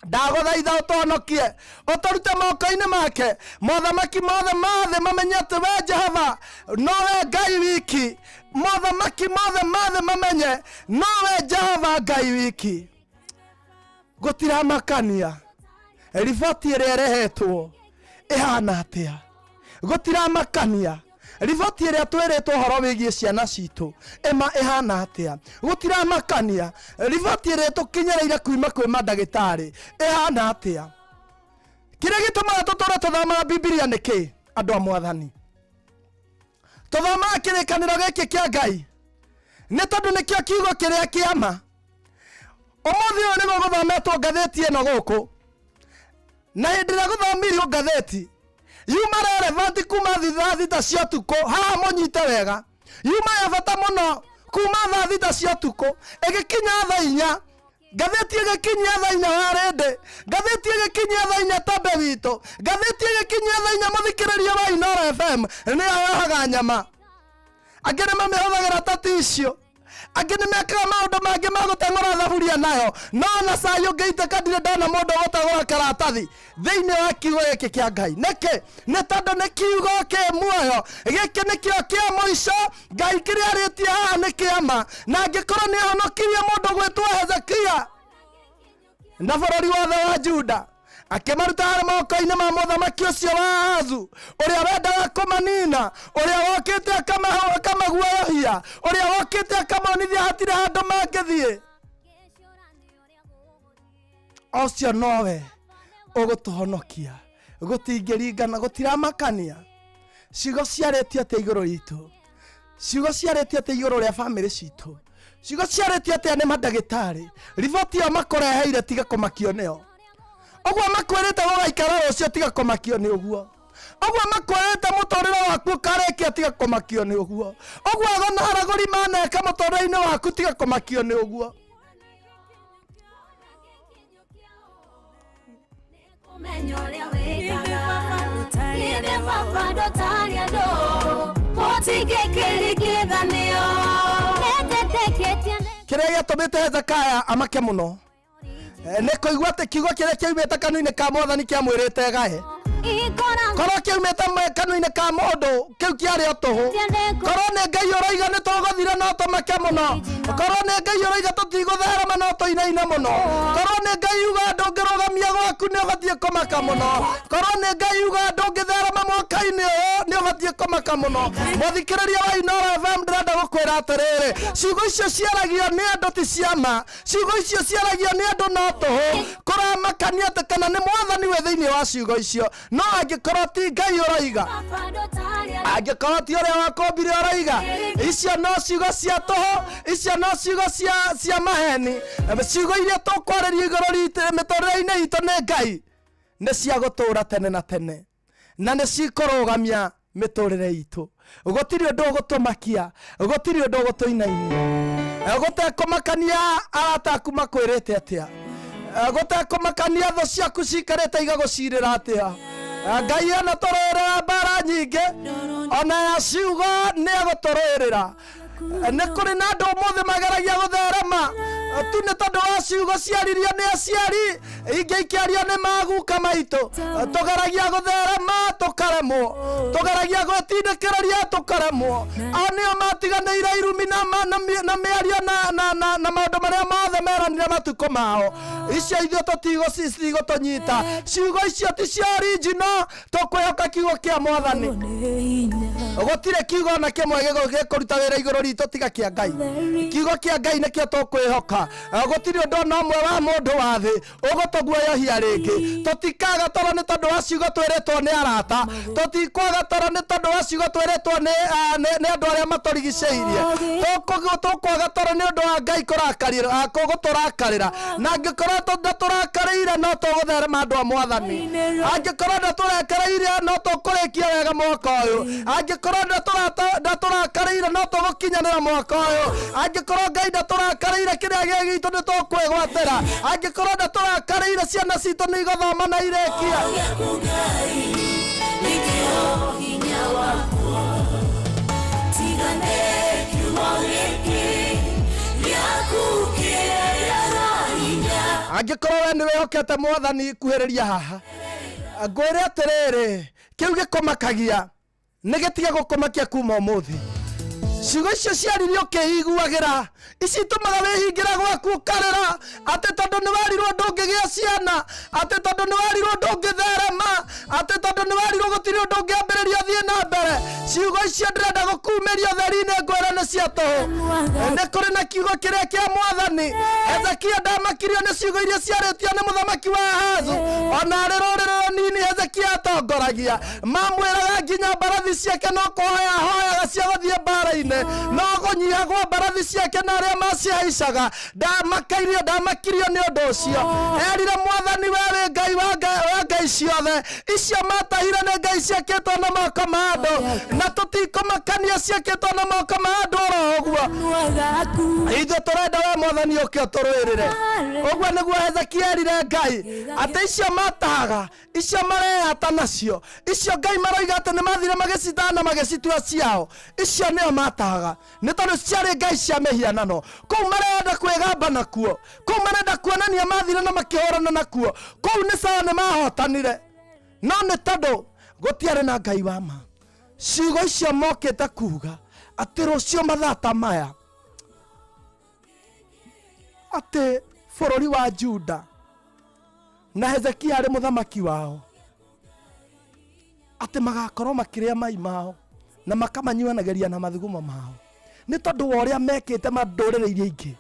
Speaker 4: ndagũthaitha ũtũhonokie, ũtũrute moko-inĩ make, mothamaki mothe ma thĩ mamenye atĩ we Jehova nowe Ngai wiki, mothamaki mothe ma thĩ mamenye nowe Jehova Ngai wiki. Gũtiramakania riboti ĩrĩa ĩrehetwo ĩhana atĩa, gũtiramakania riboti ĩrĩa twĩrĩtwo ũhoro wĩgiĩ ciana citũ ĩhana atĩa, gũtiramakania riboti ĩrĩa tũkinyĩrĩire kuma kwĩ mandagĩtarĩ ĩhana atĩa. Kĩrĩa gĩtũmaga tũtũre tũthomaga Bibilia nĩ kĩ, andũ a Mwathani? Tũthomaga kĩrĩkanĩro gĩkĩ kĩa Ngai nĩ tondũ nĩkĩo kiugo kĩrĩa kĩama. Ũmũthĩ ũyũ nĩguo gũthometwo ngathĩti ĩno gũkũ, na hĩndĩ ĩrĩa gũthomirio ngathĩti yuma relevant kuma thaa thita cia ũtukũ, haha mũnyite wega, yuma ya bata mũno kuma thaa thita cia ũtukũ ĩgĩkinya thaa 4, ngathĩti ĩgĩkinyia thaa 4 wa rĩndĩ, ngathĩti ĩgĩkinyia thaa 4 Tombe witũ, ngathĩti ĩgĩkinyia thaa 4 mũthikĩrĩria wa Inooro FM, nĩyo yohaga nyama. Angĩ nĩmamĩhũthagĩra ta tissue, angĩ nĩmekaga maũndũ mangĩ ma gũteng'ũra thaburia nayo, no na cai ũngĩitĩka ndirĩ ndona mũndũ gũteng'ũra karatathi thĩinĩ wa kiugo gĩkĩ kĩa Ngai. Nĩkĩ? Nĩ tondũ nĩ kiugo kĩ muoyo, gĩkĩ nĩkĩo kĩa mũico. Ngai kĩrĩa arĩtie haha nĩ kĩama, na angĩkorwo nĩ ahonokirie mũndũ gwĩtwo Hezekia na bũrũri wothe wa Juda, akĩmaruta harĩ moko-inĩ ma mũthamaki ũcio wa Ahazu, ũrĩa wendaga kũmanina, ũrĩa wokĩte akamaguoyohia, ũrĩa wokĩte akamonithia hatirĩ handũ mangĩthiĩ. Ũcio nowe ũgũtũhonokia, gũtingĩringana, gũtiramakania. Ciugo ciarĩtio atĩ igũrũ ritũ, ciugo ciarĩtio atĩ igũrũ rĩa bamĩrĩ citũ, ciugo ciarĩtio atĩ nĩ mandagĩtarĩ, riboti ĩyo makũreheire tiga kũmakio nĩyo. Ũguo makwĩrĩte gũgaikara rũciũ tiga kũmakio nĩ ũguo. Ũguo makwĩrĩte mũtũrĩre waku ũkarĩkia tiga kũmakio nĩ ũguo. Ũguo agona aragũri maneka mũtũrĩre-inĩ waku tiga kũmakio nĩ ũguo. Kĩrĩa gĩatũmĩte Hezekia amake mũno nĩ kũigua atĩ kiugo kĩrĩa kĩaumĩte kanua-inĩ ka Mwathani kĩamwĩrĩte gahe. Korwo kĩaumĩte kanua-inĩ ka mũndũ kĩu kĩarĩ o tũhũ. Korwo nĩ Ngai ũroiga nĩ tũgũthira no tũmake mũno. Korwo nĩ Ngai ũroiga tũtigũtherema no tũinaine mũno. Korwo nĩ Ngai yuga ndũngĩrũgamia gwaku nĩ ũbatiĩ kũmaka mũno. Korwo nĩ Ngai yuga ndũngĩtherema mwaka-inĩ ũyũ nĩ ũbatiĩ kũmaka mũno. Mũthikĩrĩria wa Inooro FM ndĩrenda gũkwĩra atĩrĩrĩ, ciugo icio ciaragio nĩ andũ ti ciama, ciugo icio ciaragio nĩ andũ no tũhũ. Kũramakania atĩ kana nĩ Mwathani wĩ thĩinĩ wa ciugo icio, no angĩkorwo ti Ngai ũroiga, angĩkorwo ti ũrĩa wakũmbire ũroiga, icio no ciugo cia tũhũ, icio no ciugo cia maheni. Ciugo iria tũkwarĩrio igũrũ ritũ mĩtũrĩre-inĩ itũ nĩ Ngai. nĩ cia gũtũũra tene na tene na nĩ cikũrũgamia mĩtũrĩre itũ. Gũtirĩ ũndũ ũgũtũmakia, gũtirĩ ũndũ ũgũtũinainia, gũtekũmakania arata aku makwĩrĩte atĩa, gũtekũmakania thũ ciaku cikarĩte igagũcirĩra atĩa. Ngai ona tũrũĩrĩra mbara nyingĩ, ona yaciuga nĩ agũtũrũĩrĩra. Nĩ kũrĩ na andũ ũmũthĩ mageragia gũtherema tu nĩ tondũ wa ciugo ciaririo nĩ aciari, ingĩ ikĩario nĩ maguka maitũ. Tũgeragia gũtherema tũkaremwo, tũgeragia gwĩtindĩkĩrĩria tũkaremwo. Ao nĩo matiganĩire irumi na mĩario na maũndũ marĩa mothe meranire matukũ mao. Icio ithuĩ tũtigũtũnyita, ciugo icio ti cia original, tũkwĩhoka kiugo kĩa Mwathani. Gũtirĩ kiugo na kĩmwe gĩkũruta wĩra igũrũ ritũ tiga kĩa Ngai. Kiugo kĩa Ngai nĩkĩo tũkwĩhoka. Gũtirĩ ũndũ ona ũmwe wa mũndũ wa thĩ ũgũtũguoyohia rĩngĩ. Tũtikaga toro nĩ tondũ wa ciugo twĩrĩtwo nĩ arata, tũtikwaga toro nĩ tondũ wa ciugo twĩrĩtwo nĩ andũ arĩa matũrigicĩirie. Tũkwaga toro nĩ ũndũ wa Ngai gũtũrakarĩra, na angĩkorwo ndatũrakarĩire no tũgũtherema andũ a Mwathani. Angĩkorwo ndatũrekereire no tũkũrĩkia wega mwaka ũyũ. Angĩkorwo ndatũrakarĩire no tũgũkinyanĩra mwaka ũyũ. Angĩkorwo Ngai ndatũrakarĩire kĩrĩa gĩgitũ nĩ tũkwĩgwatĩra. Angĩkorwo ndatũrakarĩire ciana citũ nĩ igũthoma na irĩkia. Angĩkorwo we nĩ wĩhokete Mwathani kuhĩrĩria haha, ngwĩre atĩrĩrĩ, kĩu gĩkũmakagia nĩ gĩtige gũkũmakia kuma ũmũthĩ. Ciugo icio ciaririo ũkĩiguagĩra, ici itũmaga wĩhingĩra gwaku ũkarĩra atĩ tondũ nĩ werirwo ndũngĩgĩa ciana, atĩ tondũ nĩ werirwo ndũngĩtherema, atĩ tondũ nĩ werirwo gũtirĩ ũndũ ũngĩambĩrĩria ũthiĩ na mbere. Ciugo icio ndĩrenda gũkumĩria ũtheri-inĩ ngwĩra nĩ cia tũhũ. Nĩ kũrĩ na kiugo kĩrĩa kĩa Mwathani. Hezekia ndamakirio nĩ ciugo iria ciarĩtio nĩ mũthamaki wa Ahazu, ona arĩ rũrĩrĩ rũnini Hezekia atongoragia. Mamwĩraga nginya mbarathi ciake no kũhoya hoyaga cia gũthiĩ mbara-inĩ, no gũnyihagwo mbarathi ciake na arĩa macihaicaga. Ndamakirio nĩ ũndũ ũcio. Erire Mwathani we wĩ Ngai wa ngai ciothe, icio matahire nĩ ngai ciakĩtwo na moko ma andũ, na tũtikũmakania ciakĩtwo na moko ma andũ oro ũguo. Ithuĩ tũrenda we Mwathani ũke ũtũrũĩrĩre. Ũguo nĩguo Hezekia erire Ngai atĩ icio matahaga, icio marehata nacio, icio Ngai maroiga atĩ nĩ mathire magĩcitana na magĩcitua ciao, icio nĩo matahaga nĩ tondũ ciarĩ ngai cia mĩhianano. Kũu marenda kwĩgamba nakuo, kũu marenda kuonania mathire na makĩhũrana nakuo, kũu nĩ sawa nĩ mahotanire, no nĩ tondũ gũtiarĩ na Ngai wa ma. Ciugo icio mokĩte kuga atĩ rũciũ mathaa ta maya atĩ bũrũri wa Juda na Hezekia arĩ mũthamaki wao atĩ magakorwo makĩrĩa mai mao na makamanyuanageria na mathugumo mao. Nĩ tondũ wa ũrĩa mekĩte mandũrĩrĩ iria ingĩ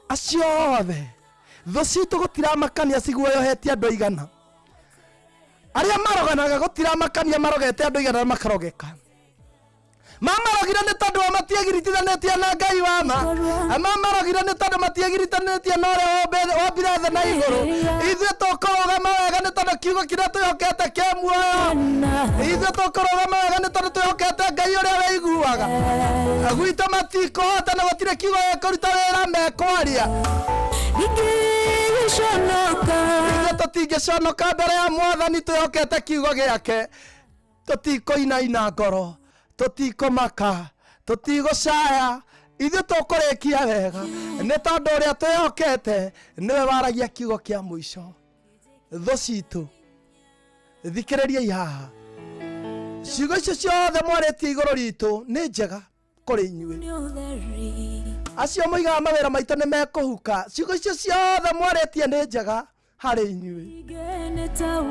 Speaker 4: acio othe, thũ citũ gũtiramakania ciguoyohetie andũ aigana. Arĩa maroganaga gũtiramakania marogete andũ aigana na makarogeka. Mamarogire nĩ tondũ wa matiagiritithanĩtie na Ngai wa ma. Mamarogire nĩ tondũ matiagirithanĩtie na ũrĩa wombire thĩ na igũrũ. Ithuĩ tũkũrũgama wega nĩ tondũ kiugo kĩrĩa twĩhokete kĩ muoyo. Ithuĩ tũkũrũgama wega nĩ tondũ twĩhokete Ngai ũrĩa wĩiguaga. Gwitũ matikũhota na gũtirĩ kiugo gĩkũruta wĩra mekwaria. Ithuĩ tũtingĩconoka mbere ya Mwathani twĩhokete kiugo gĩake. Tũtikũinaina ngoro, tũtikũmaka, tũtigũcaya. Ithuĩ tũkũrĩkia wega nĩ tondũ ũrĩa twĩhokete nĩwe waragia kiugo kĩa mũico. Thũ citũ thikĩrĩriai haha, ciugo icio ciothe mwarĩtie igũrũ ritũ nĩ njega kũrĩ inyuĩ. Acio moigaga mawĩra maitũ nĩ mekũhuka, ciugo icio ciothe mwarĩtie nĩ njega harĩ inyuĩ.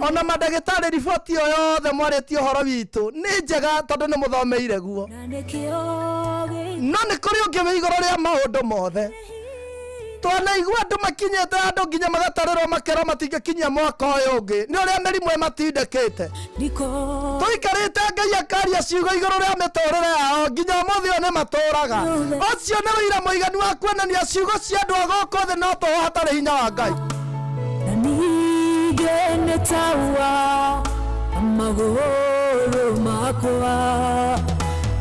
Speaker 4: Ona mandagĩtarĩ riboti o yothe mwarĩtie ũhoro witũ nĩ njega tondũ nĩ mũthomeire guo. No nĩ kũrĩ ũngĩ wĩ igũrũ rĩa maũndũ mothe. Twanaigua andũ makinyĩte andũ nginya magatarĩrwo makerwo matingĩkinyia mwaka ũyũ ũngĩ nĩ ũrĩa mĩrimũ ĩmatindĩkĩte. Tũikarĩte Ngai akaria ciugo igũrũ rĩa mĩtũrĩre yao nginya ũmũthĩ ũyũ nĩ matũraga. Ũcio nĩ ũira mũiganu wa kuonania ciugo cia andũ a gũkũ thĩ no tũho hatarĩ hinya wa Ngai.
Speaker 10: tawa magoro makwa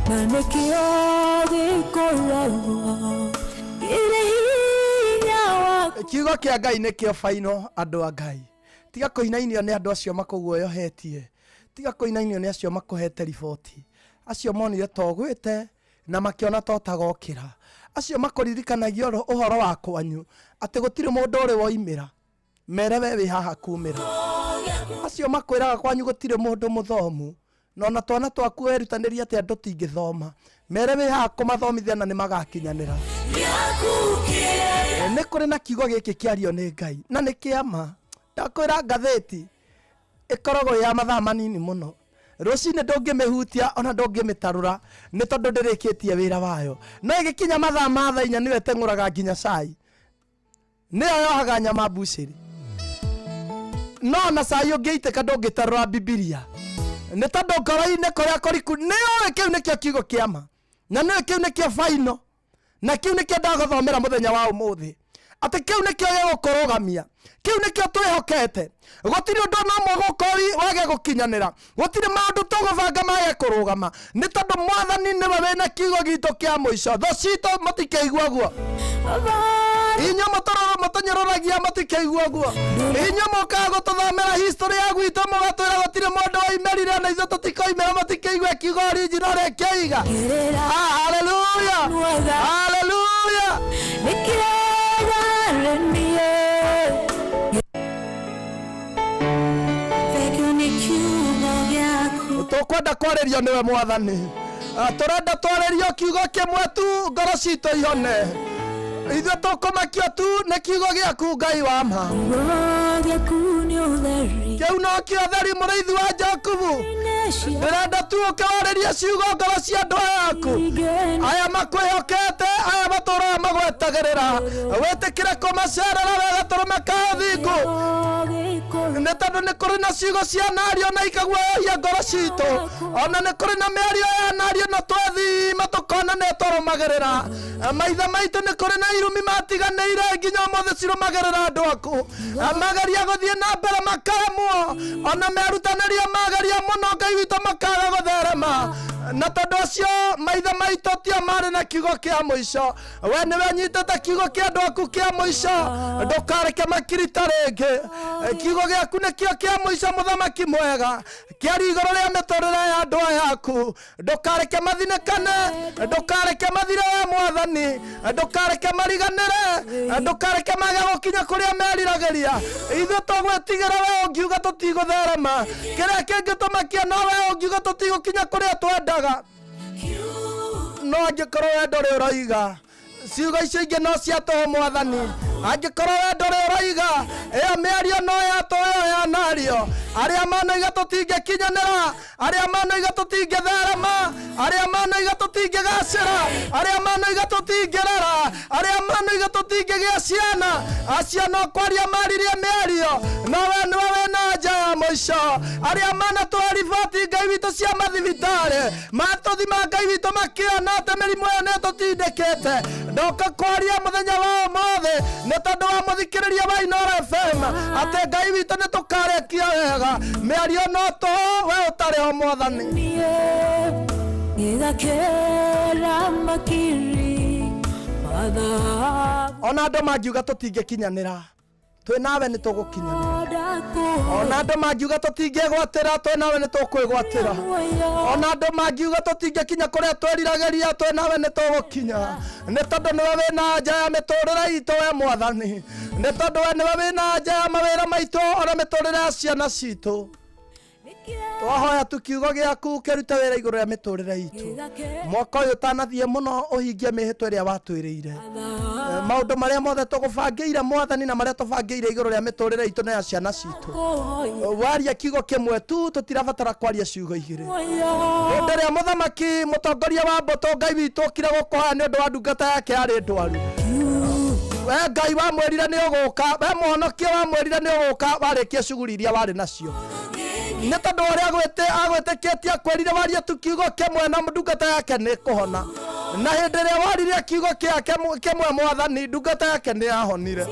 Speaker 10: na nekio gikoragwo
Speaker 4: kiugo kia Ngai nikio faino andu a Ngai tiga kuinainio ni andu acio makuguoyohetie tiga kuinainio ni acio makuhete riboti acio monire togwite na makiona totagokira acio makuririkanagia uhoro wa kwanyu ati gutire mundu uri woimira mere we wi haha kumira acio makwiraga kwanyu gutire mundu muthomu no na twana twaku werutaniria ati andu tingithoma mere wi haha kumathomithia na ni magakinyanira ni kuri na kiugo giki kiario ni Ngai na ni kiama ndakwira ngatheti ikoragwo ya mathaa manini muno rucine ndungimehutia ona ndungimitarura ni tondu ndirikitie wira wayo no igikinya mathaa ma thaa 4 niwe tenguraga nginya cai ni yohaga nyama buciri no na cai ungiiteka ndungitarura bibilia ni tondu ngoro-ini kuria kuriku ni owe kiu nikio kiugo kiama na niwe kiu nikio faino na kiu nikio ndagothomera muthenya wa umuthi ati kiu nikio gigukurugamia kiu nikio twihokete gutiri undu no mogokori wage gukinyanira gutiri maundu tugubanga mage kurugama ni tondu mwathani niwe wena kiugo gitu kia muico thocito matikeigua guo inyo matanyororagia matikeigua guo inyo mokaga gututhomera history ya gwitu mugatwira gutiri mundu waimerire na ithu tutikoimera matikeigua kiugo original kiaiga hallelujah hallelujah tukwenda kwaririo niwe mwathani turenda twaririo kiugo kimwe tu ngoro citu ihone ithuĩ tũkũmakio tu nĩ kiugo gĩaku Ngai wa ma kĩu no kĩo theri mũrĩithi wa Jakubu ndĩrenda tu ũkĩwarĩria ciugo ngoro cia andũ ayaku aya makwĩhokete aya matũũraga magwetagĩrĩra wĩtĩkĩre kũmacerera wega tũrũme ka thingu nĩ tondũ nĩ kũrĩ na ciugo cia nario na ikaguoyohia ngoro citũ ona nĩ kũrĩ na mĩario ya nario na twethima tũkona nĩ tũrũmagĩrĩra maithe maitũ nĩ kũrĩ na irumi matiganĩire nginya ũmũthĩ cirũmagĩrĩra andũ aku mageria gũthiĩ na mbere makaremwo ona merutanĩria mageria mũno Ngai witũ makaga gũtherema na tondũ ũcio maithe maitũ tio marĩ na kiugo kĩa mũico we nĩwe nyitĩte kiugo kĩa andũ aku kĩa mũico ndũkareke makirita rĩngĩ kiugo gĩaku nĩkĩo kĩa mũico mũthamaki mwega kĩari igũrũ rĩa mĩtũrĩre ya andũ aya aku ndũkareke mathinĩkane ndũkareke mathire we mwathani ndũkareke mariganĩre ndũkareke mage gũkinya kũrĩa meriragĩria ithuĩ tũgwĩtigĩra we ũngiuga tũtigũtherema kĩrĩa kĩngĩtũmakia no we ũngiuga tũtigũkinya kũrĩa twendaga no angĩkorwo we ndũrĩ ũroiga ciugo icio ingĩ no cia tũhũ mwathani angĩkorwo we ndũrĩ ũroiga ĩyo mĩario no ya tũyo ya nario arĩa manoiga tũtingĩkinyanĩra arĩa manoiga tũtingĩtherema arĩa manoiga tũtingĩgacĩra arĩa manoiga tũtingĩrera arĩa manoiga tũtingĩgĩa ciana acio no kwaria maririe mĩario no we nĩwe wĩna nja ya mũico arĩa manatũriboti Ngai witũ cia mathibitarĩ matũthima Ngai witũ makĩona atĩ mĩrimũ ĩyo nĩtũtindĩkĩte ndoka kwaria mũthenya wa ũmũthĩ nĩ tondũ wa mũthikĩrĩria wa Inooro FM atĩ Ngai witũ nĩtũkarekia wega mĩario no tũhũ we ũtarĩ ho mwathani ona andũ mangiuga tũtingĩkinyanĩra twĩ nawe nĩ tũgũkinyanĩra ona andũ mangiuga tũtingĩgwatĩra twĩ nawe nĩ tũkwĩgwatĩra ona andũ mangiuga tũtingĩkinya kũrĩa tweriragĩria twĩ nawe nĩ tũgũkinya nĩ tondũ nĩwe wĩna nja ya mĩtũrĩre itũ we mwathani nĩ tondũ we nĩwe wĩna nja ya mawĩra maitũ ona mĩtũrĩre ya ciana citũ twahoya tu kiugo gĩaku kĩrute wĩra igũrũ rĩa mĩtũrĩre itũ mwaka ũyũ ũtanathiĩ mũno ũhingie mĩhĩtwa ĩrĩa watwĩrĩire maũndũ marĩa mothe tũgũbangĩire mwathani na marĩa tũbangĩire igũrũ rĩa mĩtũrĩre itũ na ya ciana citũ waria kiugo kĩmwe tu tũtirabatara kwaria ciugo igĩrĩ hĩndĩ ĩrĩa mũthamaki mũtongoria wa mbũtũ Ngai witũ okire gũkũhoya nĩ ũndũ wa ndungata yake yarĩ ndwaru we Ngai wamwĩrire nĩ ũgũka we mũhonokia wamwĩrire nĩ ũgũka warĩkia cuguri iria warĩ nacio nĩ tondũ ũrĩa agwĩtĩkĩtie akwĩrire warie tu kiugo kĩmwe na ndungata yake nĩ kũhona na hĩndĩ ĩrĩa waririe kiugo kĩmwe mwathani ndungata yake nĩ yahonire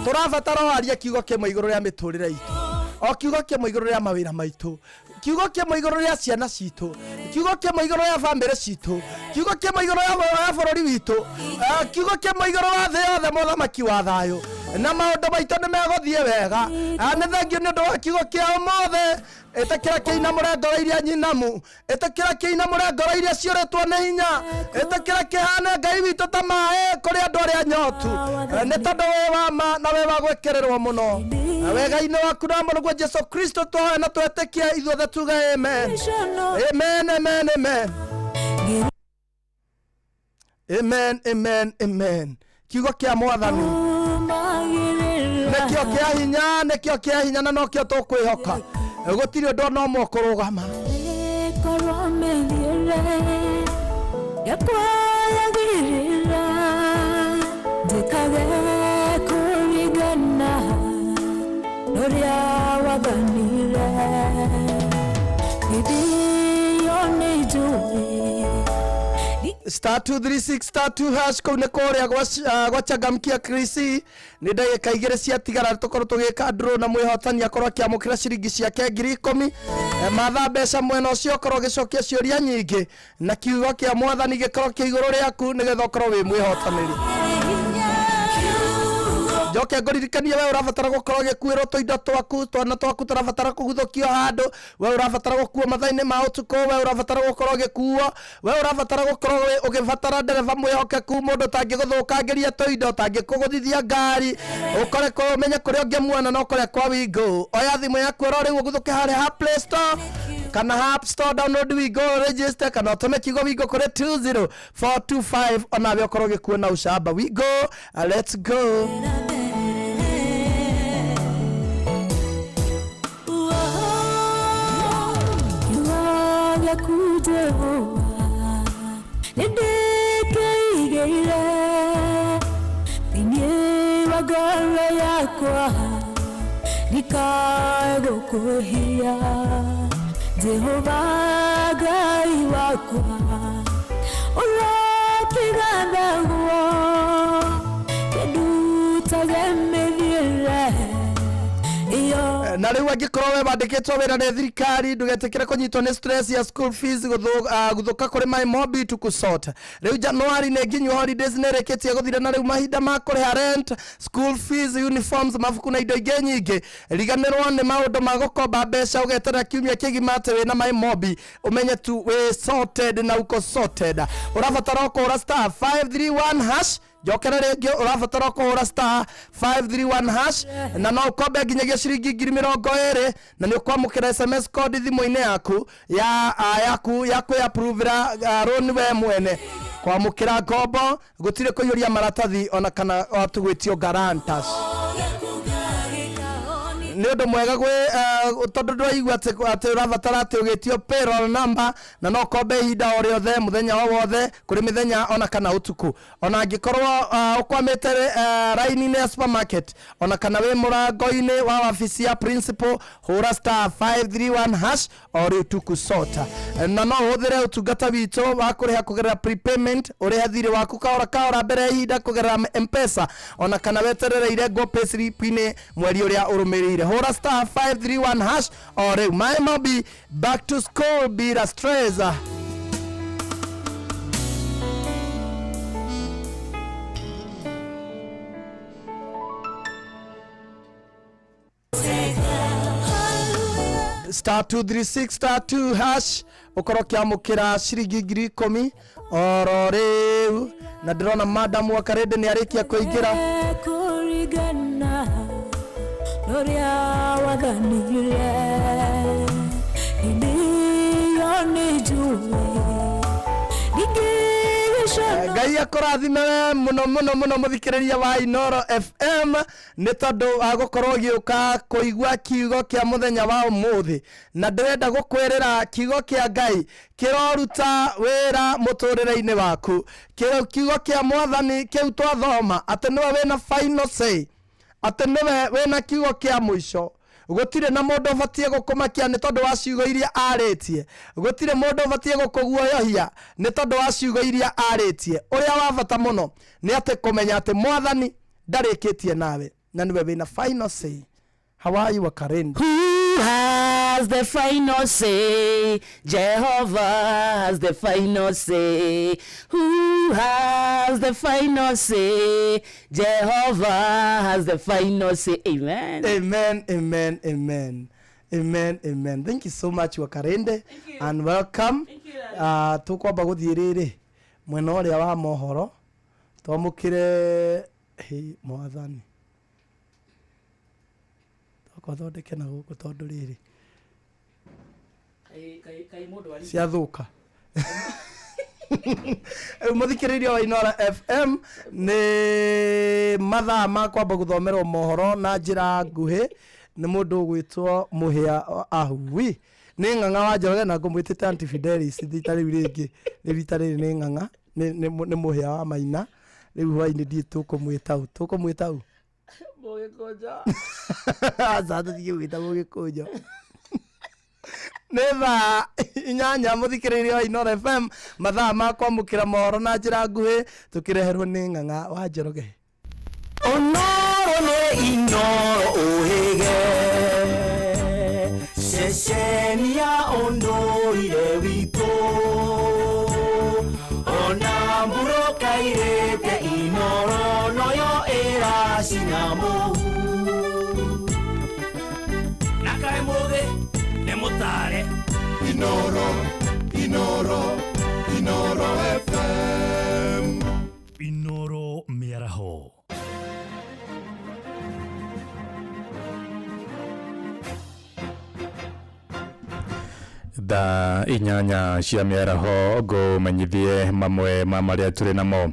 Speaker 4: tũrabatara warie kiugo kĩmwe igũrũ rĩa mĩtũrĩre itũ o kiugo kia moigoro ria mawira maitu kiugo kia moigoro ria ciana citu kiugo kia moigoro ya family citu kiugo kia moigoro ya borori witu kiugo kia moigoro wa thĩ yothe muthamaki wa thayo na maundu maitu ni meguthie wega ne thengio ni undu wa kiugo kia mothe etakira kiina murengo iria nyinamu etakira kiina murengo iria cioretwo ni hinya etakira kihane ngai witu ta mae kuri andu aria nyotu ni tondu we wa ma na we wa gwekererwo muno wega-ini waku na Mũrungu Jesu Kristo twoe na twetikia ithuothe tuge amen amen amen amen amen amen amen kiugo kia mwathani nekio kia hinya na nokio tukwihoka gutiri undu no mokurugama Noria waganire Idione jui Star 236 Star 2 hash kune korea gwachagamkia Krisi ni ndagika igire cia tigara tukoro tugika draw na mwihotani akorwo kiamukira ciringi ciake 10,000 matha mbeca mwena ucio korwo gicokia ciuria nyingi na kiugo kia mwathani gikorwo ki iguru riaku nigetha ukorwo wi mwihotaniri Joke ngoririkania we urabatara gukorwo gikuirwo tuindo twaku twana twaku turabatara kuguthukio handu we urabatara gukua mathaini ma utuko we urabatara gukorwo gikuo we urabatara gukorwo ugibatara ndereva mwihokeku mundu tangiguthukangiria tuindo tangikuguthithia ngari ukore ko menye kuri ungimuona no kore kwa wingo oya thimu yaku ro riu uguthuke hare ha Play Store kana App Store download wingo register kana utume kiugo wingo kuri 20425 onawe ukorwo gikuo na ucamba wingo let's go Kujehoa Nideke igeire Tinye wagara yakwa Nikae gukuhia Jehova gai wakwa Urakiganda guo Kedu tagemenire na riu angikorwo we bandikitwo wira ni thirikari ndugetikire kunyitwo ni stress ya school fees guthuka kuri my mobi tukusota riu January ni nginyu holidays ni reketie guthira na riu mahinda ma kuriha rent school fees uniforms mafuku na indo ingi nyingi riganirwo ni maundu ma gukomba mbeca ugetera kiumia kigima ati wina my mobi umenye tu we sorted na uko sorted urabatara ukora star 531 hash jokera rege urabatara kuhura star 531 hash na no ukombe nginyagia ciringi 20,000 na ni ukwamukira SMS code thimu-ini yaku ya approve loan we mwene kwamukira ngombo gutire kuyuria maratathi ona kana tugwitio guarantors ni undu mwega gwe tondu ndwaigua ati urabatara ati ugitio payroll number na no kombe ihinda o riothe muthenya o wothe kuri mithenya ona kana utuku ona angikorwo ukwamite line-ini ya supermarket ona kana we murango-ini wa office ya principal hura star 531 hash ori utuku sota na no uthire utungata witu wa kuriha kugerera prepayment uriha thiri waku kaora mbere ihinda kugerera M-Pesa ona kana weterereire go pay slip-ini mweri uria urumirire hura star 531 hash ori my mobi back to school be the stress star 236 star 2 hash ukorwo kiamukira ciringi 10,000 oro riu na ndirona madam wa Karede ni arikia kuingira kurigana noria waganire ndiyo ni juwe Ngai akorathime muno muthikiriria wa Inoro FM ni tondu agukorwo giuka kuigwa kiugo kia muthenya wa umuthi na ndirenda gukwirira kiugo kia Ngai kiroruta wira muturire-ini waku kiugo kia mwathani kiu twathoma ati niwe wina final say ati niwe wina kiugo kia mwisho gutire na mundu batie gukumakia ni tondu wa ciugo iria aritie gutire mundu batie gukuguoyohia ni tondu wa ciugo iria aritie uria wa bata muno ni ati kumenya ati mwathani ndarikitie nawe na niwe wina final say how are you Karen
Speaker 12: Who has the final say? Jehovah has the final say. Who has the final say? Jehovah has the final say. Amen.
Speaker 4: Amen, amen, amen. Amen, amen. Thank you so much, Wakarende, and welcome. Tukwamba guthiriri mwena uria wa mohoro twamukire mwathani twathondeke na guku tondu riri ciathuka muthikiriria wa Inora FM ni mathaa ma kwamba guthomerwo mohoro na njira nguhi ni mundu gwitwo Muhia Ahui ni ng'ang'a wa Njoroge na ngumwitite Antifidelis thita riu ringi ni rita riri ni ng'ang'a ni Muhia wa Maina riu hwaini ndi tukumwita Mugikunjo azado thiwita Mugikunjo neva inyanya muthikiriria wa Inora FM mathaa ma kwamukira mohoro na njira nguhi tukireherwo ni ng'ang'a wa Njoroge.
Speaker 2: Onoro ne Inoro ohege Sheshenia ondoire wito Onamburo kairete Inoro noyo era sinamu Nakai moge nemutare Inoro FM
Speaker 11: Inoro miaraho
Speaker 5: da inyanya cia miaraho go menyithie mamwe ma maria turi namo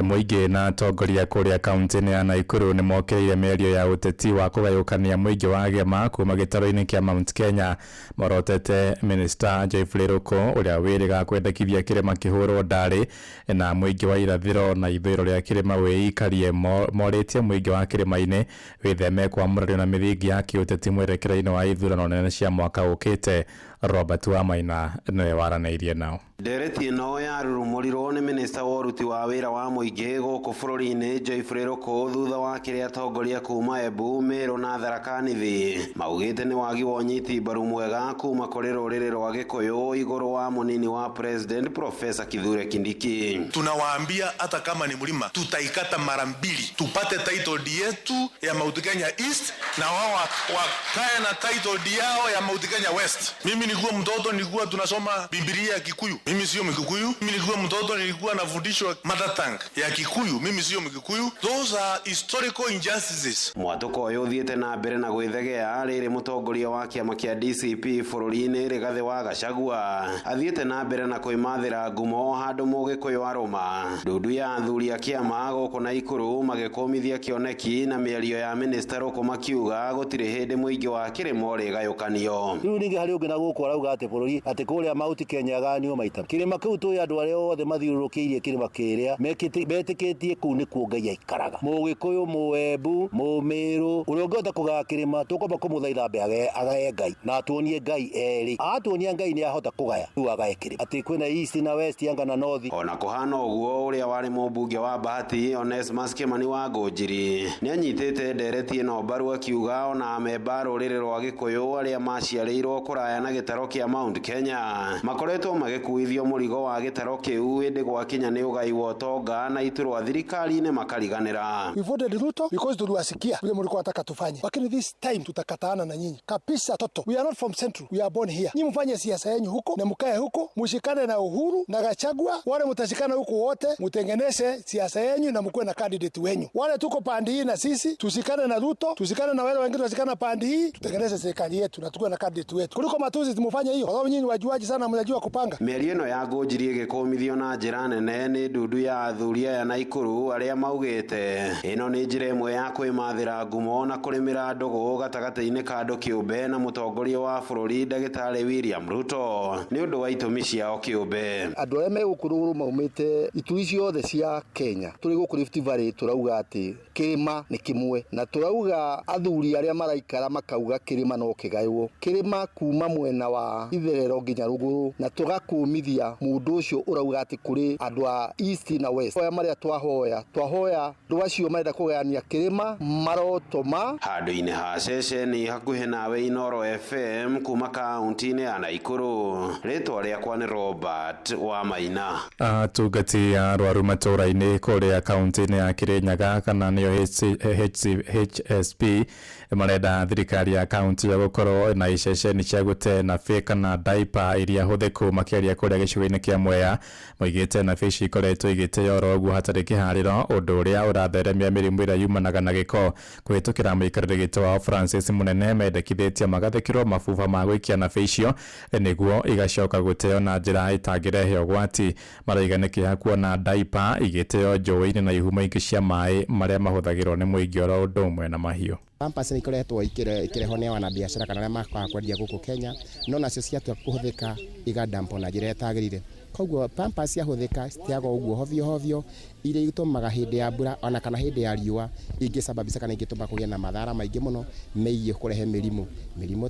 Speaker 5: muingi na tongoria kuria kaunti ya Naikuru ni mokeire mĩario ya uteti wa kugayukania muingi wa gema kuma gitaro-ini kia Mount Kenya morotete minister Geoffrey Ruku uria wiriga kwendekithia kirima kihurwo ndari na muingi wa irathiro na ithiro ria kirima wiikarie moritie muingi wa kirima-ini witheme kwa murario na mithingi ya kiuteti mwerekera-ini wa ithurano nene cia mwaka ukite. Robert Wamaina niwe waraneirie nao.
Speaker 13: Ndereti ĩno yarurumurirwo nĩ minista wa ũruti wa wĩra wa mũingĩ gũkũ bũrũri-inĩ Geoffrey Ruku thutha wa kĩrĩa atongoria kuma Embu, Meru na Tharaka Nithi maugĩte nĩ wagi wa ũnyiti mbaru mwega kuma kũrĩ rũrĩrĩ rwa Gĩkũyũ igũrũ wa mũnini wa president Professor Kithure Kindiki.
Speaker 14: Tunawaambia hata kama ni mlima tutaikata mara mbili tupate title deed yetu ya Mount Kenya East na wao wakae na title deed yao ya Mount Kenya West. Mimi nilikuwa mtoto nilikuwa tunasoma Biblia ya Kikuyu. Mimi sio Mkikuyu. Mimi nilikuwa mtoto nilikuwa nafundishwa mother tongue ya Kikuyu. Mimi sio Mkikuyu. Those are historical injustices.
Speaker 13: Mwatũko ũyũ ũthiĩte na mbere na gwĩthegea rĩrĩ mũtongoria wa kĩama kĩa DCP bũrũri-inĩ Rigathĩ wa Gachagua athiĩte na mbere na kwĩmathĩra ngumo handũ Mũgĩkũyũ arũma. Ndundu ya athuri a kĩama gũkũ Naikuru magĩkũmithia kĩoneki na mĩario ya minister Ruku makiuga gũtirĩ hĩndĩ mũingĩ wa kĩrĩma ũrĩgayũkanio.
Speaker 20: Rĩu ningĩ harĩ ũngĩ na gũkũ arauga atĩ bũrũri atĩ kũrĩa Mount Kenya ganio maita. Kĩrĩma kĩu tũĩ andũ arĩa othe mathiũrũrũkĩirie kĩrĩma kĩrĩa metĩkĩtie kũu nĩkuo Ngai aikaraga. Mũgĩkũyũ, Mũembu, Mũmĩrũ, ũrĩa ũngĩhota kũgaya kĩrĩma tũkwamba kũmũthaitha mbe agae Ngai na atuonie Ngai erĩ. Atuonia Ngai nĩ ahota kũgaya rĩu agae kĩrĩma atĩ kwĩna East na West anga na North.
Speaker 13: Ona kũhana ũguo ũrĩa warĩ mũmbunge wa Bahati Onesmus Kimani wa Ngũnjiri nĩanyitĩte ndereti ĩno mbaru akiuga ona amemba rũrĩrĩ rwa Gĩkũyũ arĩa maciarĩirwo kũraya na gĩtaro kĩa Mount Kenya makoretwo magĩkuithio mũrigo wa gĩtaro kĩu hĩndĩ gwakinya nĩ ũgai wa ũtonga na iturwa thirikari-inĩ makariganĩra.
Speaker 16: We voted Ruto because tuliwasikia vile mlikuwa nataka tufanye, lakini this time tutakataana na nyinyi kabisa. Toto, we are not from Central, we are born here. Nyinyi mfanye siasa yenu huko na mkae huko, mushikane na Uhuru na Gachagua, wale mtashikana huko wote, mutengeneze siasa yenu na mkuwe na candidate wenyu. Wale tuko pande hii na sisi tushikane na Ruto, tushikane na wale wengine washikana pande hii, tutengeneze serikali yetu na tukuwe na candidate wetu. Kuliko matuzi tumufanye hiyo, kwa sababu nyinyi wajuaji sana, mnajua kupanga.
Speaker 13: Mĩario ĩno ya Ngũnjiri ĩgĩkũmithio na njĩra nene nĩ ndundu ya athuri ya Naikuru arĩa maugĩte ĩno nĩ njĩra ĩmwe ya kwĩmathĩra ngumo na kũrĩmĩra ndũgũ gatagatĩ-inĩ ka andũ kĩũmbe na mũtongoria wa bũrũri Ndagĩtarĩ William Ruto nĩ ũndũ wa itũmi ciao kĩũmbe.
Speaker 20: Andũ arĩa megũkũrũrũ maumĩte ituri ciothe cia Kenya tũrĩ gũkũ Rift Valley turauga atĩ kĩrĩma nĩ kĩmwe na turauga athuri arĩa maraikara makauga kĩrĩma no kĩgaywo. Kĩrĩma kuma mwena
Speaker 17: mwena wa itherero nginya ruguru na tugakumithia mundu ucio urauga ati kuri andu a east na west oya maria twahoya nduacio marenda kugania kirima marotoma
Speaker 13: handu-ini ha ceceni hakuhe nawe Inoro FM kuma kaunti-ini ya Naikuru. Ritwa riakwa ni Robert wa Maina.
Speaker 5: Atungati ya arwaru matura-ini kuria kaunti-ini ya Kirinyaga kana niyo HSP marenda thirikari ya kaunti ya gukorwo na iceceni cia gute na fake na diaper iria huthiku makiria kuria gicigo-ini kia Mwea moigite na fishi ikoretwo igite yoro guo hatari kihariro undu uria uratheremia mirimu ira yumanaga na giko kuhitukira muikarire gito wa Francis Munene mendekithitie magathikirwo mafufa ma gwikia na ficio niguo igacoka guteo na njira itangirehe ugwati maraiganikia kuona diaper igiteo njowe-ini na ihuma ingi cia mai maria mahuthagirwo ni muingi oro undu umwe na mahiu.
Speaker 18: Pampers ni ikoretwo ikirehonewa na biashara kana makwa kwendia guku Kenya no nacio ciatua kuhuthika igadampo na njira itagirire. Koguo Pampers yahuthika stiago uguo hovyo ile itumaga hindi ya mbura ona kana hindi ya riua ingisababisha kana ingituma kugia na madhara maingi muno meiye kurehe mirimu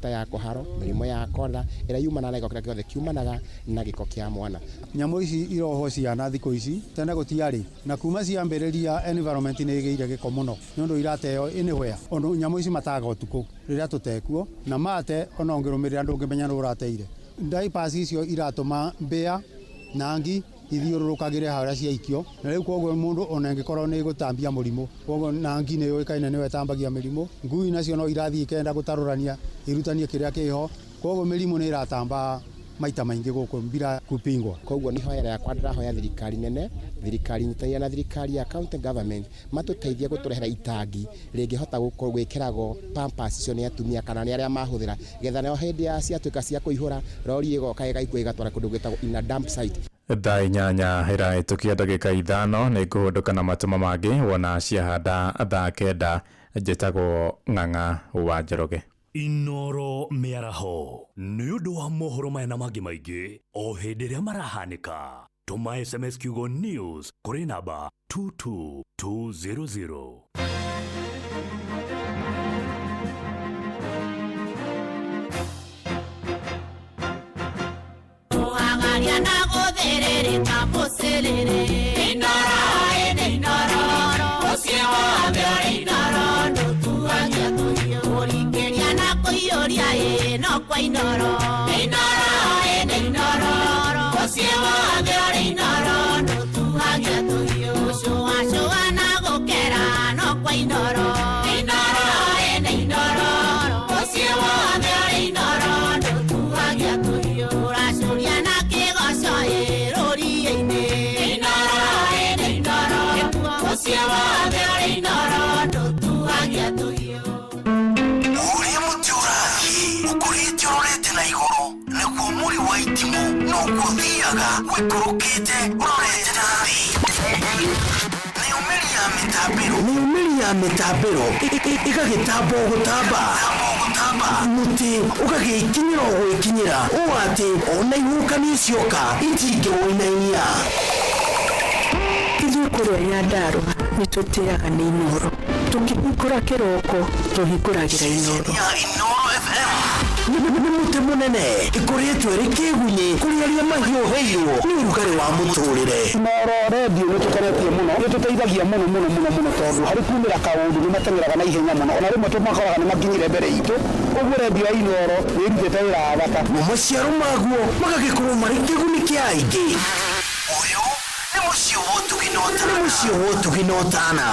Speaker 18: ta ya koharo, mirimu ya korera ira yumana na giko kiothe kiumanaga na giko kia mwana.
Speaker 19: Nyamu ici iroho ciana thiku ici tene gutiari na kuma ciambiriria environment ni igeire giko muno nondu irateo anywhere ono nyamu ici mataga utuku riria tutekuo na mate ona ongirumirira ndungimenya no urateire diapers icio iratuma mbea nangi ithiururukagire haria ciaikio na riu koguo mundu ona angikorwo ni gutambia murimu koguo nangi ni yoikaine ni wetambagia mirimu ngui nacio no irathii kenda gutarurania irutanie kiria kiho koguo mirimu ni iratamba maita maingi guku mbira kupingwa.
Speaker 18: Koguo ni hoya yakwa ndirahoya thirikari nene, thirikari nyitania na thirikari ya county government matuteithie guturehera itangi ringihota gwikirago Pampers icio ni atumia kana ni aria mahuthira getha nayo hindi ya ciatuika cia kuihura rori igoka igaikua igatwara kundu gwitagwo in a dump site.
Speaker 5: Thaa 8 iraitukia ndagika 5 ni kuhunduka na matuma mangi wona ciahanda thaa 9 njitagwo Ng'ang'a wa Njoroge.
Speaker 11: Inoro miaraho ni undu wa mohoro maya mangi maingi o hindi ria marahanika. Tuma SMS kiugo news kuri namba 22200.
Speaker 2: Tuangalia na gutherere tamuselere Inoro Inoro osiewa bia Inoro no tuangia tuyo oringeria na kuyoria no kwa Inoro Inoro osiewa bia Inoro no tuangia tuyo shoa na gukera no kwa Inoro Inoro osiewa bia Inoro no tuangia tuyo rashuria na kigoco rori-ini Inoro osiewa bia Inoro no tuangia tuyo
Speaker 9: uria mutiurathi ukurite urorete na iguru niguo muri wa itimu no guthiaga wikurukite urorete na thi niumeri ya mitambiro igagitambo gutamba muti ugagikinyira gwikinyira uati ona ihuka nicioka itingirwoinainia
Speaker 6: ithuĩ kũrĩa Nyandarua nĩ tũtĩaga nĩ Inoro tũkĩhingũra kĩroko tũhingũragĩra Inoro.
Speaker 9: Nĩ mũtĩ mũnene ĩkoretwo ĩrĩ kĩgunyi kũrĩ arĩa mahiũhĩirwo nĩ ũrugarĩ wa mũtũrĩre.
Speaker 17: Inoro redio nĩ tũkoretio mũno nĩ tũteithagia mũno tondũ harĩ kumĩra kaũndũ nĩ mateng'eraga na ihenya mũno ona rĩmwe tũmakoraga nĩ makinyire mbere itũ ũguo redio ya Inoro nĩ ĩrutĩte wĩra wa bata
Speaker 9: na maciaro maguo magagĩkorwo marĩ kĩguni kĩa aingĩ. Ũyũ nĩ mũciĩ wa Ũtugi na Ũtana.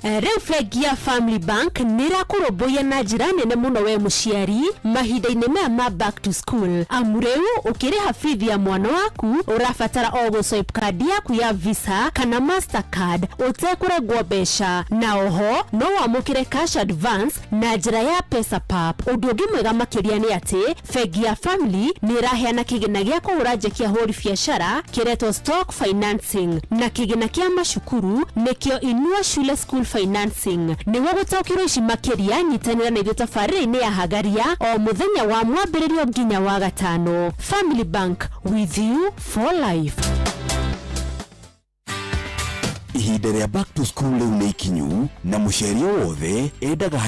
Speaker 7: Riu bengi ya Family Bank nirakurumbuia na njira nene muno we muciari mahinda-ini maya ma back to school. Amu riu ukiriha bithi ya mwana waku urabatara o guswipe card yaku ya Visa kana Mastercard utekurengwo mbeca na oho no wamukire cash advance na njira ya PesaPap. Undu ungi mwega makiria ni ati bengi ya Family niraheana kigina gia kugura njeki ya hori biashara kiretwo stock financing na kigina kia mashukuru nikio Inua Shule School financing. Niwe gutaukirwo ici makiria nyitanira na ithuĩ tabarĩra-inĩ ya Hagaria o muthenya wa mwambĩrĩrio nginya wa gatano. Family Bank, with you for life.
Speaker 8: Ihinda rĩa back to school rĩu nĩ ikinyu na mũciari wothe endaga